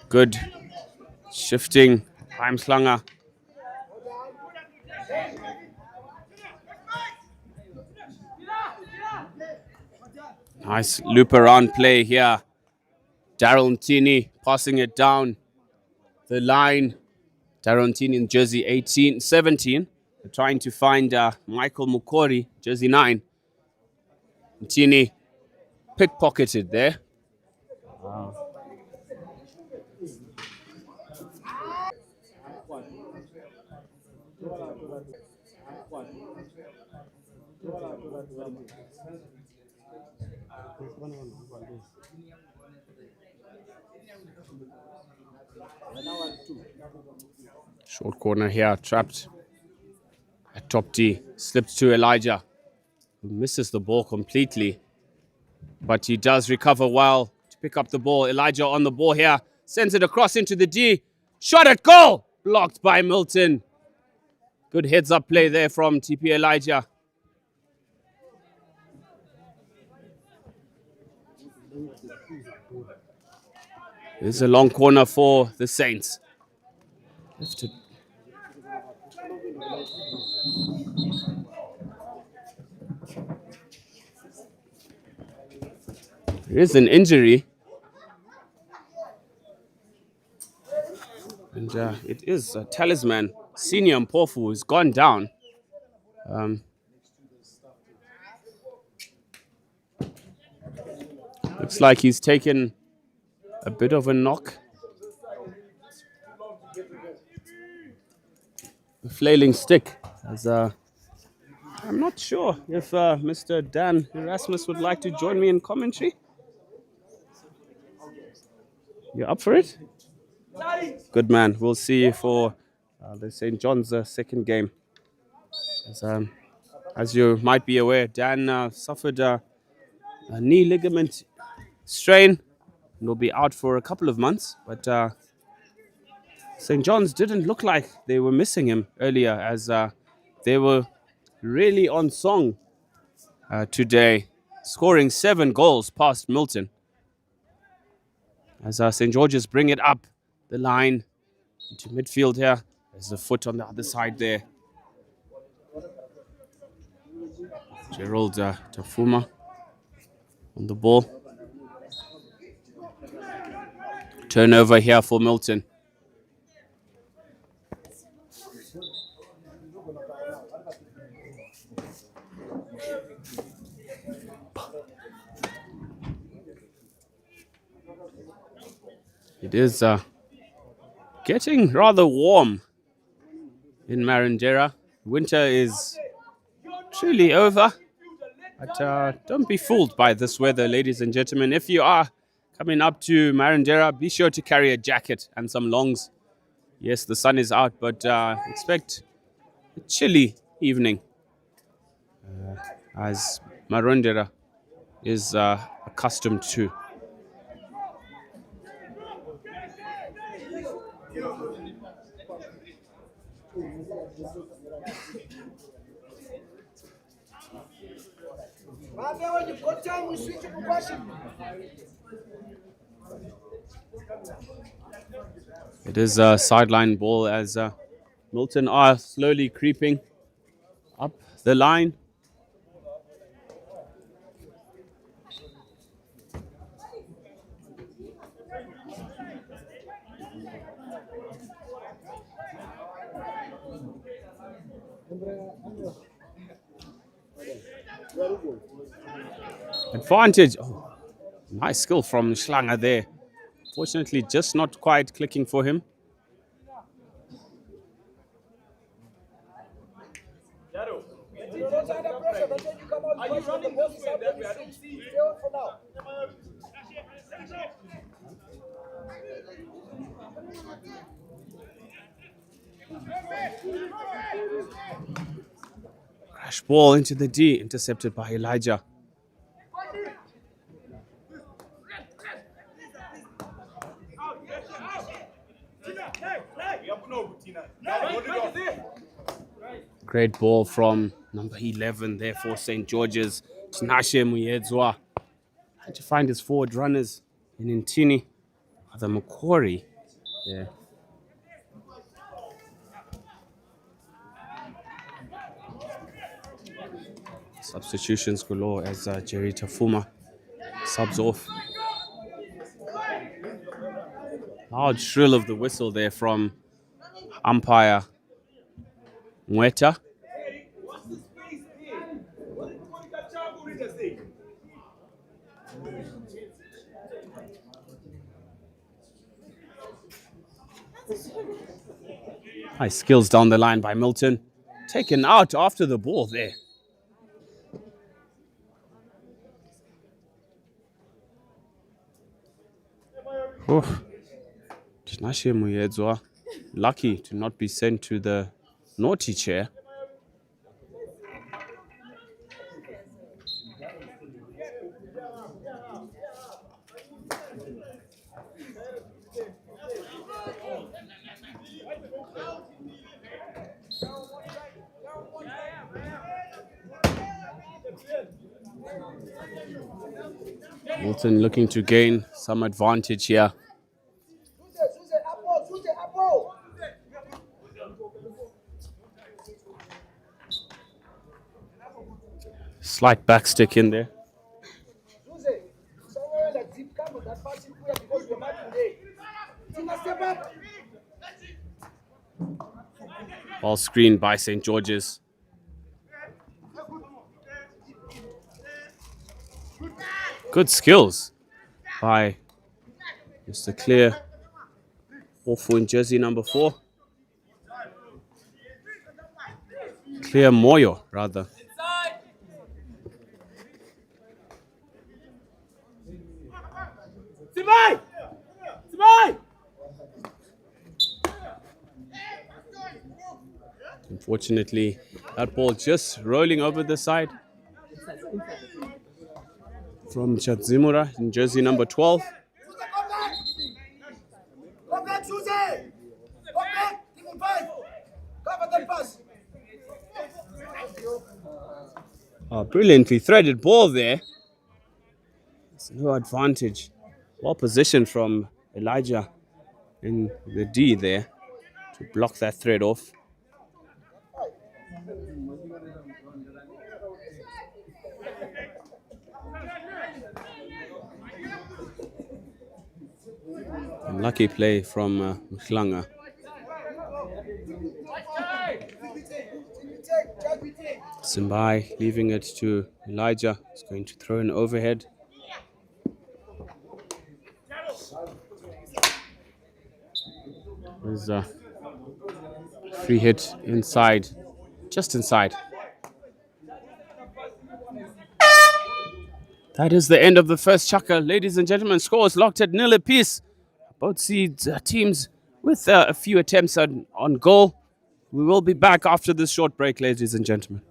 Good shifting, Heimslanger. Nice loop around play here. Daryl Ntini passing it down the line. Daryl Ntini in jersey 17. They're trying to find Michael Mukori, jersey 9. Ntini pickpocketed there. Wow. Short corner here, trapped at top D. Slipped to Elijah, who misses the ball completely. But he does recover well to pick up the ball. Elijah on the ball here. Sends it across into the D. Shot at goal! Blocked by Milton. Good heads-up play there from TP Elijah. This is a long corner for the Saints. Lifted. There is an injury. And it is a talisman. Senior Mpofu has gone down. Looks like he's taken a bit of a knock. The flailing stick. As, I'm not sure if Mr. Dan Erasmus would like to join me in commentary. You up for it? Good man. We'll see you for the St. John's second game. As you might be aware, Dan suffered a knee ligament strain and will be out for a couple of months. But St. John's didn't look like they were missing him earlier, as they were really on song today, scoring 7 goals past Milton. As St. George's bring it up the line into midfield here. There's a foot on the other side there. Gerald Tafuma on the ball. Turnover here for Milton. It is getting rather warm in Marindera. Winter is truly over. But don't be fooled by this weather, ladies and gentlemen. If you are coming up to Marindera, be sure to carry a jacket and some longs. Yes, the sun is out, but expect a chilly evening, as Marindera is accustomed to. When you've got time, we switch to question. It is a sideline ball as Milton are slowly creeping up the line. Advantage. Oh, nice skill from Schlanger there. Fortunately, just not quite clicking for him. Crash ball into the D, intercepted by Elijah. Great ball from number 11 there for St. George's. Tinashe Muyedzwa. Had to find his forward runners in Intini. The Macquarie there. Substitutions galore as Jerry Tafuma subs off. Loud shrill of the whistle there from umpire Mweta. Nice skills down the line by Milton. Taken out after the ball there. Tinashe Muyedzwa, lucky to not be sent to the naughty chair. Milton looking to gain some advantage here. Slight backstick in there. Ball screened by St. George's. Good skills by Mr. Clear. Awful in jersey number 4. Clear Moyo, rather. Unfortunately, that ball just rolling over the side from Chadzimura in jersey number 12. Brilliantly threaded ball there. It's no advantage. Well positioned from Elijah in the D there to block that thread off. Lucky play from Mhlanga. Simbai leaving it to Elijah. He's going to throw an overhead. There's a free hit inside, just inside. That is the end of the first chukka. Ladies and gentlemen, scores locked at 0 apiece. Both seeds teams with a few attempts on goal. We will be back after this short break, ladies and gentlemen.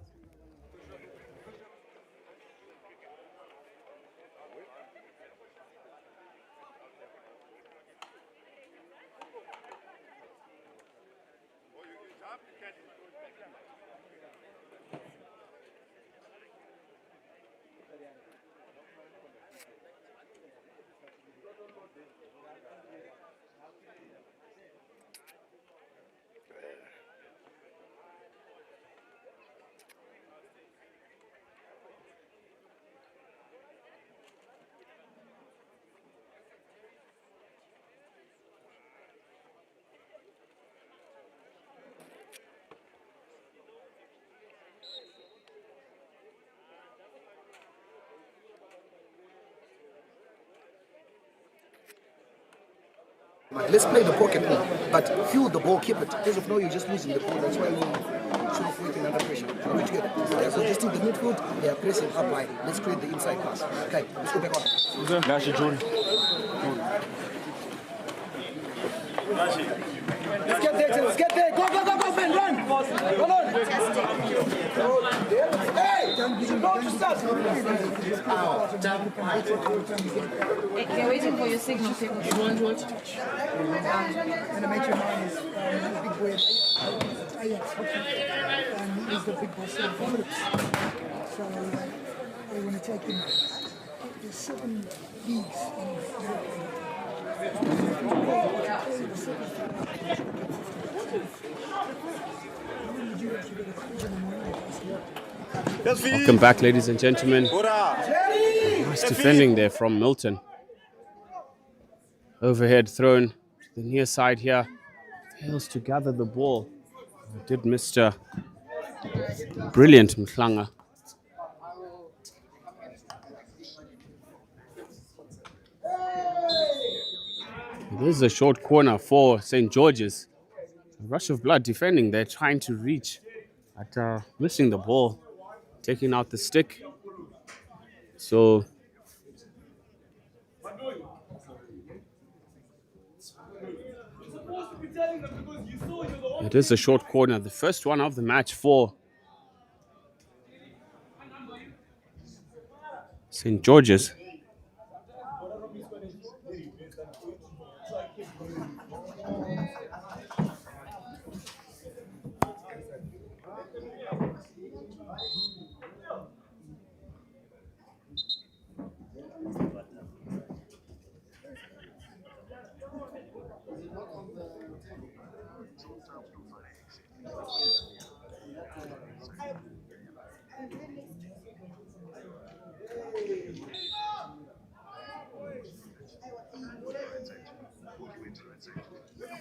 Let's play the pocket ball, but feel the ball, keep it. As of now, you're just losing the ball. That's why we should have waited under pressure. We're together. Yeah, so just in the midfield, they are pressing up high. Let's create the inside pass. Okay, let's go back on. Let's get there, let's get there. Go, go, go, go, Ben, run. Come on. Hey, go to start. They're waiting for your signal. You want what? And I make your mind is big boy. Ajax, okay. And he's the big boss of Philips. So they want to take him. There's 7 leagues in Welcome back, ladies and gentlemen. Nice defending there from Milton. Overhead thrown to the near side here. Fails to gather the ball. Did Mr. Brilliant Mhlanga. This is a short corner for St. George's. A rush of blood defending there, trying to reach at missing the ball, taking out the stick. So it is a short corner, the first one of the match for St. George's.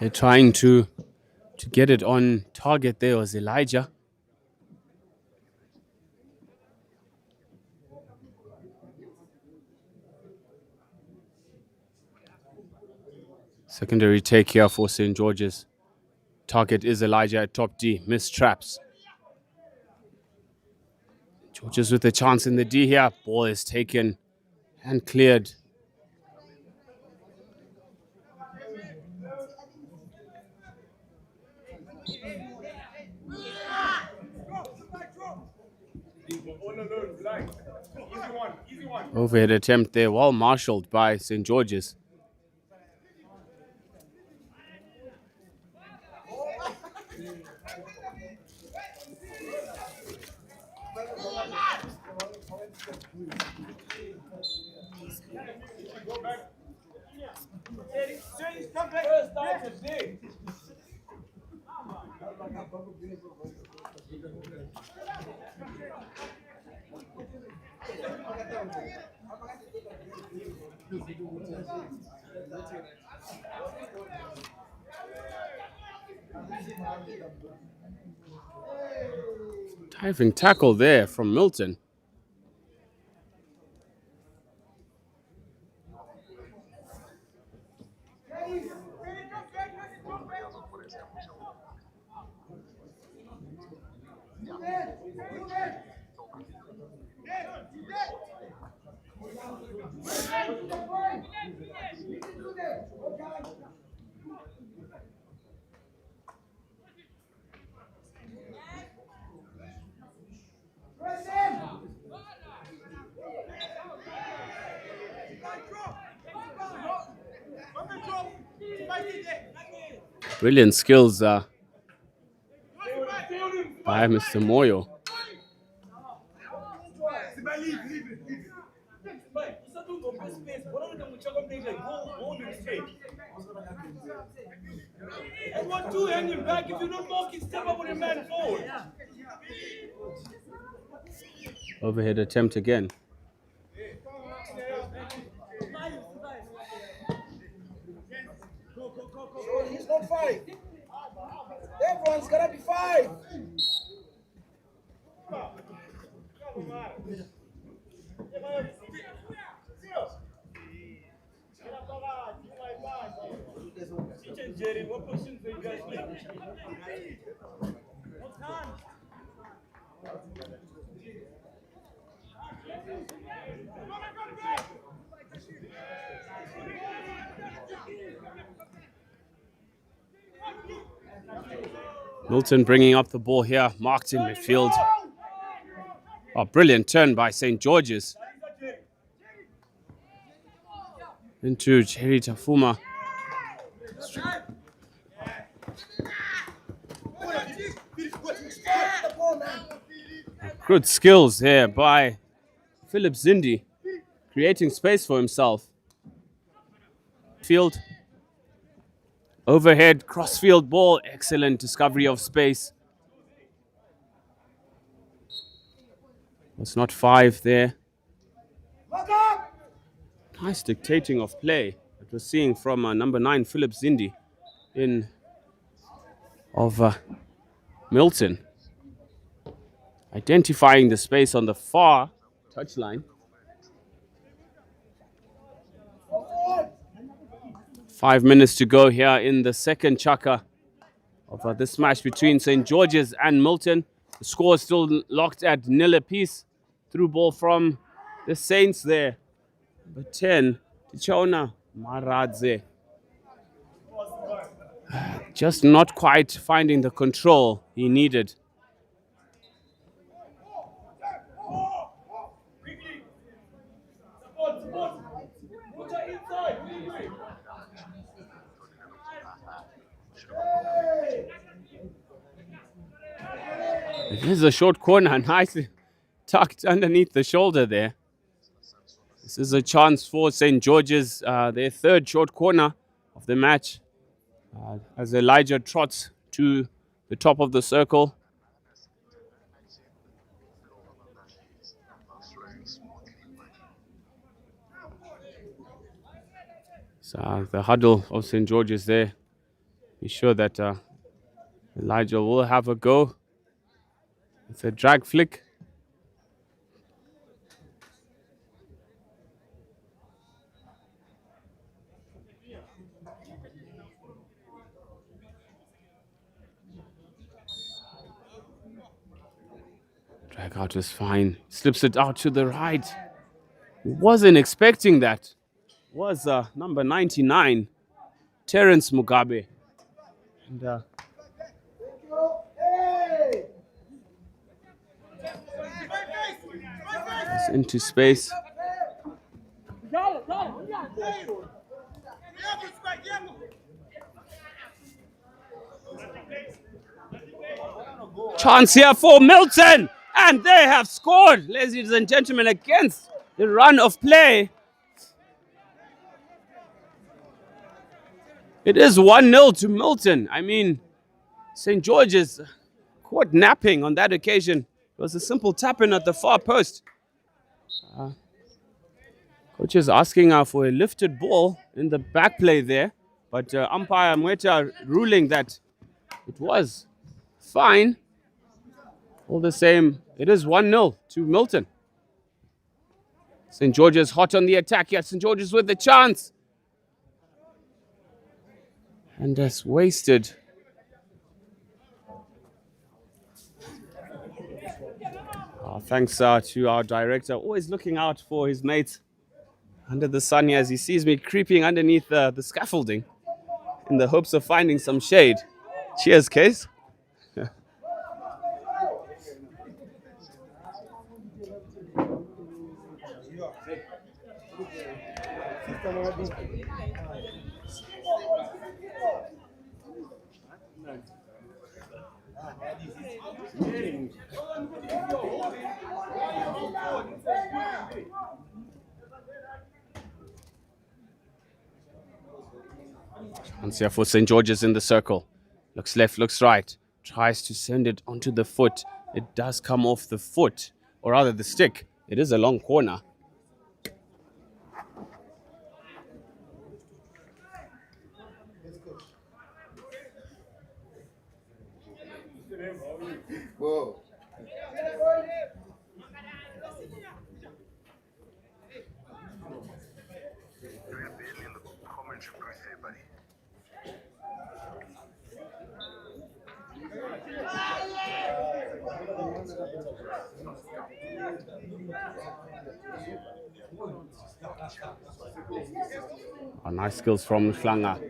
They're trying to get it on target. There was Elijah. Secondary take here for St. George's. Target is Elijah at top D. Missed traps. George's with a chance in the D here. Ball is taken and cleared. Overhead attempt there, well marshaled by St. George's. Diving tackle there from Milton. Brilliant skills by Mr. Moyo. And what two hanging back if you don't walk, step up on the man forward. Overhead attempt again. He's not 5. Everyone's gotta be 5. Jerry, what position do you guys play? Milton bringing up the ball here, marked in midfield. Oh, brilliant turn by St. George's. Into Jerry Tafuma. Good skills here by Philip Zindi, creating space for himself. Field. Overhead, crossfield ball. Excellent discovery of space. It's not 5 there. Nice dictating of play that we're seeing from number 9, Philip Zindi, in of Milton. Identifying the space on the far touchline. 5 minutes to go here in the second chaka of this match between St. George's and Milton. The score is still locked at 0 apiece. Through ball from the Saints there. Number 10, Tichona Maradze. Just not quite finding the control he needed. It is a short corner, nicely tucked underneath the shoulder there. This is a chance for St. George's, their third short corner of the match. As Elijah trots to the top of the circle. So the huddle of St. George's there. Be sure that Elijah will have a go. It's a drag flick. Drag out is fine. Slips it out to the right. Wasn't expecting that. Was number 99, Terence Mugabe. And it's into space. Chance here for Milton, and they have scored, ladies and gentlemen, against the run of play. It is 1-0 to Milton. I mean, St. George's caught napping on that occasion. It was a simple tap-in at the far post. Coach is asking for a lifted ball in the back play there, but umpire Mweta ruling that it was fine. All the same, it is 1-0 to Milton. St. George's hot on the attack. Yes, St. George's with the chance. And that's wasted. Thanks to our director, always looking out for his mates under the sun here as he sees me creeping underneath the scaffolding in the hopes of finding some shade. Cheers, Case. Chance here for St. George's in the circle. Looks left, looks right. Tries to send it onto the foot. It does come off the foot, or rather the stick. It is a long corner. Whoa. Nice skills from Schlanger.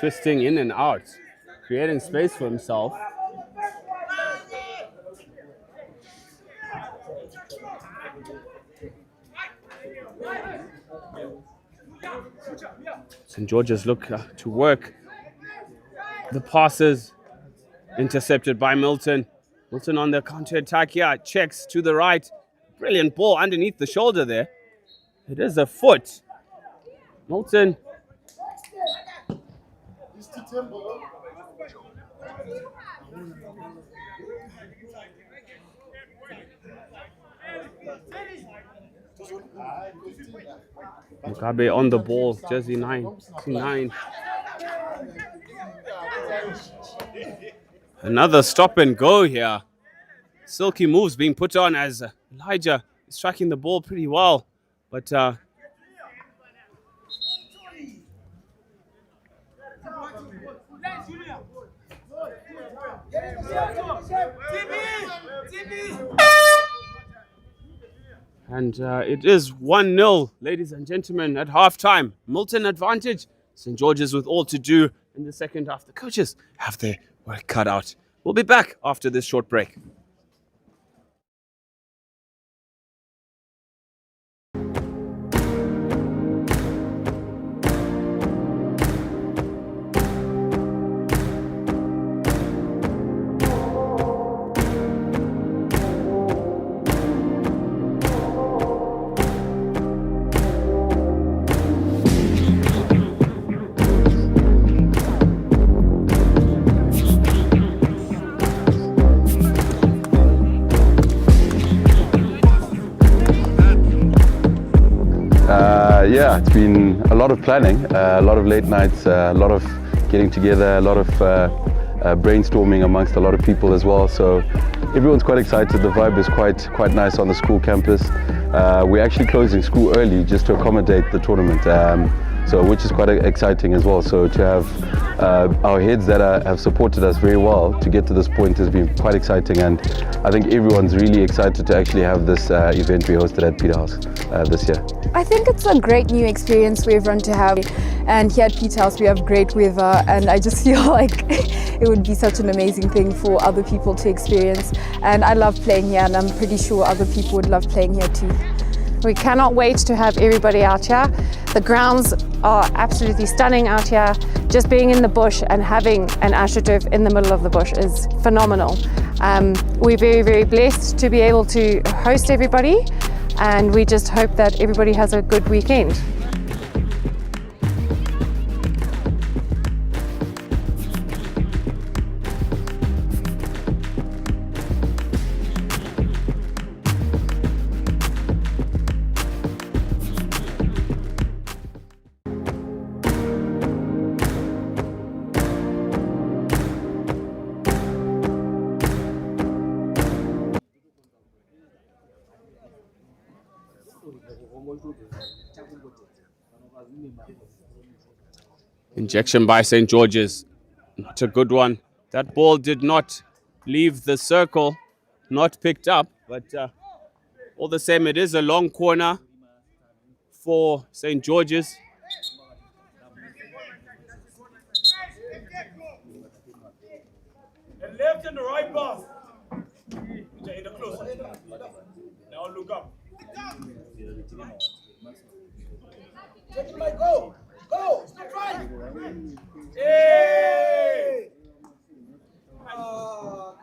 Twisting in and out, creating space for himself. St. George's look to work. The passes intercepted by Milton. Milton on the counter attack here. Checks to the right. Brilliant ball underneath the shoulder there. It is a foot. Milton. Mugabe on the ball. Jersey 9. Another stop and go here. Silky moves being put on as Elijah is tracking the ball pretty well. But and it is 1-0, ladies and gentlemen, at halftime. Milton advantage. St. George's with all to do in the second half. The coaches have their work cut out. We'll be back after this short break. Yeah, it's been a lot of planning, a lot of late nights, a lot of getting together, a lot of brainstorming amongst a lot of people as well. So everyone's quite excited. The vibe is quite nice on the school campus. We're actually closing school early just to accommodate the tournament, so which is quite exciting as well. So to have our heads that have supported us very well to get to this point has been quite exciting, and I think everyone's really excited to actually have this event we hosted at Peterhouse this year. I think it's a great new experience for everyone to have, and here at Peterhouse we have great weather, and I just feel like it would be such an amazing thing for other people to experience, and I love playing here, and I'm pretty sure other people would love playing here too. We cannot wait to have everybody out here. The grounds are absolutely stunning out here. Just being in the bush and having an astroturf in the middle of the bush is phenomenal. We're very, very blessed to be able to host everybody, and we just hope that everybody has a good weekend. Injection by St. George's. Not a good one. That ball did not leave the circle, not picked up, but all the same, it is a long corner for St. George's. The left and the right pass. In the close. Now look up. Take it like go. Go. Stop trying. Hey. Come on.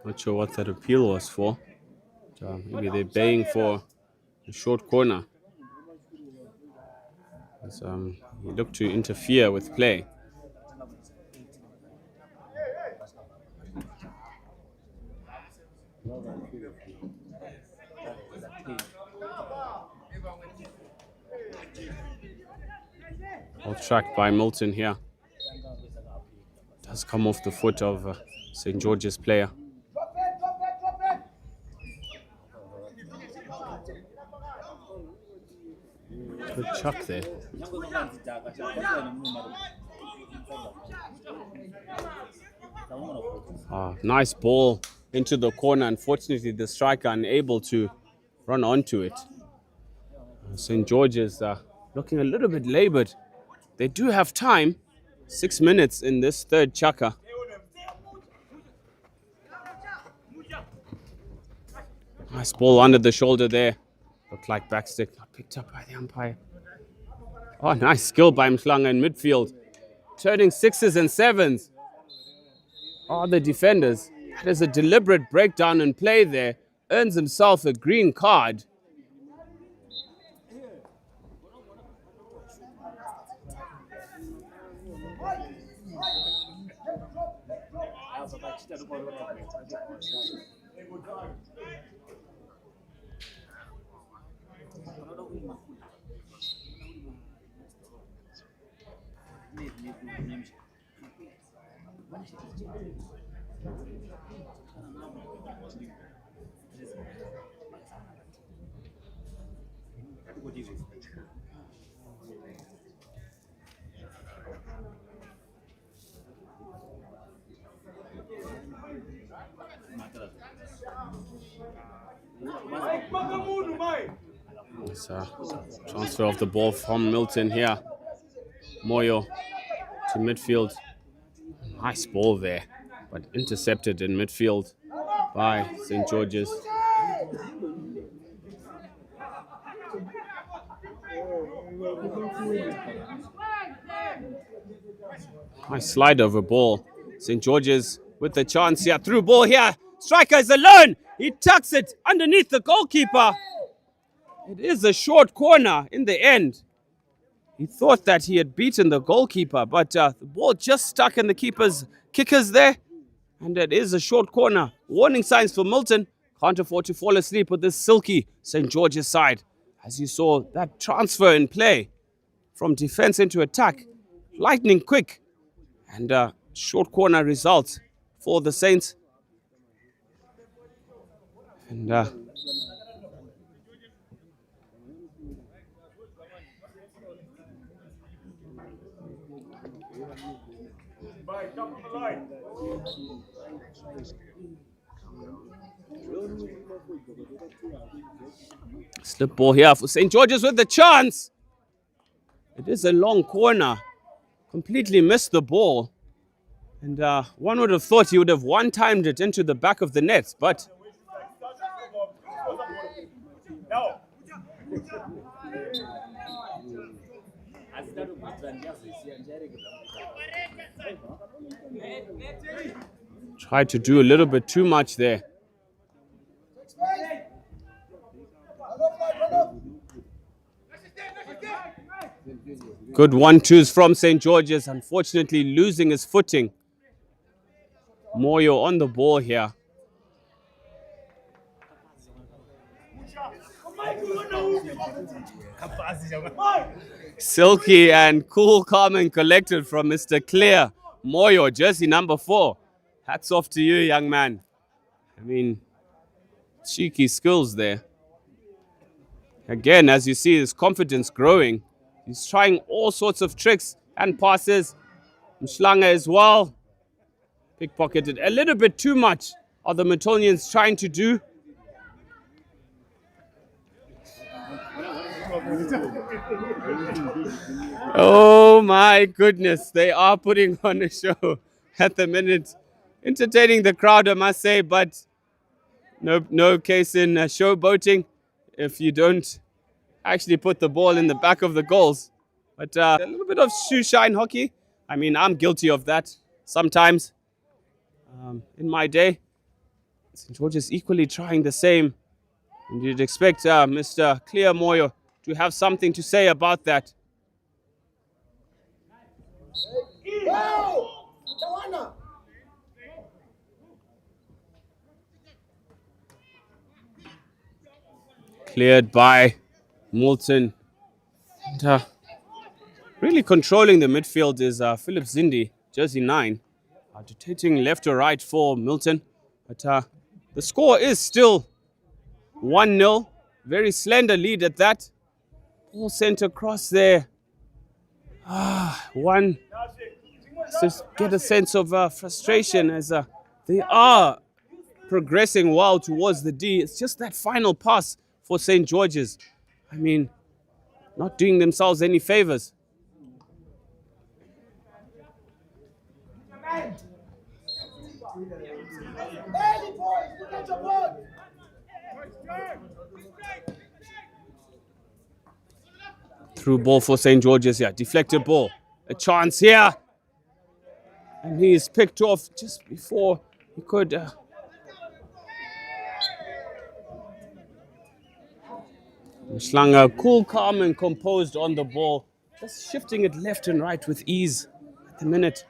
Not sure what that appeal was for. Maybe they're baying for a short corner. He looked to interfere with play. All tracked by Milton here. Does come off the foot of St. George's player. Good chuck there. Nice ball into the corner. Unfortunately, the striker unable to run onto it. St. George's looking a little bit labored. They do have time. 6 minutes in this third chaka. Nice ball under the shoulder there. Looked like backstick. picked up by the umpire. Oh, nice skill by Mhlanga in midfield. Turning 6s and 7s. Oh, the defenders. That is a deliberate breakdown in play there. Earns himself a green card. It's a transfer of the ball from Milton here. Moyo to midfield. Nice ball there, but intercepted in midfield by St. George's. Nice slide over ball. St. George's with the chance here. Through ball here. Striker is alone. He tucks it underneath the goalkeeper. It is a short corner in the end. He thought that he had beaten the goalkeeper, but the ball just stuck in the keeper's kickers there. And it is a short corner. Warning signs for Milton. Can't afford to fall asleep with this silky St. George's side. As you saw, that transfer in play from defense into attack. Lightning quick. And short corner result for the Saints. And slip ball here for St. George's with the chance. It is a long corner. Completely missed the ball. And one would have thought he would have one-timed it into the back of the net, but tried to do a little bit too much there. Good 1-2s from St. George's, unfortunately losing his footing. Moyo on the ball here. Silky and cool, calm and collected from Mr. Clear Moyo, jersey number 4. Hats off to you, young man. I mean, cheeky skills there. Again, as you see, his confidence growing. He's trying all sorts of tricks and passes. Mhlanga as well. Pickpocketed a little bit too much. Are the Metonians trying to do? Oh my goodness, they are putting on a show at the minute. Entertaining the crowd, I must say, but no case in showboating if you don't actually put the ball in the back of the goals. But a little bit of shoe shine hockey. I mean, I'm guilty of that sometimes. In my day, St. George is equally trying the same. And you'd expect Mr. Clear Moyo to have something to say about that. Cleared by Moulton. And, really controlling the midfield is Philip Zindi, jersey 9. Rotating left or right for Milton. But the score is still 1-0. Very slender lead at that. Ball sent across there. One just get a sense of frustration as they are progressing well towards the D. It's just that final pass for St. George's. I mean, not doing themselves any favors. Through ball for St. George's here. Deflected ball. A chance here. And he is picked off just before he could. Schlanger, cool, calm, and composed on the ball. Just shifting it left and right with ease at the minute.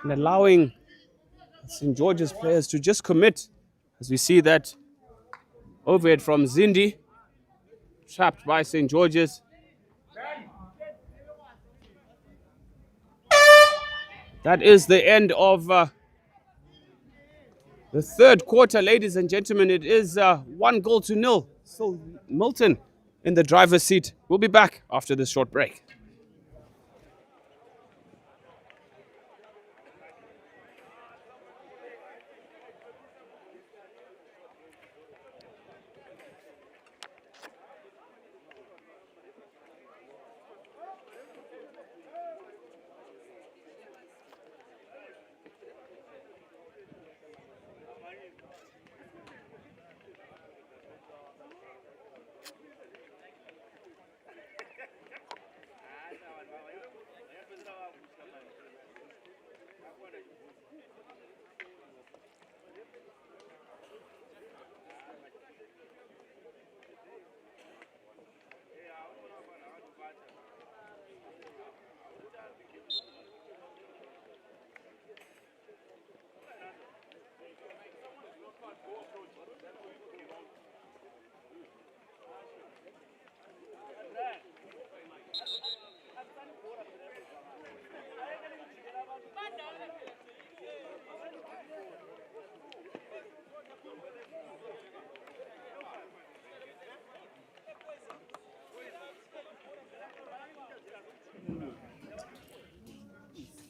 And allowing St. George's players to just commit. As we see that overhead from Zindi. Trapped by St. George's. That is the end of the third quarter, ladies and gentlemen. It is 1-0. So Milton in the driver's seat. We'll be back after this short break.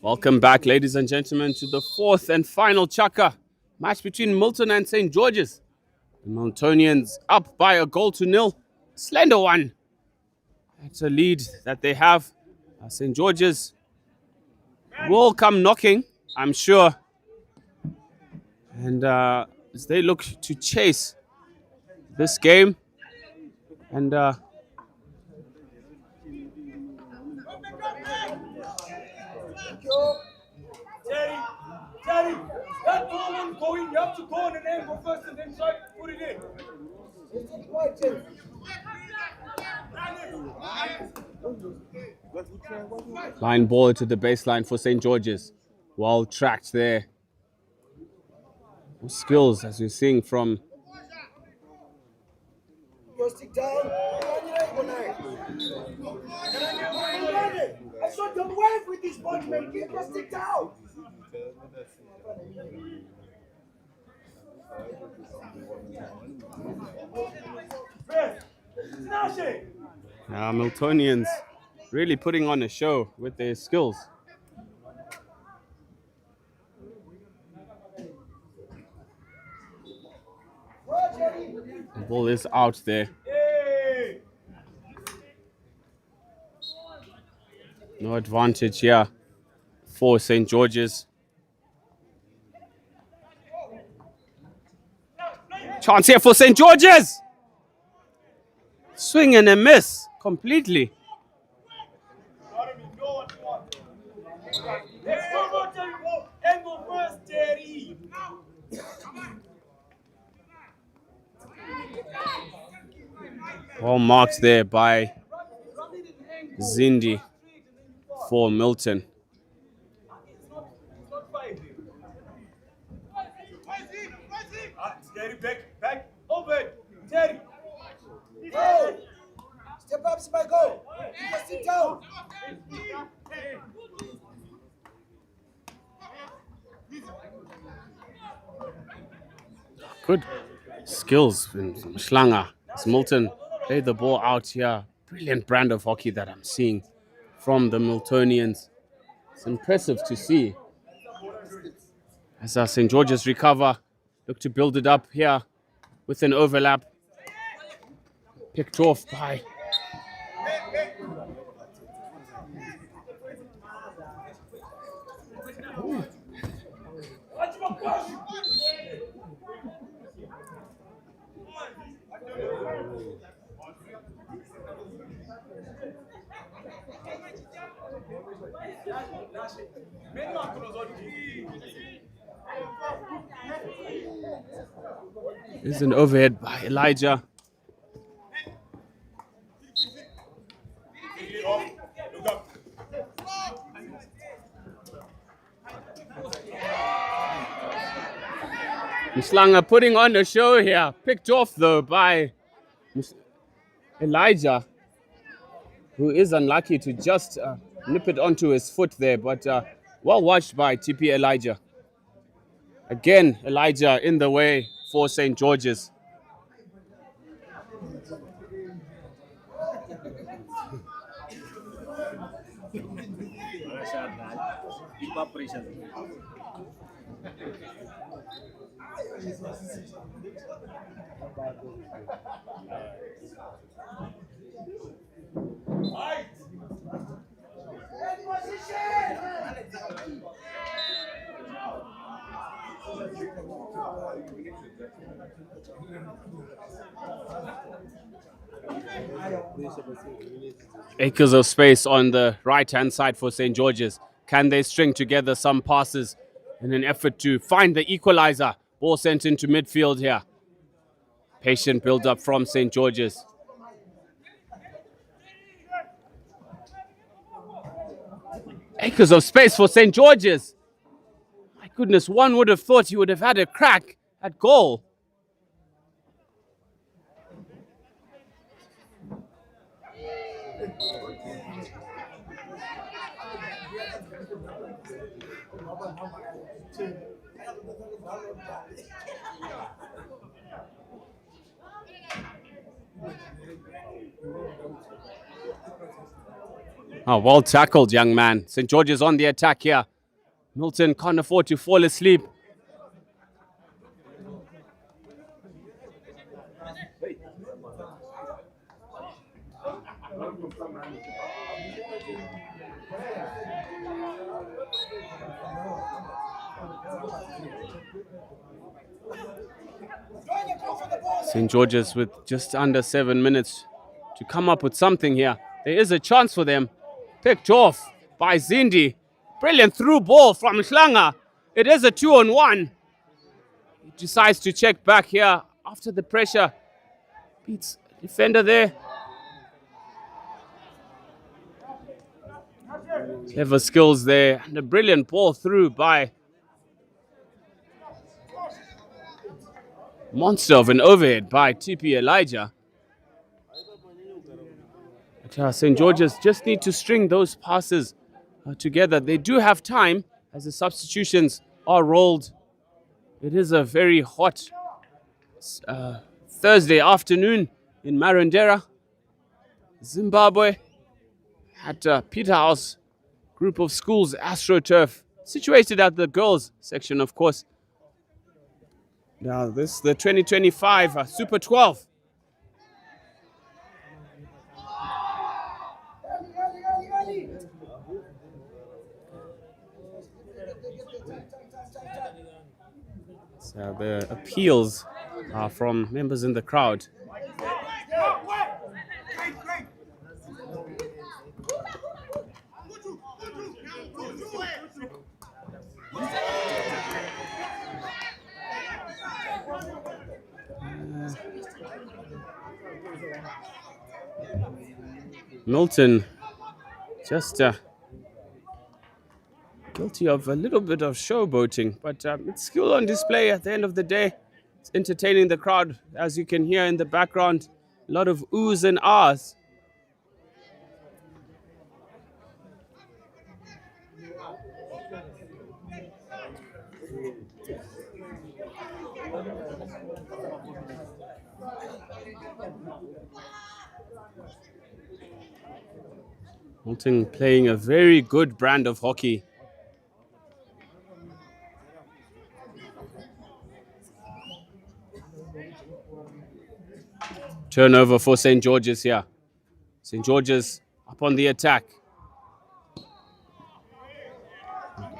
Welcome back, ladies and gentlemen, to the fourth and final chaka match between Milton and St. George's. The Miltonians up by 1-0. Slender one. It's a lead that they have. St. George's will come knocking, I'm sure. And as they look to chase this game. And Terry, that ball won't go in. You have to go on an angle first and then try to put it in. line ball to the baseline for St. George's. Well tracked there. Skills, as we're seeing from Go stick down. I saw them wave with this ball, man. Keep your stick down. Miltonians really putting on a show with their skills. The ball is out there. No advantage here for St. George's. Chance here for St. George's. Swing and a miss completely. Angle first, Terry. Well marked there by Zindi for Milton. Terry, back, over. Terry. Go. Step up, Spike, go. Just sit down. Good skills from Schlanger. As Milton played the ball out here. Brilliant brand of hockey that I'm seeing from the Miltonians. It's impressive to see. As St. George's recover, look to build it up here with an overlap. Picked off by There's an overhead by Elijah. Mslanga putting on a show here. Picked off though by Elijah, who is unlucky to just nip it onto his foot there, but well watched by TP Elijah. Again, Elijah in the way for St. George's. Acres of space on the right-hand side for St. George's. Can they string together some passes in an effort to find the equalizer? Ball sent into midfield here. Patient build-up from St. George's. Acres of space for St. George's. My goodness, one would have thought he would have had a crack at goal. Oh, well tackled, young man. St. George's on the attack here. Milton can't afford to fall asleep. St. George's with just under 7 minutes to come up with something here. There is a chance for them. Picked off by Zindi. Brilliant through ball from Mhlanga. It is a 2-on-1. He decides to check back here after the pressure. Beats defender there. Clever skills there. And a brilliant ball through by monster of an overhead by TP Elijah. St. George's just need to string those passes together. They do have time as the substitutions are rolled. It is a very hot Thursday afternoon in Marondera, Zimbabwe, at Peterhouse Group of Schools AstroTurf, situated at the girls section, of course. Now this the 2025 Super 12. So the appeals are from members in the crowd. Milton just guilty of a little bit of showboating, but it's skill on display at the end of the day. It's entertaining the crowd, as you can hear in the background. A lot of oohs and ahs. Milton playing a very good brand of hockey. Turnover for St. George's here. St. George's up on the attack.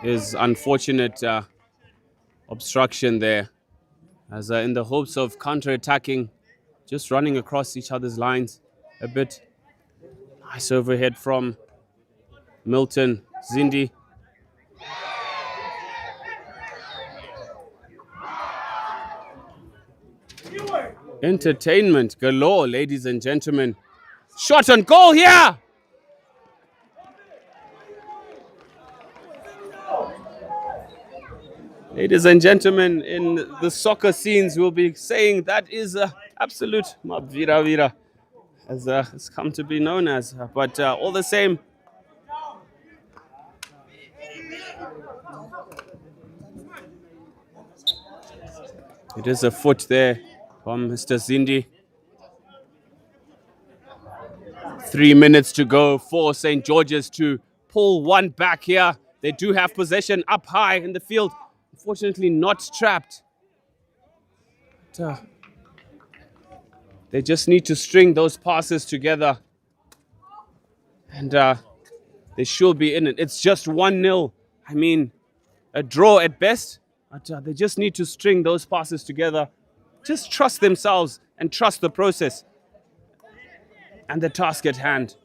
Is unfortunate obstruction there, as in the hopes of counter-attacking, just running across each other's lines a bit. Nice overhead from Milton. Zindi. Entertainment galore, ladies and gentlemen. Shot on goal here. Ladies and gentlemen, in the soccer scenes, we'll be saying that is absolute mavira vira, as it's come to be known as. But all the same, it is a foot there from Mr. Zindi. 3 minutes to go for St. George's to pull one back here. They do have possession up high in the field. Unfortunately, not trapped. But, they just need to string those passes together. And they should be in it. It's just 1-0. I mean, a draw at best. But they just need to string those passes together. Just trust themselves and trust the process and the task at hand.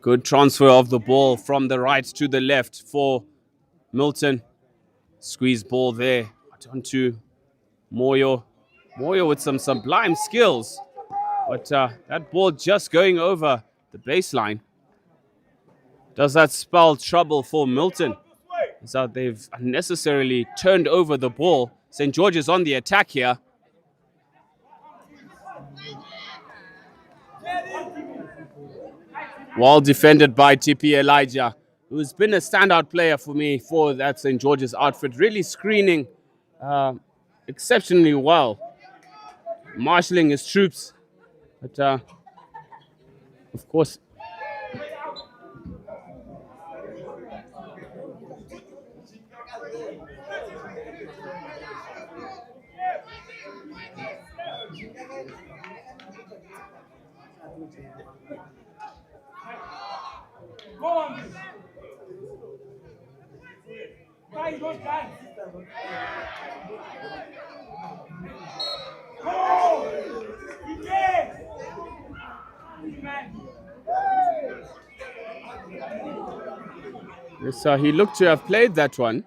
Good transfer of the ball from the right to the left for Milton. Squeeze ball there. Onto Moyo. Moyo with some sublime skills. But that ball just going over the baseline. Does that spell trouble for Milton? So they've unnecessarily turned over the ball. St. George is on the attack here. Well defended by TP Elijah, who's been a standout player for me for that St. George's outfit. Really screening exceptionally well. Marshalling his troops. But, of course, yes, he looked to have played that one.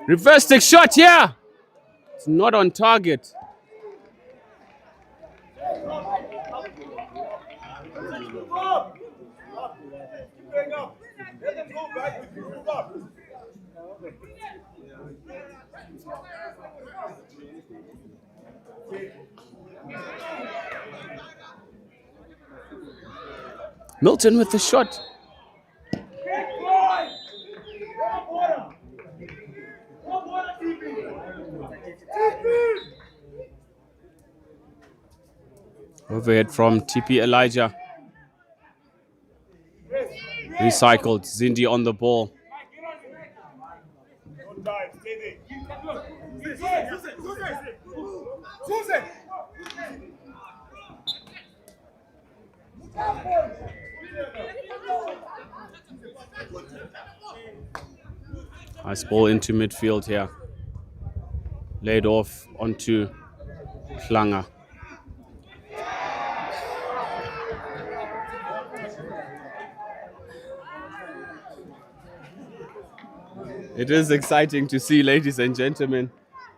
Reverse stick shot here. It's not on target. Milton with the shot. Overhead from TP Elijah. Recycled. Zindi on the ball. Nice ball into midfield here. Laid off onto Klanga. It is exciting to see, ladies and gentlemen,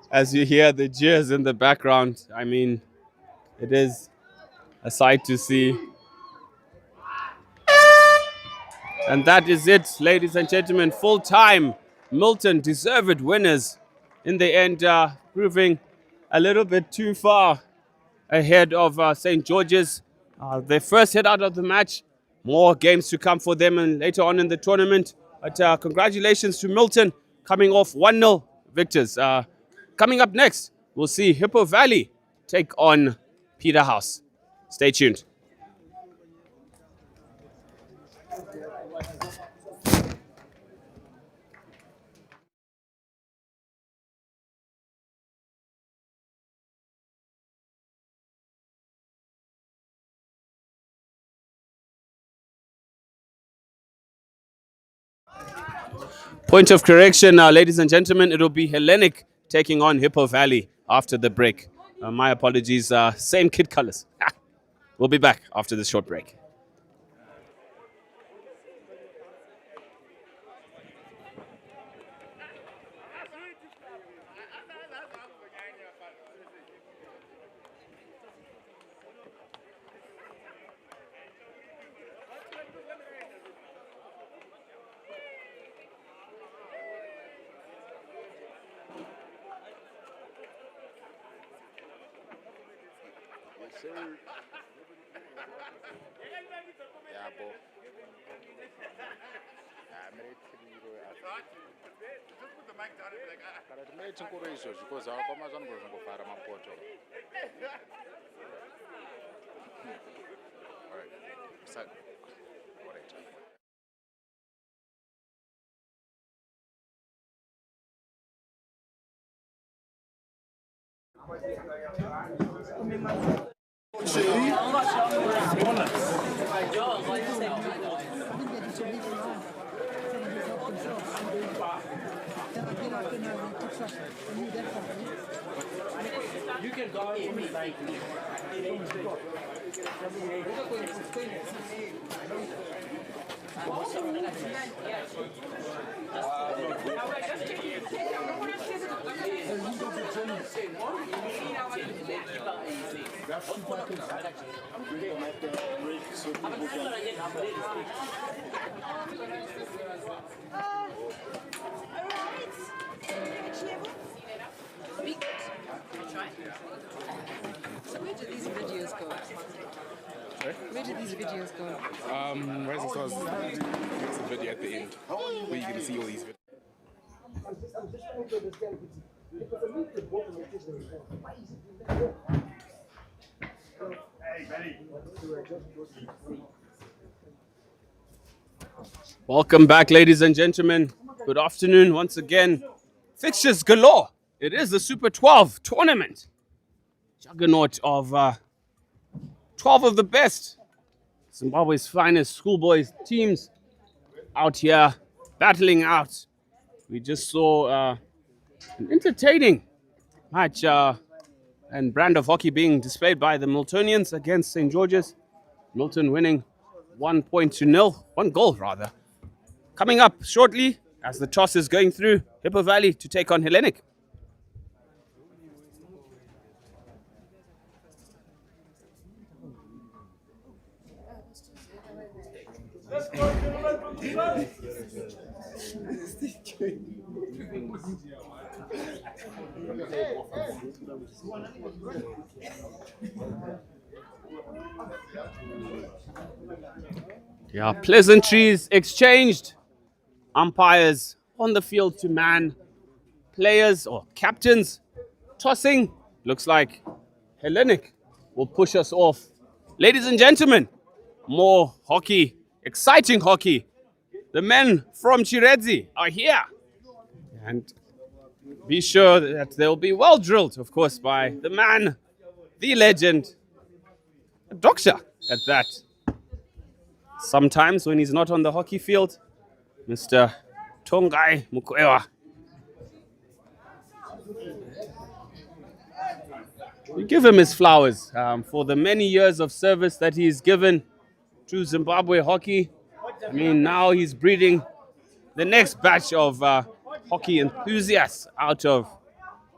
as you hear the jeers in the background. I mean, it is a sight to see. And that is it, ladies and gentlemen. Full time. Milton deserved winners in the end, proving a little bit too far ahead of St. George's. Their first hit out of the match. More games to come for them and later on in the tournament. But congratulations to Milton coming off 1-0 victors. Coming up next, we'll see Hippo Valley take on Peterhouse. Stay tuned. Point of correction, ladies and gentlemen, it'll be Hellenic taking on Hippo Valley after the break. My apologies. Same kit colors. We'll be back after this short break. You can go for me, like. So where do these videos go? Sorry? Where do these videos go? Rising Stars makes a video at the end where you're going to see all these videos. Welcome back, ladies and gentlemen. Good afternoon once again. Fixtures galore. It is the Super 12 tournament. Juggernaut of 12 of the best Zimbabwe's finest schoolboys teams out here battling out. We just saw an entertaining match and brand of hockey being displayed by the Miltonians against St. George's. Milton winning 1-0, 1 goal rather. Coming up shortly, as the toss is going through, Hippo Valley to take on Hellenic. Yeah, pleasantries exchanged. Umpires on the field to man players or captains tossing. Looks like Hellenic will push us off. Ladies and gentlemen, more hockey, exciting hockey. The men from Chiredzi are here. And be sure that they'll be well drilled, of course, by the man, the legend, the doctor at that. Sometimes when he's not on the hockey field, Mr. Tongai Mukwewa. We give him his flowers for the many years of service that he's given to Zimbabwe hockey. I mean, now he's breeding the next batch of hockey enthusiasts out of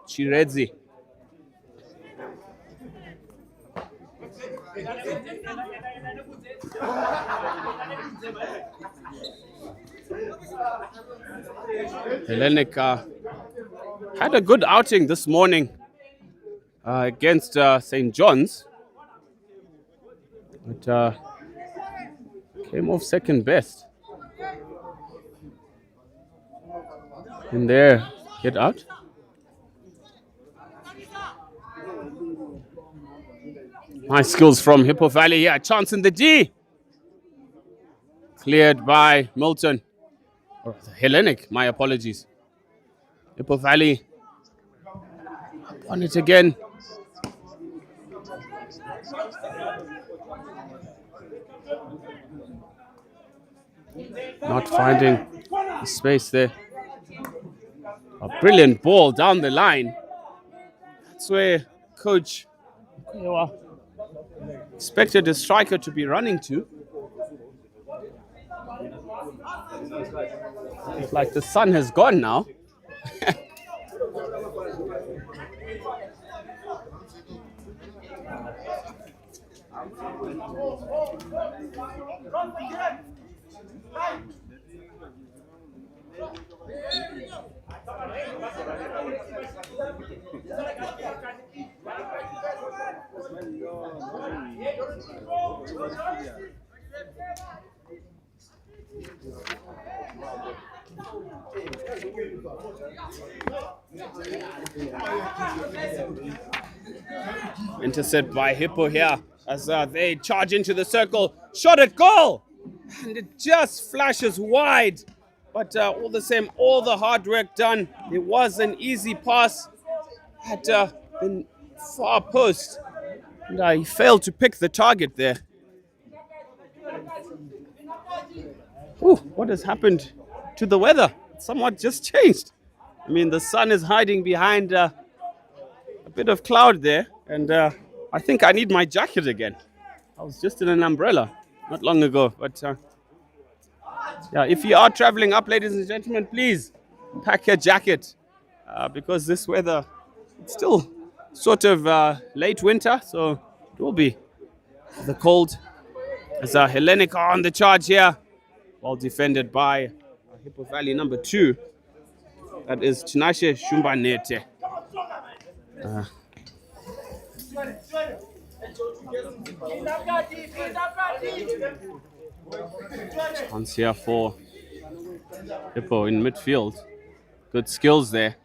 Chiredzi. Hellenic had a good outing this morning against St. John's, but came off second best in their hit out. Nice skills from Hippo Valley here. Chance in the D. Cleared by Milton. Or Hellenic, my apologies. Hippo Valley on it again. Not finding the space there. A brilliant ball down the line. That's where coach expected a striker to be running to. It's like the sun has gone now. Intercept by Hippo here as they charge into the circle. Shot at goal! And it just flashes wide. But all the same, all the hard work done. It was an easy pass at the far post. And he failed to pick the target there. Ooh, what has happened to the weather? It's somewhat just changed. I mean, the sun is hiding behind a bit of cloud there. And I think I need my jacket again. I was just in an umbrella not long ago. But yeah, if you are traveling up, ladies and gentlemen, please pack your jacket because this weather, it's still sort of late winter, so it will be the cold. As Hellenic are on the charge here, well defended by Hippo Valley number 2. That is Tinashe Shumbanete. Chance here for Hippo in midfield. Good skills there.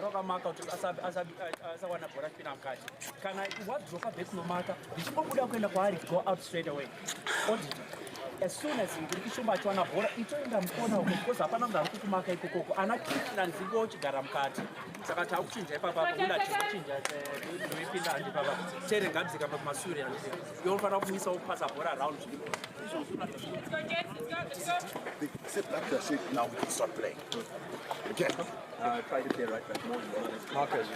rakamaka kuti asawana bhora kupinda mukati kana wadzoka back nomaka ndichimbobuda kuenda kwaari go out straight away odita as soon as ndiri kushomba achiwana bhora itoenda mukona uko because hapana munhu ari kukumaka ikokoko ana kiti nanzingo chigara mukati saka takuchinja ipapapo una tikuchinja ndoipinda handi papa tere ngadzikamba kumashure handi yofanira kumisa upasa bhora around Sit back there, sit now, we can start playing. Okay. Try to play right back more. Marcus,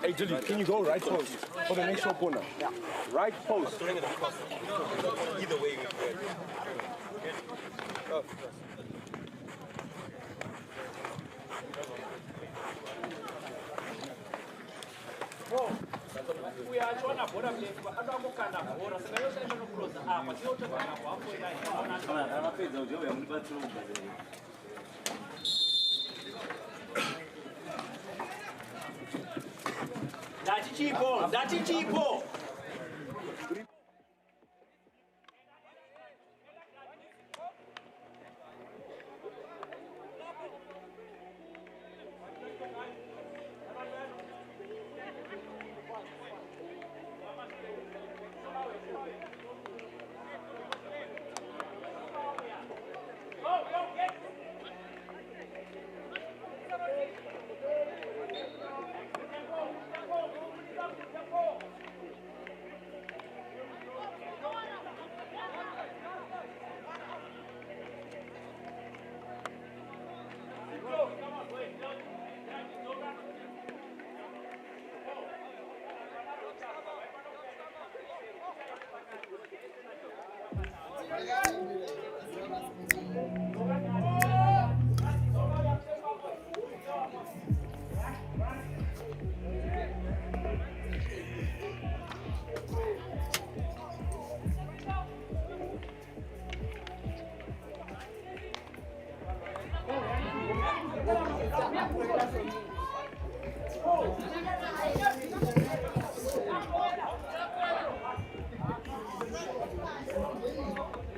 hey, Dilly, can you go right post for the next short corner? Yeah. Right post. Either way, we good. Uyachiona bhora akangokanda bhora saka yose inokuloza apa tinotogara hapo ina anapedza ujo yamunibatsira kugadzira Datichipo.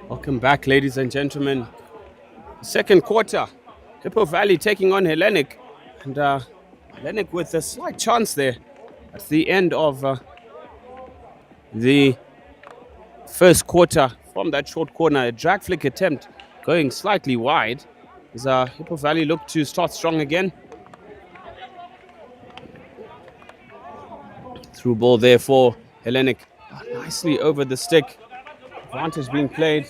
Welcome back, ladies and gentlemen. Second quarter, Hippo Valley taking on Hellenic. And Hellenic with a slight chance there at the end of the first quarter from that short corner. A drag flick attempt going slightly wide as Hippo Valley look to start strong again. Through ball there for Hellenic. Nicely over the stick. Advantage being played.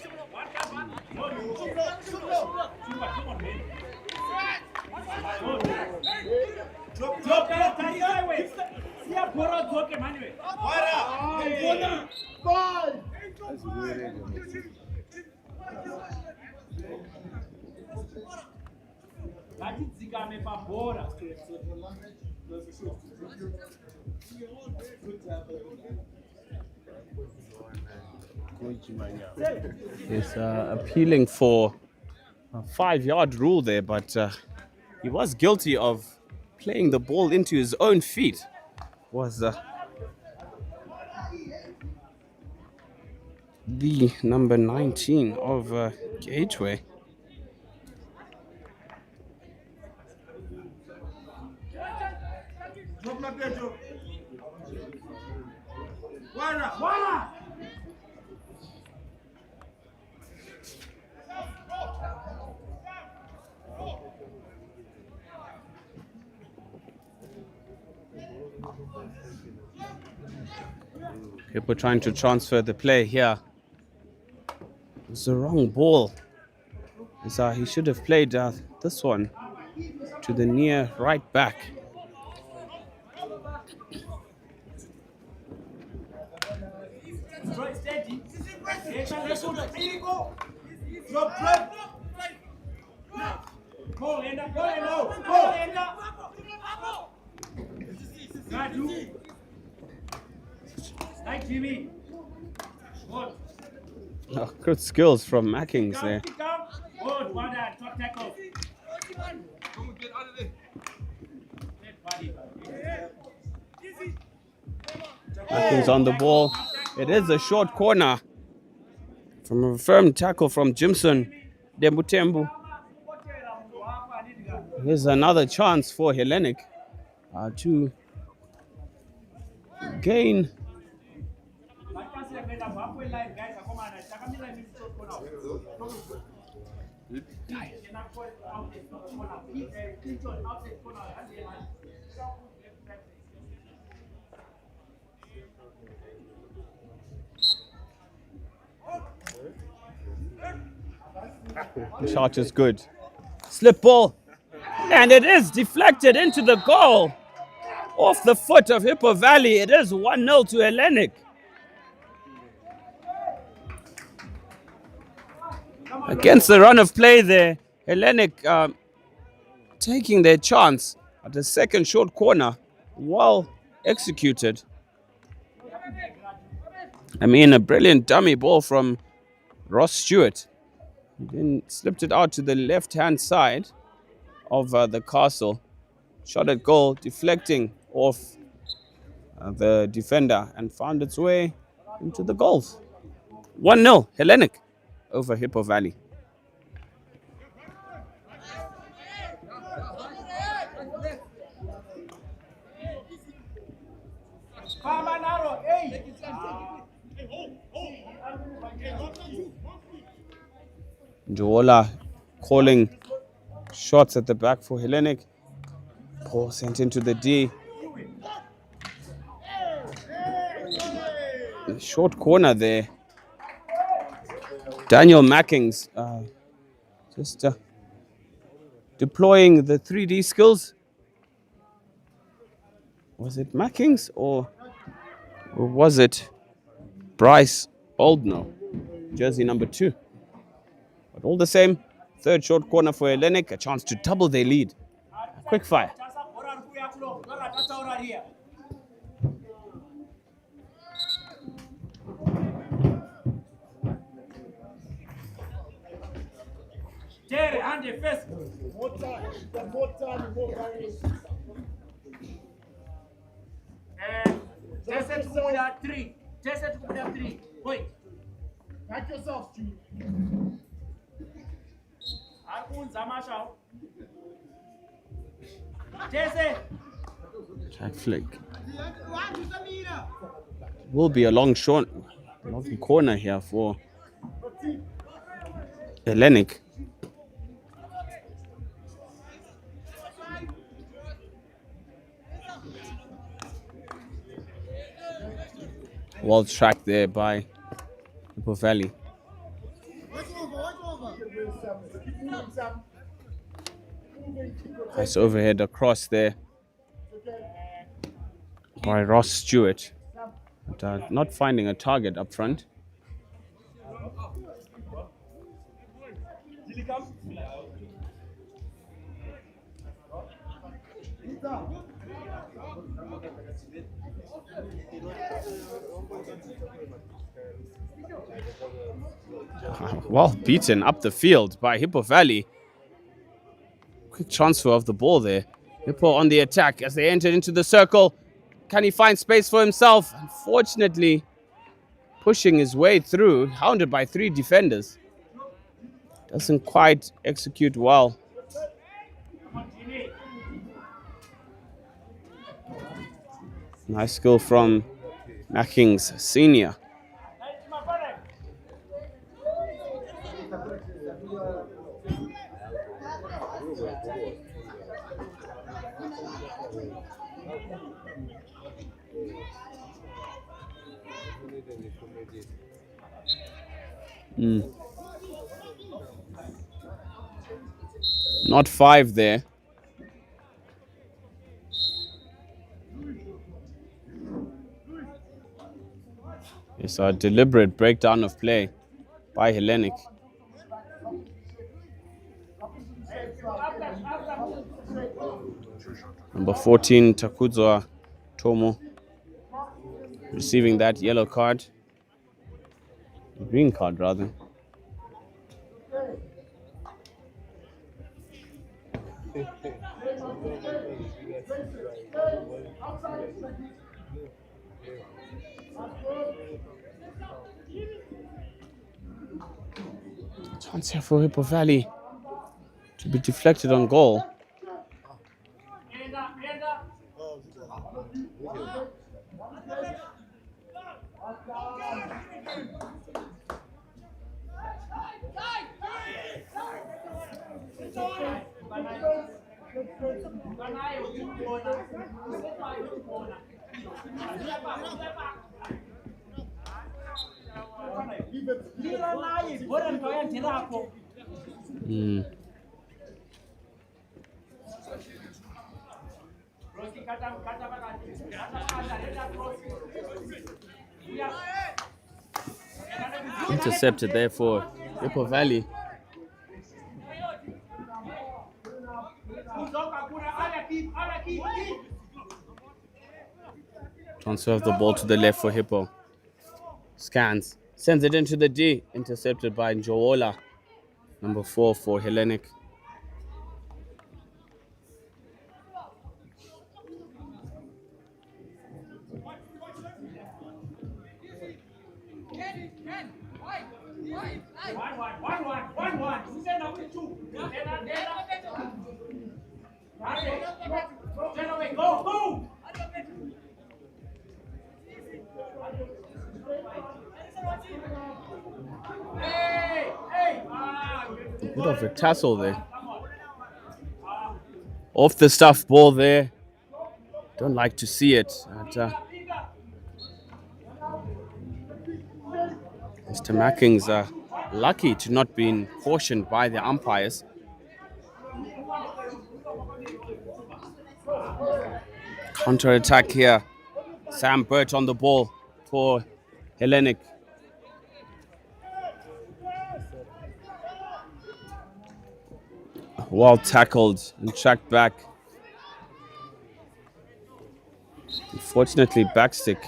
He's appealing for a 5-yard rule there, but he was guilty of playing the ball into his own feet. Was the number 19 of Gateway. People trying to transfer the play here. It's the wrong ball. He should have played this one to the near right back. Oh, good skills from Mackings there. Mackings on the ball. It is a short corner from a firm tackle from Jimson Dembutembu. Here's another chance for Hellenic. to gain. The shot is good. Slip ball. And it is deflected into the goal. Off the foot of Hippo Valley. It is 1-0 to Hellenic. Against the run of play there, Hellenic taking their chance at the second short corner. Well executed. I mean, a brilliant dummy ball from Ross Stewart. He then slipped it out to the left-hand side of the castle. Shot at goal, deflecting off the defender and found its way into the goals. 1-0, Hellenic over Hippo Valley. Njola calling shots at the back for Hellenic. Ball sent into the D. Short corner there. Daniel Mackings just deploying the 3D skills. Was it Mackings or was it Bryce Oldno? Jersey number 2. But all the same, third short corner for Hellenic, a chance to double their lead. Quick fire. Three. Wait. Back yourself, Stu. Track flick. Will be a long corner here for Hellenic. Well tracked there by Hippo Valley. Nice overhead across there by Ross Stewart. But, not finding a target up front. Well beaten up the field by Hippo Valley. Quick transfer of the ball there. Hippo on the attack as they entered into the circle. Can he find space for himself? Unfortunately, pushing his way through, hounded by 3 defenders. Doesn't quite execute well. Nice skill from Mackings Senior. Not 5 there. It's a deliberate breakdown of play by Hellenic. Number 14, Takuzoa Tomo, receiving that yellow card. Green card, rather. Chance here for Hippo Valley to be deflected on goal. Intercepted there for Hippo Valley. Transfer of the ball to the left for Hippo. Scans. Sends it into the D. Intercepted by Njowola. Number 4 for Hellenic. Bit of a tussle there. Off the stuff ball there. Don't like to see it. But, Mr. Mackings are lucky to not be cautioned by the umpires. Counter attack here. Sam Burt on the ball for Hellenic. Well tackled and tracked back. Unfortunately, backstick.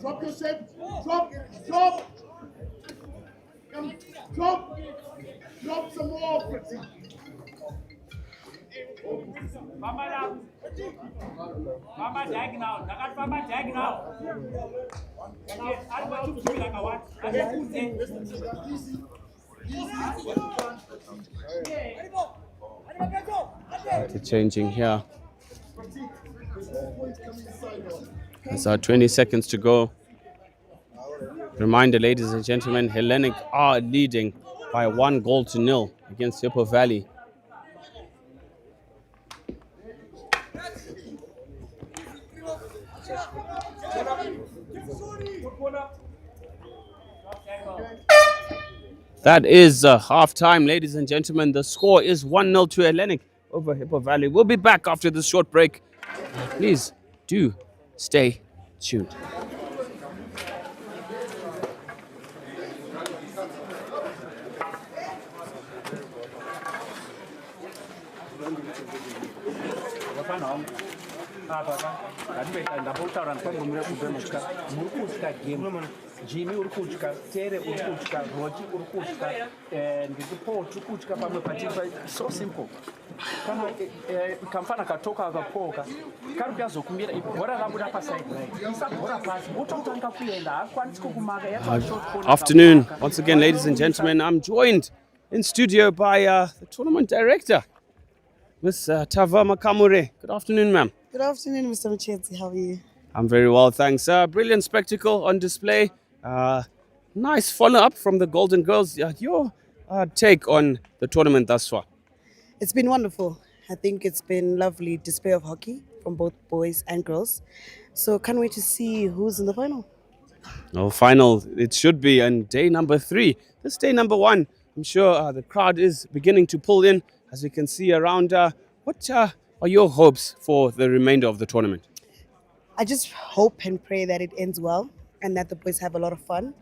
Drop yourself. Drop. Come, drop. Drop some more, Fritzy. Mama diagonal. Mama diagonal. Changing here. It's 20 seconds to go. Reminder, ladies and gentlemen, Hellenic are leading by 1-0 against Hippo Valley. That is half time, ladies and gentlemen. The score is 1-0 to Hellenic over Hippo Valley. We'll be back after this short break. Please do stay tuned. Jimmy urikudya, Tere urikudya, Roji urikudya, Paul urikudya pamwe pachimba. So simple. Kana kamfana katoka akapoka kari kuyazokumira bhora rabuda paside line isabhora pasi utotanga kuenda akwanisi kukumaka yata. Afternoon once again, ladies and gentlemen. I'm joined in studio by the tournament director, Miss Tava Makamure. Good afternoon, ma'am. Good afternoon, Mr. Mchetsi. How are you? I'm very well, thanks. Brilliant spectacle on display. Nice follow-up from the Golden Girls. Your take on the tournament thus far? It's been wonderful. I think it's been lovely display of hockey from both boys and girls. So can't wait to see who's in the final. No, final it should be on day number 3. This day number 1, I'm sure the crowd is beginning to pull in, as we can see around. What are your hopes for the remainder of the tournament? I just hope and pray that it ends well and that the boys have a lot of fun.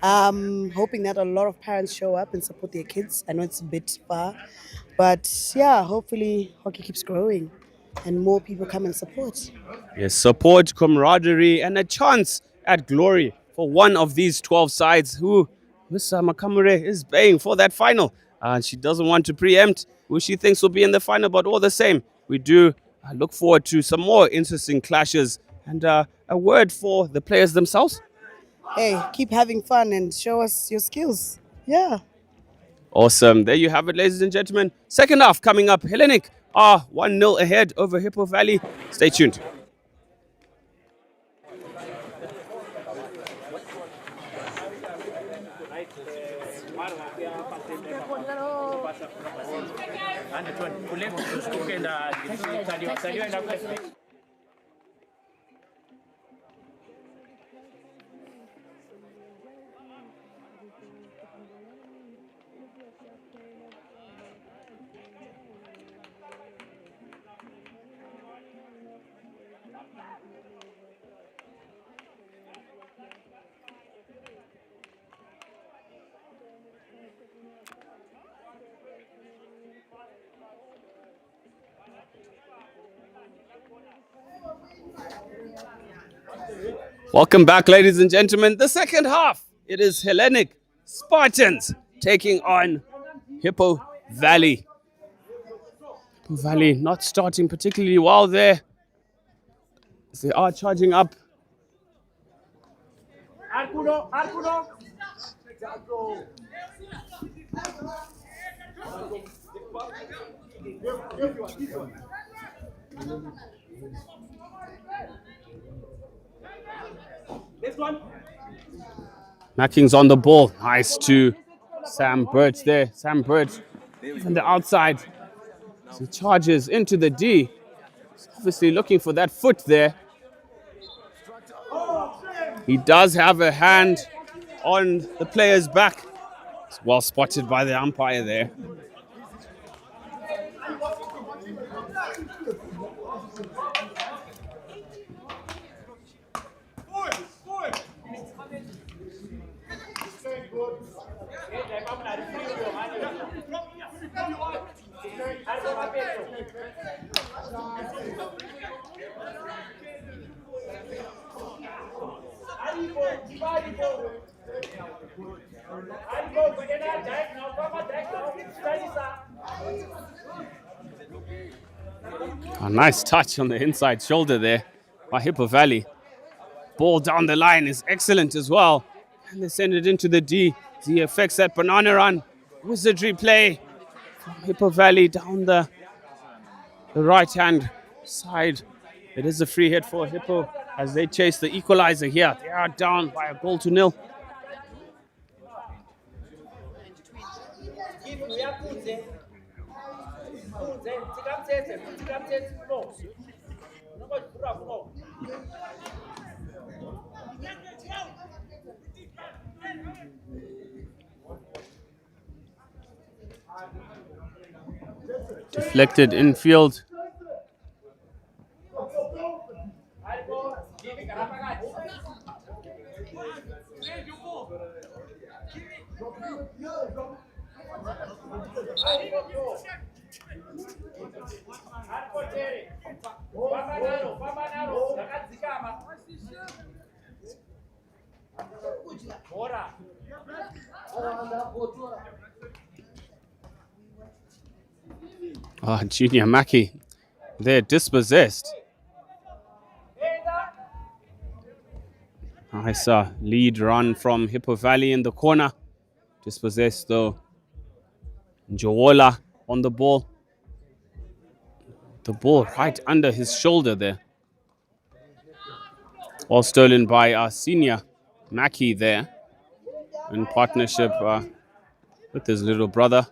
Hoping that a lot of parents show up and support their kids. I know it's a bit far, but yeah, hopefully hockey keeps growing and more people come and support. Yes, support, camaraderie, and a chance at glory for one of these 12 sides who Miss Makamure is baying for that final. She doesn't want to preempt who she thinks will be in the final, but all the same, we do look forward to some more interesting clashes. And a word for the players themselves. Hey, keep having fun and show us your skills. Yeah. Awesome. There you have it, ladies and gentlemen. Second half coming up. Hellenic are 1-0 ahead over Hippo Valley. Stay tuned. Welcome back, ladies and gentlemen. The second half. It is Hellenic Spartans taking on Hippo Valley. Hippo Valley not starting particularly well there. They are charging up. Arkuno, Arkuno. This one. Macking's on the ball. Nice to Sam Birch there. Sam Birch from the outside. So he charges into the D. He's obviously looking for that foot there. He does have a hand on the player's back. It's well spotted by the umpire there. A nice touch on the inside shoulder there by Hippo Valley. Ball down the line is excellent as well. And they send it into the D. D affects that banana run. Wizardry play from Hippo Valley down the right-hand side. It is a free hit for Hippo as they chase the equalizer here. They are down by 1-0. Deflected infield. Junior Mackey, they're dispossessed. Nice lead run from Hippo Valley in the corner. Dispossessed though. Njowola on the ball. The ball right under his shoulder there. All stolen by our senior Mackey there in partnership with his little brother.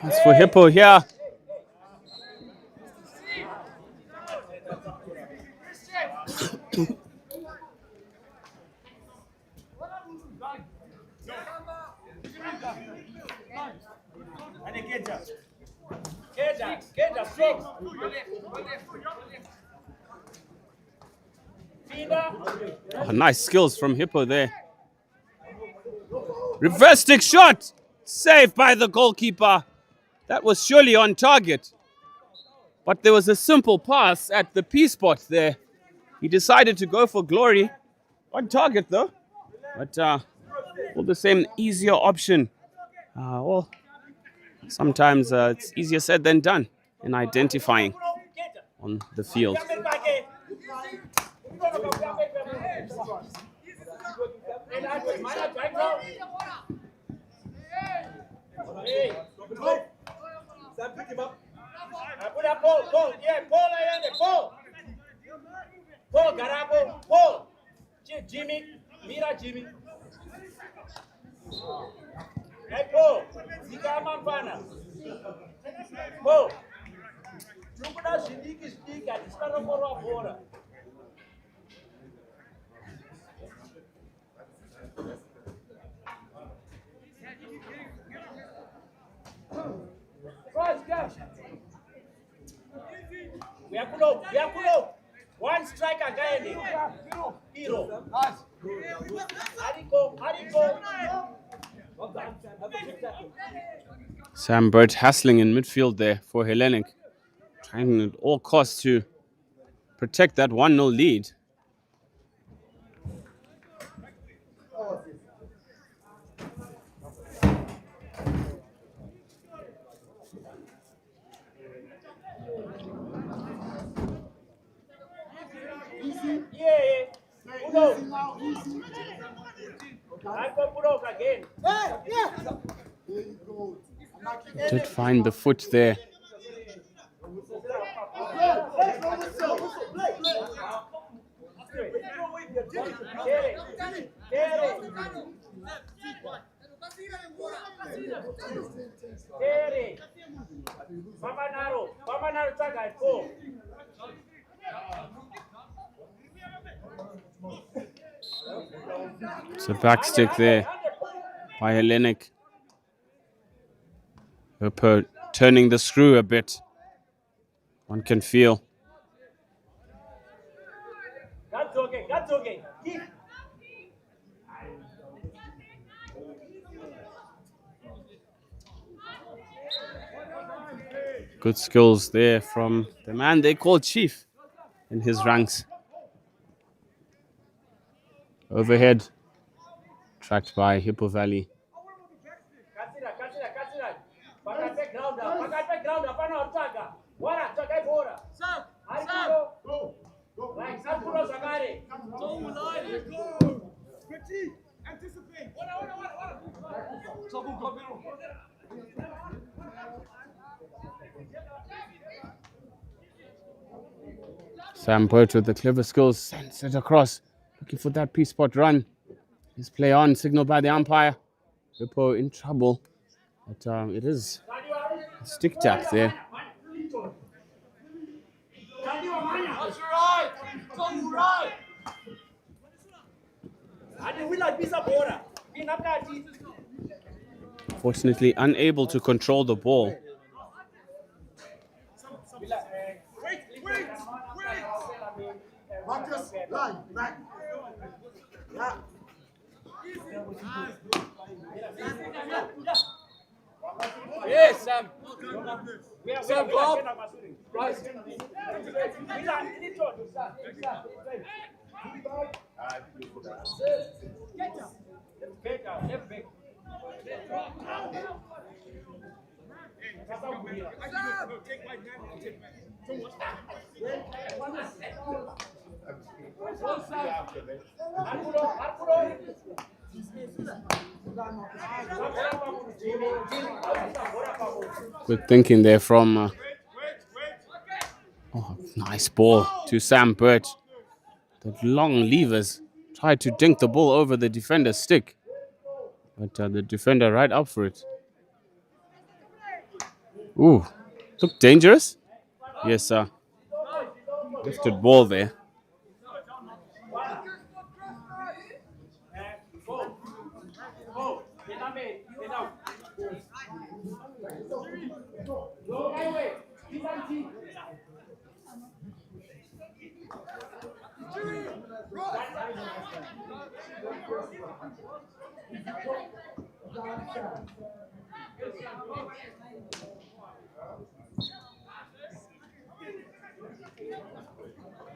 Chance for Hippo here. Oh, nice skills from Hippo there. Reverse stick shot. Saved by the goalkeeper. That was surely on target. But there was a simple pass at the P spot there. He decided to go for glory. On target though. But all the same, easier option. Well, sometimes it's easier said than done in identifying on the field. Sam, pick him up. Put up, Paul. Yeah, Paul, Paul. Paul, Garabo, Paul. Jimmy, Mira, Jimmy. Hey, Paul. Zikama Mpana. Paul. Chukuna Shindiki Stika, Disparo Moro Bora. We are Kulo. One striker guy in Hero. Hariko. Sam Burt hassling in midfield there for Hellenic, trying at all costs to protect that 1-0 lead. Did find the foot there. It's a back stick there by Hellenic. Hippo turning the screw a bit. One can feel. That's okay. Good skills there from the man they call Chief in his ranks. Overhead, tracked by Hippo Valley. Sam Burt with the clever skills, sends it across, looking for that P-spot run. His play on, signaled by the umpire. Hippo in trouble, but it is a stick tap there. Fortunately, unable to control the ball. Marcus, line, back. Yeah. Yes, Sam. Sam, go up. Good thinking there from... nice ball to Sam Burt. The long levers tried to dink the ball over the defender's stick. But the defender right up for it. Ooh, looked dangerous. Yes, sir. Lifted ball there.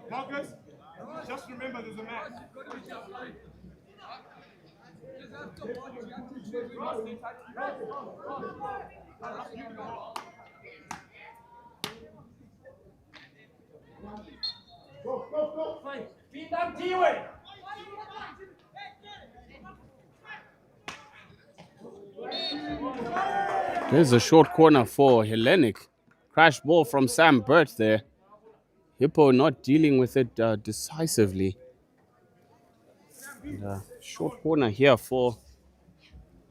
Marcus, just remember there's a match. There's a short corner for Hellenic. Crash ball from Sam Burt there. Hippo not dealing with it decisively. And, short corner here for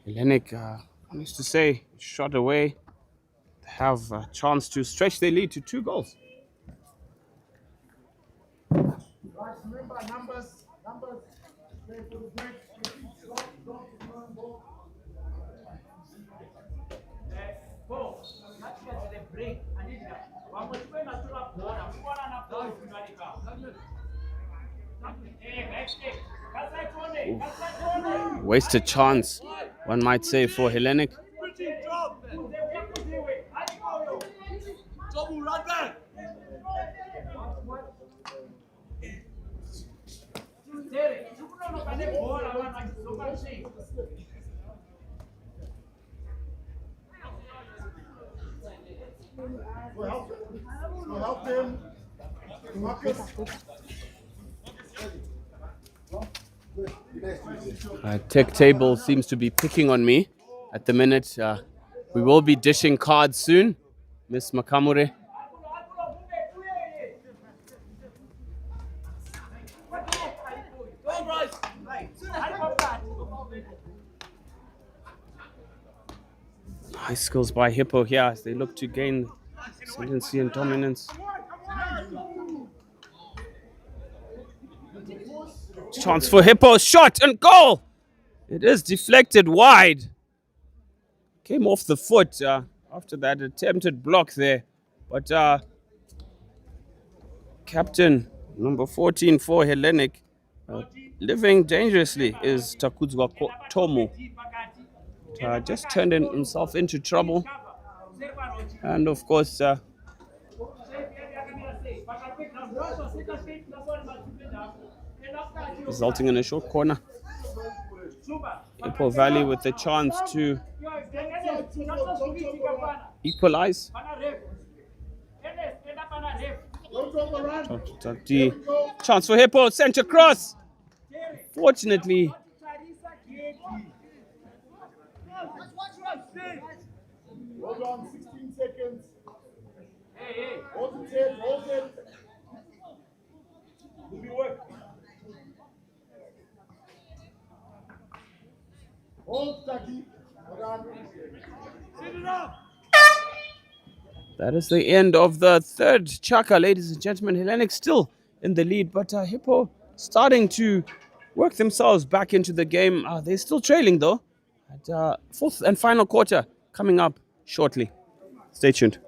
Hellenic. I used to say, shot away. They have a chance to stretch their lead to 2 goals. Guys, remember numbers. Play for the break. Don't go. Wasted chance, one might say, for Hellenic. Help them. Tech table seems to be picking on me at the minute. We will be dishing cards soon, Miss Makamure. Nice skills by Hippo here as they look to gain ascendancy and dominance. Chance for Hippo, shot and goal! It is deflected wide. Came off the foot after that attempted block there. But captain number 14 for Hellenic, living dangerously, is Takudzwa Tomu. Just turned himself into trouble. And of course, resulting in a short corner. Hippo Valley with the chance to equalize. Chance for Hippo, center cross. Fortunately, Hold on, 16 seconds. Hold it, hold it. Do the work. Hold, Taki. Hold on. Sit it up. that is the end of the third chaka, ladies and gentlemen. Hellenic still in the lead, but Hippo starting to work themselves back into the game. They're still trailing though. At fourth and final quarter coming up shortly. Stay tuned.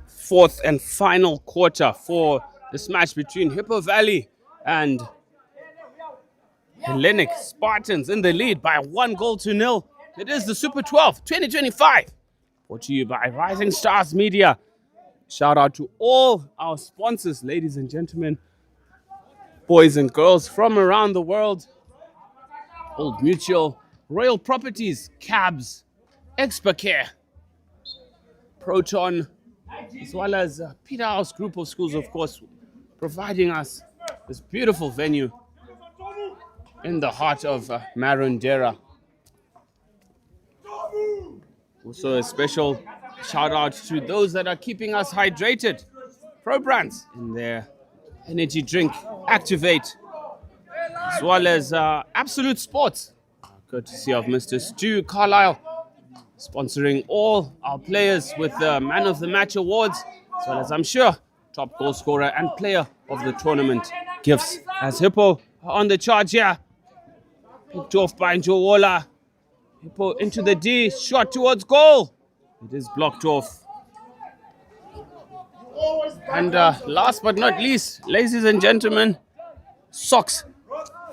Fourth and final quarter for this match between Hippo Valley and Hellenic Spartans, in the lead by 1-0. It is the Super 12 2025, brought to you by Rising Stars Media. Shout out to all our sponsors, ladies and gentlemen, boys and girls from around the world. Old Mutual, Royal Properties, Cabs, Expacare, Proton, as well as Peter House Group of Schools, of course, providing us this beautiful venue in the heart of Marondera. Also a special shout out to those that are keeping us hydrated. Pro Brands in their energy drink Activate, as well as Absolute Sports, courtesy of Mr. Stu Carlisle, sponsoring all our players with the Man of the Match awards, as well as, I'm sure, top goal scorer and player of the tournament gifts. As Hippo are on the charge here, picked off by Njowola. Hippo into the D, shot towards goal. It is blocked off. And last but not least, ladies and gentlemen, socks,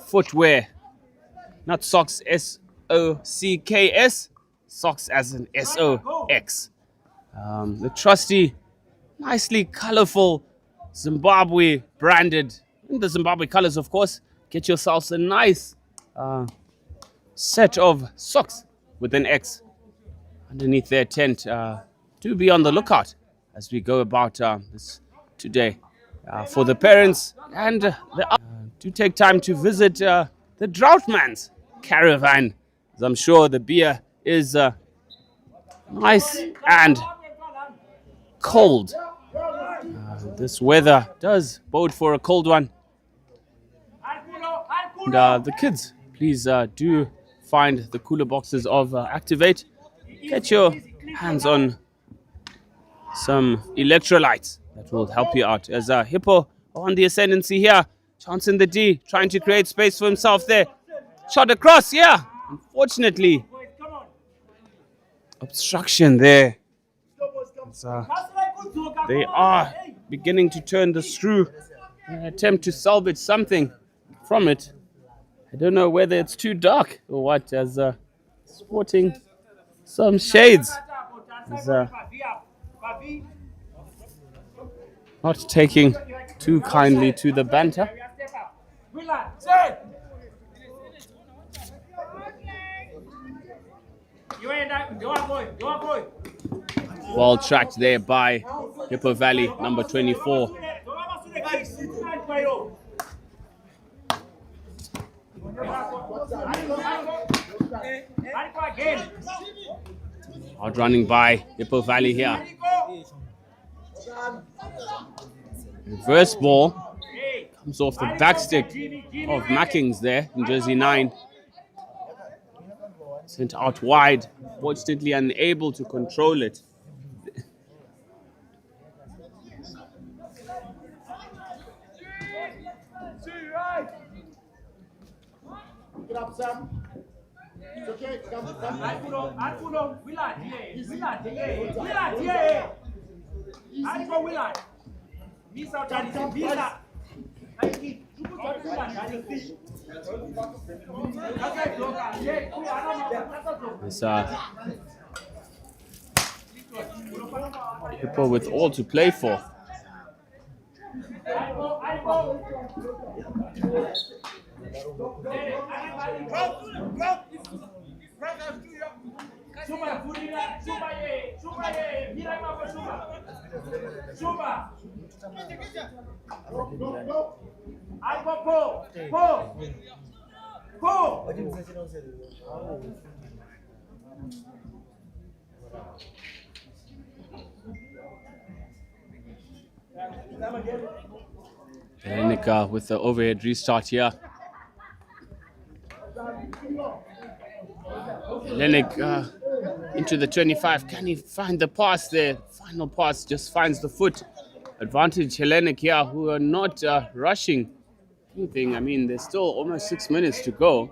footwear. Not socks, S-O-C-K-S, socks as in S-O-X. The trusty, nicely colorful Zimbabwe branded, in the Zimbabwe colors, of course. Get yourselves a nice set of socks with an X underneath their tent. Do be on the lookout as we go about this today. For the parents and do take time to visit the Droughtman's caravan, as I'm sure the beer is nice and cold. This weather does bode for a cold one. And the kids, please do find the cooler boxes of Activate. Get your hands on some electrolytes that will help you out. As Hippo on the ascendancy here, chance in the D, trying to create space for himself there. Shot across, yeah. Unfortunately, obstruction there. As, they are beginning to turn the screw and attempt to salvage something from it. I don't know whether it's too dark or what, as sporting some shades. As, not taking too kindly to the banter. Well tracked there by Hippo Valley, number 24. Out running by Hippo Valley here. Reverse ball comes off the backstick of Mackings there in jersey 9. Sent out wide, fortunately unable to control it. Get up, Sam. It's okay. Come. This Hippo with all to play for. Helenik with the overhead restart here. Helenik into the 25. Can he find the pass there? Final pass just finds the foot. Advantage Helenik here, who are not rushing anything. I mean, there's still almost 6 minutes to go.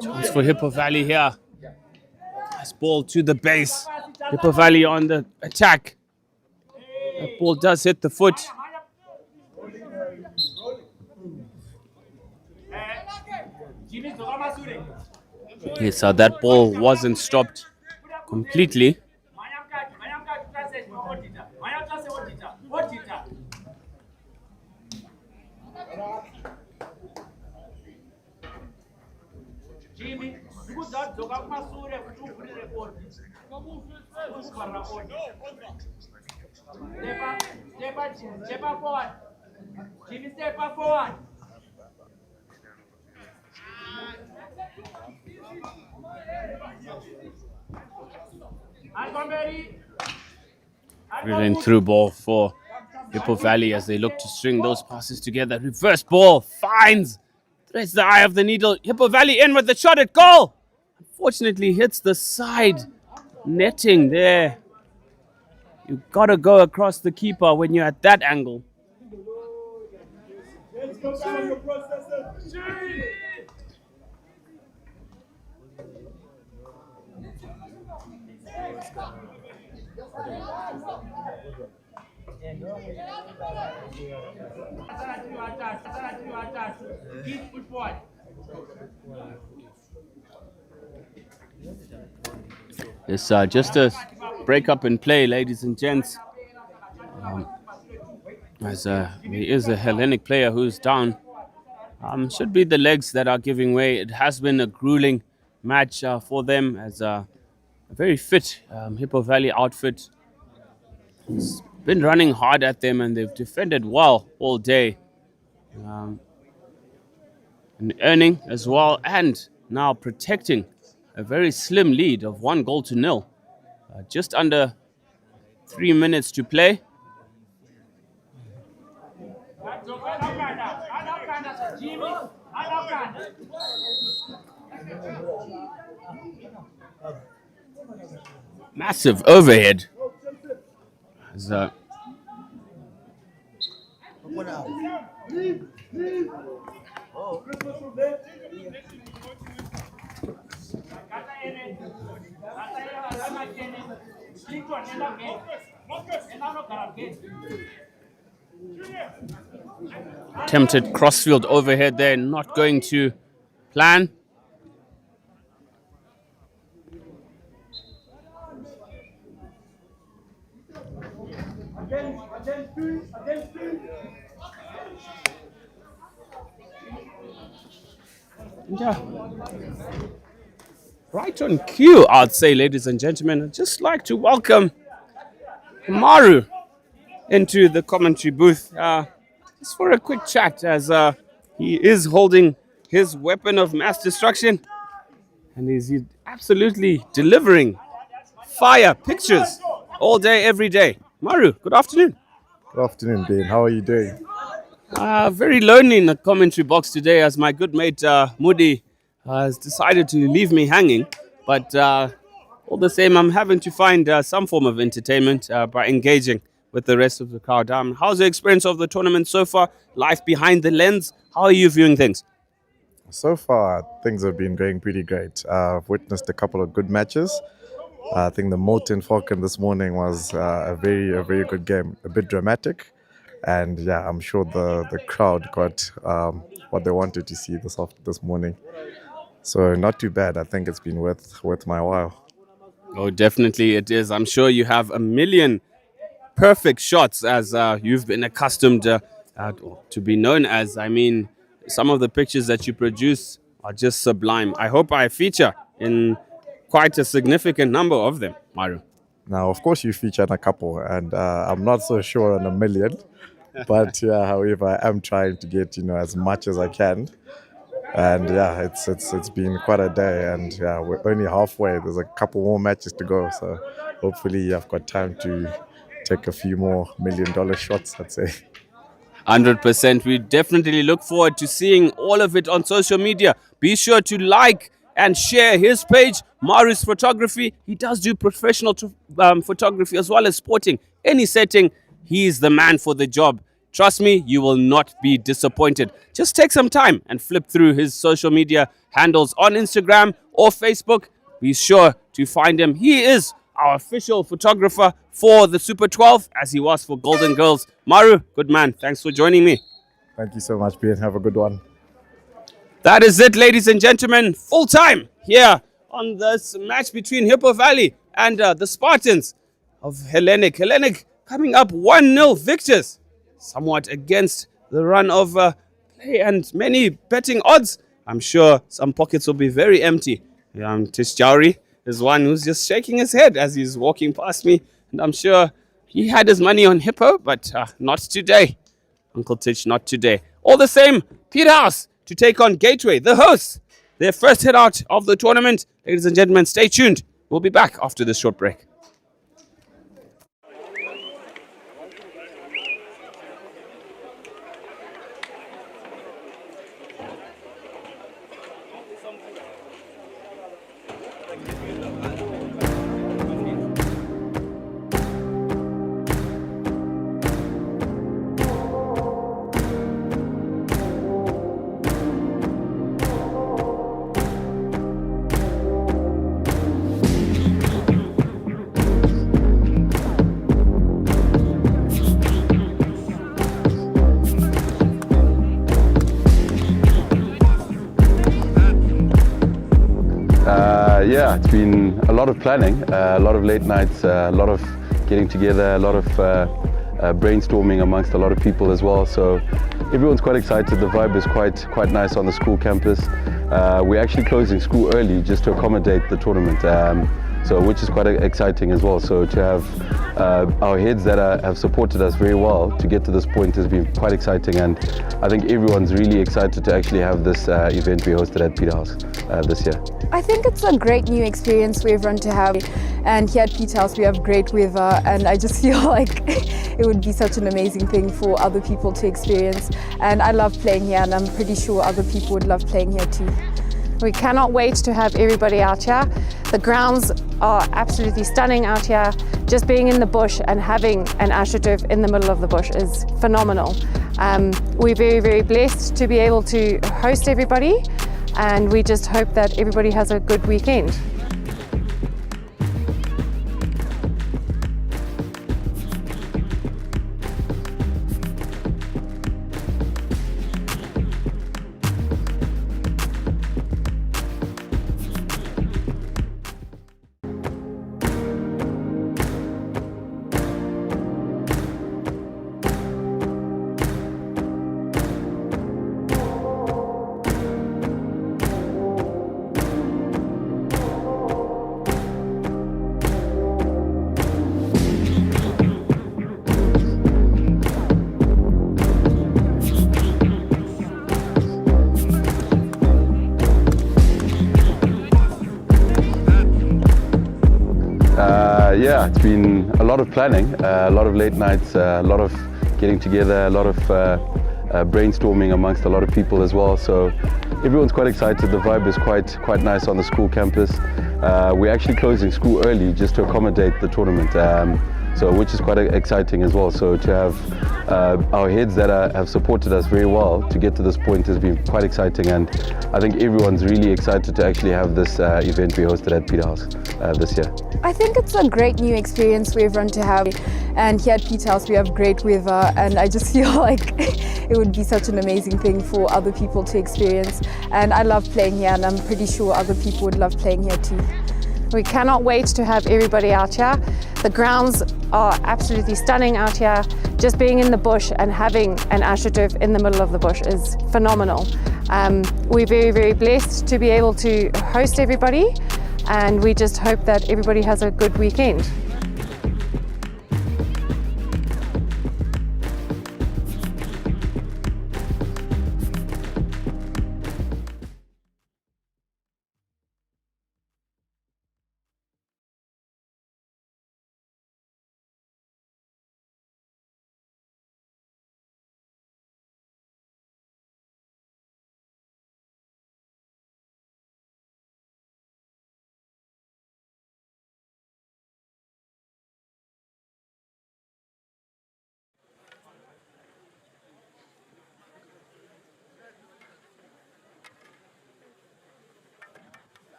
Chance for Hippo Valley here. Nice ball to the base. Hippo Valley on the attack. That ball does hit the foot. Yes, that ball wasn't stopped completely. Step forward. Jimmy, step forward. Brilliant through ball for Hippo Valley as they look to string those passes together. Reverse ball finds, threads the eye of the needle. Hippo Valley in with the shot at goal. Unfortunately hits the side netting there. You've got to go across the keeper when you're at that angle. It's just a break up in play, ladies and gents. As there is a Hellenic player who's down. Should be the legs that are giving way. It has been a grueling match for them as a very fit Hippo Valley outfit. It's been running hard at them and they've defended well all day. And earning as well and now protecting a very slim lead of 1-0. Just under 3 minutes to play. Massive overhead. As, attempted crossfield overhead there, not going to plan. Yeah. Right on cue, I'd say, ladies and gentlemen. I'd just like to welcome Maru into the commentary booth just for a quick chat as he is holding his weapon of mass destruction and he's absolutely delivering fire pictures all day, every day. Maru, good afternoon. Good afternoon, Ben. How are you doing? Very lonely in the commentary box today as my good mate Moody has decided to leave me hanging. But all the same, I'm having to find some form of entertainment by engaging with the rest of the crowd. How's the experience of the tournament so far? Life behind the lens? How are you viewing things? So far, things have been going pretty great. I've witnessed a couple of good matches. I think the Molten Falcon this morning was a very good game. A bit dramatic. And yeah, I'm sure the crowd got what they wanted to see this morning. So not too bad. I think it's been worth my while. Oh, definitely it is. I'm sure you have a million perfect shots as you've been accustomed to be known as. I mean, some of the pictures that you produce are just sublime. I hope I feature in quite a significant number of them, Maru. Now, of course, you featured a couple, and I'm not so sure on a million. But yeah, however, I am trying to get as much as I can. And yeah, it's been quite a day, and yeah, we're only halfway. There's a couple more matches to go, so hopefully I've got time to take a few more $1 million shots, I'd say. 100%. We definitely look forward to seeing all of it on social media. Be sure to like and share his page, Maru's Photography. He does do professional photography as well as sporting. Any setting, he's the man for the job. Trust me, you will not be disappointed. Just take some time and flip through his social media handles on Instagram or Facebook. Be sure to find him. He is our official photographer for the Super 12, as he was for Golden Girls. Maru, good man. Thanks for joining me. Thank you so much, Ben. Have a good one. That is it, ladies and gentlemen. Full time here on this match between Hippo Valley and the Spartans of Hellenic. Hellenic coming up 1-0 victors, somewhat against the run of play and many betting odds. I'm sure some pockets will be very empty. Tish Jowry is one who's just shaking his head as he's walking past me, and I'm sure he had his money on Hippo, but not today. Uncle Tish, not today. All the same, Peterhouse to take on Gateway, the hosts. Their first hit out of the tournament. Ladies and gentlemen, stay tuned. We'll be back after this short break. Yeah, it's been a lot of planning, a lot of late nights, a lot of getting together, a lot of brainstorming amongst a lot of people as well. So everyone's quite excited. The vibe is quite nice on the school campus. We're actually closing school early just to accommodate the tournament, which is quite exciting as well. So to have our heads that have supported us very well to get to this point has been quite exciting, and I think everyone's really excited to actually have this event we hosted at Peterhouse this year. I think it's a great new experience for everyone to have, and here at Peterhouse we have great weather, and I just feel like it would be such an amazing thing for other people to experience, and I love playing here, and I'm pretty sure other people would love playing here too. We cannot wait to have everybody out here. The grounds are absolutely stunning out here. Just being in the bush and having an astroturf in the middle of the bush is phenomenal. We're very, very blessed to be able to host everybody, and we just hope that everybody has a good weekend. Yeah, it's been a lot of planning, a lot of late nights, a lot of getting together, a lot of brainstorming amongst a lot of people as well. So everyone's quite excited. The vibe is quite nice on the school campus. We're actually closing school early just to accommodate the tournament, which is quite exciting as well. So to have our heads that have supported us very well to get to this point has been quite exciting, and I think everyone's really excited to actually have this event we hosted at Peterhouse this year. I think it's a great new experience for everyone to have, and here at Peterhouse we have great weather, and I just feel like it would be such an amazing thing for other people to experience, and I love playing here, and I'm pretty sure other people would love playing here too. We cannot wait to have everybody out here. The grounds are absolutely stunning out here. Just being in the bush and having an astroturf in the middle of the bush is phenomenal. We're very, very blessed to be able to host everybody, and we just hope that everybody has a good weekend.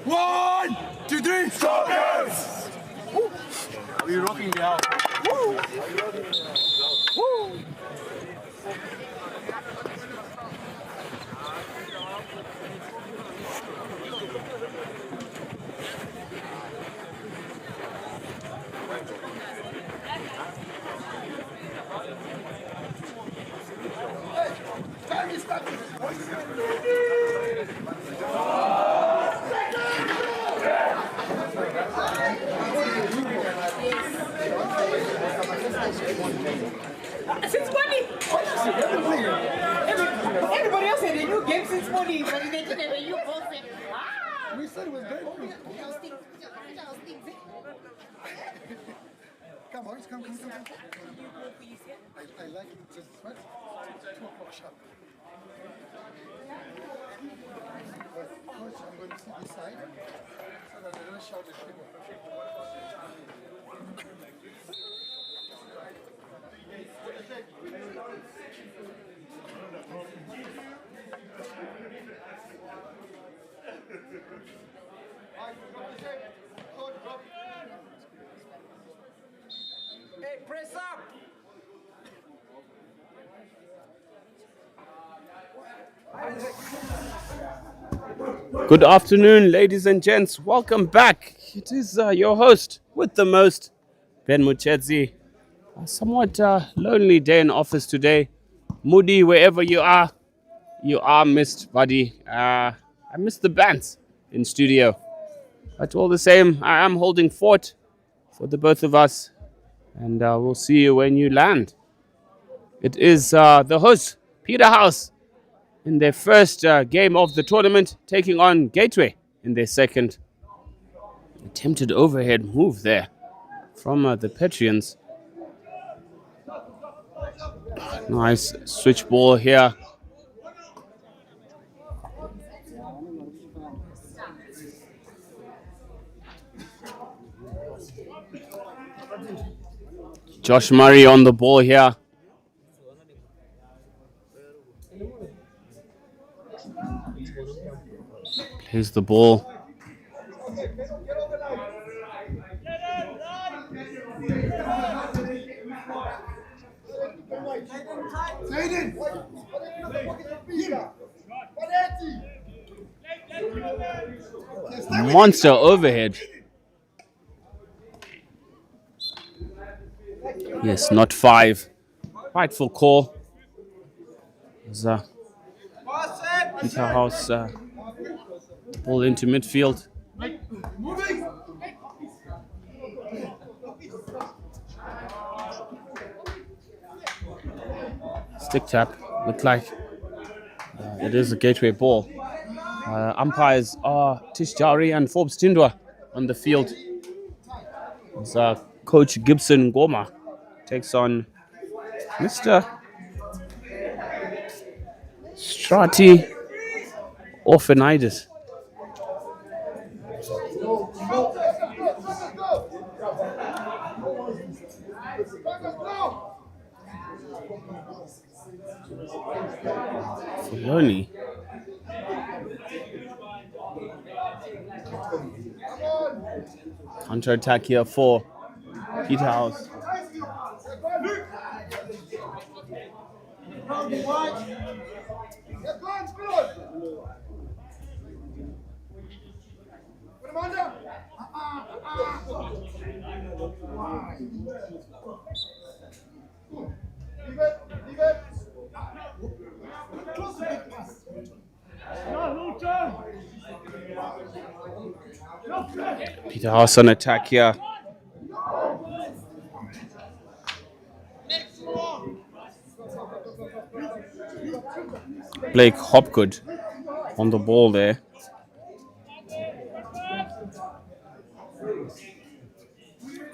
One, two, three, Scorpions! We're rocking the house. Woo! Woo! Since morning. Everybody else had a new game since morning, but they didn't have a new ball set. We said it was very cool. Come on, come. I like it. Just what? 2 o'clock sharp. Coach, I'm going to see this side so that they don't shout at people. Hey, press up! Good afternoon, ladies and gents. Welcome back. It is your host with the most, Ben Muchedzi. A somewhat lonely day in office today. Moody, wherever you are missed, buddy. I missed the bands in studio. But all the same, I am holding fort for the both of us. And we'll see you when you land. It is the hosts, Peterhouse, in their first game of the tournament, taking on Gateway in their second. Attempted overhead move there from the Petrians. Nice switch ball here. Josh Murray on the ball here. Plays the ball. Monster overhead. Yes, not 5. Rightful call. Peterhouse ball into midfield. Stick tap. Looked like it is a Gateway ball. Umpires are Tish Jari and Forbes Tindwa on the field. As Coach Gibson Goma takes on Mr. Strati Orphanitis. Fulani. Counter attack here for Peterhouse. Peterhouse on attack here. Blake Hopgood on the ball there.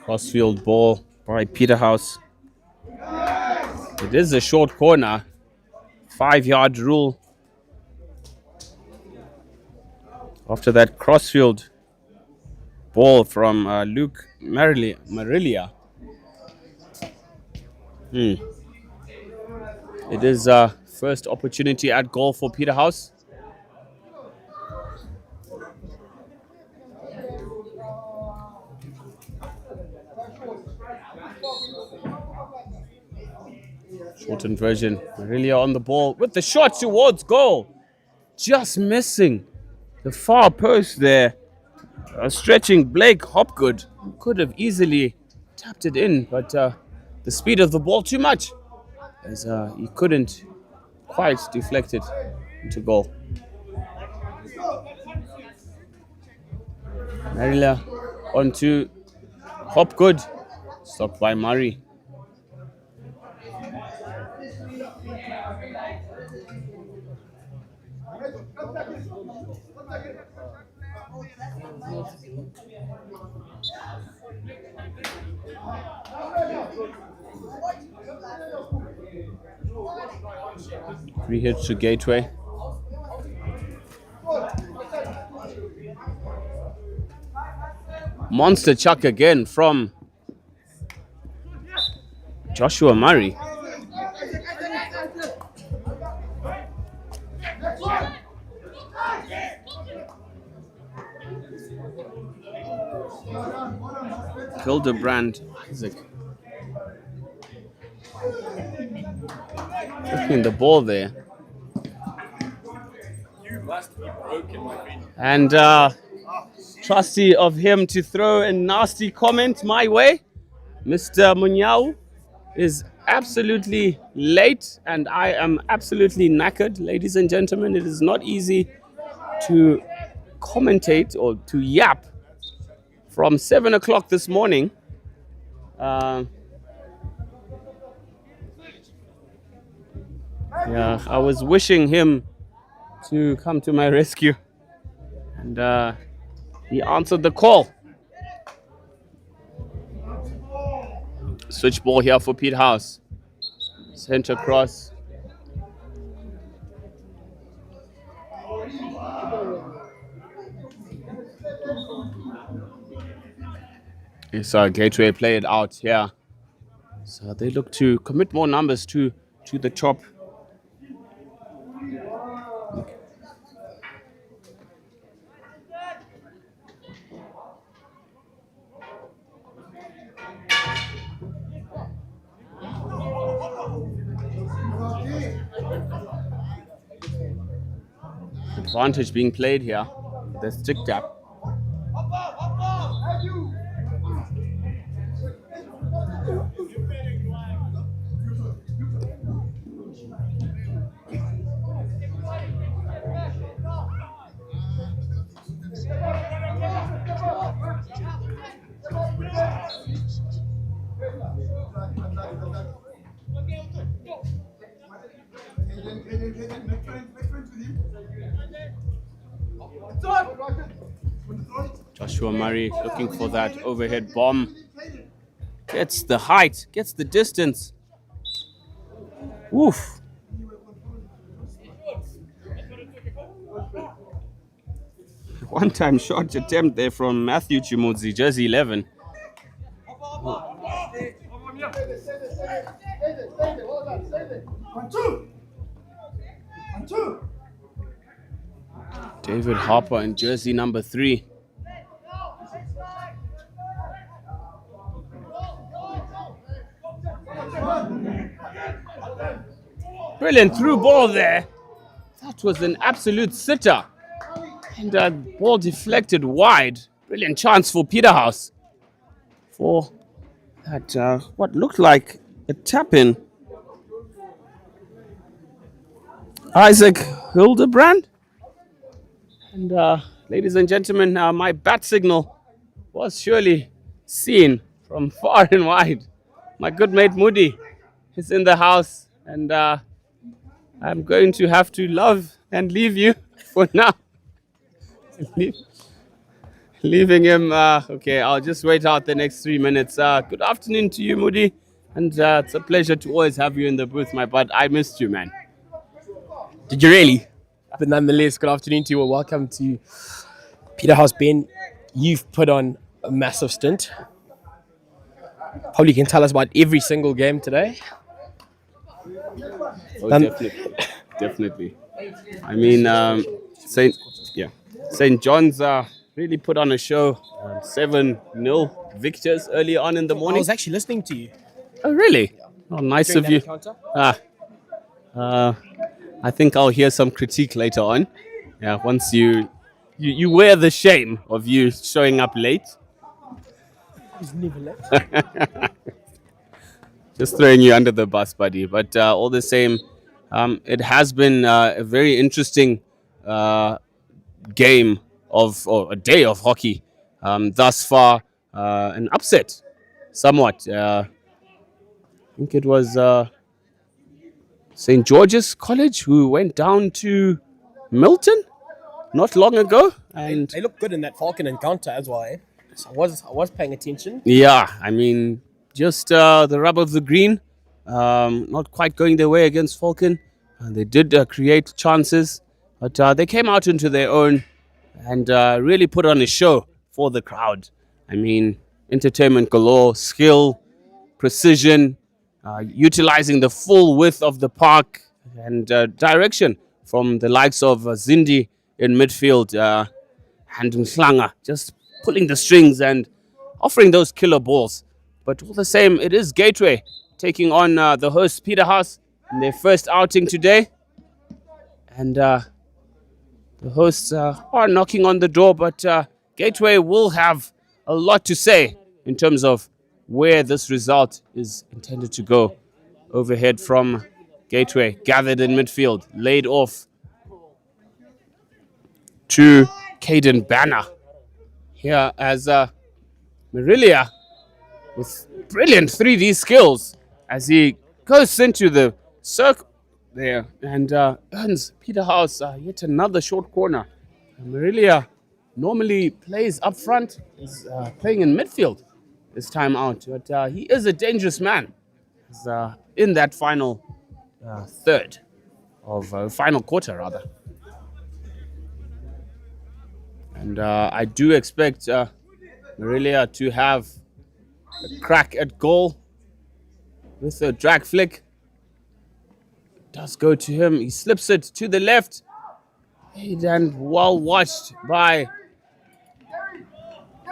Crossfield ball by Peterhouse. It is a short corner. 5-yard rule. After that crossfield ball from Luke Marilia. It is first opportunity at goal for Peterhouse. Shortened version. Marilia on the ball with the shot towards goal. Just missing the far post there. Stretching Blake Hopgood. Could have easily tapped it in, but the speed of the ball too much, as he couldn't quite deflect it into goal. Marilia onto Hopgood. Stopped by Murray. Free hit to Gateway. Monster chuck again from Joshua Murray. Hildebrand Isaac. Looking the ball there. And trusty of him to throw a nasty comment my way. Mr. Munyao is absolutely late and I am absolutely knackered. Ladies and gentlemen, it is not easy to commentate or to yap from 7 o'clock this morning. Yeah, I was wishing him to come to my rescue, and he answered the call. Switch ball here for Peterhouse. Center cross. Yes, Gateway play it out here. So they look to commit more numbers to the top. Advantage being played here. The stick tap. Joshua Murray looking for that overhead bomb. Gets the height, gets the distance. Oof. One-time shot attempt there from Matthew Chimudzi, jersey 11. David Harper in jersey number 3. Brilliant through ball there. That was an absolute sitter. And ball deflected wide. Brilliant chance for Peterhouse for that what looked like a tap-in. Isaac Hildebrand. And ladies and gentlemen, my bat signal was surely seen from far and wide. My good mate Moody is in the house, and I'm going to have to love and leave you for now. Leaving him. Okay, I'll just wait out the next 3 minutes. Good afternoon to you, Moody. And it's a pleasure to always have you in the booth, my bud. I missed you, man. Did you really? But nonetheless, good afternoon to you and welcome to Peterhouse. Ben, you've put on a massive stint. Probably can tell us about every single game today. Oh, definitely. I mean, St. John's really put on a show. 7-0 victors early on in the morning. I was actually listening to you. Oh, really? Oh, nice During of you. that I think I'll hear some critique later on. Yeah, once you wear the shame of you showing up late. He's never late. Just throwing you under the bus, buddy. But all the same, it has been a very interesting game or a day of hockey thus far. An upset, somewhat. I think it was St. George's College who went down to Milton not long ago. And they look good in that Falcon encounter as well, eh? So I was paying attention. yeah, I mean, just the rub of the green, not quite going their way against Falcon. They did create chances, but they came out into their own and really put on a show for the crowd. I mean, entertainment galore, skill, precision, utilizing the full width of the park and direction from the likes of Zindi in midfield and Mhlanga just pulling the strings and offering those killer balls. But all the same, it is Gateway taking on the host Peterhouse in their first outing today. And the hosts are knocking on the door, but Gateway will have a lot to say in terms of where this result is intended to go. Overhead from Gateway, gathered in midfield, laid off to Caden Banner. Here as Marilia with brilliant 3D skills as he goes into the circle there and earns Peterhouse yet another short corner. Marilia normally plays up front, is playing in midfield this time out, but he is a dangerous man. He's in that final third of final quarter rather. And I do expect Marilia to have a crack at goal with a drag flick. It does go to him. He slips it to the left. And well watched by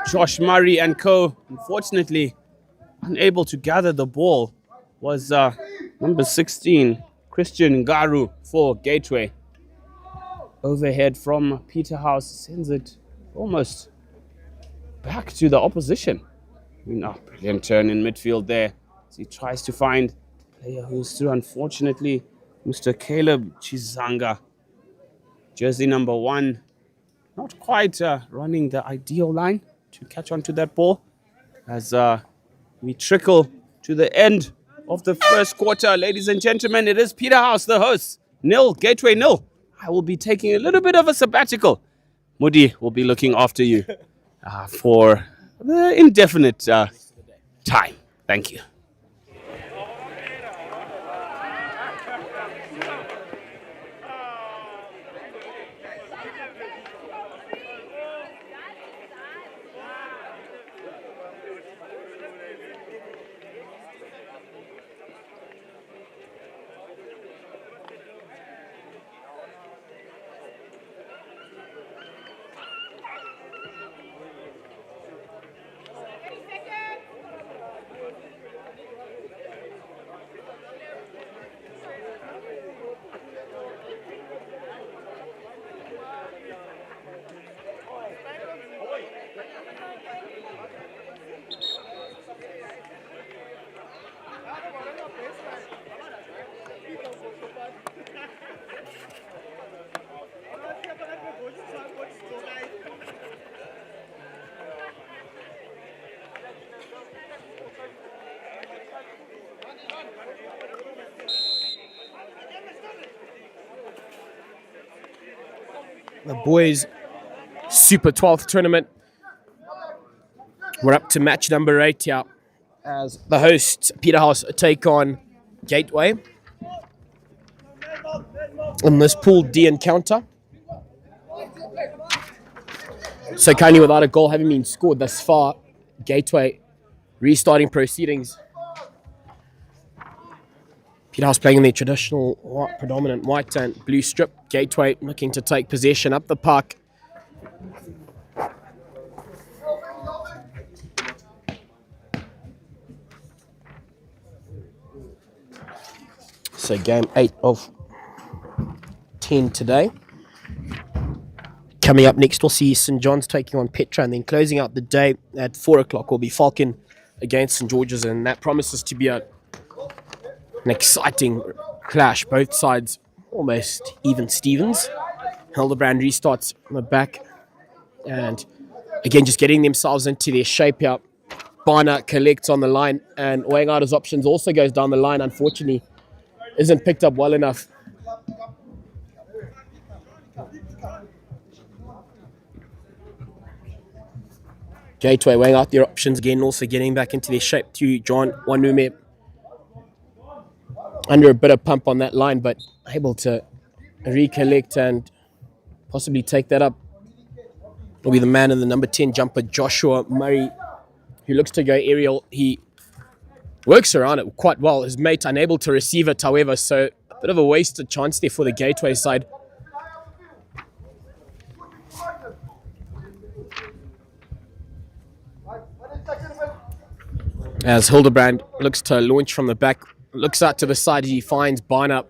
Josh Murray and co. Unfortunately, unable to gather the ball was number 16, Christian Ngaru for Gateway. Overhead from Peterhouse sends it almost back to the opposition. Brilliant turn in midfield there. As he tries to find a player who's through. Unfortunately, Mr. Caleb Chizanga, jersey number 1, not quite running the ideal line to catch onto that ball. As we trickle to the end of the first quarter, ladies and gentlemen, it is Peterhouse, the host. 0, Gateway 0. I will be taking a little bit of a sabbatical. Moody will be looking after you for the indefinite time. Thank you. The boys Super 12th tournament. We're up to match number 8 here as the hosts Peterhouse take on Gateway in this Pool D encounter. So currently without a goal having been scored thus far, Gateway restarting proceedings. Peterhouse playing in their traditional predominant white and blue strip. Gateway looking to take possession up the park. So game 8 of 10 today. Coming up next, we'll see St. John's taking on Petra, and then closing out the day at 4 o'clock will be Falcon against St. George's, and that promises to be an exciting clash. Both sides almost even Stevens. Hildebrand restarts on the back, and again just getting themselves into their shape here. Barner collects on the line, and weighing out his options also goes down the line. Unfortunately, isn't picked up well enough. Gateway weighing out their options again, also getting back into their shape to John Wanume. Under a bit of pump on that line, but able to recollect and possibly take that up. Will be the man in the number 10 jumper, Joshua Murray, who looks to go aerial. He works around it quite well. His mate unable to receive it, however, so a bit of a wasted chance there for the Gateway side. As Hildebrand looks to launch from the back, looks out to the side, he finds Barner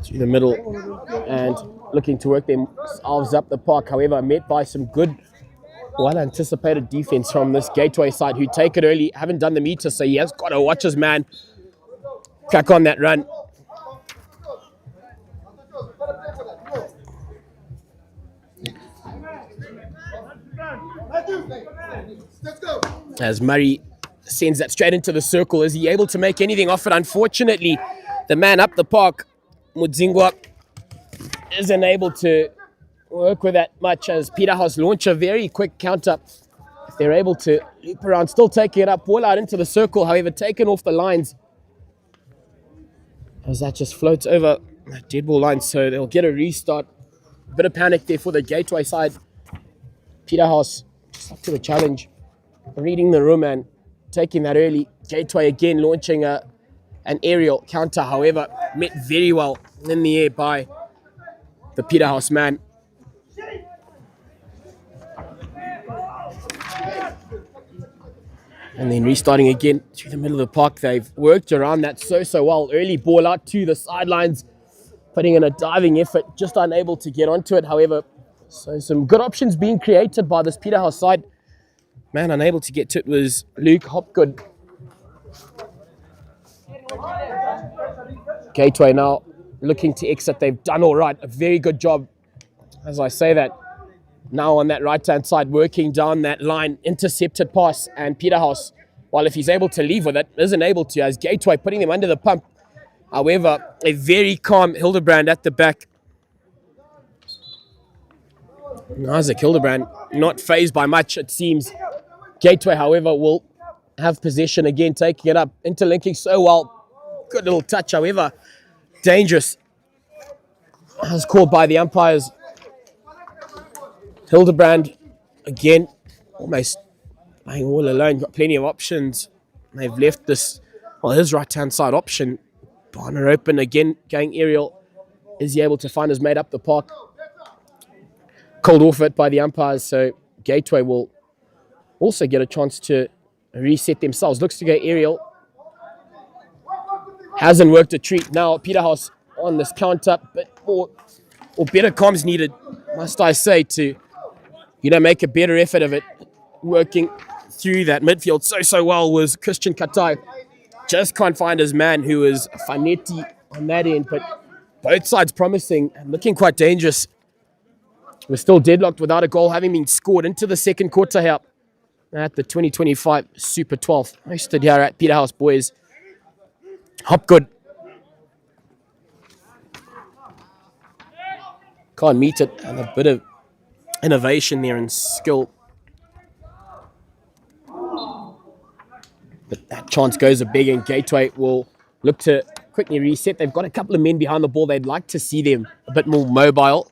to the middle and looking to work themselves up the park. However, met by some good, well-anticipated defense from this Gateway side, who take it early, haven't done the meter, so he has got to watch his man crack on that run. As Murray sends that straight into the circle, is he able to make anything off it? Unfortunately, the man up the park, Mudzingwa, isn't able to work with that much, as Peterhouse launch a very quick counter. If they're able to loop around, still taking it up, ball out into the circle, however, taken off the lines. As that just floats over that dead ball line, so they'll get a restart. Bit of panic there for the Gateway side. Peterhouse just up to the challenge, reading the room and taking that early. Gateway again launching an aerial counter, however, met very well in the air by the Peterhouse man. And then restarting again through the middle of the park. They've worked around that so well. Early ball out to the sidelines, putting in a diving effort, just unable to get onto it, however. So some good options being created by this Peterhouse side. Man unable to get to it was Luke Hopgood. Gateway now looking to exit. They've done all right. A very good job, as I say that. Now on that right-hand side, working down that line, intercepted pass, and Peterhouse, while if he's able to leave with it, isn't able to, as Gateway putting them under the pump. However, a very calm Hildebrand at the back. Isaac Hildebrand not fazed by much, it seems. Gateway, however, will have possession again, taking it up, interlinking so well. Good little touch, however, dangerous. As called by the umpires. Hildebrand, again, almost playing all alone, got plenty of options. They've left this, well, his right-hand side option. Barner open again, going aerial. Is he able to find his mate up the park? Called off it by the umpires, so Gateway will also get a chance to reset themselves. Looks to go aerial. Hasn't worked a treat. Now Peterhouse on this counter, but more or better comms needed, must I say, to make a better effort of it. Working through that midfield so well was Christian Katai. Just can't find his man, who is Fanetti on that end, but both sides promising and looking quite dangerous. We're still deadlocked without a goal having been scored into the second quarter here at the 2025 Super 12. Hosted here at Peterhouse, boys. Hopgood. Can't meet it, and a bit of innovation there and skill. But that chance goes a big, and Gateway will look to quickly reset. They've got a couple of men behind the ball. They'd like to see them a bit more mobile.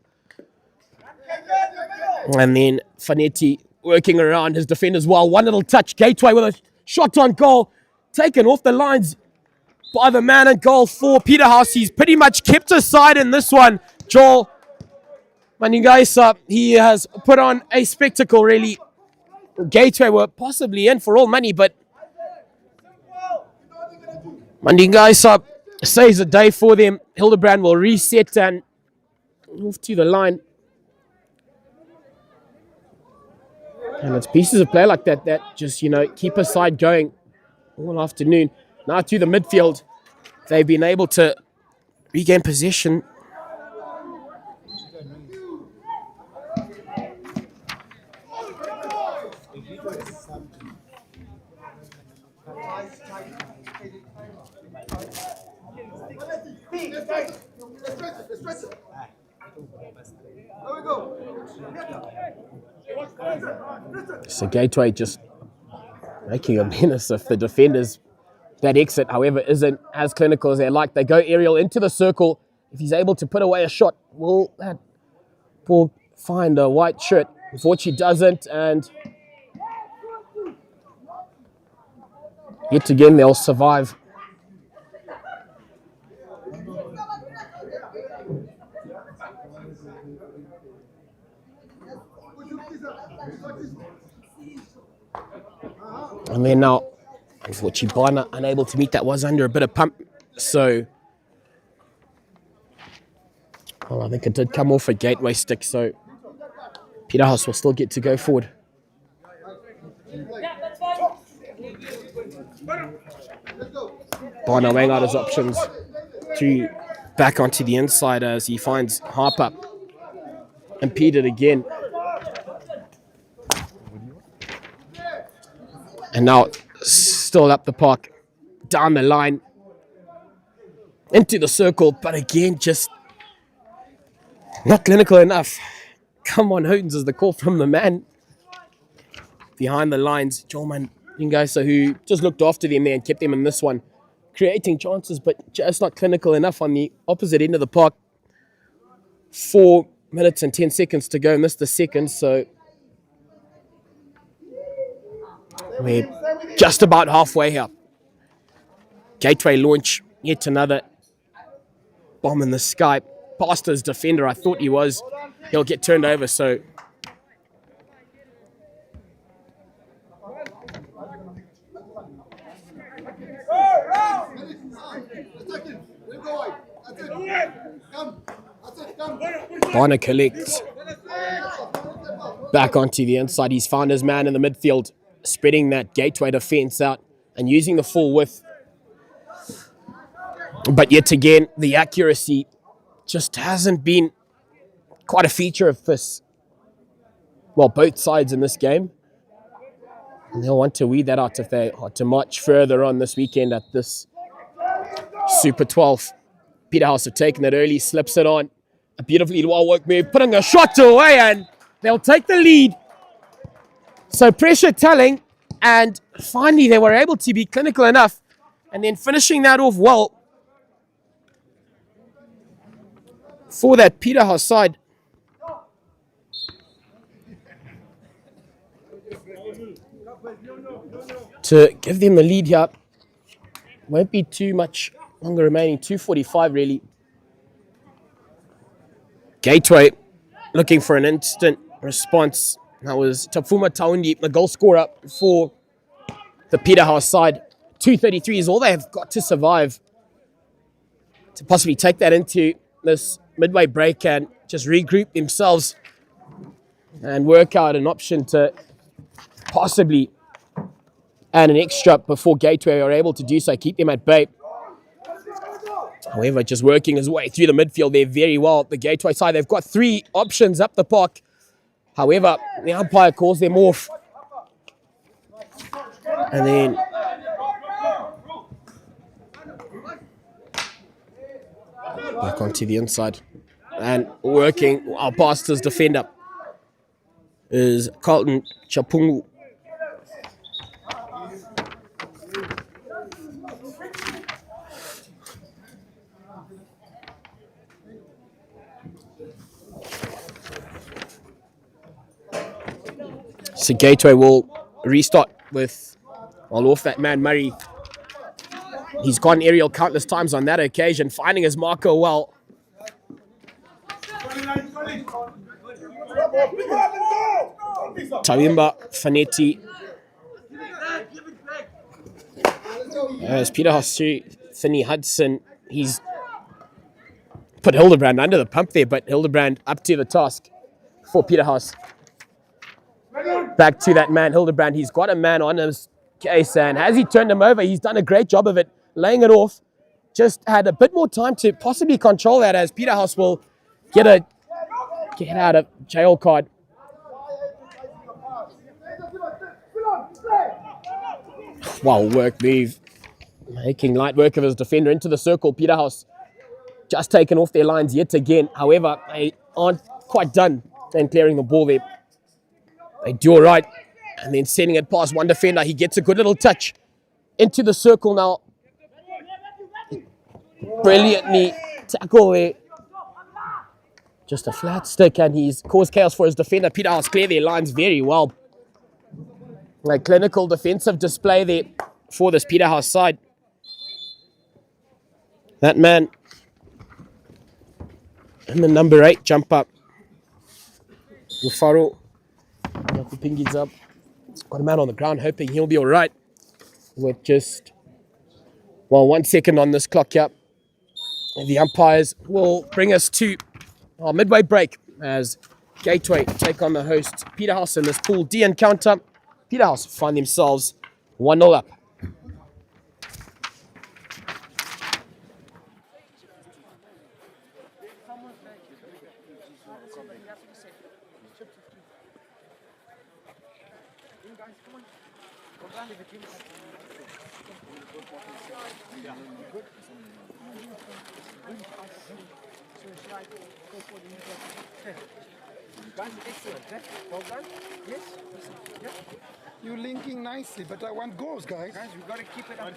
And then Fanetti working around his defenders well. One little touch. Gateway with a shot on goal. Taken off the lines by the man at goal for Peterhouse. He's pretty much kept aside in this one. Joel Maningaisa, he has put on a spectacle, really. Gateway were possibly in for all money, but Maningaisa saves a day for them. Hildebrand will reset and move to the line. And it's pieces of play like that that just, keep a side going all afternoon. Now to the midfield, they've been able to regain possession. So Gateway just making a menace of the defenders. That exit, however, isn't as clinical as they like. They go aerial into the circle. If he's able to put away a shot, will that ball find a white shirt? Unfortunately doesn't, and yet again they'll survive. And then now, unfortunately, Bana unable to meet that, was under a bit of pump. So, well, I think it did come off a Gateway stick. So, Peterhouse will still get to go forward. Bana weighing out his options to back onto the inside as he finds Harper impeded again. And now still up the park, down the line, into the circle, but again, just not clinical enough. Come on, Houghton's is the call from the man behind the lines, Joel Maningaisa, who just looked after them there and kept them in this one, creating chances, but just not clinical enough on the opposite end of the park. 4 minutes and 10 seconds to go, missed the second, so we're just about halfway here. Gateway launch, yet another bomb in the sky. Past his defender, I thought he was. He'll get turned over, so Bonner collects. Back onto the inside. He's found his man in the midfield, spreading that Gateway defense out and using the full width. But yet again, the accuracy just hasn't been quite a feature of this, well, both sides in this game. And they'll want to weed that out if they are to march further on this weekend at this Super 12. Peterhouse have taken it early, slips it on. A beautifully well-worked move, putting a shot away, and they'll take the lead. So pressure telling, and finally they were able to be clinical enough, and then finishing that off well for that Peterhouse side. To give them the lead here. Won't be too much longer remaining, 2:45 really. Gateway looking for an instant response. That was Tafuma Taundi, the goal scorer for the Peterhouse side. 2:33 is all they have got to survive to possibly take that into this midway break and just regroup themselves and work out an option to possibly add an extra before Gateway are able to do so, keep them at bay. However, just working his way through the midfield there very well. The Gateway side, they've got 3 options up the park. However, the umpire calls them off. And then back onto the inside. And working our past his defender is Carlton Chapungu. So Gateway will restart with, well, off that man Murray. He's gone aerial countless times on that occasion, finding his marker well. Tawimba Fanetti. As Peterhouse Finney Hudson, he's put Hildebrand under the pump there, but Hildebrand up to the task for Peterhouse. Back to that man, Hildebrand. He's got a man on his case, and has he turned him over? He's done a great job of it, laying it off. Just had a bit more time to possibly control that, as Peterhouse will get a get out of jail card. Well work move. Making light work of his defender into the circle. Peterhouse just taken off their lines yet again. However, they aren't quite done in clearing the ball there. They do all right. And then sending it past one defender. He gets a good little touch into the circle now. Brilliantly tackle there. Just a flat stick, and he's caused chaos for his defender. Peterhouse clear their lines very well. A clinical defensive display there for this Peterhouse side. That man and the number 8 jump up. Rufaro. The pingies up. Got a man on the ground, hoping he'll be all right. With just, well, 1 second on this clock here. And the umpires will bring us to our midway break as Gateway take on the host Peterhouse in this Pool D encounter. Peterhouse find themselves 1-0 up. Guys, excellent. Well done. Yes. Yeah. You're linking nicely, but I want goals, guys. Guys, we've got to keep it up.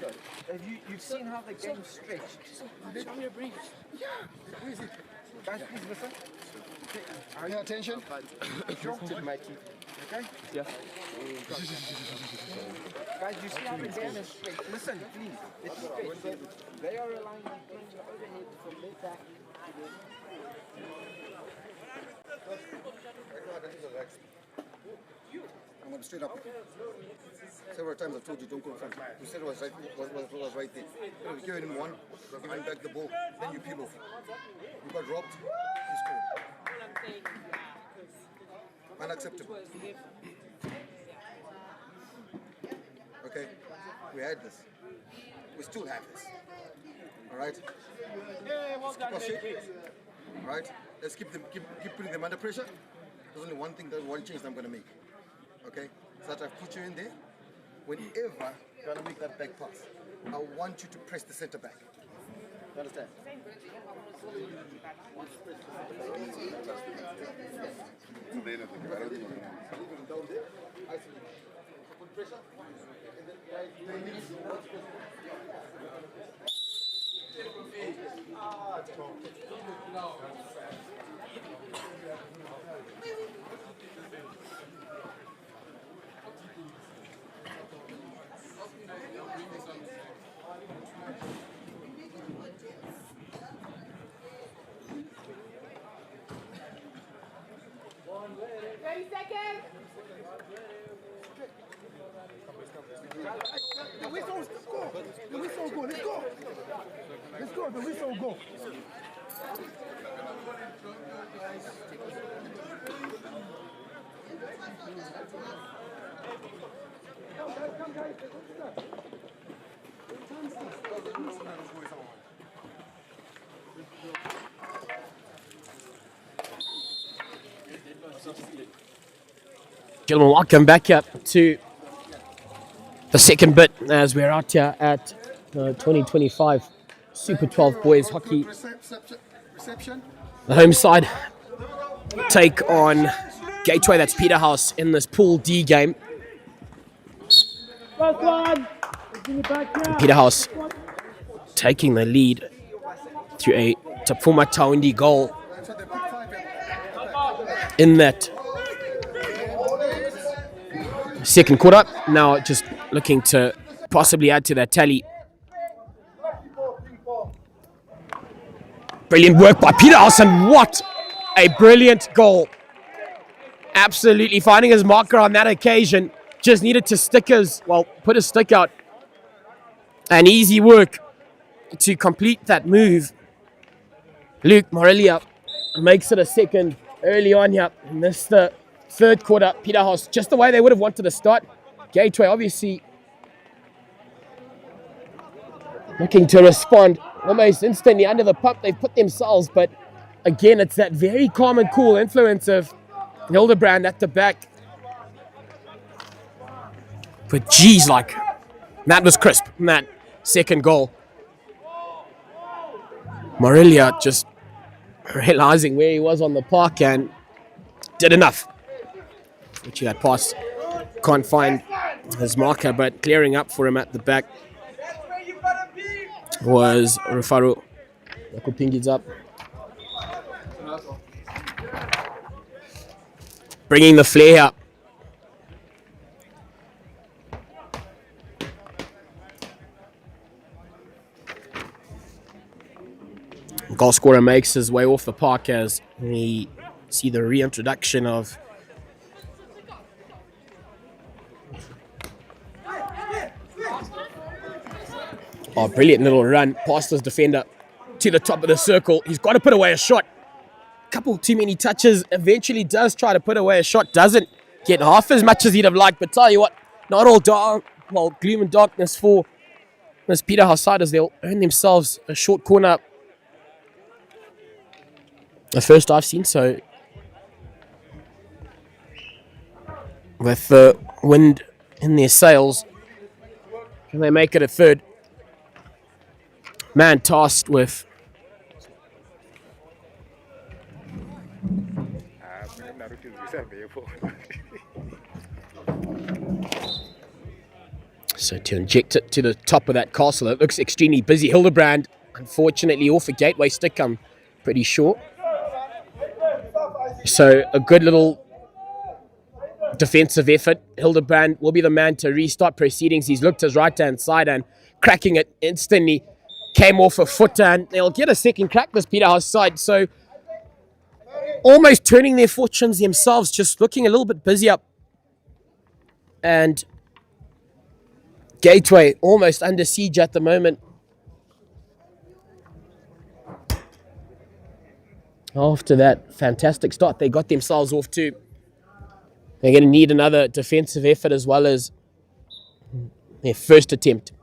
You've seen how the game stretched. Show me a brief. Yeah. Where is it? Guys, please listen. Pay attention. Tip my teeth. Okay? Yeah. Guys, you see how the game is straight. Listen, please. It's straight. They are relying on playing the overhead from their back. I'm going to straight up. Several times I've told you don't go in front. You said it was right there. You've given him one, you've given back the ball, then you peel off. You got robbed, you scored. Unacceptable. Okay, we had this. We still have this. All right? Let's keep our shape. All right? Let's keep putting them under pressure. There's only one change I'm going to make. Okay? So that I've put you in there. Whenever you're going to make that back pass, I want you to press the center back. You understand? Put pressure. The whistle, let's go. The whistle go. Let's go. Let's go. The whistle go. Gentlemen, welcome back up to the second bit as we're out here at the 2025 Super 12 Boys Hockey. The home side take on Gateway, that's Peterhouse, in this Pool D game. Peterhouse taking the lead through a Tapuma Taundi goal in that second quarter. Now just looking to possibly add to that tally. Brilliant work by Peterhouse, and what a brilliant goal. Absolutely finding his marker on that occasion. Just needed to put his stick out. And easy work to complete that move. Luke Morelia makes it a second early on here. And this is the third quarter. Peterhouse, just the way they would have wanted to start. Gateway obviously looking to respond almost instantly under the pump. They've put themselves, but again, it's that very calm and cool influence of Hildebrand at the back. But geez, that was crisp, that second goal. Morelia just realizing where he was on the park and did enough. Which that pass can't find his marker, but clearing up for him at the back was Rufaru. Yakupingi's up. Bringing the flare up. Goal scorer makes his way off the park as we see the reintroduction of brilliant little run past his defender to the top of the circle. He's got to put away a shot. Couple too many touches. Eventually does try to put away a shot. Doesn't get half as much as he'd have liked. But tell you what, not all gloom and darkness for this Peterhouse side as they'll earn themselves a short corner. The first I've seen, so with the wind in their sails, can they make it a third? Man tasked with so to inject it to the top of that castle, it looks extremely busy. Hildebrand, unfortunately, off a Gateway stick, I'm pretty sure. So a good little defensive effort. Hildebrand will be the man to restart proceedings. He's looked his right-hand side and cracking it instantly. Came off a foot, and they'll get a second crack, this Peterhouse side. So almost turning their fortunes themselves, just looking a little bit busier. And Gateway almost under siege at the moment. After that fantastic start they got themselves off to, they're going to need another defensive effort as well as their first attempt.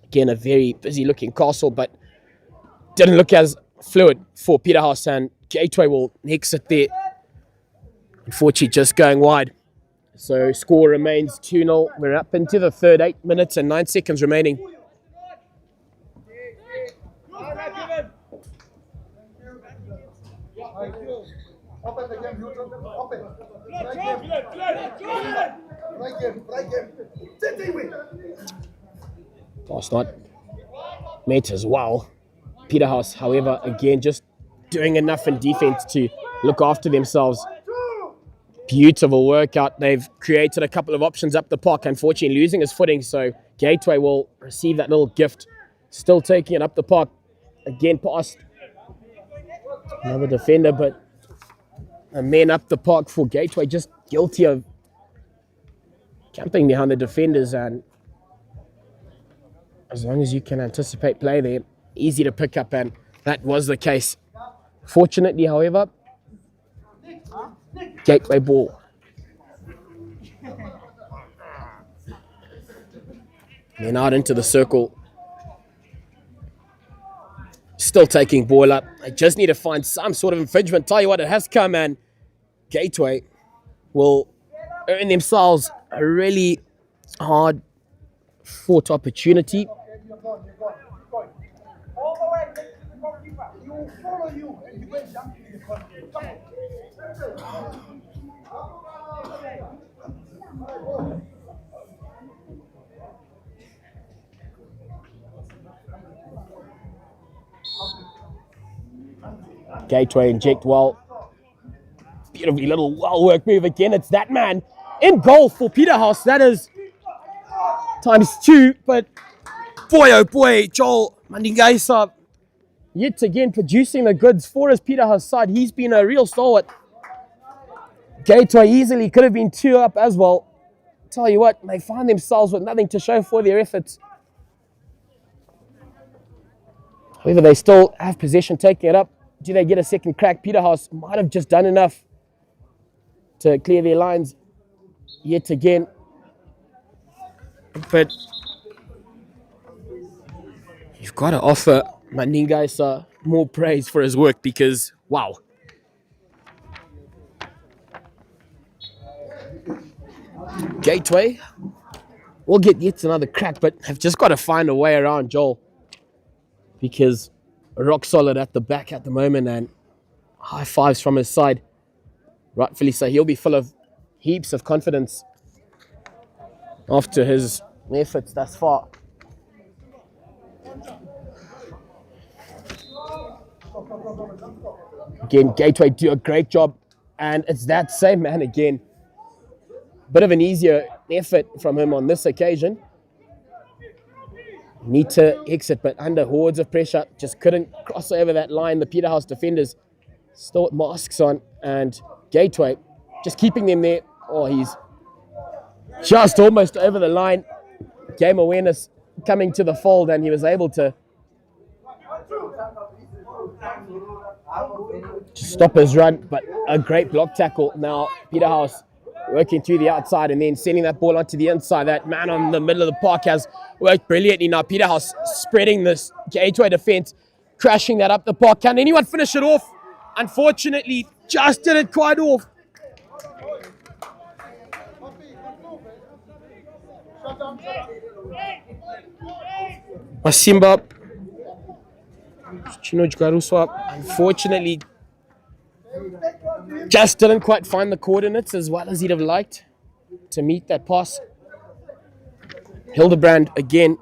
Again, a very busy looking castle, but didn't look as fluid for Peterhouse, and Gateway will exit there. Unfortunately, just going wide. So score remains 2-0. We're up into the third, 8 minutes and 9 seconds remaining. Last night met as well. Peterhouse, however, again, just doing enough in defense to look after themselves. Beautiful workout. They've created a couple of options up the park, unfortunately losing his footing, so Gateway will receive that little gift. Still taking it up the park. Again, past another defender, but a man up the park for Gateway, just guilty of camping behind the defenders, and as long as you can anticipate play there, easy to pick up, and that was the case. Fortunately, however, Gateway ball. Then out into the circle. Still taking ball up. I just need to find some sort of infringement. Tell you what, it has come, and Gateway will earn themselves a really hard fought opportunity. Gateway inject well. Beautifully little well-worked move again. It's that man in goal for Peterhouse. That is ×2. But boy, oh boy, Joel Mandingaisa yet again producing the goods for his Peterhouse side. He's been a real stalwart. Gateway easily could have been 2 up as well. Tell you what, they find themselves with nothing to show for their efforts. However, they still have possession, taking it up. Do they get a second crack? Peterhouse might have just done enough to clear their lines yet again. But you've got to offer Mandingaisa more praise for his work because, wow. Gateway will get yet another crack, but have just got to find a way around Joel because rock solid at the back at the moment, and high fives from his side. Rightfully so. He'll be full of heaps of confidence after his efforts thus far. Again, Gateway do a great job, and it's that same man again. Bit of an easier effort from him on this occasion. Need to exit, but under hordes of pressure, just couldn't cross over that line. The Peterhouse defenders still with masks on, and Gateway just keeping them there. Oh, he's just almost over the line. Game awareness coming to the fold, and he was able to stop his run, but a great block tackle. Now, Peterhouse working through the outside and then sending that ball onto the inside. That man on the middle of the park has worked brilliantly. Now, Peterhouse spreading this Gateway defense, crashing that up the park. Can anyone finish it off? Unfortunately, just didn't quite off. Masimba Chino Garuswa, unfortunately, just didn't quite find the coordinates as well as he'd have liked to meet that pass. Hildebrand again.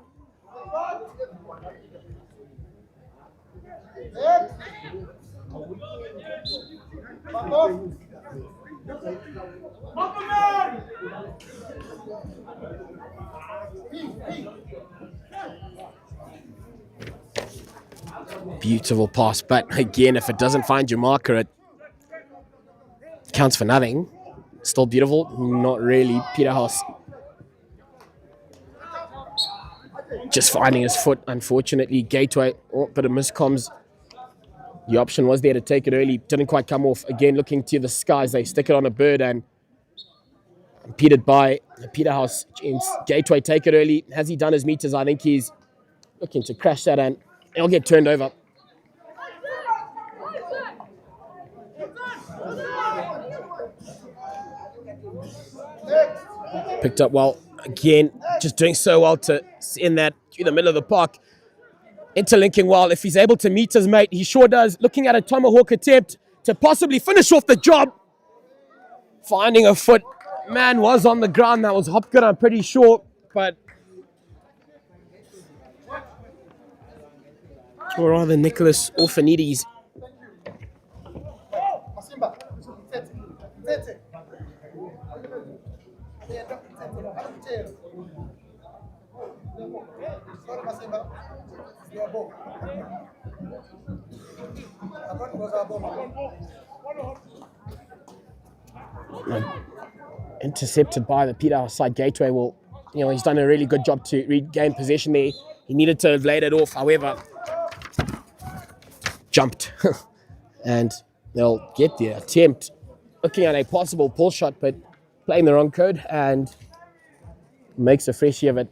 Beautiful pass, but again, if it doesn't find your marker, it counts for nothing. Still beautiful, not really. Peterhouse just finding his foot, unfortunately. Gateway, bit of miscomms. The option was there to take it early, didn't quite come off. Again, looking to the skies, they stick it on a bird and impeded by the Peterhouse. Gateway take it early. Has he done his meters? I think he's looking to crash that and it'll get turned over. Picked up well. Again, just doing so well to send that through the middle of the park. Interlinking well. If he's able to meet his mate, he sure does. Looking at a tomahawk attempt to possibly finish off the job. Finding a foot. Man was on the ground. That was Hopgood, I'm pretty sure. But or rather Nicholas Orphanides. Intercepted by the Peterhouse side. Gateway will, he's done a really good job to regain possession there. He needed to have laid it off, however, jumped. And they'll get the attempt. Looking at a possible pull shot, but playing the wrong code and makes a freshie of it.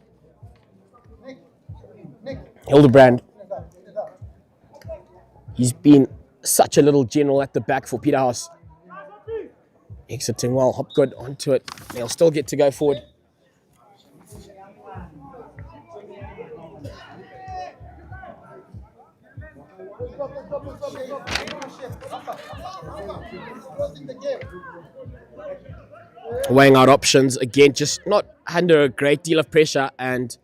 Hildebrand. He's been such a little general at the back for Peterhouse. Exiting well, Hopgood onto it. They'll still get to go forward. Weighing out options again, just not under a great deal of pressure and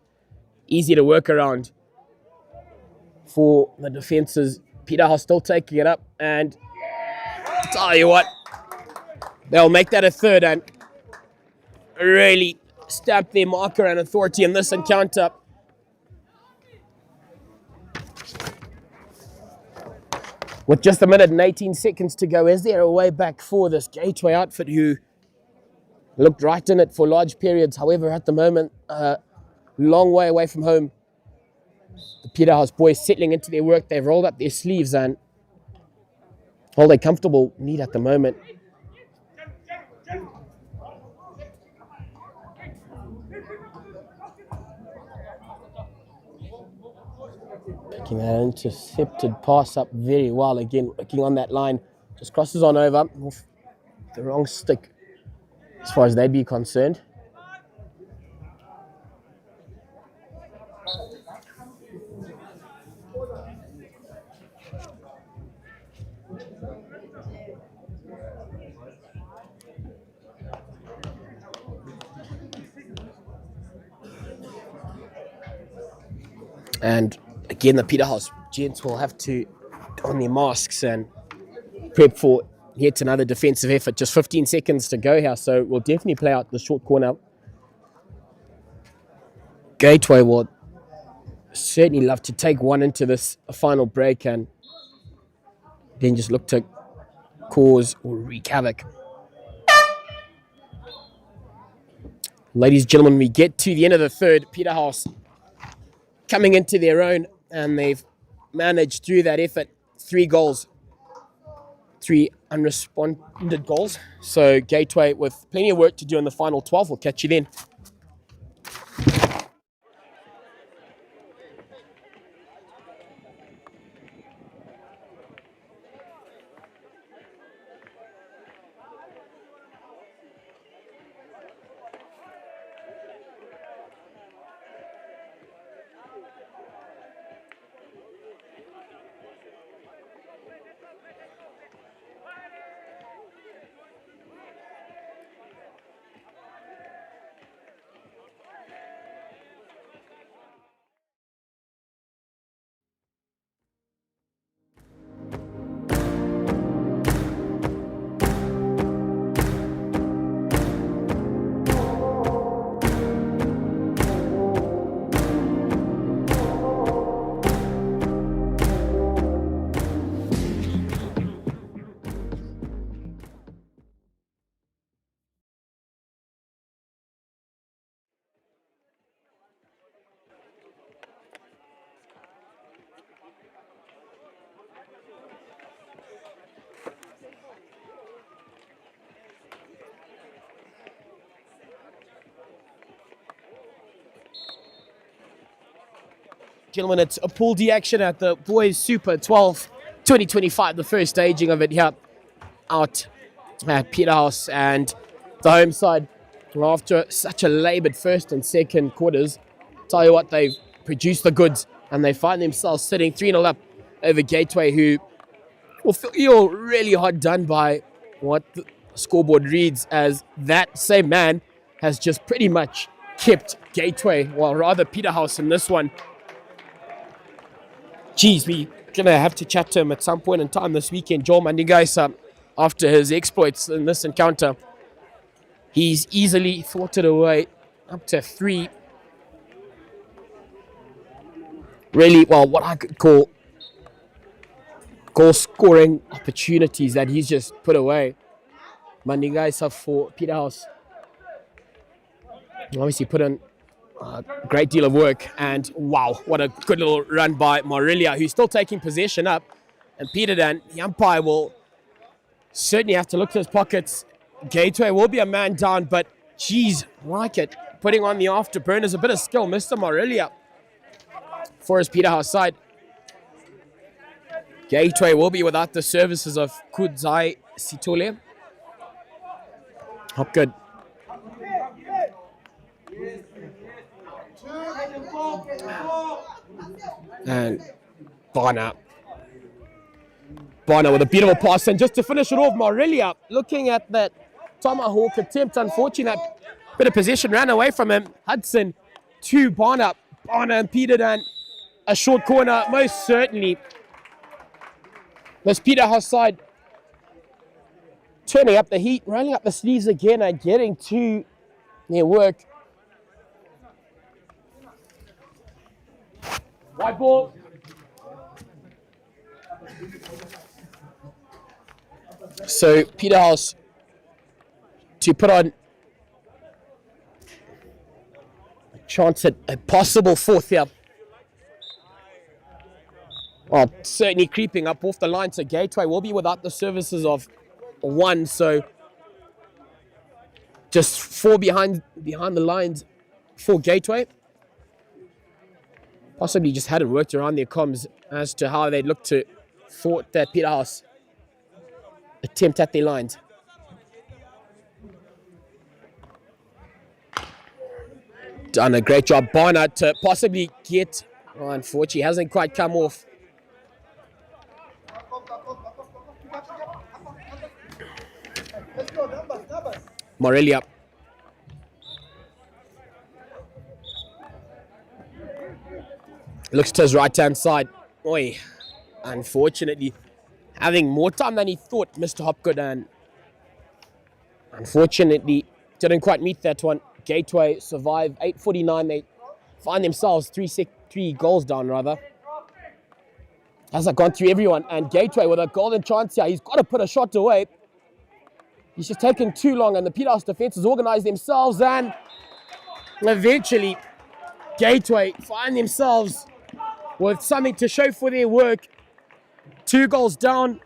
easy to work around for the defences. Peterhouse still taking it up, and tell you what, they'll make that a third and really stamp their marker and authority in this encounter. With just a minute and 18 seconds to go, is there a way back for this Gateway outfit who looked right in it for large periods? However, at the moment, long way away from home. The Peterhouse boys settling into their work. They've rolled up their sleeves and all they comfortable need at the moment. Picking that intercepted pass up very well. Again, working on that line. Just crosses on over. Off the wrong stick as far as they'd be concerned. And again, the Peterhouse gents will have to don their masks and prep for yet another defensive effort. Just 15 seconds to go here, so we'll definitely play out the short corner. Gateway will certainly love to take one into this final break and then just look to cause or wreak havoc. Ladies and gentlemen, we get to the end of the third. Peterhouse coming into their own, and they've managed through that effort 3 goals, 3 unresponded goals. So Gateway with plenty of work to do in the final 12. We'll catch you then. Gentlemen, it's a Pool D action at the Boys Super 12 2025, the first staging of it here out at Peterhouse, and the home side, after such a laboured first and second quarters, tell you what, they've produced the goods and they find themselves sitting 3-0 up over Gateway, who will feel really hard done by what the scoreboard reads as that same man has just pretty much kept Gateway, well, rather Peterhouse in this one. Geez, we're going to have to chat to him at some point in time this weekend. Joel Mandingaisa, after his exploits in this encounter, he's easily thwarted away up to 3 really, well, what I could call goal-scoring opportunities that he's just put away. Mandingaisa for Peterhouse obviously put in a great deal of work, and wow, what a good little run by Marilia, who's still taking possession up. And Peter Dan, the umpire, will certainly have to look to his pockets Gateway will be a man down, but geez, like it. Putting on the afterburners, a bit of skill. Mr. Morelia for his Peterhouse side. Gateway will be without the services of Kudzai Sitole. Hopgood. And Barner with a beautiful pass, and just to finish it off, Morelia looking at that tomahawk attempt. Unfortunate bit of possession ran away from him. Hudson to Barner. Barner impeded, and a short corner, most certainly. This Peterhouse side turning up the heat, rolling up the sleeves again and getting to their work. White ball. So Peterhouse to put on a chance at a possible fourth here. Oh, certainly creeping up off the line. So Gateway will be without the services of one. So just 4 behind the lines for Gateway. Possibly just hadn't worked around their comms as to how they'd look to thwart that Peterhouse attempt at their lines. Done a great job, Barner, to possibly get, oh, unfortunately, hasn't quite come off. Morelia. Looks to his right-hand side. Oi, unfortunately, having more time than he thought, Mr. Hopgood, and unfortunately didn't quite meet that one. Gateway survive 8:49. They find themselves three goals down, rather. As I've gone through everyone, and Gateway with a golden chance here. He's got to put a shot away. He's just taken too long, and the Peterhouse defense has organized themselves, and eventually Gateway find themselves with something to show for their work. 2 goals down,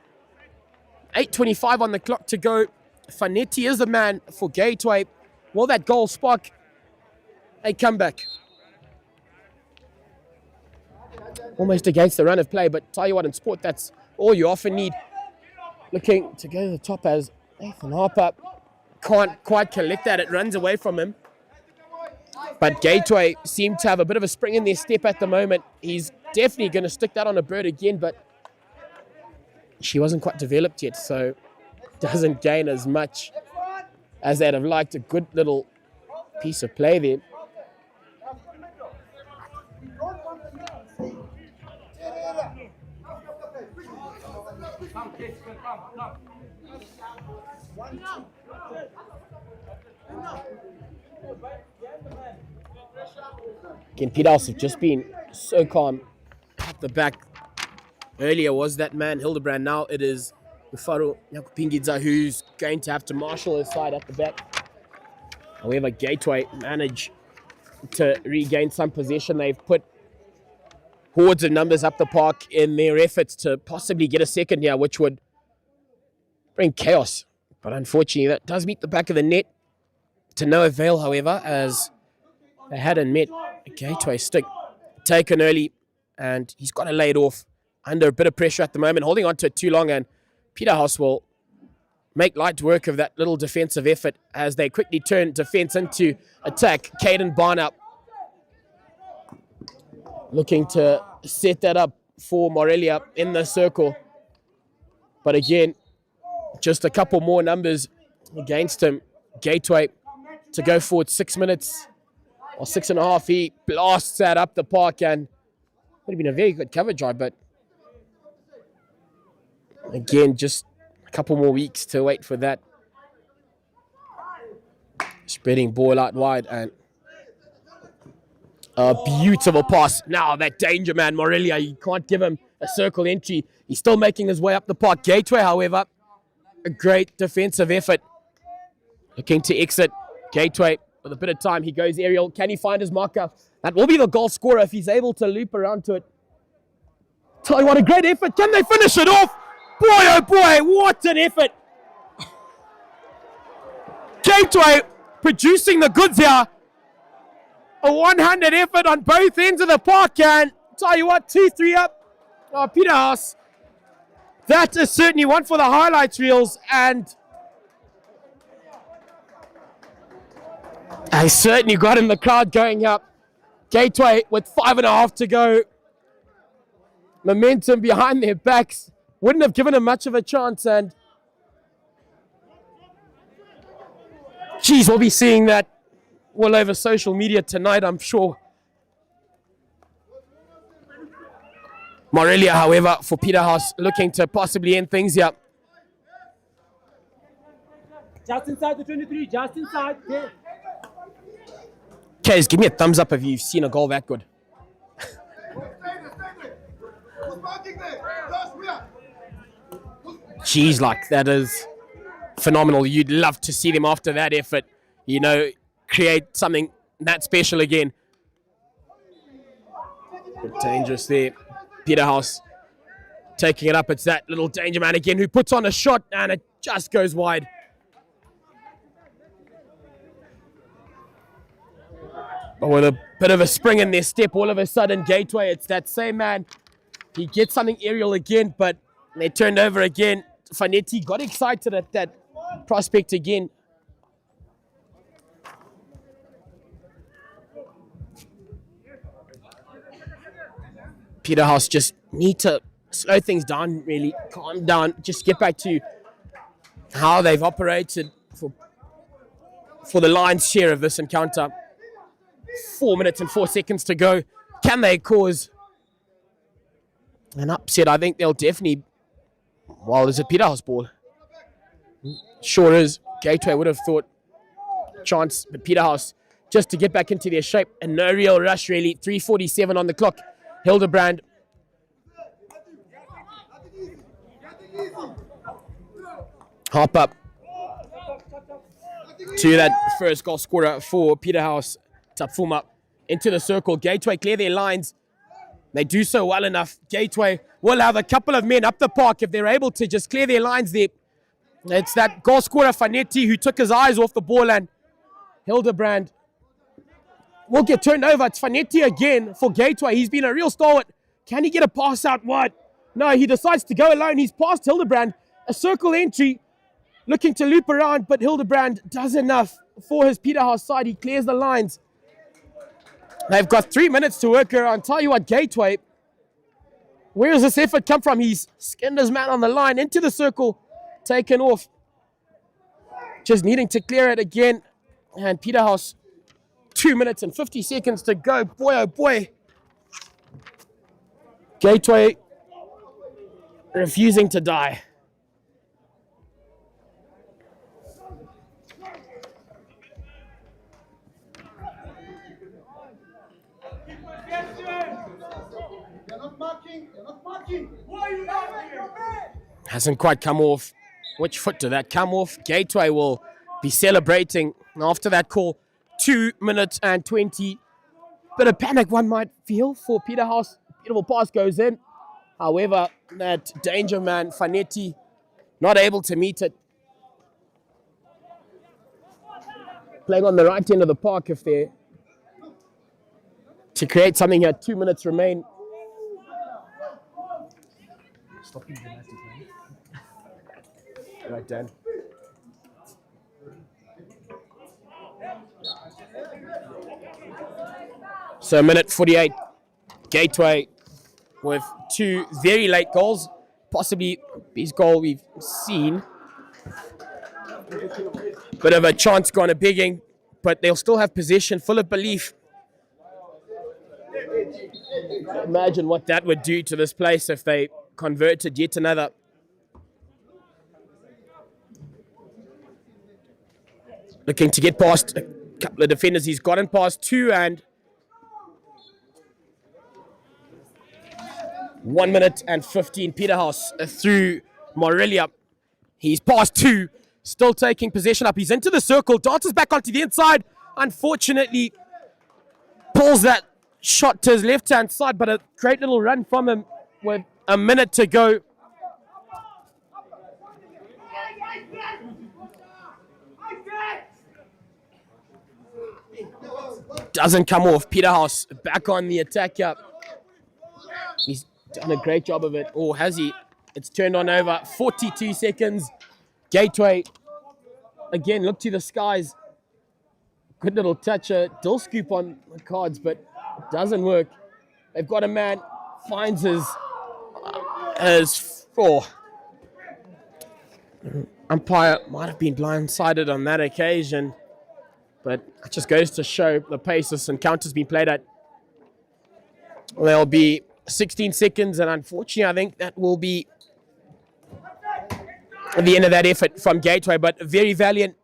8:25 on the clock to go. Fanetti is the man for Gateway. Will that goal spark a comeback? Almost against the run of play, but tell you what, in sport, that's all you often need. Looking to go to the top as Nathan Harper can't quite collect that. It runs away from him. But Gateway seem to have a bit of a spring in their step at the moment. He's definitely going to stick that on a bird again, but she wasn't quite developed yet, so doesn't gain as much as they'd have liked. A good little piece of play there. Again, Peterhouse have just been so calm at the back. Earlier was that man Hildebrand. Now it is Ufaro Nyakupingidza who's going to have to marshal his side at the back. However, Gateway managed to regain some possession. They've put hordes of numbers up the park in their efforts to possibly get a second here, which would bring chaos. But unfortunately, that does meet the back of the net to no avail, however, as they hadn't met. A Gateway stick taken early, and he's got to lay it off under a bit of pressure at the moment, holding on to it too long, and Peterhouse will make light work of that little defensive effort as they quickly turn defense into attack. Caden Barner looking to set that up for Morelia in the circle. But again, just a couple more numbers against him. Gateway to go forward 6 minutes or 6.5. He blasts that up the park, and would have been a very good cover drive, but again, just a couple more weeks to wait for that. Spreading ball out wide, and a beautiful pass. Now that danger man, Morelia, you can't give him a circle entry. He's still making his way up the park. Gateway, however, a great defensive effort. Looking to exit. Gateway with a bit of time. He goes aerial. Can he find his marker? That will be the goal scorer if he's able to loop around to it. Tell you what, a great effort. Can they finish it off? Boy, oh boy, what an effort. Gateway producing the goods here. A one-handed effort on both ends of the park, and tell you what, 2-3 up. Peterhouse. That is certainly one for the highlights reels, and I certainly got in the crowd going up. Gateway with 5.5 to go. Momentum behind their backs. Wouldn't have given them much of a chance, and geez, we'll be seeing that all over social media tonight, I'm sure. Morelia, however, for Peterhouse, looking to possibly end things here. Just inside the 23, just inside. There. Kaz, give me a thumbs up if you've seen a goal that good. Geez, like, that is phenomenal. You'd love to see them after that effort, you know, create something that special again. Bit dangerous there. Peterhouse taking it up. It's that little danger man again who puts on a shot and it just goes wide. But with a bit of a spring in their step, all of a sudden, Gateway, it's that same man. He gets something aerial again, but they turned over again. Fanetti got excited at that prospect again. Peterhouse just need to slow things down, really calm down, just get back to how they've operated for the lion's share of this encounter. 4 minutes and 4 seconds to go. Can they cause an upset? I think they'll definitely. Well, there's a Peterhouse ball. Sure is. Gateway would have thought chance, but Peterhouse just to get back into their shape and no real rush really. 3:47 on the clock. Hildebrand. Hop up to that first goal scorer for Peterhouse. Tapfuma into the circle. Gateway clear their lines. They do so well enough. Gateway will have a couple of men up the park if they're able to just clear their lines there. It's that goal scorer Fanetti who took his eyes off the ball, and Hildebrand will get turned over. It's Fanetti again for Gateway. He's been a real stalwart. Can he get a pass out wide? No, he decides to go alone. He's past Hildebrand. A circle entry, looking to loop around, but Hildebrand does enough for his Peterhouse side. He clears the lines. They've got 3 minutes to work around. Tell you what, Gateway, where does this effort come from? He's skinned his man on the line, into the circle, taken off. Just needing to clear it again. And Peterhouse, 2 minutes and 50 seconds to go. Boy, oh boy. Gateway refusing to die. Hasn't quite come off. Which foot did that come off? Gateway will be celebrating after that call. 2 minutes and 20. Bit of panic one might feel for Peterhouse. Beautiful pass goes in. However, that danger man, Fanetti, not able to meet it. Playing on the right end of the park if they're to create something here. 2 minutes remain. Right, Dan. So, minute 48. Gateway with 2 very late goals. Possibly best goal we've seen. Bit of a chance gone a bigging, but they'll still have possession, full of belief. Imagine what that would do to this place if they converted yet another. Looking to get past a couple of defenders. He's gotten past 2 and 1 minute and 15. Peterhouse through Morelia. He's past 2. Still taking possession up. He's into the circle. Dances back onto the inside. Unfortunately, pulls that shot to his left-hand side, but a great little run from him with a minute to go. doesn't come off. Peterhouse back on the attack here. He's done a great job of it. Or has he? It's turned on over. 42 seconds. Gateway. Again, look to the skies. Good little touch. Dill scoop on the cards, but it doesn't work. They've got a man. Finds his umpire might have been blindsided on that occasion, but it just goes to show the pace this encounter's been played at. There'll be 16 seconds, and unfortunately, I think that will be the end of that effort from Gateway, but very valiant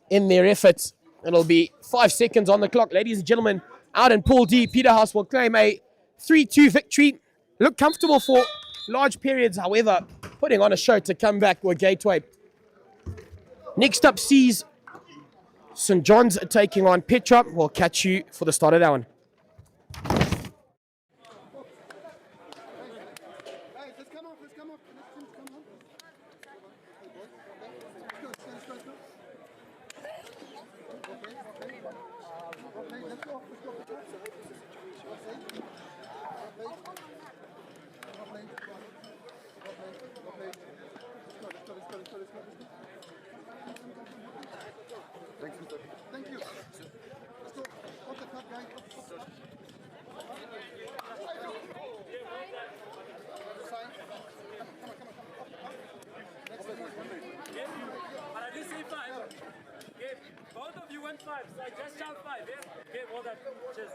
in their efforts. It'll be 5 seconds on the clock. Ladies and gentlemen, out in Pool D, Peterhouse will claim a 3-2 victory. Look comfortable for large periods, however, putting on a show to come back with Gateway. Next up sees St. John's taking on Petra. We'll catch you for the start of that one. Thank you. Let's go. Off the top, guys. But I did say 5. Okay, both of you went 5, so I just shout 5, yeah? Okay, well done. Cheers.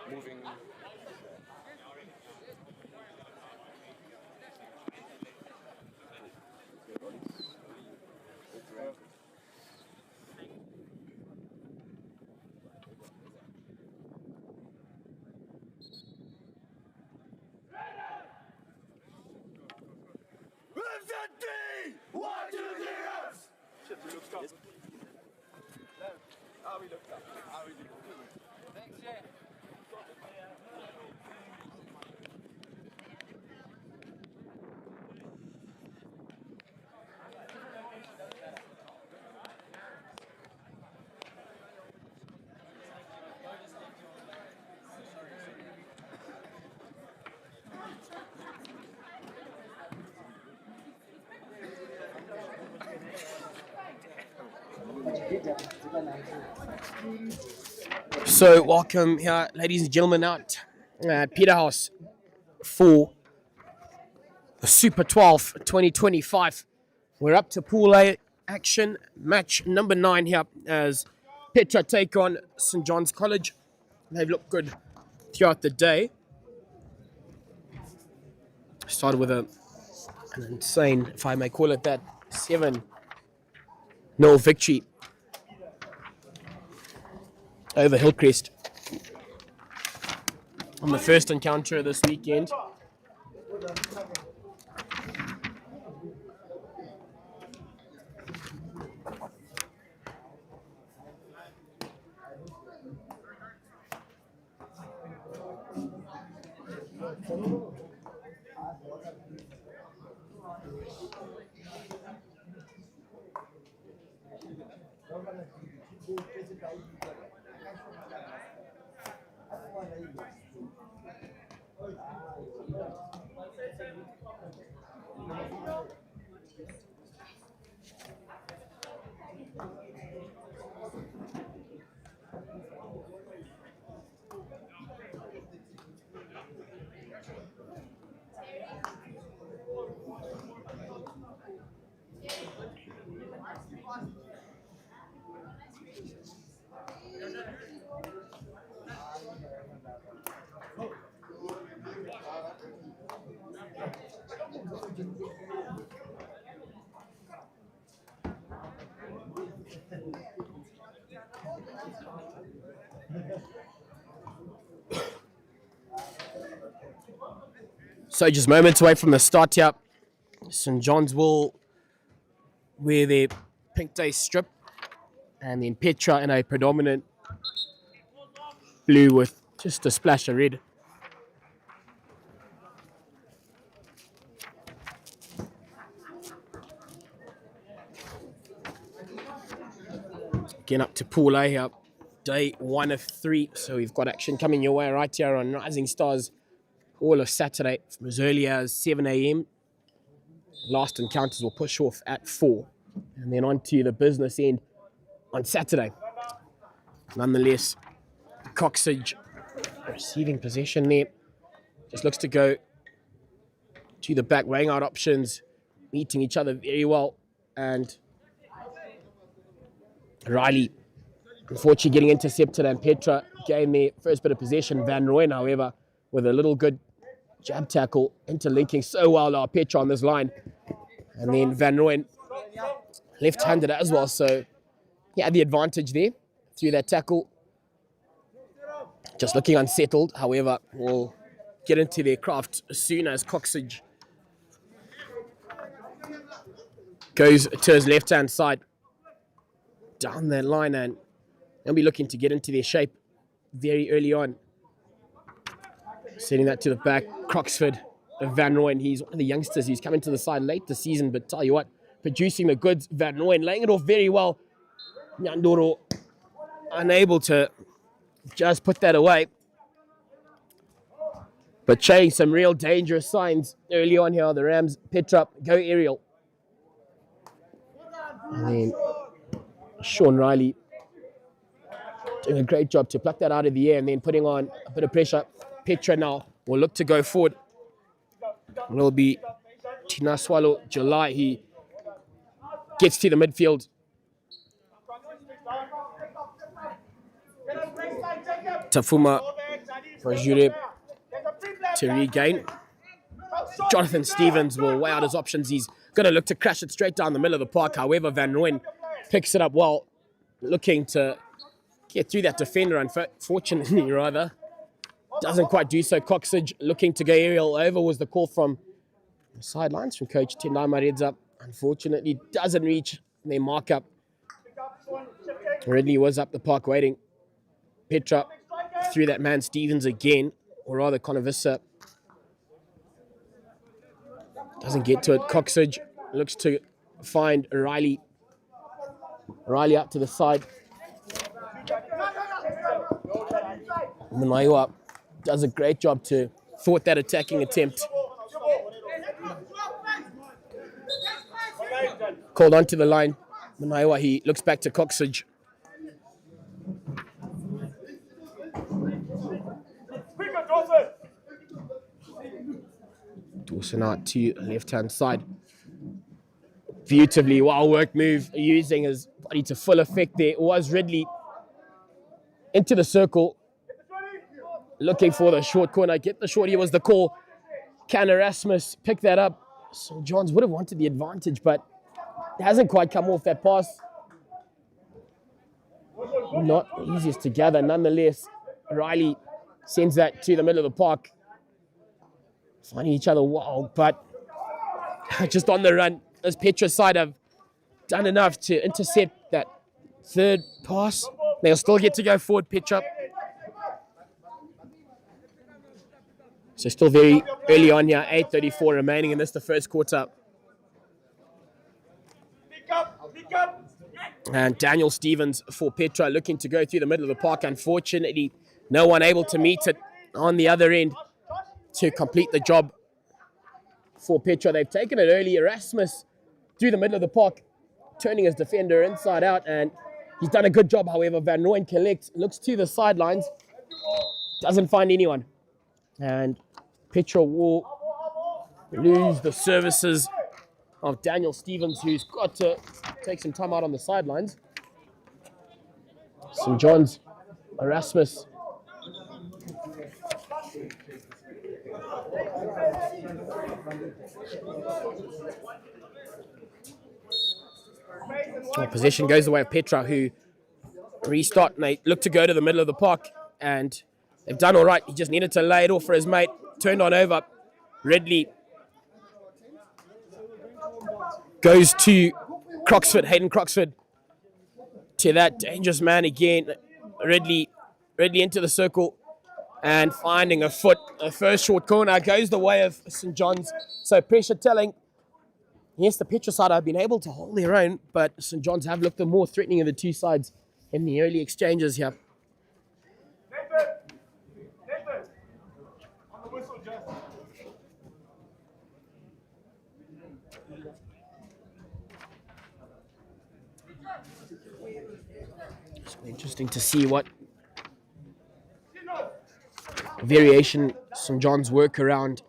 Moving. Thanks, Jay. So welcome here, ladies and gentlemen, out at Peterhouse for the Super 12 2025. We're up to Pool A action, match number 9 here as Petra take on St. John's College. They've looked good throughout the day. Started with an insane, if I may call it that, 7-0 victory over Hillcrest on the first encounter this weekend. So just moments away from the start here. St. John's will wear their pink day strip, and then Petra in a predominant blue with just a splash of red. Again up to Pool A here. Day 1 of 3, so we've got action coming your way right here on Rising Stars all of Saturday from as early as 7 a.m. Last encounters will push off at 4, and then on to the business end on Saturday. Nonetheless, Coxage receiving possession there. Just looks to go to the back, weighing out options, meeting each other very well, and Riley unfortunately getting intercepted, and Petra gained their first bit of possession. Van Rooyen, however, with a little good jab tackle, interlinking so well now Petra on this line. And then Van Rooyen left-handed as well, so he had the advantage there through that tackle. Just looking unsettled, however, we'll get into their craft as soon as Coxage goes to his left-hand side down that line, and they'll be looking to get into their shape very early on. Sending that to the back, Croxford, Van Rooyen. He's one of the youngsters who's coming to the side late this season, but tell you what, producing the goods. Van Rooyen laying it off very well. Nyandoro unable to just put that away, but showing some real dangerous signs early on here. The Rams, Petra, go aerial. And then Sean Riley doing a great job to pluck that out of the air and then putting on a bit of pressure. Petra now will look to go forward. It will be Tina Swallow July. He gets to the midfield. Tafuma Rajure to regain. Jonathan Stevens will weigh out his options. He's going to look to crash it straight down the middle of the park. However, Van Rooyen picks it up well, looking to get through that defender, unfortunately, rather. Doesn't quite do so. Coxage looking to go aerial. Over was the call from the sidelines from Coach Tendai Maredza. Unfortunately, doesn't reach their markup. Ridley was up the park waiting. Petra through that man Stevens again, or rather Conovissa. Doesn't get to it. Coxage looks to find Riley. Riley out to the side. Manaiwa does a great job to thwart that attacking attempt. Called onto the line. Manaiwa, he looks back to Coxage. Dawson out to left-hand side. Beautifully, well work move, using his body to full effect there. It was Ridley into the circle, looking for the short corner. Get the short, here was the call. Can Erasmus pick that up? St. John's would have wanted the advantage, but it hasn't quite come off that pass. Not easiest to gather. Nonetheless, Riley sends that to the middle of the park. Finding each other well, but just on the run, as Petra's side have done enough to intercept that third pass. They'll still get to go forward, Petra. So still very early on here, 8:34 remaining in this, the first quarter. And Daniel Stevens for Petra looking to go through the middle of the park. Unfortunately, no one able to meet it on the other end to complete the job for Petra. They've taken it early. Erasmus through the middle of the park, turning his defender inside out, and he's done a good job. However, Van Nooyen collects, looks to the sidelines, doesn't find anyone, and Petra will lose the services of Daniel Stevens, who's got to take some time out on the sidelines. St. John's Erasmus possession goes the way of Petra, who restart and they look to go to the middle of the park, and they've done all right. He just needed to lay it off for his mate. Turned on over. Ridley goes to Croxford, Hayden Croxford, to that dangerous man again. Ridley into the circle and finding a foot. A first short corner goes the way of St. John's. So pressure telling. Yes, the Petra side have been able to hold their own, but St. John's have looked the more threatening of the two sides in the early exchanges here. It's interesting to see what variation St. John's work around.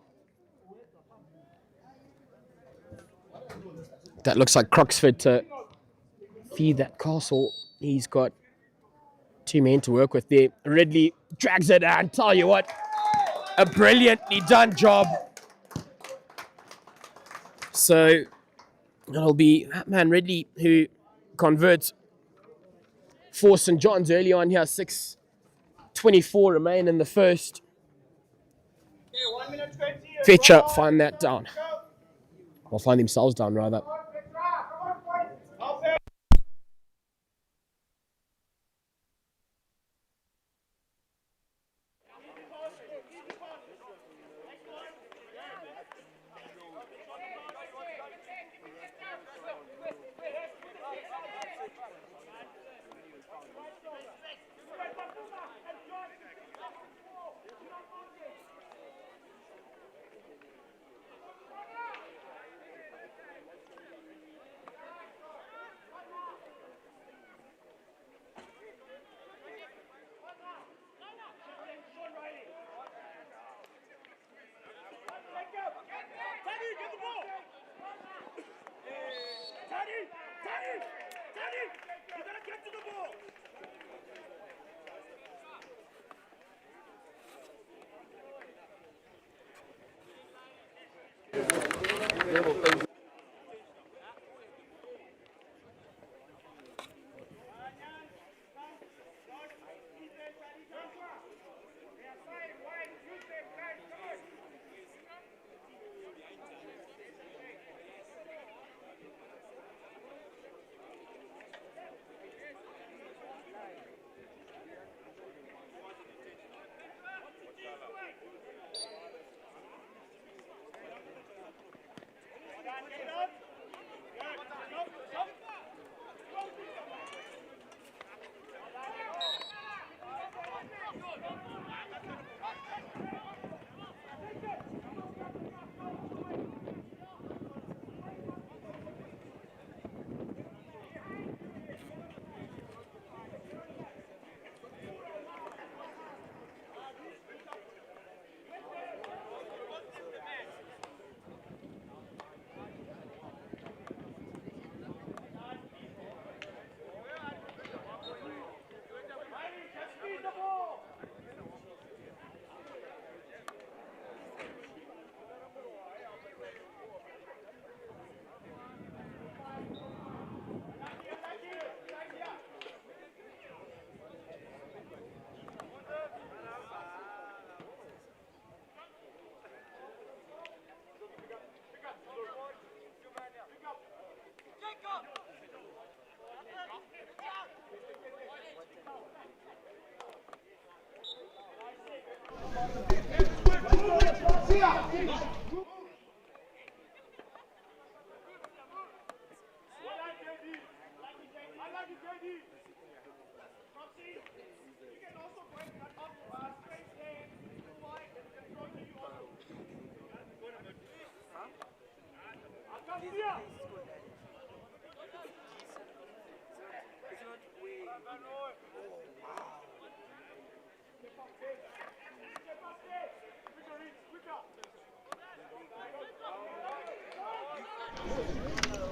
That looks like Croxford to feed that castle. He's got two men to work with there. Ridley drags it and tell you what, a brilliantly done job. So it'll be that man Ridley who converts for St. John's early on here. 6:24 remain in the first. Fetcher find that down. Or find themselves down rather.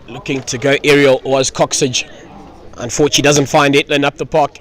Looking to go aerial was Coxage. Unfortunately, doesn't find it, then up the park.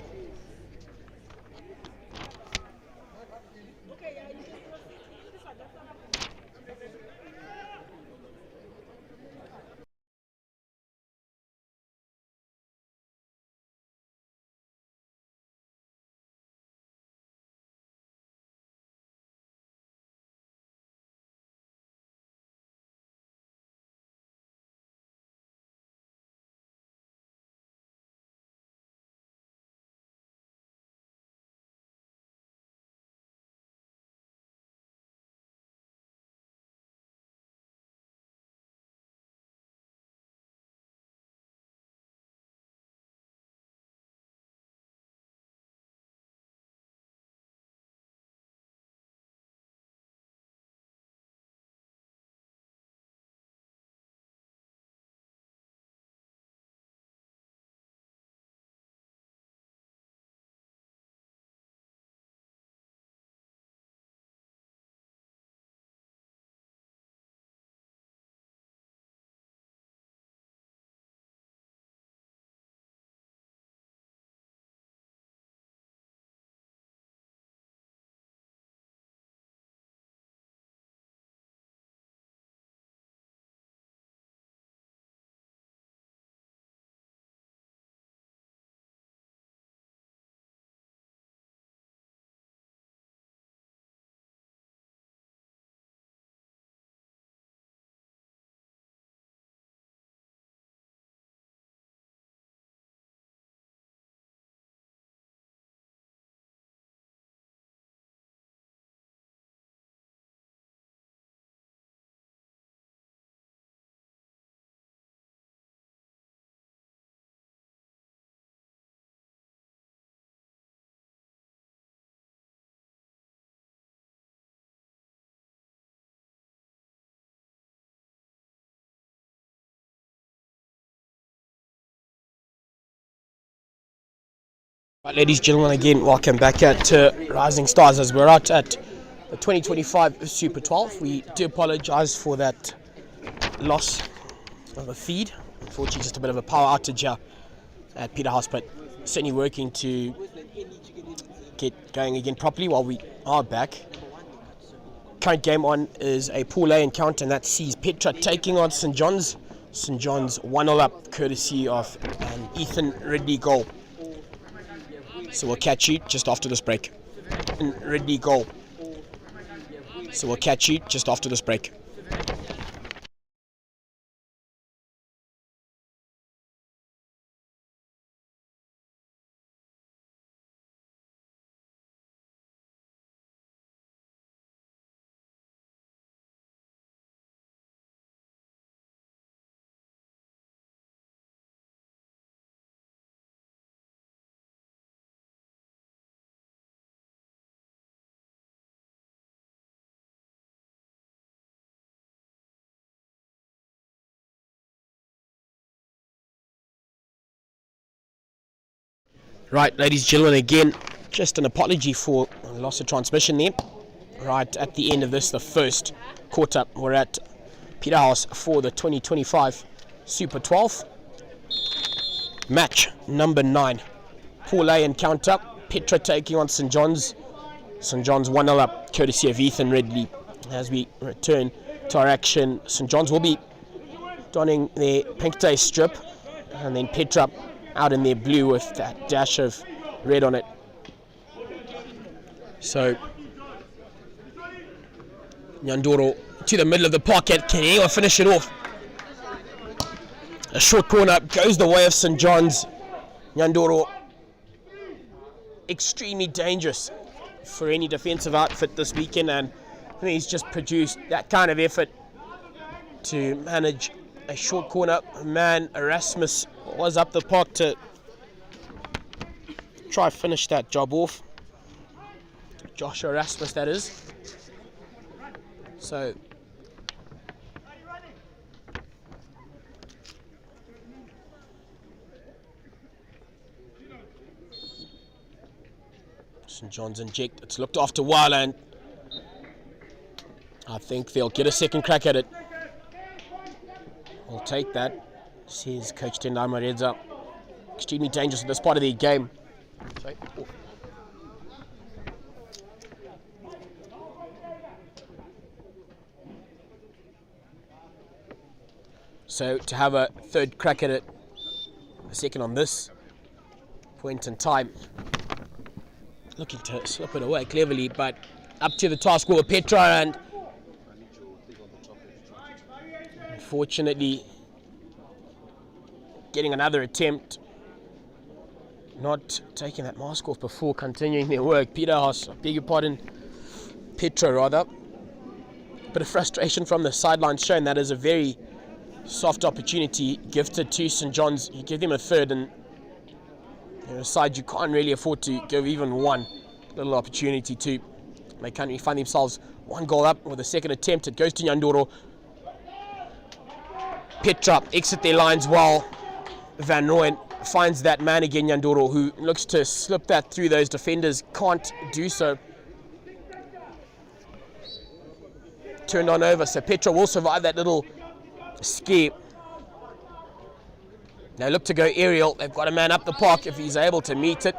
Right, ladies and gentlemen, again, welcome back at Rising Stars as we're out at the 2025 Super 12. We do apologise for that loss of the feed. Unfortunately, just a bit of a power outage here at Peterhouse, but certainly working to get going again properly while we are back. Current game on is a Pool A encounter, and that sees Petra taking on St. John's. St. John's 1-0 up, courtesy of an Ethan Ridley goal. So we'll catch you just after this break. Ridley goal. So we'll catch you just after this break. Right, ladies and gentlemen, again, just an apology for loss of transmission there. Right at the end of this, the first quarter, we're at Peterhouse for the 2025 Super 12. Match number 9. Pool A encounter, Petra taking on St. John's. St. John's 1-0 up, courtesy of Ethan Ridley. As we return to our action, St. John's will be donning their pink day strip, and then Petra out in their blue with that dash of red on it. So Nyandoro to the middle of the pocket. Can anyone finish it off? A short corner goes the way of St. John's. Nyandoro, extremely dangerous for any defensive outfit this weekend, and I think he's just produced that kind of effort to manage a short corner. Man, Erasmus was up the park to try finish that job off. Josh Erasmus, that is. So St. John's inject. It's looked after well, and I think they'll get a second crack at it. We'll take that, says Coach Tendai Maredza. Extremely dangerous at this part of the game. Sorry. Oh. So to have a third crack at it, a second on this point in time. Looking to slip it away cleverly, but up to the task with Petra, and unfortunately getting another attempt, not taking that mask off before continuing their work. Peterhouse, I beg your pardon, Petra rather. Bit of frustration from the sidelines showing that is a very soft opportunity gifted to St. John's. You give them a third, and they're a side you can't really afford to give even one little opportunity to. They currently find themselves one goal up with a second attempt. It goes to Nyandoro. Petra exit their lines well. Van Rooyen finds that man again, Nyandoro, who looks to slip that through those defenders. Can't do so. Turned on over, so Petra will survive that little scare. They look to go aerial. They've got a man up the park if he's able to meet it,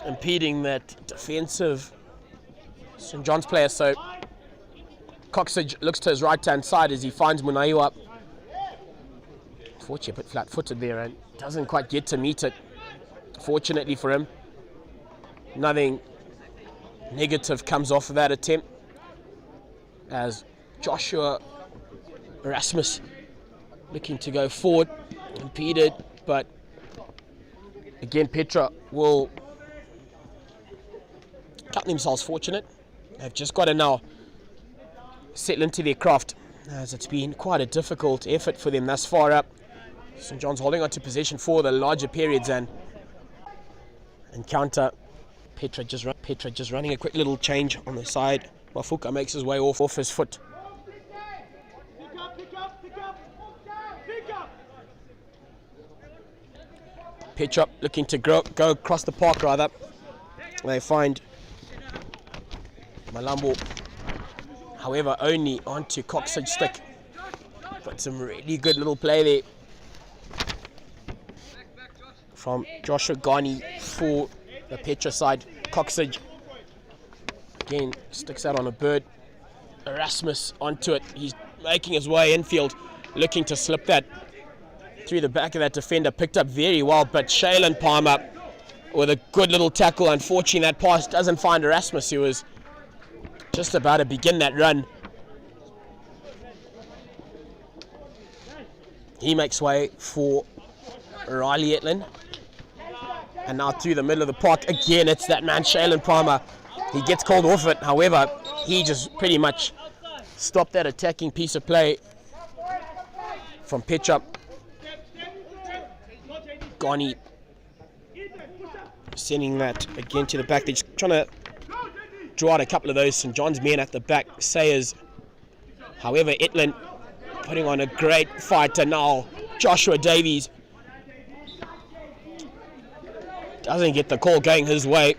impeding that defensive St. John's player. So Coxage looks to his right-hand side as he finds Munaiwa. Fortunately, a bit flat-footed there and doesn't quite get to meet it. Fortunately for him, nothing negative comes off of that attempt, as Joshua Erasmus looking to go forward, impeded, but again Petra will count themselves fortunate. They've just got to now settle into their craft, as it's been quite a difficult effort for them thus far up. St. John's holding on to possession for the larger periods and encounter. Petra just running a quick little change on the side. Mafuka makes his way off his foot. Petra looking to go across the park rather. They find Malambo, however, only onto Coxage stick. But some really good little play there from Joshua Ghani for the Petra side. Coxage again sticks out on a bird. Erasmus onto it. He's making his way infield, looking to slip that through the back of that defender. Picked up very well, but Shaylin Palmer with a good little tackle. Unfortunately, that pass doesn't find Erasmus, who was just about to begin that run. He makes way for Riley Etlin. And now through the middle of the park, again, it's that man, Shaylin Palmer. He gets called off it. However, he just pretty much stopped that attacking piece of play from Petra. Ghani sending that again to the back. They're just trying to draw out a couple of those St. John's men at the back. Sayers, however, Etlin putting on a great fight, and now Joshua Davies doesn't get the call going his way.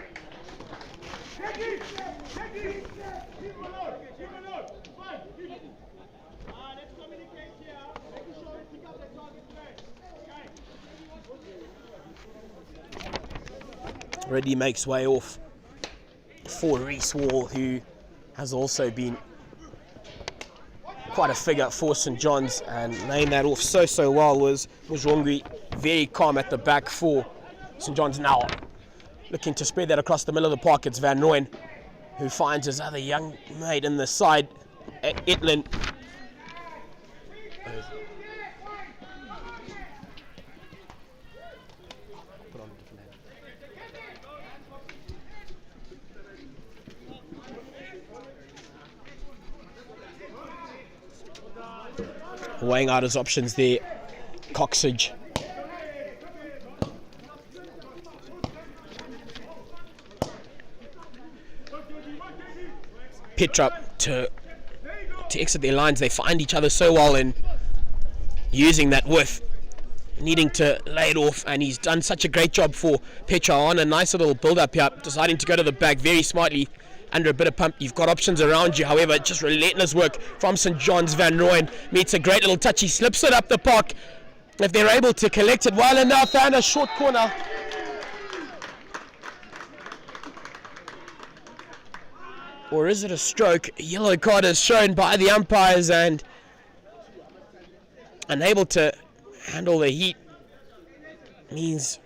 Reddy makes way off for Reese Wall, who has also been quite a figure for St. John's, and laying that off so well was Rongwi. Very calm at the back for St. John's. Now looking to spread that across the middle of the park. It's Van Rooyen who finds his other young mate in the side, Etlin. Weighing out his options there, Coxage. Petra to exit their lines. They find each other so well in using that width. needing to lay it off, and he's done such a great job for Petra on a nice little build-up here, deciding to go to the back very smartly under a bit of pump. You've got options around you, however, just relentless work from St. John's. Van Rooyen meets a great little touch. He slips it up the park. If they're able to collect it well enough, and a short corner. Or is it a stroke? A yellow card is shown by the umpires, and unable to handle the heat means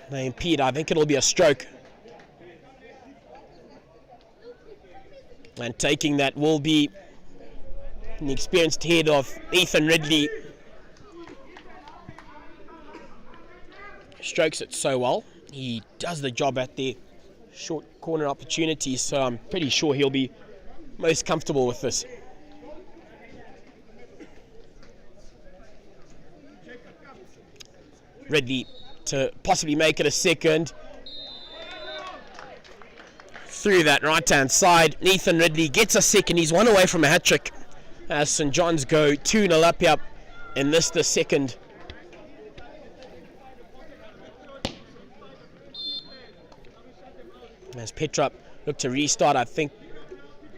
they impede. I think it'll be a stroke. And taking that will be an experienced head of Ethan Ridley. Strokes it so well. He does the job at the short corner opportunities, so I'm pretty sure he'll be most comfortable with this. Ridley to possibly make it a second. Through that right-hand side, Ethan Ridley gets a second. He's one away from a hat-trick as St. John's go 2-0 up here in this, the second. As Petra look to restart, I think,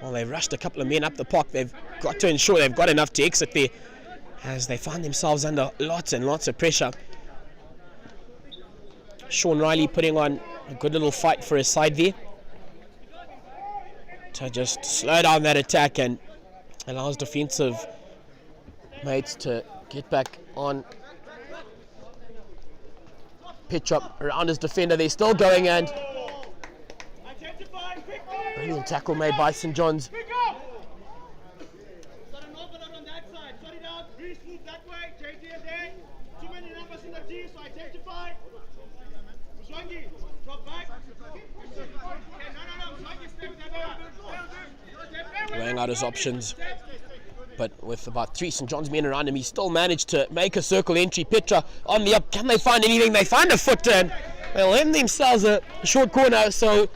well, they've rushed a couple of men up the park. They've got to ensure they've got enough to exit there as they find themselves under lots and lots of pressure. Sean Riley putting on a good little fight for his side there to just slow down that attack and allows defensive mates to get back on. Pitch up around his defender. They're still going, and brilliant tackle made by St. John's. Weighing out his options, but with about 3 St. John's men around him, he still managed to make a circle entry. Petra on the up. Can they find anything? They find a foot, and they'll end themselves a short corner. So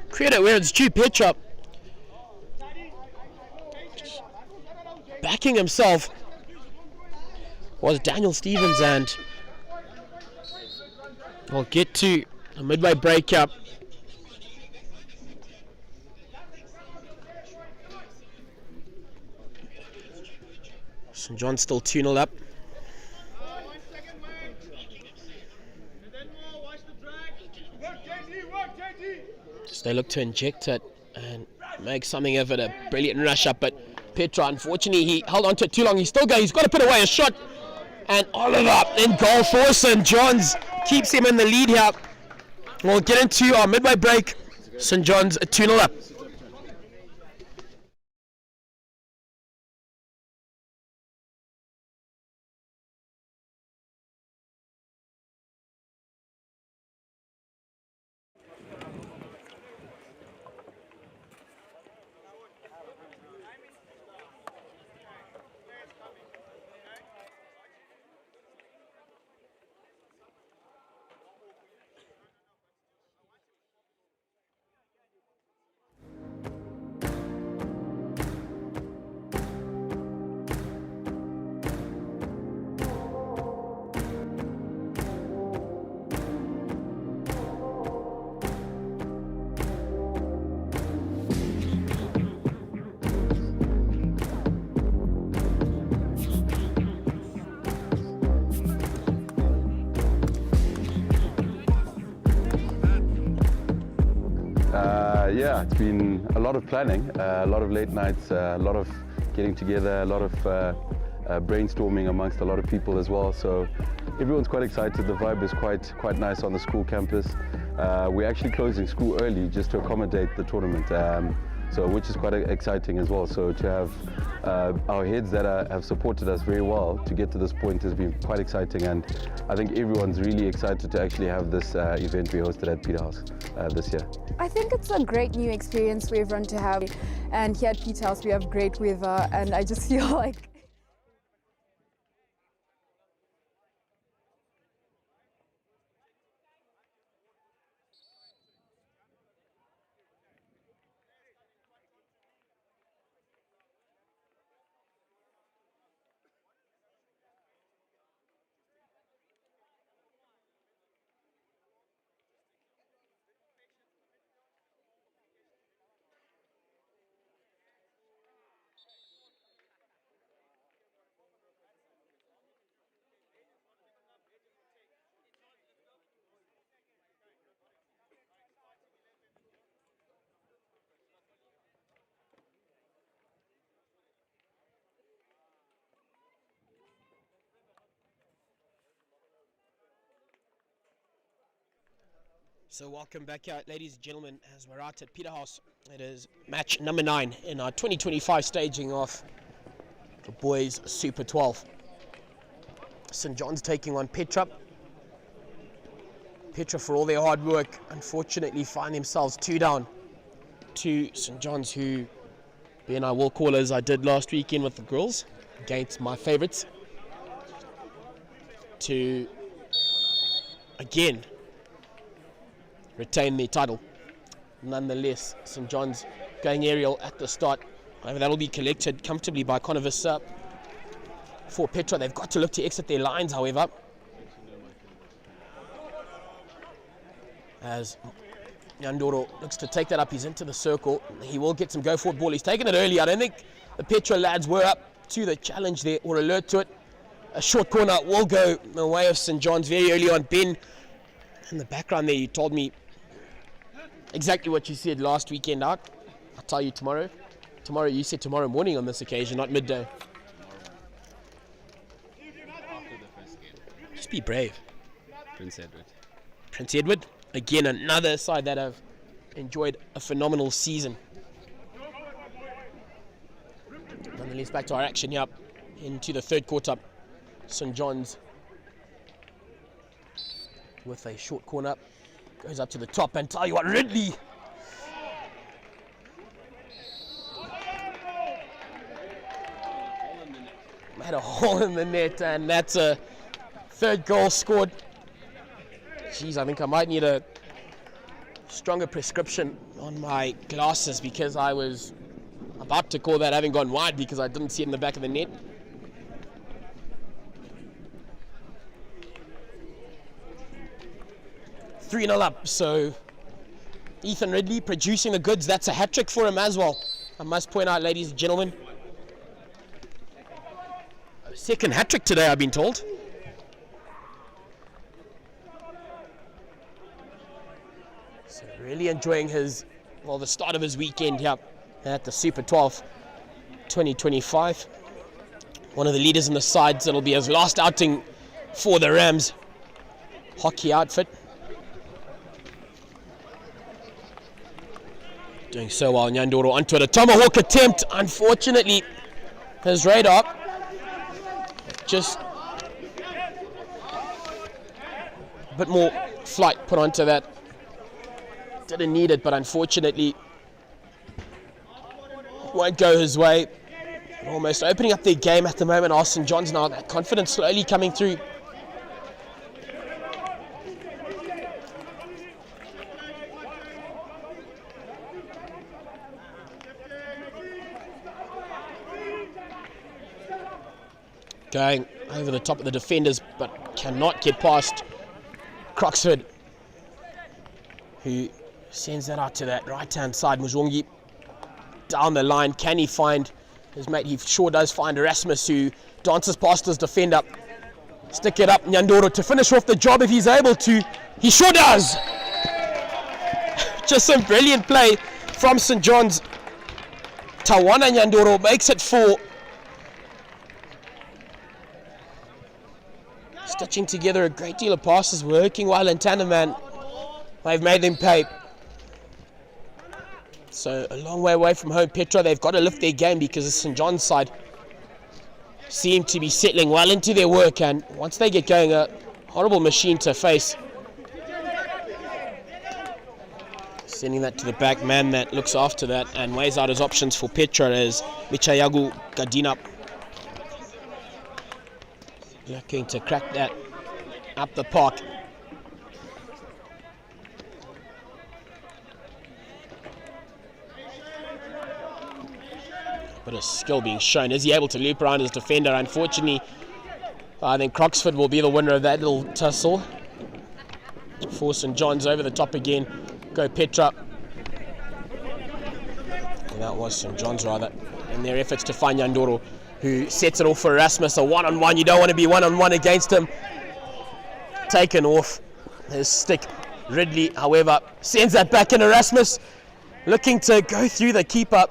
credit where it's due. Petra backing himself was Daniel Stevens, and we'll get to a midway break up. St. John's still 2-0 up. So they look to inject it and make something of it, a brilliant rush up, but Petra, unfortunately, he held on to it too long. He's still going, he's got to put away a shot, and Oliver in goal for St. John's keeps him in the lead here. We'll get into our midway break. St. John's 2-0 up. Yeah, it's been a lot of planning, a lot of late nights, a lot of getting together, a lot of brainstorming amongst a lot of people as well. So everyone's quite excited. The vibe is quite nice on the school campus. We're actually closing school early just to accommodate the tournament, so which is quite exciting as well. So to have our heads that have supported us very well to get to this point has been quite exciting, and I think everyone's really excited to actually have this event we hosted at Peterhouse this year. I think it's a great new experience for everyone to have, and here at Peterhouse we have great weather, and I just feel like So welcome back out, ladies and gentlemen, as we're out at Peterhouse. It is match number 9 in our 2025 staging of the boys Super 12. St. John's taking on Petra. Petra, for all their hard work, unfortunately find themselves 2 down to St. John's, who being I will call as I did last weekend with the girls against my favourites, to again retain their title. Nonetheless, St. John's going aerial at the start. However, that'll be collected comfortably by Conovis for Petra. They've got to look to exit their lines, however, as Nyandoro looks to take that up. He's into the circle. He will get some go forward ball. He's taken it early. I don't think the Petra lads were up to the challenge there or alert to it. A short corner will go the way of St. John's very early on. Ben, in the background there, you told me exactly what you said last weekend, Ark. I'll tell you tomorrow. Tomorrow, you said tomorrow morning on this occasion, not midday. After the first game. Just be brave. Prince Edward. Prince Edward, again, another side that have enjoyed a phenomenal season. Nonetheless, back to our action here into the third quarter. St. John's with a short corner. Goes up to the top, and tell you what, Ridley made a hole in the net, and that's a third goal scored. Jeez, I think I might need a stronger prescription on my glasses, because I was about to call that having gone wide because I didn't see it in the back of the net. Three 3-0 up, so Ethan Ridley producing the goods. That's a hat-trick for him as well, I must point out, ladies and gentlemen. A second hat-trick today, I've been told. So really enjoying the start of his weekend here at the Super 12 2025. One of the leaders in the sides. It'll be his last outing for the Rams hockey outfit. Doing so well, Nyandoro onto it. A tomahawk attempt. Unfortunately, his radar just a bit more flight put onto that. Didn't need it, but unfortunately won't go his way. Almost opening up their game at the moment. St. John's now, that confidence slowly coming through. Going over the top of the defenders, but cannot get past Croxford, who sends that out to that right-hand side. Muzwongi down the line. Can he find his mate? He sure does find Erasmus, who dances past his defender. Stick it up, Nyandoro, to finish off the job if he's able to. He sure does! Just some brilliant play from St. John's. Tawana Nyandoro makes it 4. Stitching together a great deal of passes, working well in tandem, man. They've made them pay. So a long way away from home, Petra. They've got to lift their game because the St. John's side seem to be settling well into their work, and once they get going, a horrible machine to face. Sending that to the back man that looks after that and weighs out his options for Petra as Michayagu Gadina. Looking to crack that up the park. Bit of skill being shown. Is he able to loop around his defender? Unfortunately, I think Croxford will be the winner of that little tussle. For St. John's over the top again. Go Petra. And that was St. John's rather. In their efforts to find Nyandoro, who sets it off for Erasmus. A one-on-one. You don't want to be one-on-one against him. Taken off his stick. Ridley, however, sends that back in. Erasmus looking to go through the keeper,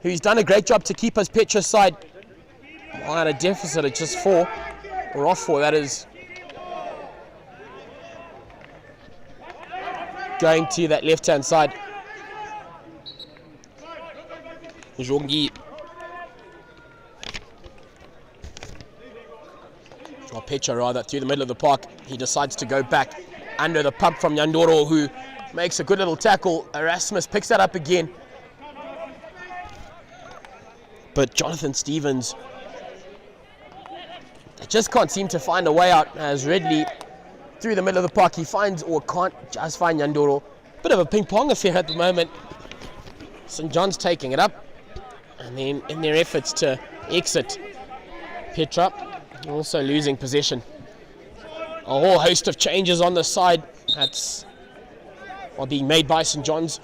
who's done a great job to keep his Petra side at a deficit of just 4. Or off 4, that is. going to that left-hand side. Jongi. Or Petra rather, through the middle of the park. He decides to go back under the pump from Nyandoro, who makes a good little tackle. Erasmus picks that up again. But Jonathan Stevens, they just can't seem to find a way out as Ridley, through the middle of the park, he finds or can't just find Nyandoro. Bit of a ping-pong affair at the moment. St. John's taking it up. And then in their efforts to exit, Petra also losing possession. A whole host of changes on the side that's being made by St. John's.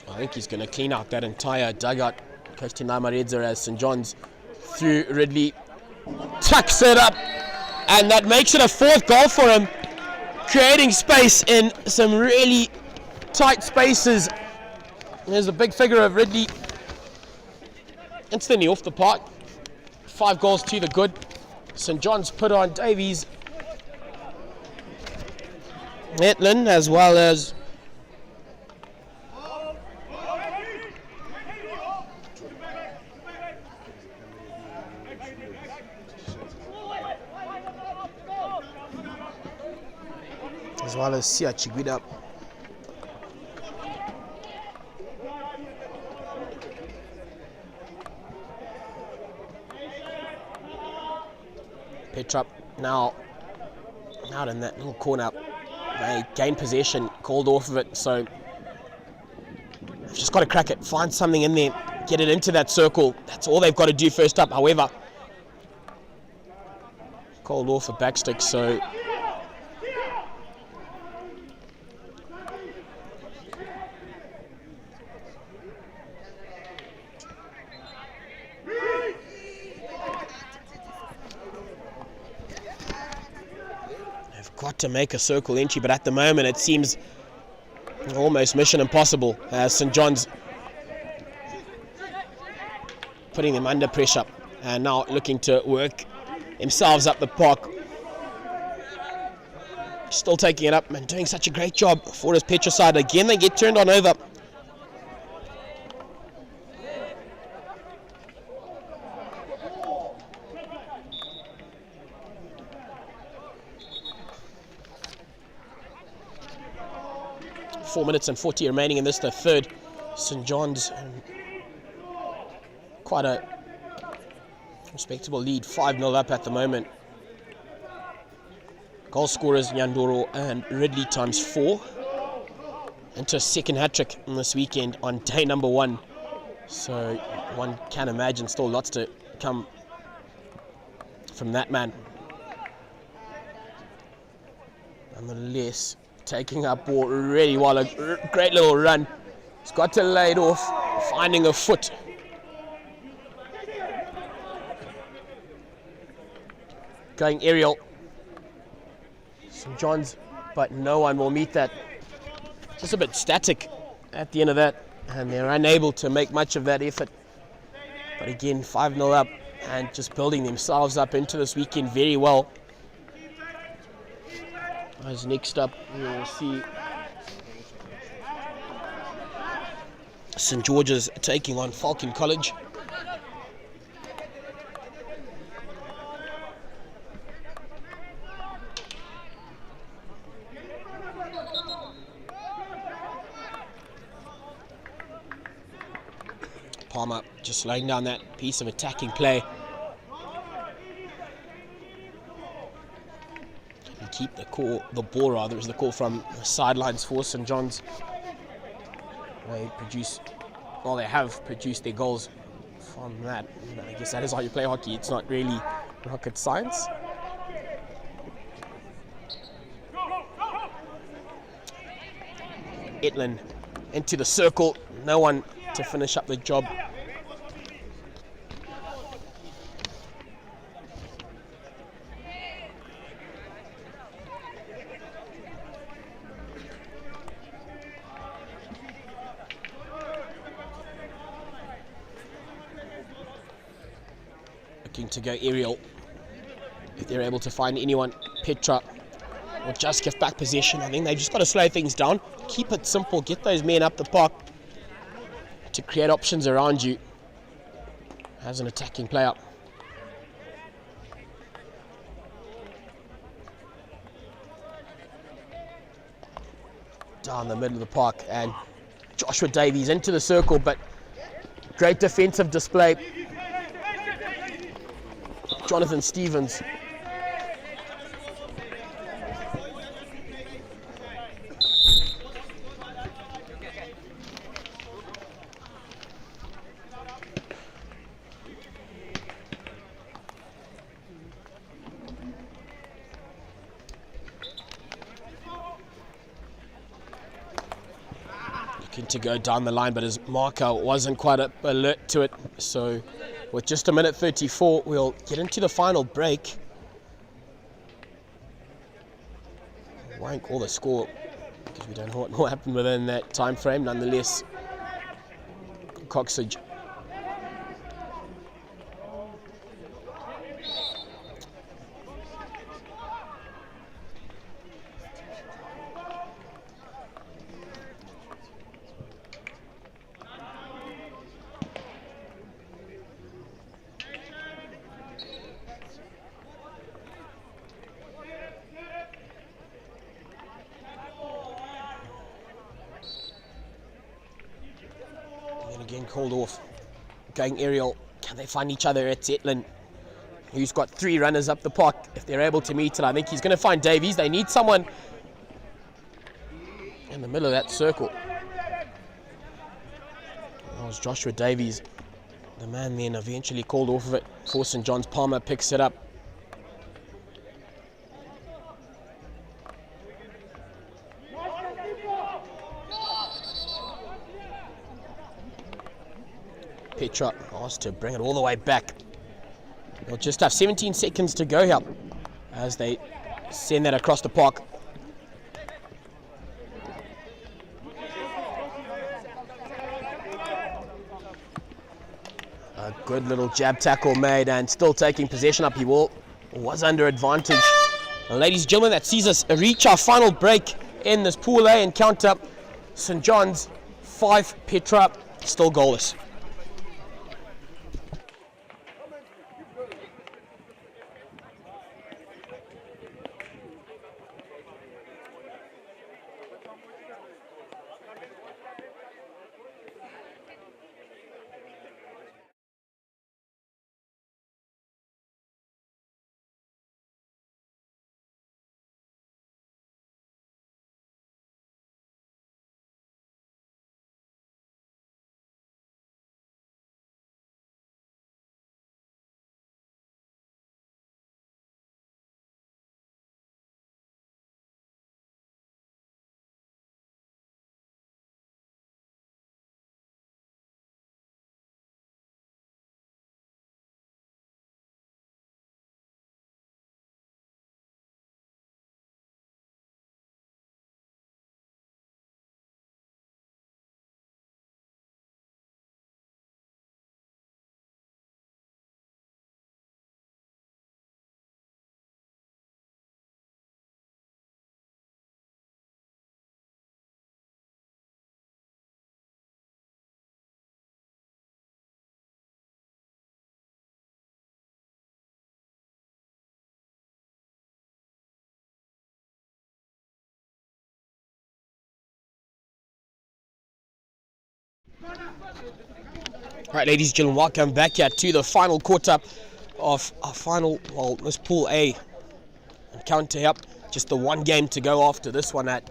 I think he's going to clean out that entire dugout. Coach Tinamaredza as St. John's through Ridley. Tucks it up. And that makes it a 4th goal for him. Creating space in some really tight spaces. There's a big figure of Ridley. Instantly off the park. 5 goals to the good. St. John's put on Davies, Etlin, as well as Sia Chiguida. Petra now out in that little corner. They gain possession, called off of it, so they've just got to crack it, find something in there, get it into that circle. That's all they've got to do first up. However, called off a backstick, so got to make a circle entry, but at the moment it seems almost mission impossible as St. John's putting them under pressure and now looking to work themselves up the park. Still taking it up and doing such a great job for his Petra side. Again, they get turned on over. .4 minutes and 40 remaining in this, the third. St. John's, quite a respectable lead, 5-0 up at the moment. Goal scorers Nyandoro and Ridley ×4. Into a second hat-trick this weekend on day number 1. So one can imagine still lots to come from that man. Nonetheless, taking up ball really well, a great little run. He's got to lay it off, finding a foot. Going aerial. St. John's, but no one will meet that. Just a bit static at the end of that, and they're unable to make much of that effort. But again, 5-0 up and just building themselves up into this weekend very well. As next up, we'll see St. George's taking on Falcon College. Palmer just laying down that piece of attacking play. Keep the ball rather is the call from the sidelines for St. John's. They have produced their goals from that. I guess that is how you play hockey. It's not really rocket science. Etlin into the circle. No one to finish up the job. Looking to go aerial if they're able to find anyone. Petra or just give back possession. I think they've just got to slow things down, keep it simple, get those men up the park to create options around you as an attacking player. Down the middle of the park, and Joshua Davies into the circle, but great defensive display. Jonathan Stevens. Looking to go down the line, but his marker wasn't quite alert to it. So with just a minute 34, we'll get into the final break. Won't call the score because we don't know what will happen within that time frame. Nonetheless, Coxage. Again called off. Going aerial. Can they find each other at Zetlin, who's got 3 runners up the park? If they're able to meet it, I think he's going to find Davies. They need someone in the middle of that circle. That was Joshua Davies. The man then eventually called off of it for St. John's. Palmer picks it up. Petra asked to bring it all the way back. They'll just have 17 seconds to go here as they send that across the park. A good little jab tackle made and still taking possession up. He was under advantage. And ladies and gentlemen, that sees us reach our final break in this Pool A encounter. St. John's 5, Petra still goalless. Right, ladies and gentlemen, welcome back here to the final quarter of our final, well, this Pool A encounter here. Just the one game to go after this one at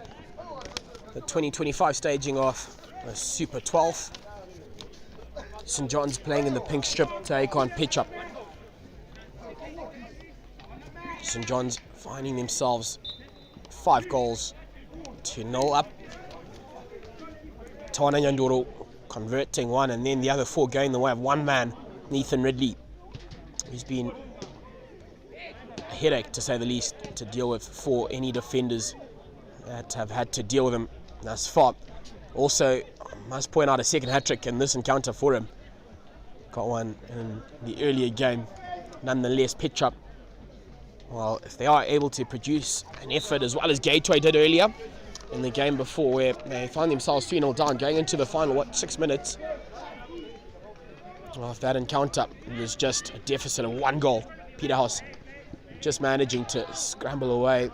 the 2025 staging of the Super 12. St. John's playing in the pink strip to take on Petra. St. John's finding themselves 5 goals to 0 up. Tawana Nyandoro converting 1, and then the other 4 going the way of one man, Nathan Ridley, who's been a headache to say the least to deal with for any defenders that have had to deal with him thus far. Also, I must point out a second hat-trick in this encounter for him. Got one in the earlier game. Nonetheless, Petra well, if they are able to produce an effort as well as Gateway did earlier in the game before, where they found themselves 3-0 down going into the final, 6 minutes. Well, if that encounter was just a deficit of 1 goal, Peterhouse just managing to scramble away.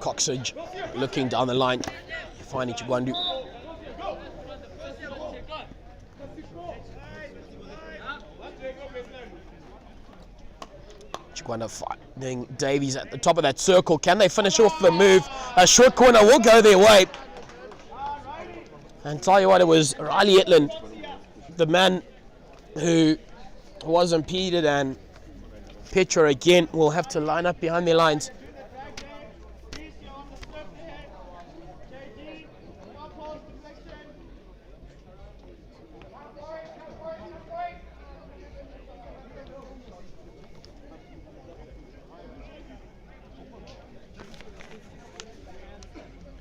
Coxage looking down the line, finding Chigwandu. Chigwanda finding Davies at the top of that circle. Can they finish off the move? A short corner will go their way. And tell you what, it was Riley Etland, the man who was impeded, and Petra again will have to line up behind their lines.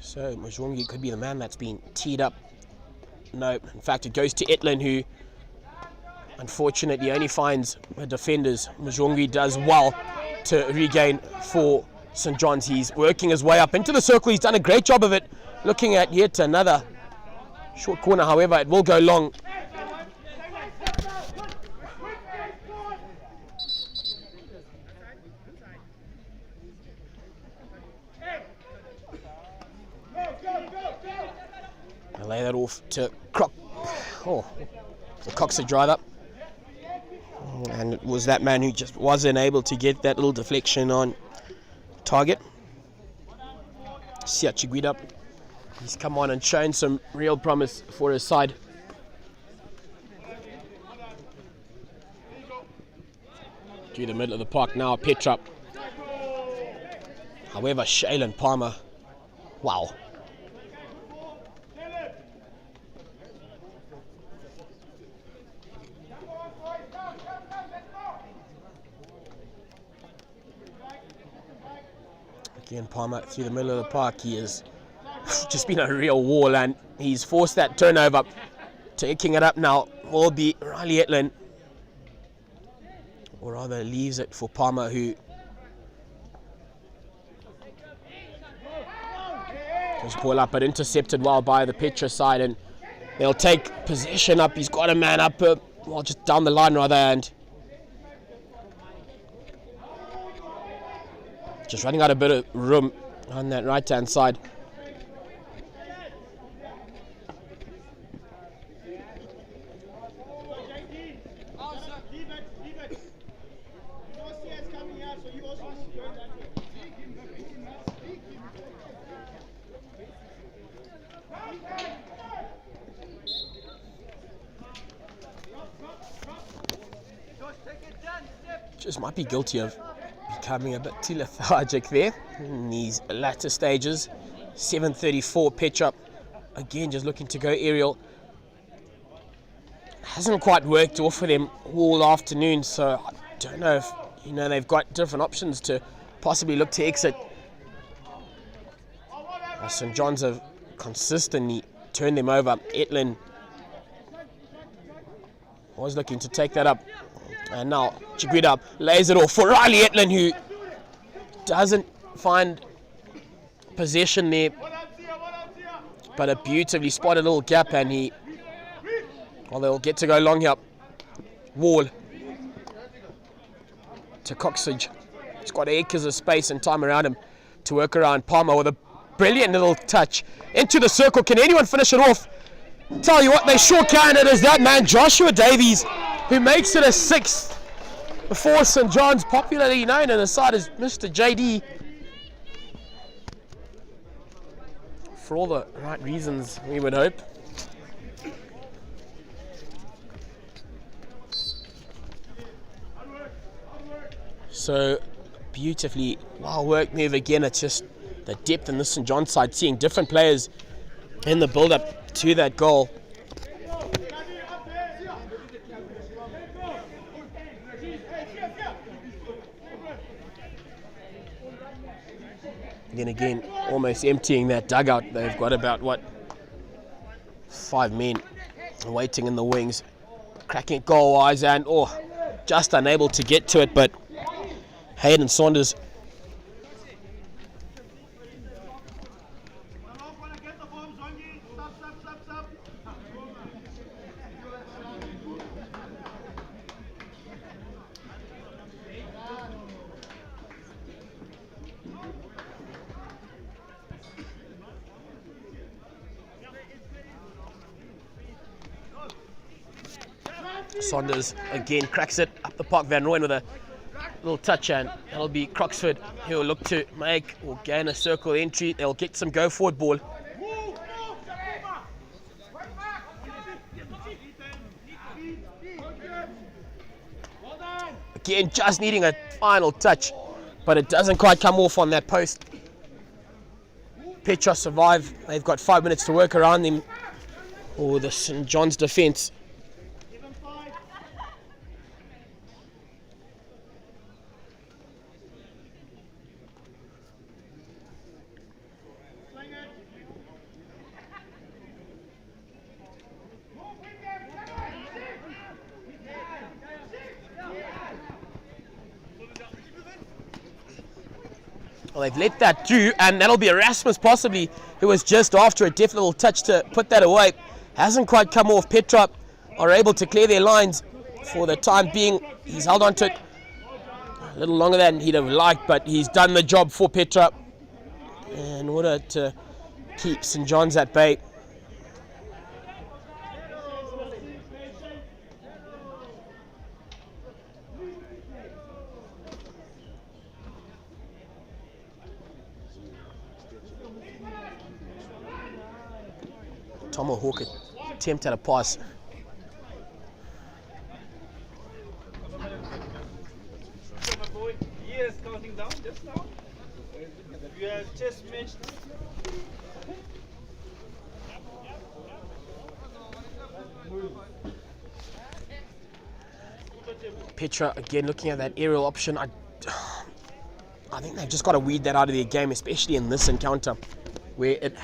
So Mujungi could be the man that's been teed up. No, in fact it goes to Etland, who unfortunately only finds the defenders. Mujungi does well to regain for St. John's. He's working his way up into the circle. He's done a great job of it. Looking at yet another short corner, however, it will go long. Lay that off to Croc. Oh, the Coxage dried up. And it was that man who just wasn't able to get that little deflection on target. Sia Chiguida, he's come on and shown some real promise for his side. Through the middle of the park now, Petra. However, Shaylin Palmer, wow. Again, Palmer through the middle of the park. He has just been a real wall, and he's forced that turnover. Taking it up now will be Riley Etland, or rather leaves it for Palmer, who just pull up, but intercepted well by the Petra side, and they'll take possession up. He's got a man up, well, just down the line rather, and just running out a bit of room on that right-hand side. Just might be guilty of becoming a bit too lethargic there in these latter stages. 7:34 pitch up. Again, just looking to go aerial. Hasn't quite worked off for them all afternoon, so I don't know if they've got different options to possibly look to exit. St. John's have consistently turned them over. Etland was looking to take that up. And now Chiguida lays it off for Riley Etland, who doesn't find possession there, but a beautifully spotted little gap, and they'll get to go long here. Wall to Coxage. He's got acres of space and time around him to work around. Palmer with a brilliant little touch into the circle. Can anyone finish it off? Tell you what, they sure can. It is that man, Joshua Davies, who makes it a 6th for St. John's, popularly known on the side as Mr. JD. For all the right reasons, we would hope. So, beautifully well worked move again. It's just the depth in the St. John's side, seeing different players in the build-up to that goal. Then again, almost emptying that dugout. They've got about, 5 men waiting in the wings. Cracking it goal-wise and, just unable to get to it, but Hayden Saunders again cracks it up the park. Van Rooyen with a little touch, and that'll be Croxford who will look to make or gain a circle entry. They'll get some go forward ball. Again, just needing a final touch, but it doesn't quite come off on that post. Petra survive. They've got 5 minutes to work around them, or the St. John's defence. Well, they've let that through, and that'll be Erasmus possibly, who was just after a deft little touch to put that away. Hasn't quite come off. Petra are able to clear their lines for the time being. He's held on to it a little longer than he'd have liked, but he's done the job for Petra in order to keep St. John's at bay. Tomahawk attempt at a pass. Yes, counting down just now. You have just mentioned. Petra again looking at that aerial option. I think they've just got to weed that out of their game, especially in this encounter where it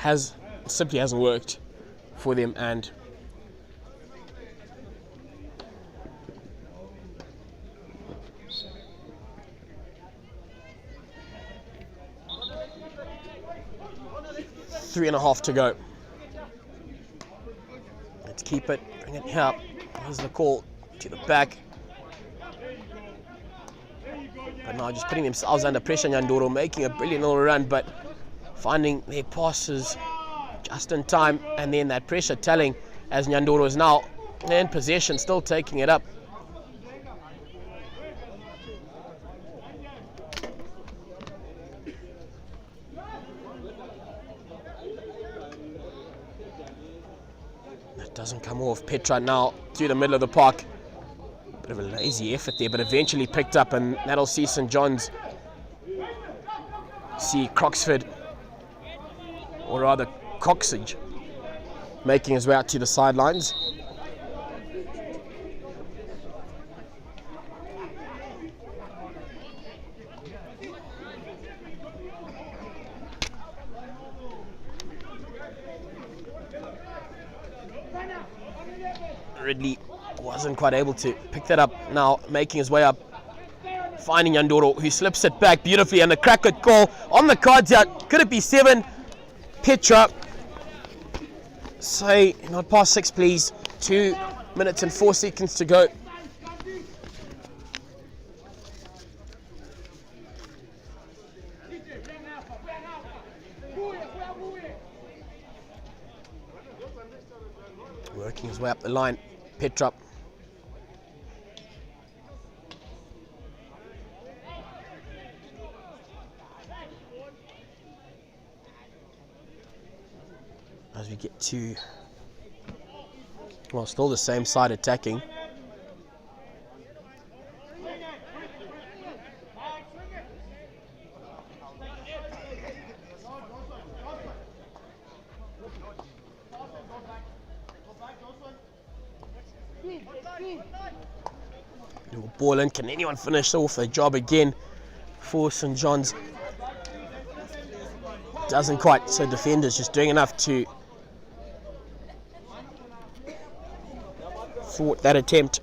simply hasn't worked for them. And three and a half to go. Let's keep it, bring it here. Here's the call to the back. But now just putting themselves under pressure. Nyandoro making a brilliant little run, but finding their passes just in time, and then that pressure telling as Nyandoro is now in possession, still taking it up. That doesn't come off. Petra now through the middle of the park. Bit of a lazy effort there, but eventually picked up, and that'll see St. John's see Croxford, or rather Coxage, making his way out to the sidelines. Ridley wasn't quite able to pick that up. Now making his way up, finding Nyandoro, who slips it back beautifully, and a crack-it goal on the cards out. Could it be 7? Petra, say not past 6 please. 2 minutes and 4 seconds to go. Working his way up the line, Petra. As we get to, well, still the same side attacking. Little ball in. Can anyone finish off the job again for St. John's? doesn't quite. So defenders just doing enough to thwart that attempt.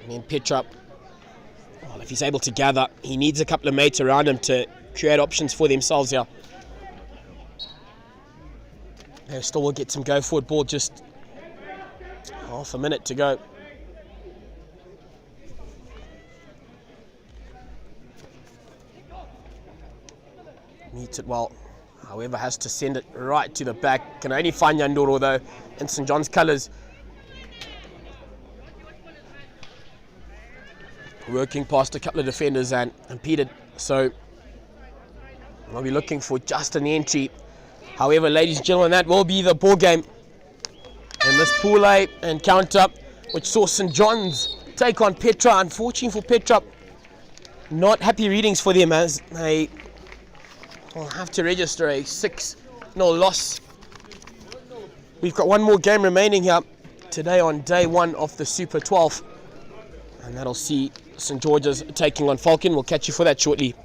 And then Petrop, well, if he's able to gather, he needs a couple of mates around him to create options for themselves here. They still will get some go forward ball, just half a minute to go. Meets it well, however has to send it right to the back. Can only find Yandoro though in St. John's colours. Working past a couple of defenders and impeded, so I'll be looking for just an entry. However, ladies and gentlemen, that will be the ball game in this Pool A encounter, which saw St. John's take on Petra. Unfortunately for Petra, not happy readings for them as they will have to register a 6-0 loss. We've got one more game remaining here today on day one of the Super 12, and that'll see St. George's taking on Falcon. We'll catch you for that shortly.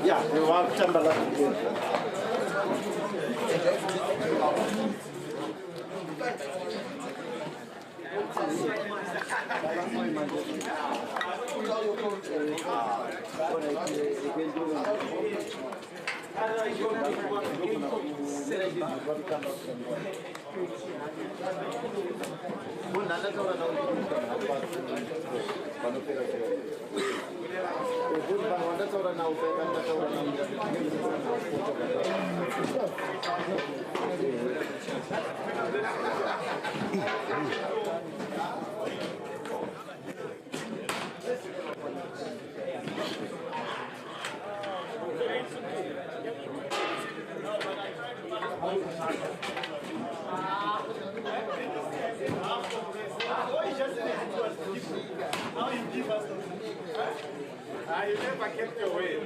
Yeah, we want Timberland. You never kept your way.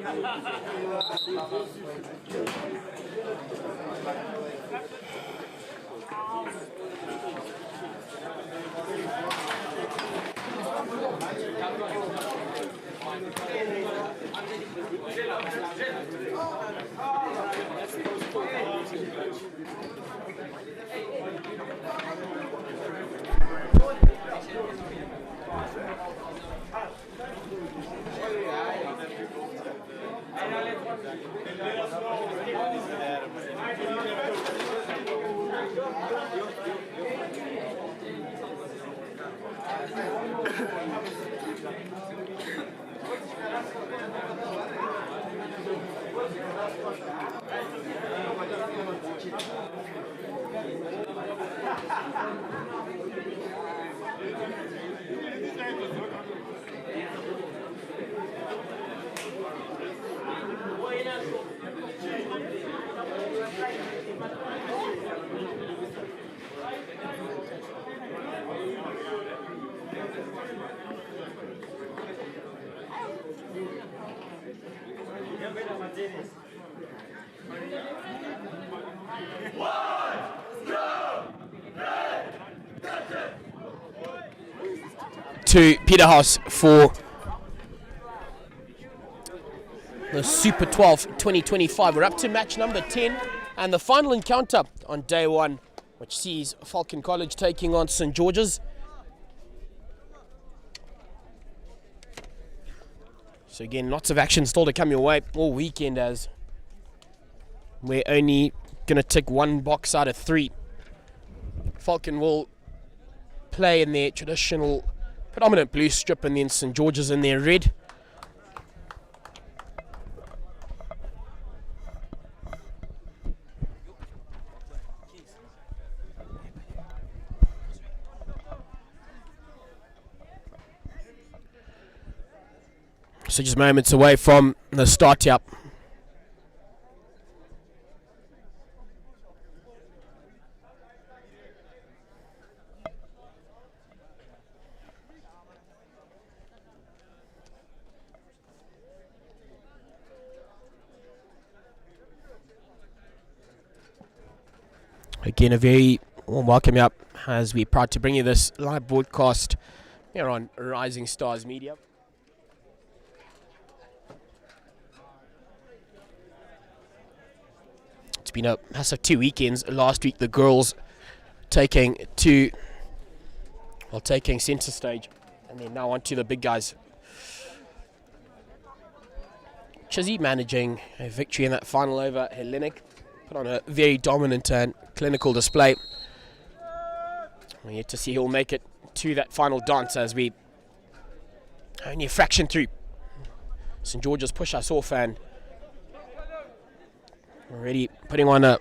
To Peterhouse for the Super 12 2025. We're up to match number 10 and the final encounter on day one, which sees Falcon College taking on St. George's. So again, lots of action still to come your way all weekend, as we're only going to tick one box out of 3. Falcon will play in their traditional predominant blue strip, and then St George's in their red. So just moments away from the start here. Again, a very warm welcome up as we're proud to bring you this live broadcast here on Rising Stars Media. It's been a massive 2 weekends. Last week, the girls taking centre stage, and then now on to the big guys. Chizzy managing a victory in that final over Hellenic. Put on a very dominant and clinical display. We yet to see he'll make it to that final dance as we only a fraction through. St George's push us off and already putting on a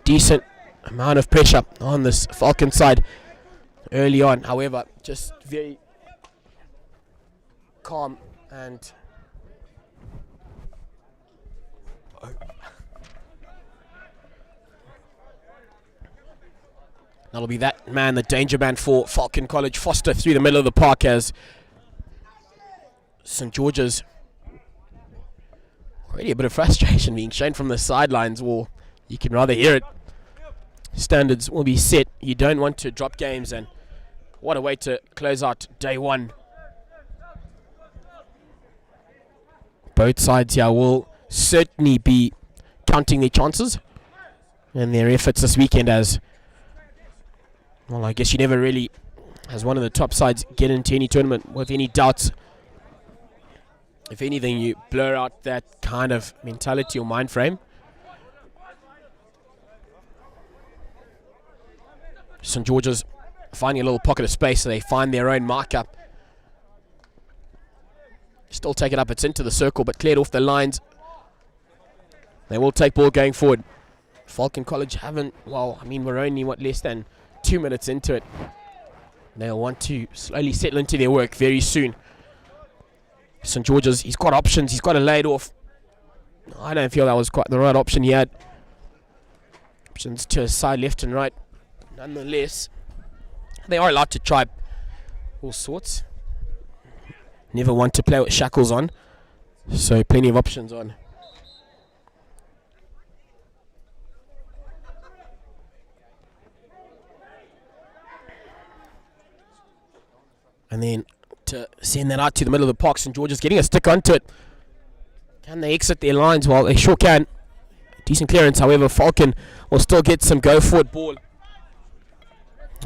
decent amount of pressure on this Falcon side early on. However, just very calm and that'll be that man, the danger man for Falcon College, Foster through the middle of the park as St George's already a bit of frustration being shown from the sidelines. Well, you can rather hear it. Standards will be set. You don't want to drop games, and what a way to close out day one. Both sides here will certainly be counting their chances and their efforts this weekend as, well, I guess you never really, as one of the top sides, get into any tournament with any doubts. If anything, you blur out that kind of mentality or mind frame. St George's finding a little pocket of space, so they find their own marker. Still take it up, it's into the circle, but cleared off the lines. They will take ball going forward. Falcon College haven't, well, I mean, we're only, less than 2 minutes into it. They'll want to slowly settle into their work very soon. St George's, he's got options, he's got to lay it off. I don't feel that was quite the right option he had. Options to his side, left and right. Nonetheless, they are allowed to try all sorts. Never want to play with shackles on, so plenty of options on. And then to send that out to the middle of the park, St George's getting a stick onto it. Can they exit their lines? Well, they sure can. Decent clearance, however, Falcon will still get some go forward ball.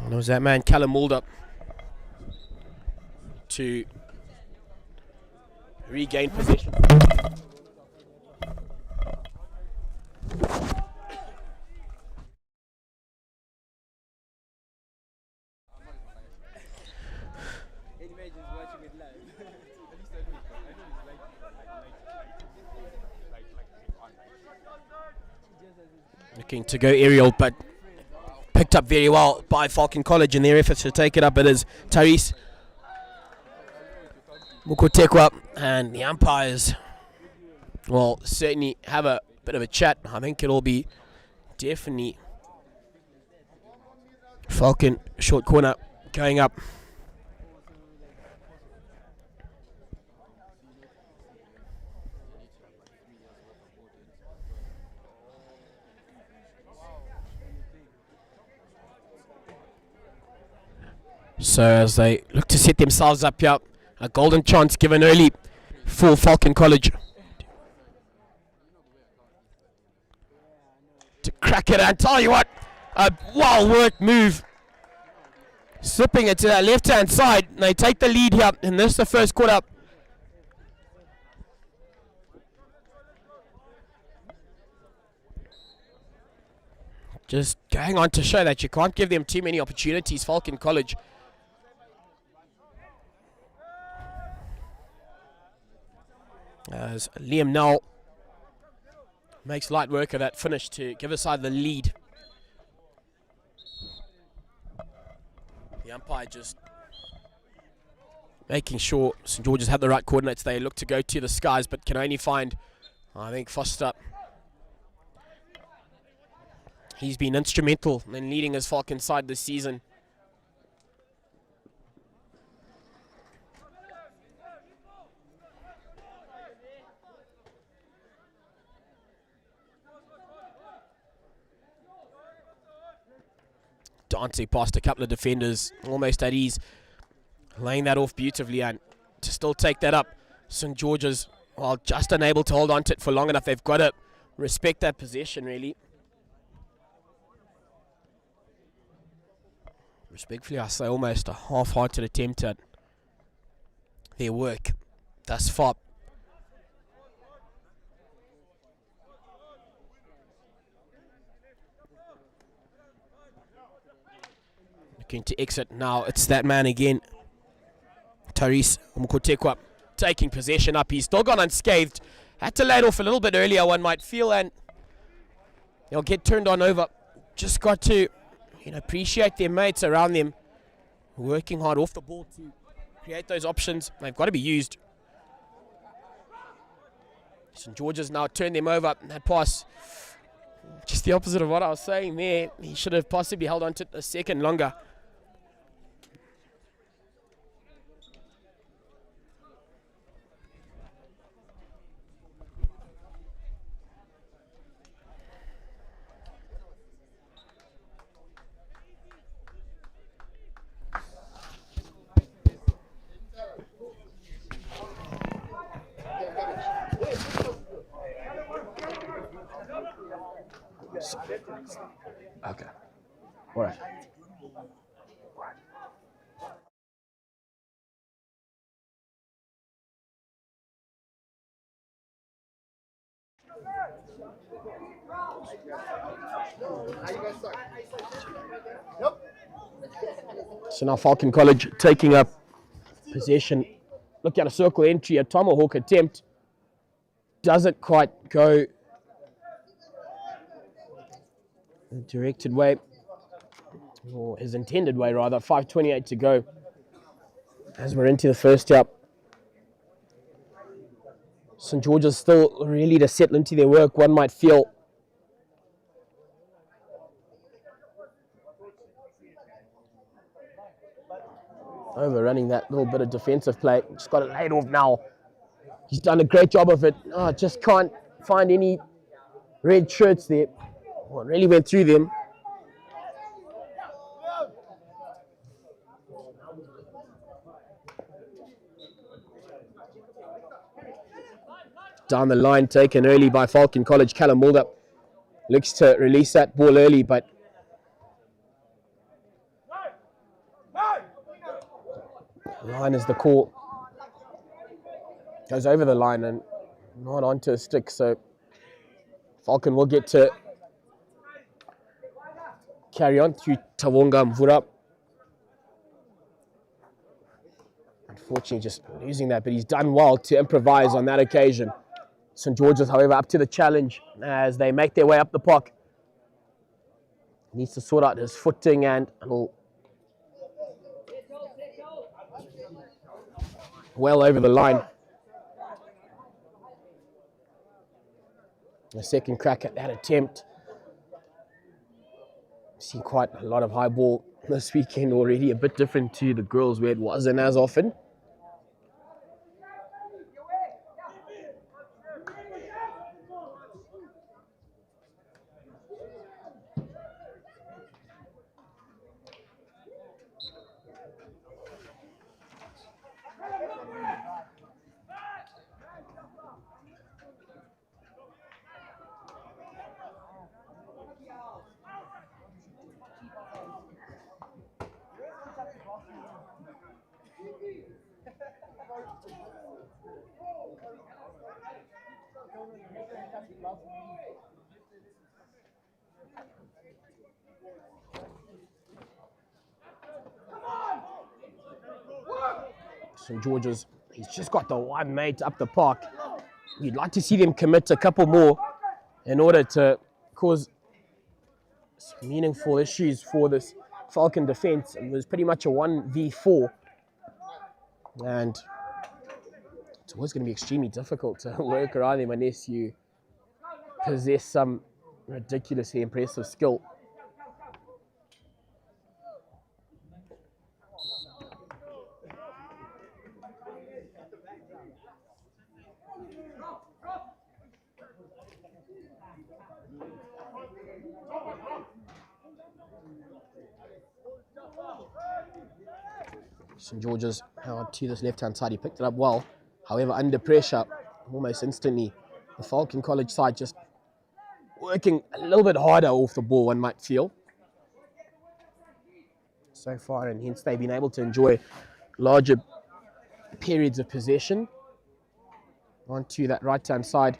And it was that man, Callum Mulder, to regain possession. Looking to go aerial, but picked up very well by Falcon College in their efforts to take it up. It is Tyrese Mukotekwa, and the umpires will certainly have a bit of a chat. I think it'll be definitely Falcon short corner going up. So as they look to set themselves up here, a golden chance given early for Falcon College to crack it. And tell you what, a well-worked move, slipping it to that left-hand side. And they take the lead here in this, the first quarter. Just going on to show that you can't give them too many opportunities, Falcon College. As Liam Nell makes light work of that finish to give his side the lead. The umpire just making sure St. George's have the right coordinates. They look to go to the skies, but can only find, I think, Foster. He's been instrumental in leading his Falcon side this season. Dante past a couple of defenders, almost at ease, laying that off beautifully, and to still take that up. St. George's, well, just unable to hold on to it for long enough. They've got to respect that possession, really. Respectfully, I say almost a half-hearted attempt at their work thus far. Looking to exit now. It's that man again. Tyrese Mkotekwa taking possession up. He's still gone unscathed. Had to lay it off a little bit earlier, one might feel, and they'll get turned on over. Just got to, appreciate their mates around them, working hard off the ball to create those options. They've got to be used. St. George's now turned them over. That pass, just the opposite of what I was saying there. He should have possibly held on to it a second longer. Okay. All right. So now Falcon College taking up possession. Look at a circle entry, a tomahawk attempt. Doesn't quite go the directed way, or his intended way rather. 5:28 to go as we're into the first half. St. George's still really to settle into their work, one might feel. Overrunning that little bit of defensive play. Just got it laid off now. He's done a great job of it. Oh, just can't find any red shirts there. Well, it really went through them. Down the line, taken early by Falcon College. Callum Mulder looks to release that ball early, but line is the call. Goes over the line and not onto a stick, so Falcon will get to carry on through Tawonga Mvura. Unfortunately, just losing that, but he's done well to improvise on that occasion. St. George's, however, up to the challenge as they make their way up the park. Needs to sort out his footing and well over the line. A second crack at that attempt. Seen quite a lot of high ball this weekend already, a bit different to the girls where it wasn't as often. St. George's, he's just got the one mate up the park. you'd like to see them commit a couple more in order to cause some meaningful issues for this Falcon defense. It was pretty much a 1v4, and it's always going to be extremely difficult to work around them unless you possess some ridiculously impressive skill. St. George's to this left-hand side, he picked it up well. However, under pressure, almost instantly, the Falcon College side just working a little bit harder off the ball, one might feel. So far, and hence they've been able to enjoy larger periods of possession. Onto that right-hand side.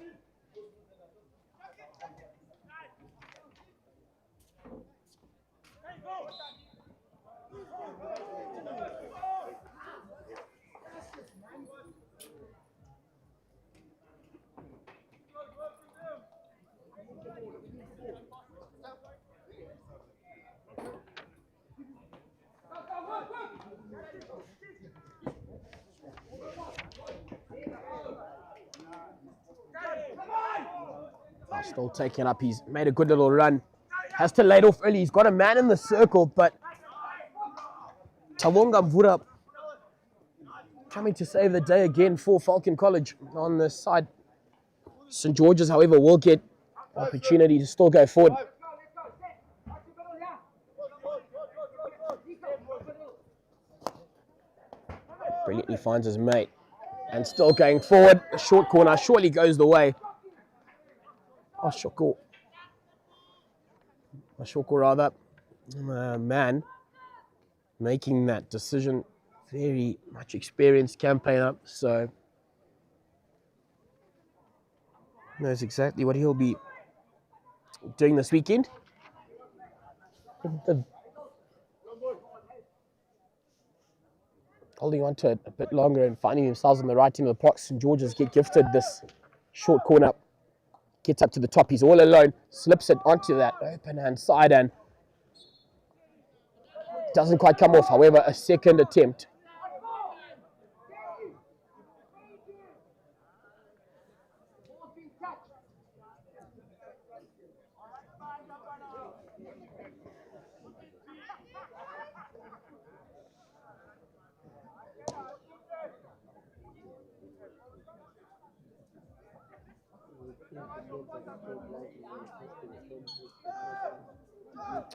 Still taking up. He's made a good little run. Has to lay it off early. He's got a man in the circle, but Tawonga Mvura coming to save the day again for Falcon College on this side. St. George's, however, will get opportunity to still go forward. Brilliantly finds his mate and still going forward. A short corner surely goes the way. Ashoko rather, man making that decision. Very much experienced campaigner, so knows exactly what he'll be doing this weekend. Holding on to it a bit longer and finding themselves on the right team of the box. St. George's get gifted this short corner. Gets up to the top, he's all alone, slips it onto that open hand side and doesn't quite come off. However, a second attempt.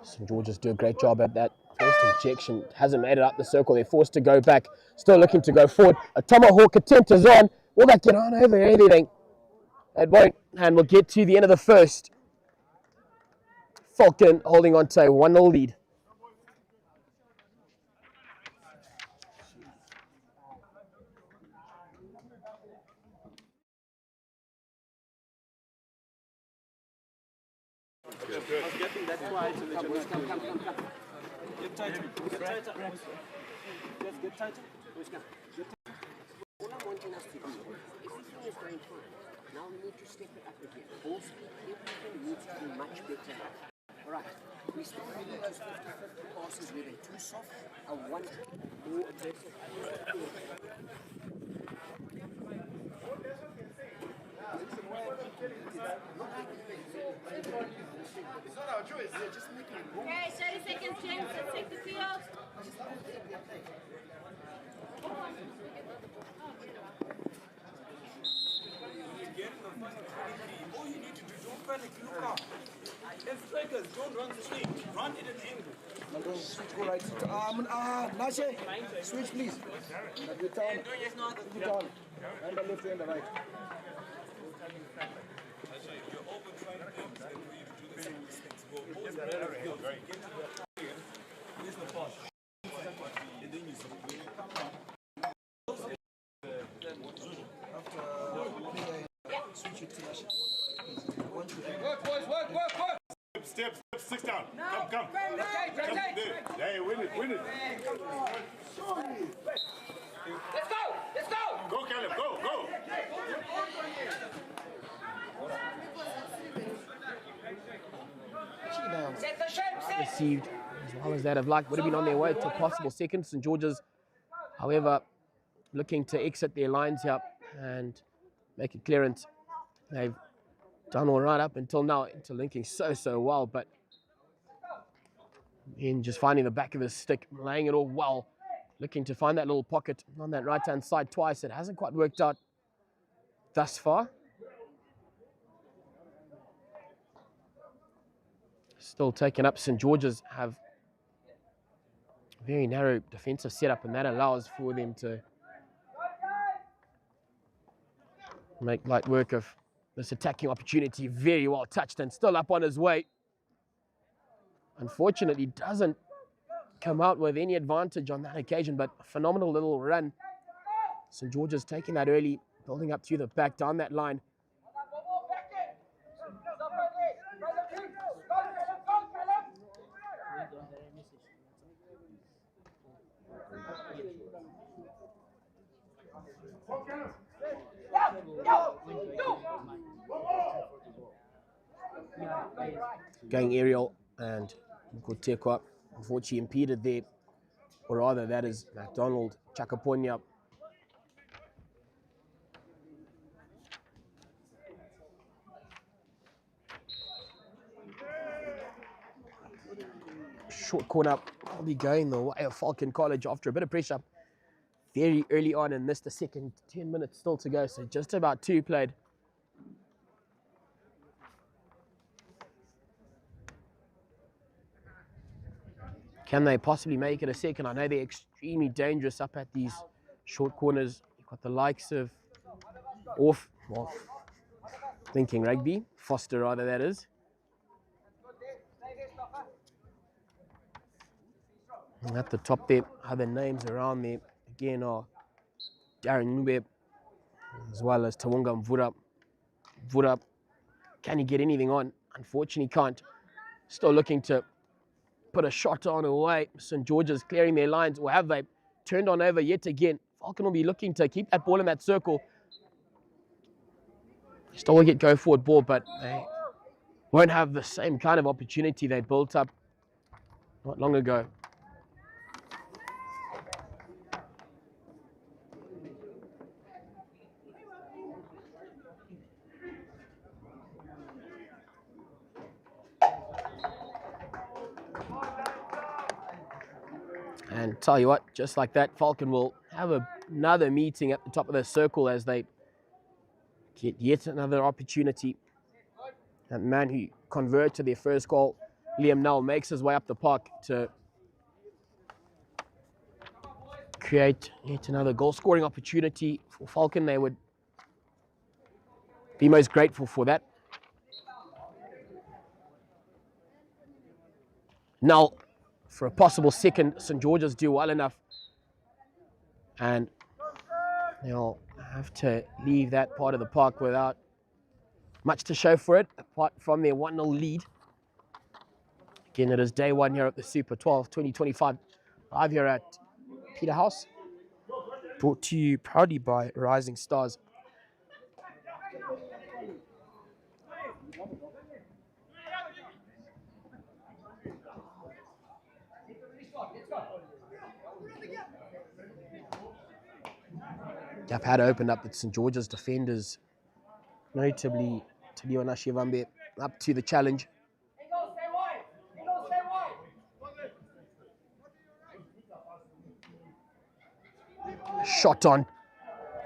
St. George's do a great job at that. First injection hasn't made it up the circle. They're forced to go back. Still looking to go forward. A tomahawk attempt is on. Will that get on over anything? It won't. And we'll get to the end of the first. Falcon holding on to a 1-0 lead. Get tighter. Get tighter. Just get tighter. All I'm wanting us to do, everything is going fine. Now we need to step it up again. Ball speed, everything needs to be much better. Alright, we step it into 50-50 passes where they're too soft. I want more aggressive. It's not our choice. They're just making it wrong. Okay, 30 seconds, James. Let's take the field. All you need to do, don't panic, look up. And strikers, don't run straight. Run at an angle. Switch, go right. Nache, switch please. Good down. Good down. And the left and the right. You're over trying things and we need to do the same mistakes. Here's the pass. And then you Switch it to Nache. Work. Step, 6 down. Come. Hey, win it. Let's go. Go, Caleb, go. received, as well as that of Luck, would have been on their way to a possible second. St. George's, however, looking to exit their lines here and make a clearance. They've done all right up until now, interlinking so well, but in just finding the back of his stick, laying it all well, looking to find that little pocket on that right-hand side twice. It hasn't quite worked out thus far. Still taken up. St. George's have a very narrow defensive setup, and that allows for them to make light work of this attacking opportunity. Very well touched and still up on his way. Unfortunately, doesn't come out with any advantage on that occasion, but a phenomenal little run. St. George's taking that early, building up to the back, down that line. Going aerial, and Kotekwa unfortunately impeded there, or rather that is McDonald Chakaponya. Short corner, probably going the way of Falcon College after a bit of pressure very early on in this, the second 10 minutes still to go, so just about two played. Can they possibly make it a second? I know they're extremely dangerous up at these short corners. You've got the likes of thinking rugby, Foster rather, that is. And at the top there, other names around there again are Darren Nube, as well as Tawunga Mvura. Mvura, can he get anything on? Unfortunately can't. Still looking to put a shot on away. St. George's clearing their lines, or have they turned on over yet again? Falcon will be looking to keep that ball in that circle. Still will get go forward ball, but they won't have the same kind of opportunity they built up not long ago. And tell you what, just like that, Falcon will have another meeting at the top of the circle as they get yet another opportunity. That man who converted to their first goal, Liam Null, makes his way up the park to create yet another goal-scoring opportunity for Falcon. They would be most grateful for that. Null, for a possible second, St. George's do well enough, and they'll have to leave that part of the park without much to show for it, apart from their 1-0 lead. Again, it is day one here at the Super 12 2025, live here at Peterhouse, brought to you proudly by Rising Stars. Gap had opened up with St. George's defenders, notably Taliona Shivambe, up to the challenge. Shot on,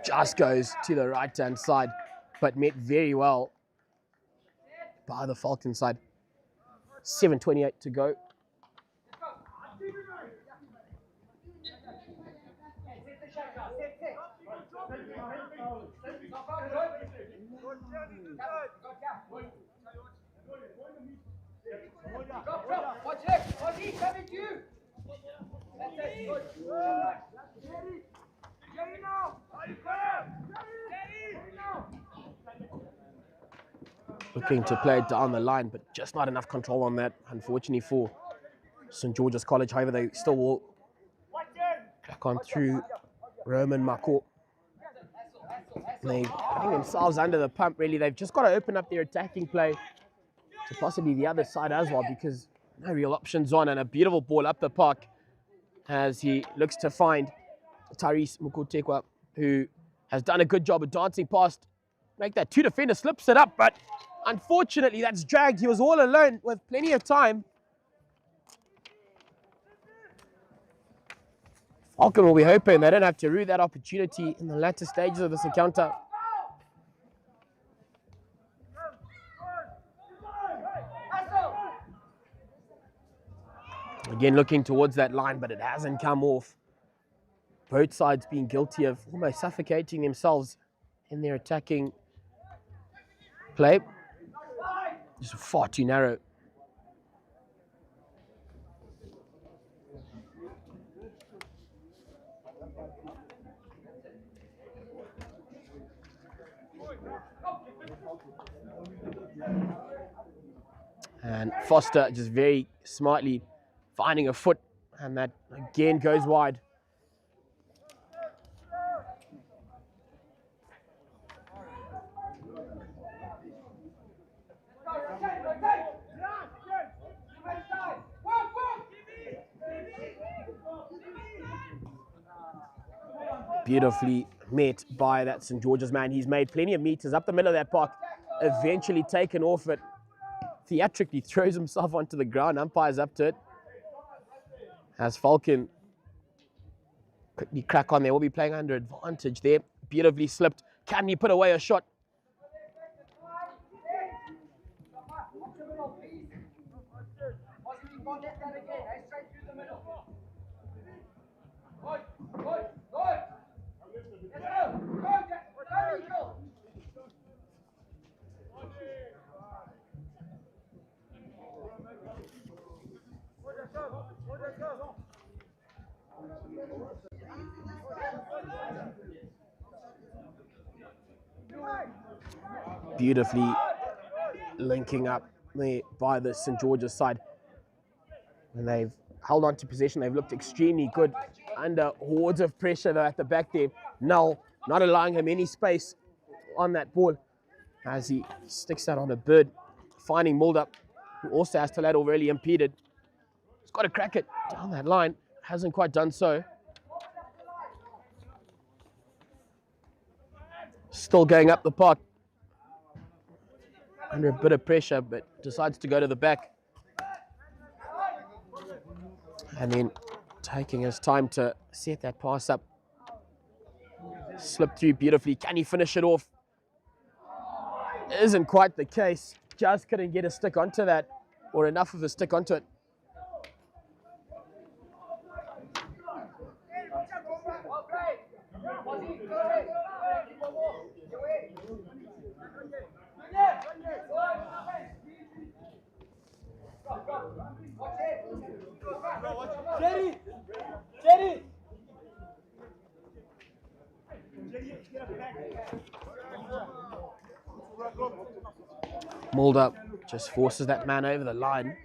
just goes to the right-hand side, but met very well by the Falcon side. 7:28 to go. Looking to play it down the line, but just not enough control on that, unfortunately, for St. George's College. However, they still will crack on through Roman Mako. They're putting themselves under the pump, really. They've just got to open up their attacking play to possibly the other side as well, because no real options on, and a beautiful ball up the park as he looks to find Tyrese Mukutekwa, who has done a good job of dancing past. Make that two defender, slips it up, but unfortunately that's dragged. He was all alone with plenty of time. Falcon will be hoping they don't have to rue that opportunity in the latter stages of this encounter. Again, looking towards that line, but it hasn't come off. Both sides being guilty of almost suffocating themselves in their attacking play. Just far too narrow. And Foster just very smartly finding a foot, and that again goes wide. Beautifully met by that St. George's man. He's made plenty of meters up the middle of that park, eventually taken off it. Theatrically throws himself onto the ground, umpires up to it. As Falcon quickly crack on, they will be playing under advantage there. Beautifully slipped. Can he put away a shot? Beautifully linking up there by the St. George's side. And they've held on to possession. They've looked extremely good under hordes of pressure though at the back there. Null not allowing him any space on that ball as he sticks that on a bird. Finding Mulder, who also has Toledo really impeded. He's got to crack it down that line. Hasn't quite done so. Still going up the park. Under a bit of pressure, but decides to go to the back. And then taking his time to set that pass up. Slipped through beautifully. Can he finish it off? Isn't quite the case. Just couldn't get a stick onto that, or enough of a stick onto it. Mulder just forces that man over the line.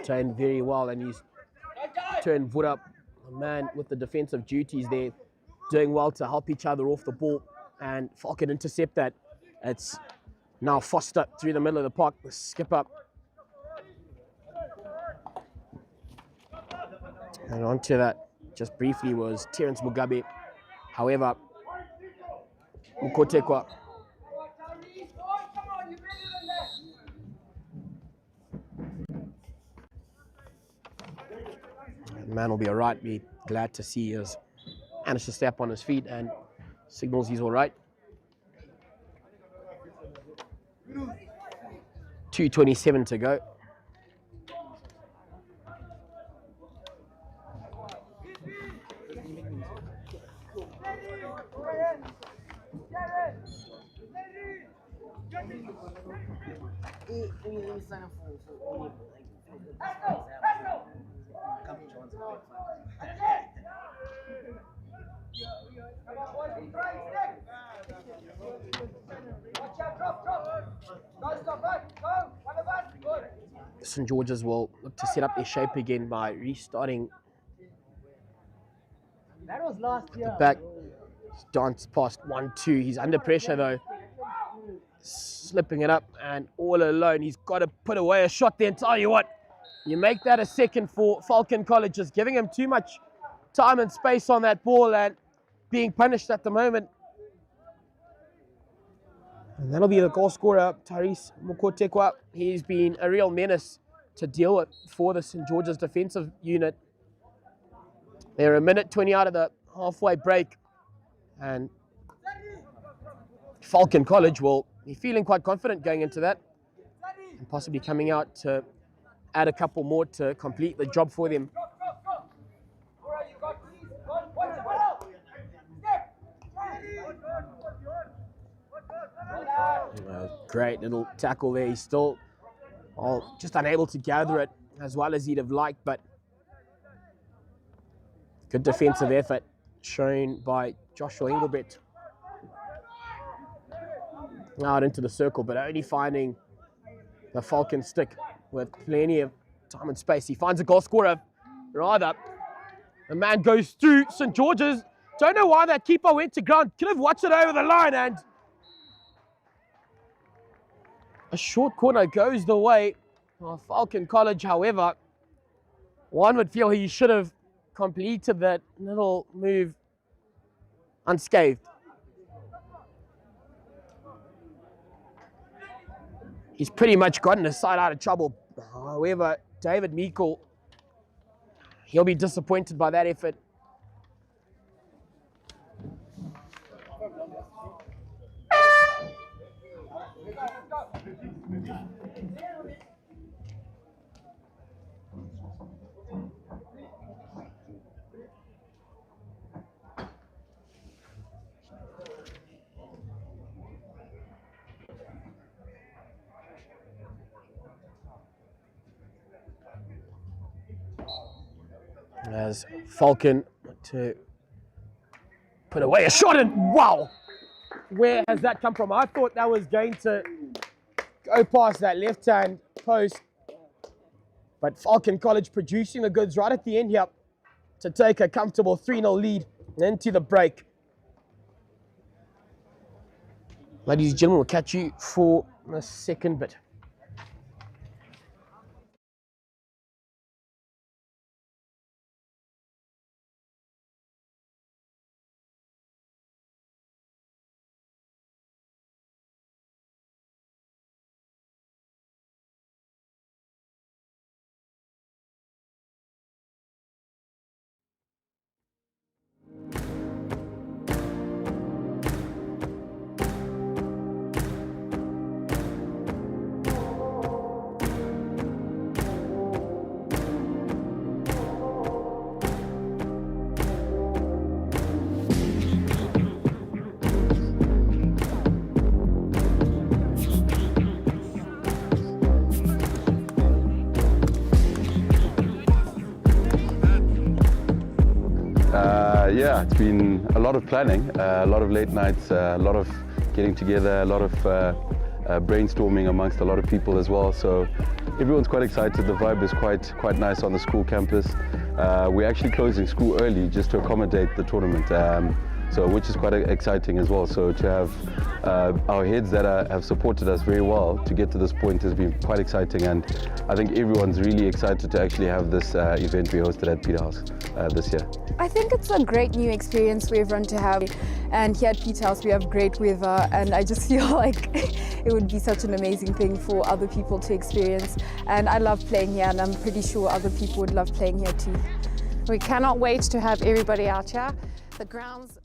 Trained very well, and he's turned Wood up, a man with the defensive duties there, doing well to help each other off the ball, and Falcon intercept that. It's now Foster through the middle of the park, the skip up. And onto that, just briefly, was Terence Mugabe. However, Mukotekwa man will be all right. Be glad to see he has managed to step on his feet and signals he's all right. 2:27 to go. St. George's will look to set up their shape again by restarting That was last year. the back. Dance past 1-2. He's under pressure though. slipping it up, and all alone. He's got to put away a shot there. And tell you what, you make that a second for Falcon College, just giving him too much time and space on that ball and being punished at the moment. And that'll be the goal scorer, Tyrese Mukotekwa. He's been a real menace to deal with for the St. George's defensive unit. They're a minute 20 out of the halfway break, and Falcon College will be feeling quite confident going into that and possibly coming out to add a couple more to complete the job for them. Great little tackle there. He's still just unable to gather it as well as he'd have liked, but good defensive effort shown by Joshua Engelbert. Out into the circle, but only finding the Falcon stick with plenty of time and space. He finds a goal scorer, rather. The man goes through St. George's. Don't know why that keeper went to ground. Could have watched it over the line, and a short corner goes the way of Falcon College. However, one would feel he should have completed that little move unscathed. He's pretty much gotten his side out of trouble. However, David Meikle, he'll be disappointed by that effort. As Falcon to put away a shot, and wow, where has that come from? I thought that was going to go past that left-hand post, but Falcon College producing the goods right at the end here to take a comfortable 3-0 lead into the break. Ladies and gentlemen, we'll catch you for the second bit. Yeah, it's been a lot of planning, a lot of late nights, a lot of getting together, a lot of brainstorming amongst a lot of people as well. So everyone's quite excited. The vibe is quite nice on the school campus. We're actually closing school early just to accommodate the tournament. Which is quite exciting as well. So to have our heads that have supported us very well to get to this point has been quite exciting, and I think everyone's really excited to actually have this event we hosted at Peterhouse this year. I think it's a great new experience for everyone to have, and here at Peterhouse we have great weather, and I just feel like it would be such an amazing thing for other people to experience, and I love playing here, and I'm pretty sure other people would love playing here too. We cannot wait to have everybody out here. The grounds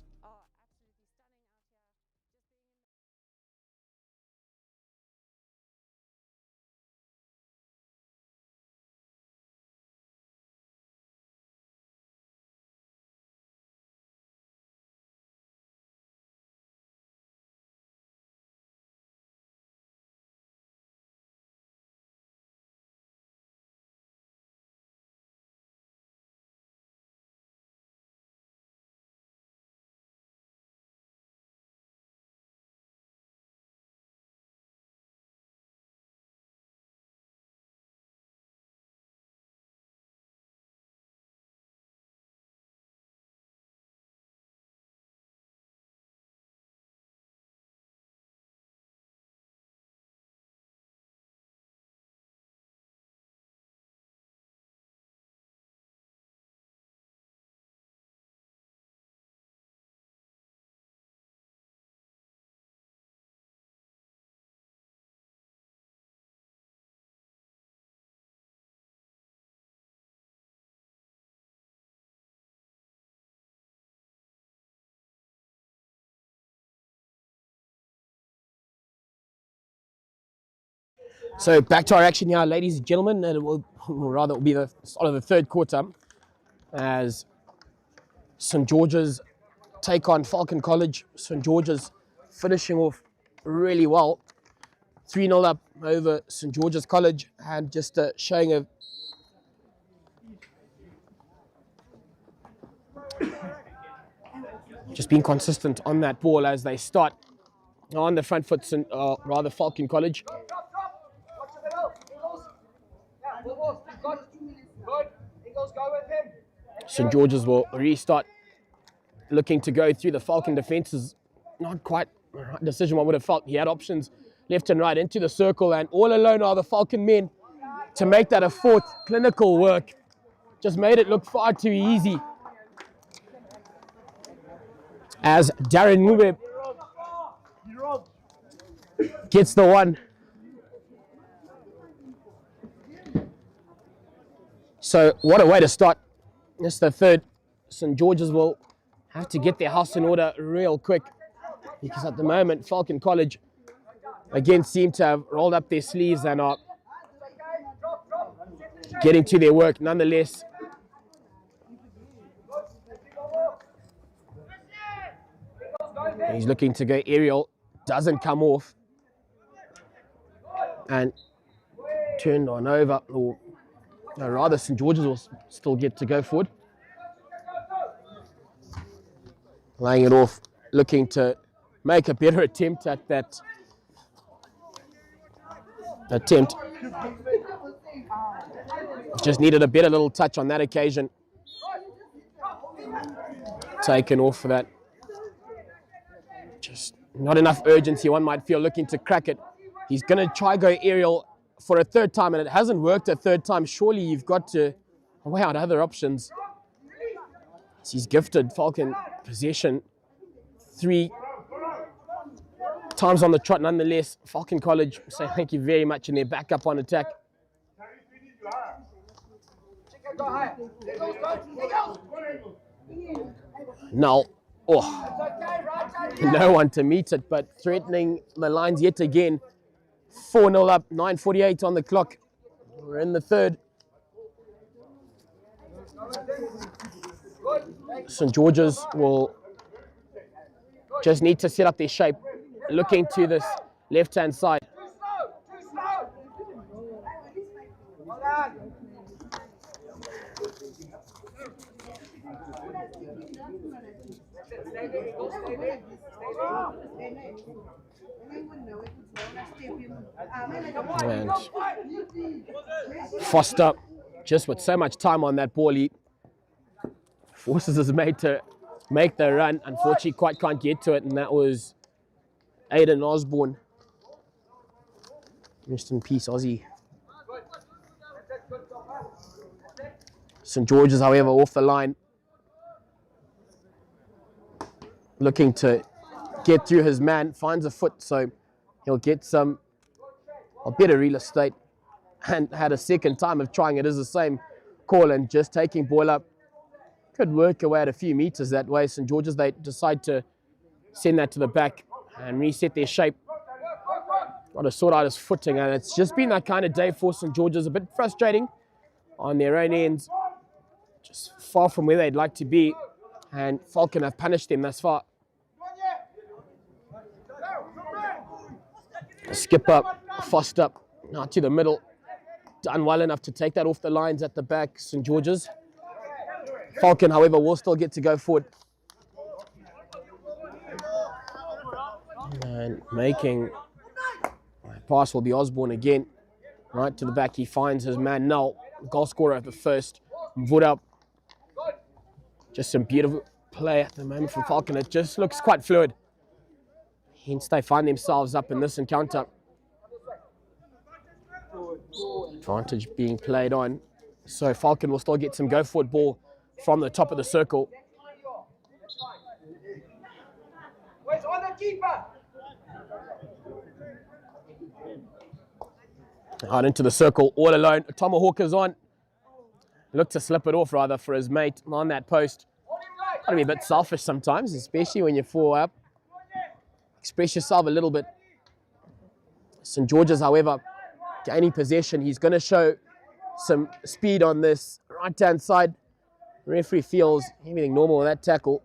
So back to our action here, ladies and gentlemen, and it will be the start of the third quarter as St. George's take on Falcon College. St. George's finishing off really well. 3-0 up over St. George's College, and just showing a just being consistent on that ball as they start on the front foot, Falcon College. St. George's will restart, looking to go through the Falcon defences. Not quite the right decision one would have felt. He had options left and right into the circle, and all alone are the Falcon men to make that a fourth. Clinical work. Just made it look far too easy. As Darren Mube gets the one. So what a way to start. It's the third. St. George's will have to get their house in order real quick, because at the moment Falcon College again seem to have rolled up their sleeves and are getting to their work nonetheless. He's looking to go aerial, doesn't come off, and turned on over, or no, rather St. George's will still get to go forward. Laying it off, looking to make a better attempt at that attempt. Just needed a better little touch on that occasion. Taken off for that. Just not enough urgency, one might feel, looking to crack it. He's going to try go aerial for a third time, and it hasn't worked a third time. Surely you've got to weigh out other options. He's gifted Falcon possession 3 times on the trot nonetheless. Falcon College say thank you very much in their backup on attack. Now, no one to meet it, but threatening the lines yet again. 4-0 up, 9:48 on the clock. We're in the third. St. George's will just need to set up their shape, looking to this left-hand side. And Foster, just with so much time on that ball, he forces his mate to make the run. Unfortunately, quite can't get to it, and that was Aidan Osborne. Rest in peace, Aussie. St. George's, however, off the line, looking to get through his man, finds a foot, so he'll get some better real estate, and had a second time of trying it. Is the same call, and just taking ball up. Could work away at a few meters that way. St. George's, they decide to send that to the back and reset their shape. Got to sort out his footing, and it's just been that kind of day for St. George's. A bit frustrating on their own ends, just far from where they'd like to be, and Falcon have punished them thus far. Skip up, Foster, now to the middle. Done well enough to take that off the lines at the back, St. George's. Falcon, however, will still get to go forward. And making a pass will be Osborne again. Right to the back, he finds his man Null, goal scorer at the first. Mvura. Just some beautiful play at the moment from Falcon. It just looks quite fluid. Hence they find themselves up in this encounter. Advantage being played on. So Falcon will still get some go forward ball from the top of the circle. Where's on the keeper? Out into the circle, all alone. Tomahawk is on. Looked to slip it off rather for his mate on that post. Gotta be a bit selfish sometimes, especially when you're 4 up. Express yourself a little bit. St. George's, however, gaining possession. He's going to show some speed on this right-hand side. Referee feels everything normal with that tackle.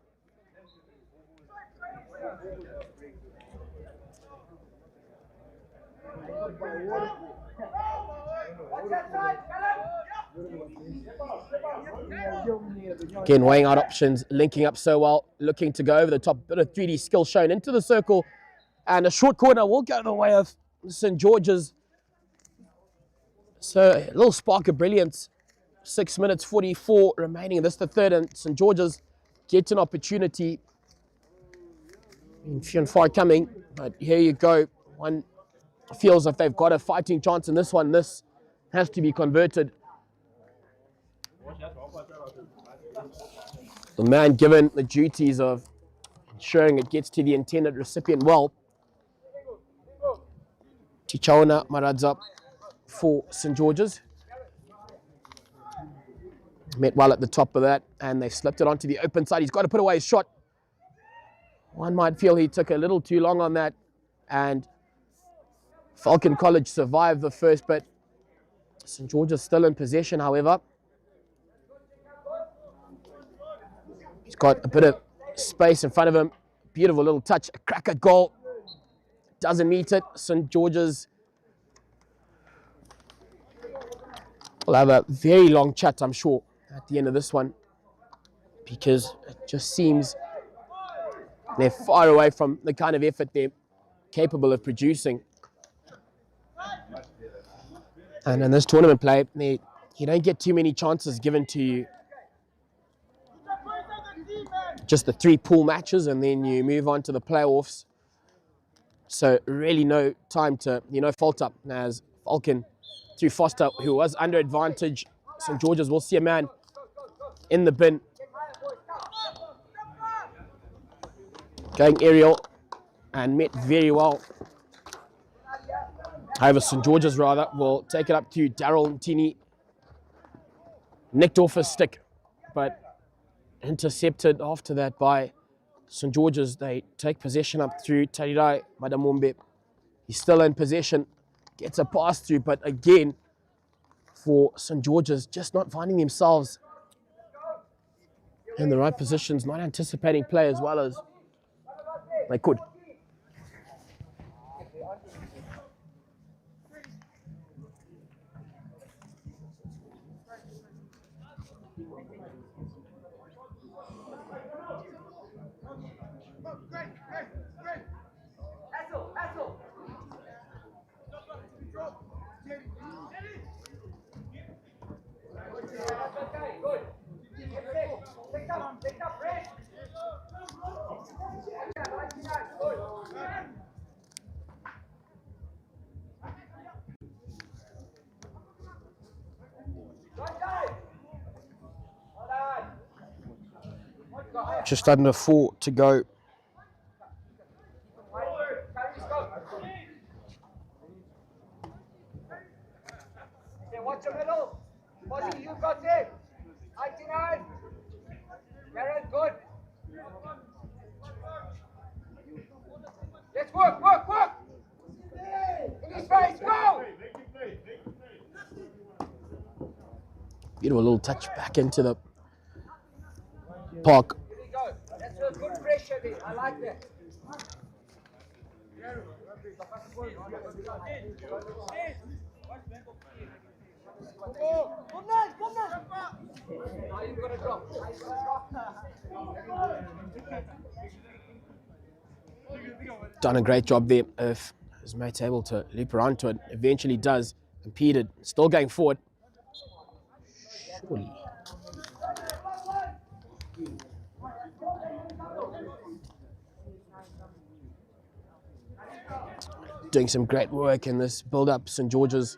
Again, weighing out options, linking up so well, looking to go over the top. Bit of 3D skill shown into the circle. And a short corner will go the way of St. George's. So a little spark of brilliance. 6 minutes 44 remaining. This is the third, and St. George's get an opportunity. Few and far coming, but here you go. One feels like they've got a fighting chance in this one. This has to be converted. The man given the duties of ensuring it gets to the intended recipient well. Tichaona Maradza for St. George's. Met well at the top of that, and they slipped it onto the open side. He's got to put away his shot. One might feel he took a little too long on that, and Falcon College survived the first, but St. George's still in possession, however. He's got a bit of space in front of him. Beautiful little touch, a crack at goal. Doesn't meet it. St. George's will have a very long chat, I'm sure, at the end of this one, because it just seems they're far away from the kind of effort they're capable of producing. And in this tournament play, you don't get too many chances given to you. Just the 3 pool matches, and then you move on to the playoffs. So really no time to, fault up, as Falcon through Foster, who was under advantage. St. George's will see a man in the bin. Going aerial and met very well. However, St. George's rather will take it up to Daryl Ntini. Nicked off his stick, but intercepted after that by St. George's. They take possession up through Tarirai Madamombe. He's still in possession, gets a pass through, but again, for St. George's, just not finding themselves in the right positions, not anticipating play as well as they could. Just under 4 to go. Watch the middle. Fuzzy, you got it. 99. Garrett, good. Let's work. In his face, go. Beautiful little touch back into the park. Here we go. That's a good pressure there. I like that. Now you've got to drop. Done a great job there. If his mate's able to leap around to it, eventually does. Impeded, still going forward. Surely. Doing some great work in this build-up, St. George's.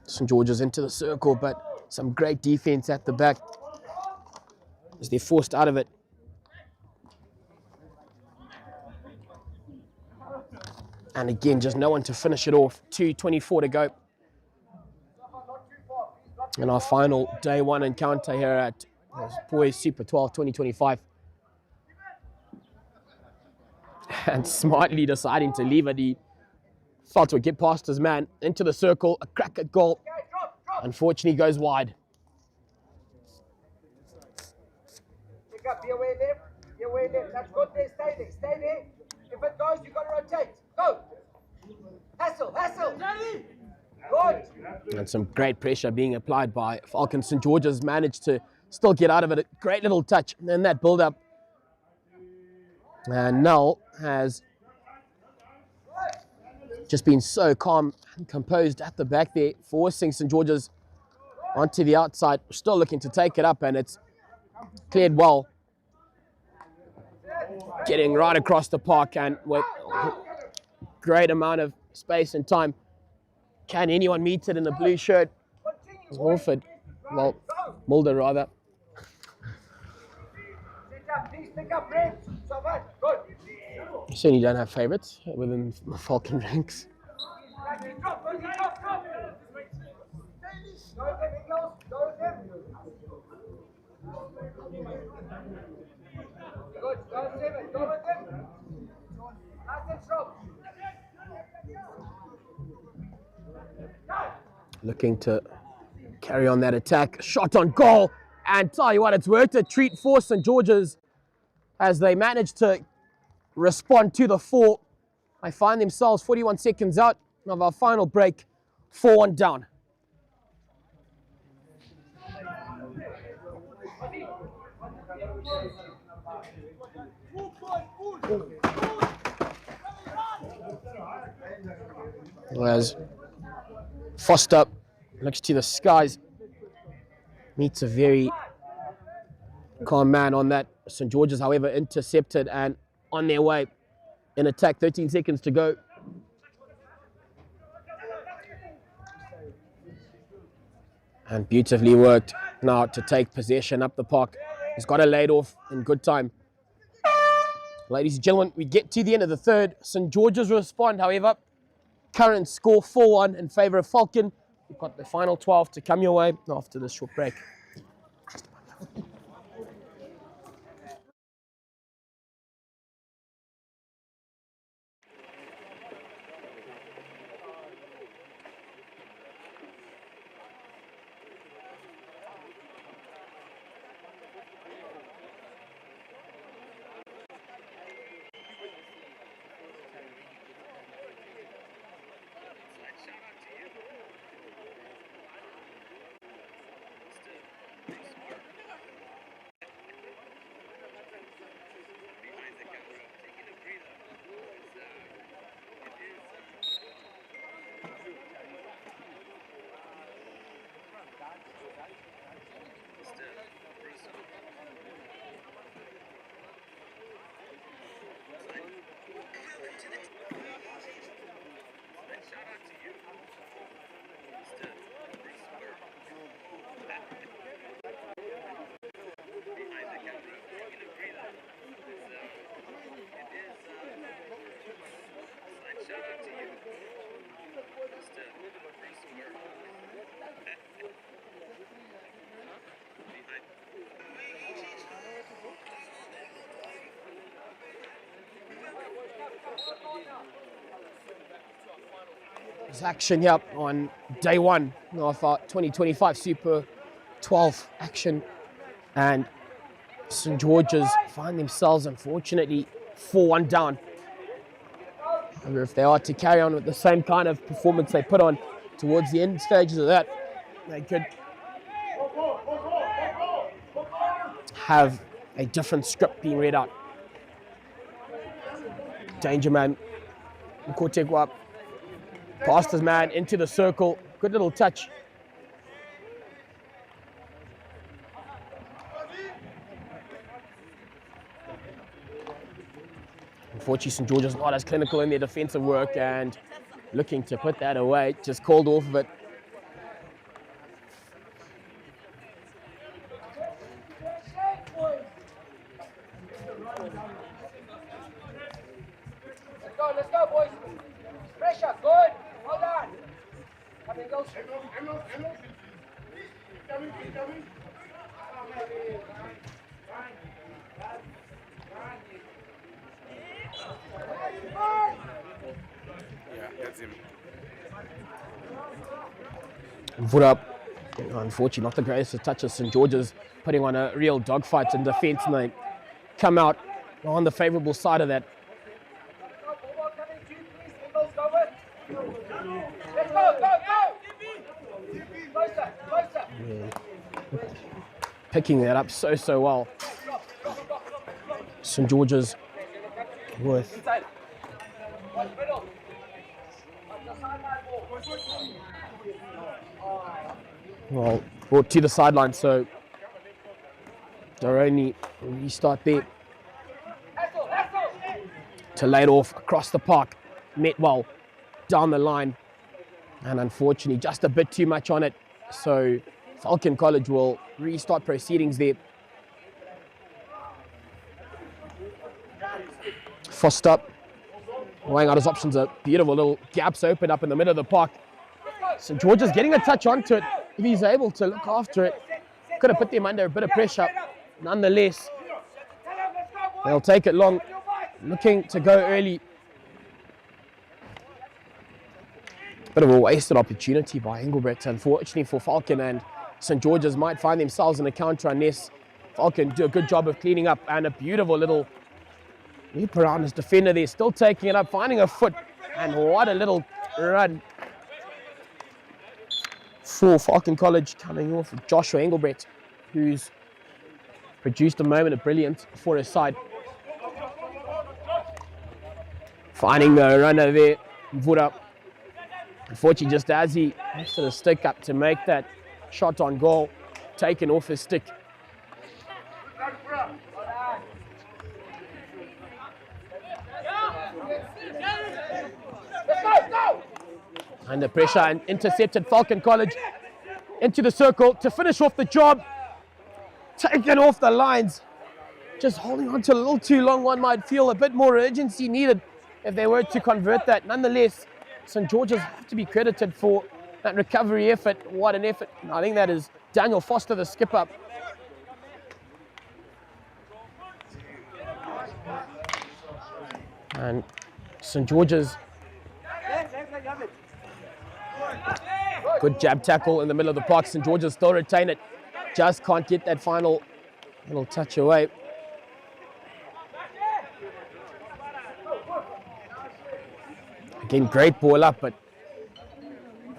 St. George's into the circle, but some great defense at the back as they're forced out of it. And again, just no one to finish it off. 2:24 to go. In our final day 1 encounter here at Boys Super 12 2025. And smartly deciding to leave it. He felt to get past his man into the circle. A crack at goal. Unfortunately goes wide. Pick up, be away left, be away left. That's good there, stay there, stay there. If it goes, you gotta rotate. Go. Hassle, hassle. Good. And some great pressure being applied by Falcon. St. George's managed to still get out of it. A great little touch. And then that build-up. And Null has just been so calm and composed at the back there, forcing St. George's onto the outside. Still looking to take it up, and it's cleared well. Getting right across the park and with great amount of space and time. Can anyone meet it in the blue shirt? Wolford. Well, Mulder rather. Pick up, Brent. So much. Good. You certainly don't have favourites within the Falcon ranks. Drop. Go with them, Eagles. Go with them. Good. Go 7. Go with them. Nice and strong. Looking to carry on that attack. Shot on goal. And tell you what, it's worked a treat for St. George's as they managed to respond to the fore. They find themselves 41 seconds out of our final break, 4-1 down. As Foster looks to the skies, meets a very calm man on that. St. George's, however, intercepted and on their way in attack. 13 seconds to go. And beautifully worked now to take possession up the park. He's got it laid off in good time. Ladies and gentlemen, we get to the end of the third. St. George's respond, however. Current score 4-1 in favour of Falcon. We've got the final 12 to come your way after this short break. There's action here on day one of our 2025 Super 12 action, and St. George's find themselves, unfortunately, 4-1 down. I wonder if they are to carry on with the same kind of performance they put on towards the end stages of that, they could have a different script being read out. Danger man, Nkotekwa, past his man into the circle. Good little touch. Unfortunately, St. George's not as clinical in their defensive work and looking to put that away. Just called off of it. Let's go, boys. Pressure, good. Hold on. Come in, go. Yeah, that's him. Vura, unfortunately, not the greatest of touches. St. George's putting on a real dogfight in defence, and they come out on the favourable side of that. Let's go, go, go! Closer, closer. Yeah. Picking that up so well. St. George's with well brought to the sideline, so they're only restart there. To lay it off across the park, met well down the line, and unfortunately just a bit too much on it, so Falcon College will restart proceedings there. Foster weighing out his options. A beautiful little gaps open up in the middle of the park. St. George's getting a touch onto it. If he's able to look after it, could have put them under a bit of pressure. Nonetheless, they'll take it long, looking to go early. Bit of a wasted opportunity by Engelbert, unfortunately for Falcon, and St. George's might find themselves in a counter unless Falcon do a good job of cleaning up, and a beautiful little leap around his defender there, still taking it up, finding a foot, and what a little run for Falcon College coming off of Joshua Engelbert, who's produced a moment of brilliance for his side. Finding the runner there, Vura. Unfortunately, just as he lifted his stick up to make that shot on goal, taken off his stick. Under pressure and intercepted. Falcon College into the circle to finish off the job. Taken off the lines. Just holding on to a little too long. One might feel a bit more urgency needed if they were to convert that. Nonetheless, St. George's have to be credited for that recovery effort. What an effort. I think that is Daniel Foster, the skipper. And St. George's, good jab tackle in the middle of the park. St. George's still retain it. Just can't get that final little touch away. Again, great ball up, but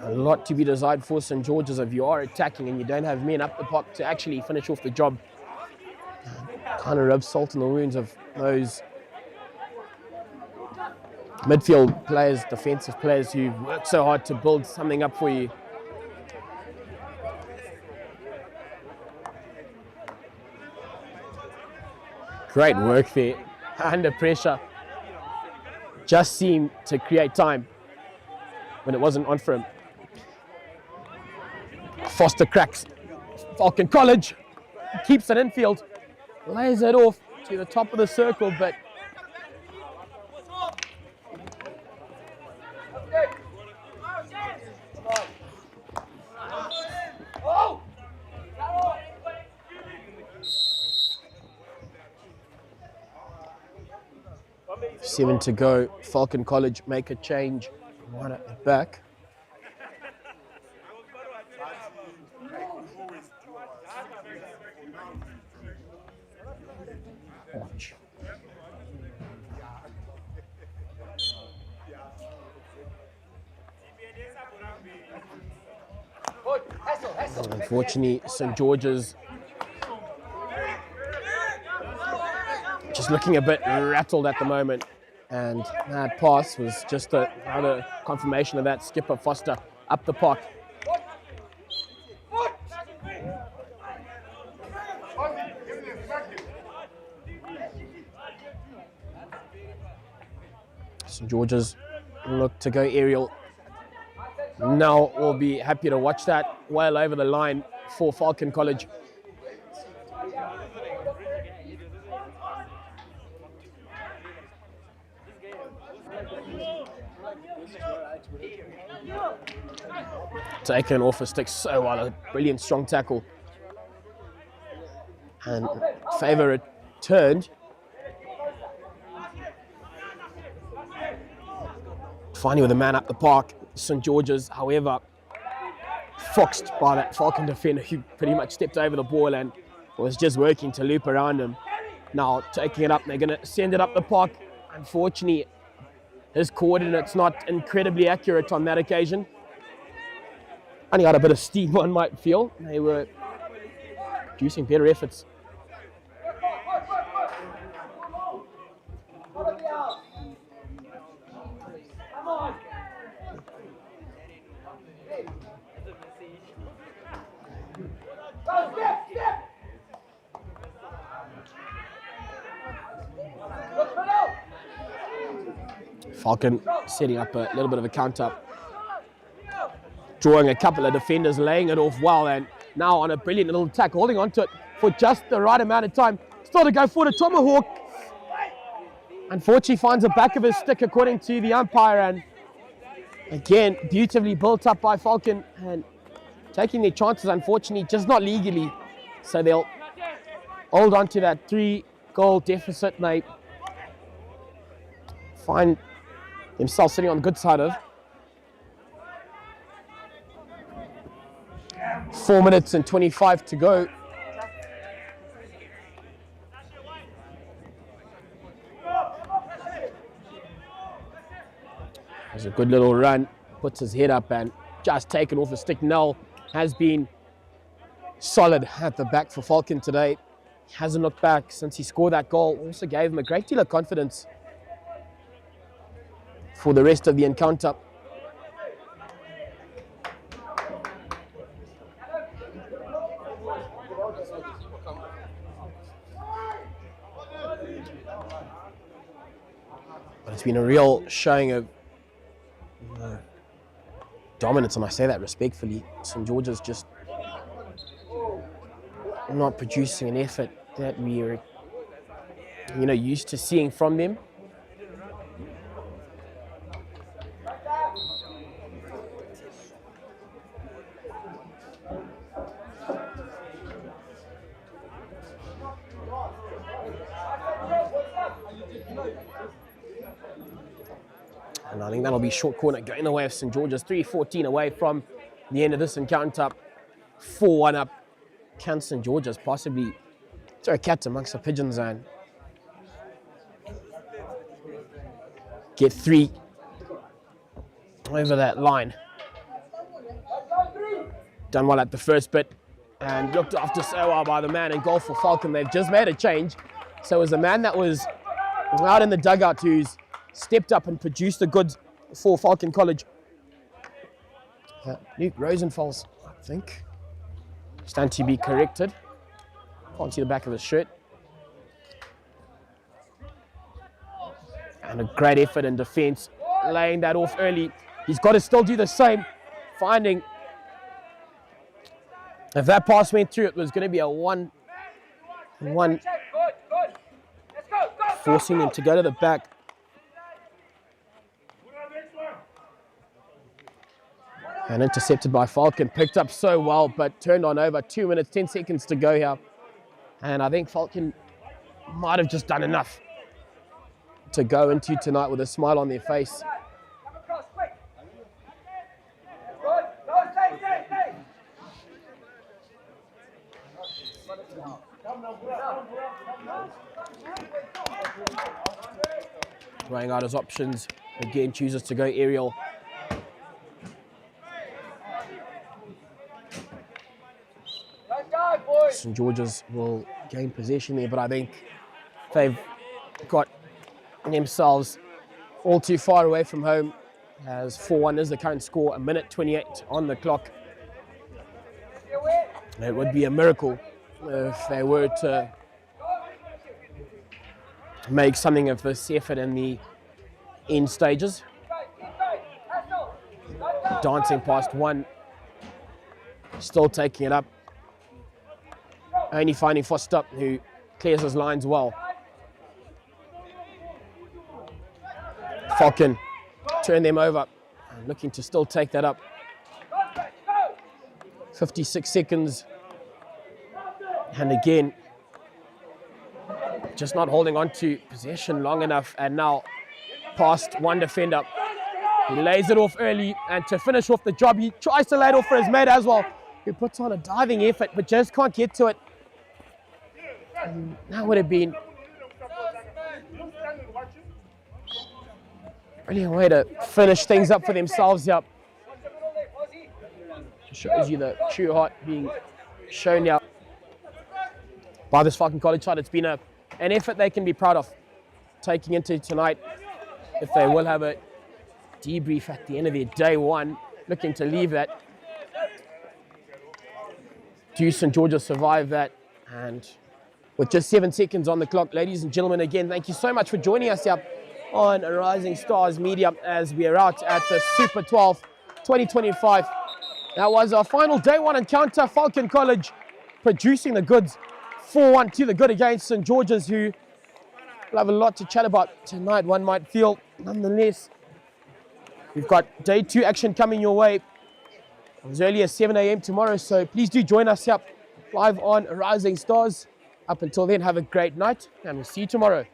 a lot to be desired for St. George's if you are attacking and you don't have men up the park to actually finish off the job. Kind of rubs salt in the wounds of those midfield players, defensive players who work so hard to build something up for you. Great work there, under pressure. Just seemed to create time when it wasn't on for him. Foster cracks. Falcon College keeps it infield, lays it off to the top of the circle, but seven to go. Falcon College make a change. One at the back. Watch. Unfortunately, St. George's just looking a bit rattled at the moment, and that pass was just another confirmation of that. Skipper Foster up the park. St. George's look to go aerial. Now we'll be happy to watch that well over the line for Falcon College. Taken off a stick so well, a brilliant strong tackle. And favour returned. Finally with a man up the park, St George's, however, foxed by that Falcon defender who pretty much stepped over the ball and was just working to loop around him. Now taking it up, they're going to send it up the park. Unfortunately, his coordinate's not incredibly accurate on that occasion. Only got a bit of steam, one might feel. They were producing better efforts. Falcon setting up a little bit of a counter, drawing a couple of defenders, laying it off well, and now on a brilliant little attack, holding on to it for just the right amount of time. Still to go for the tomahawk. Unfortunately finds the back of his stick according to the umpire, and again, beautifully built up by Falcon and taking their chances, unfortunately, just not legally. So they'll hold on to that 3-goal deficit, and they find themselves sitting on the good side of 4 minutes and 25 to go. There's a good little run, puts his head up and just taken off a stick. Nell has been solid at the back for Falcon today. He hasn't looked back since he scored that goal. Also gave him a great deal of confidence for the rest of the encounter. But it's been a real showing of dominance, and I say that respectfully. St George's just not producing an effort that we are, used to seeing from them. And I think that'll be short corner going the way of St George's. 3:14 away from the end of this encounter. 4-1 up. Can St George's possibly throw a cat amongst the pigeons and get 3 over that line? Done well at the first bit and looked after so well by the man in goal for Falcon. They've just made a change. So it was a man that was out in the dugout who's stepped up and produced the goods for Falcon College. Luke Rosenfels, I think. Stand to be corrected. Can't see the back of his shirt. And a great effort in defence, laying that off early. He's got to still do the same, finding if that pass went through, it was going to be a 1-1, forcing him to go to the back. And intercepted by Falcon, picked up so well, but turned on over. 2 minutes, 10 seconds to go here. And I think Falcon might have just done enough to go into tonight with a smile on their face. Weighing out his options, again chooses to go aerial. St George's will gain possession there, but I think they've got themselves all too far away from home, as 4-1 is the current score, 1:28 on the clock. It would be a miracle if they were to make something of this effort in the end stages. Dancing past one, still taking it up. Only finding Foster, who clears his lines well. Falcon turn them over, and looking to still take that up. 56 seconds, and again, just not holding on to possession long enough, and now past one defender. He lays it off early, and to finish off the job, he tries to lay it off for his mate as well, who puts on a diving effort, but just can't get to it. And that would have been brilliant way to finish things up for themselves here. Shows you the true heart being shown now by this Falcon College side. It's been an effort they can be proud of taking into tonight, if they will have a debrief at the end of their day one, looking to leave that. Do St. George's survive that? And with just 7 seconds on the clock, ladies and gentlemen, again, thank you so much for joining us here on Rising Stars Media as we are out at the Super 12 2025. That was our final day one encounter. Falcon College producing the goods, 4-1 to the good against St. George's, who will have a lot to chat about tonight, one might feel. Nonetheless, we've got day 2 action coming your way as early as 7 a.m. tomorrow, so please do join us here live on Rising Stars. Up until then, have a great night, and we'll see you tomorrow.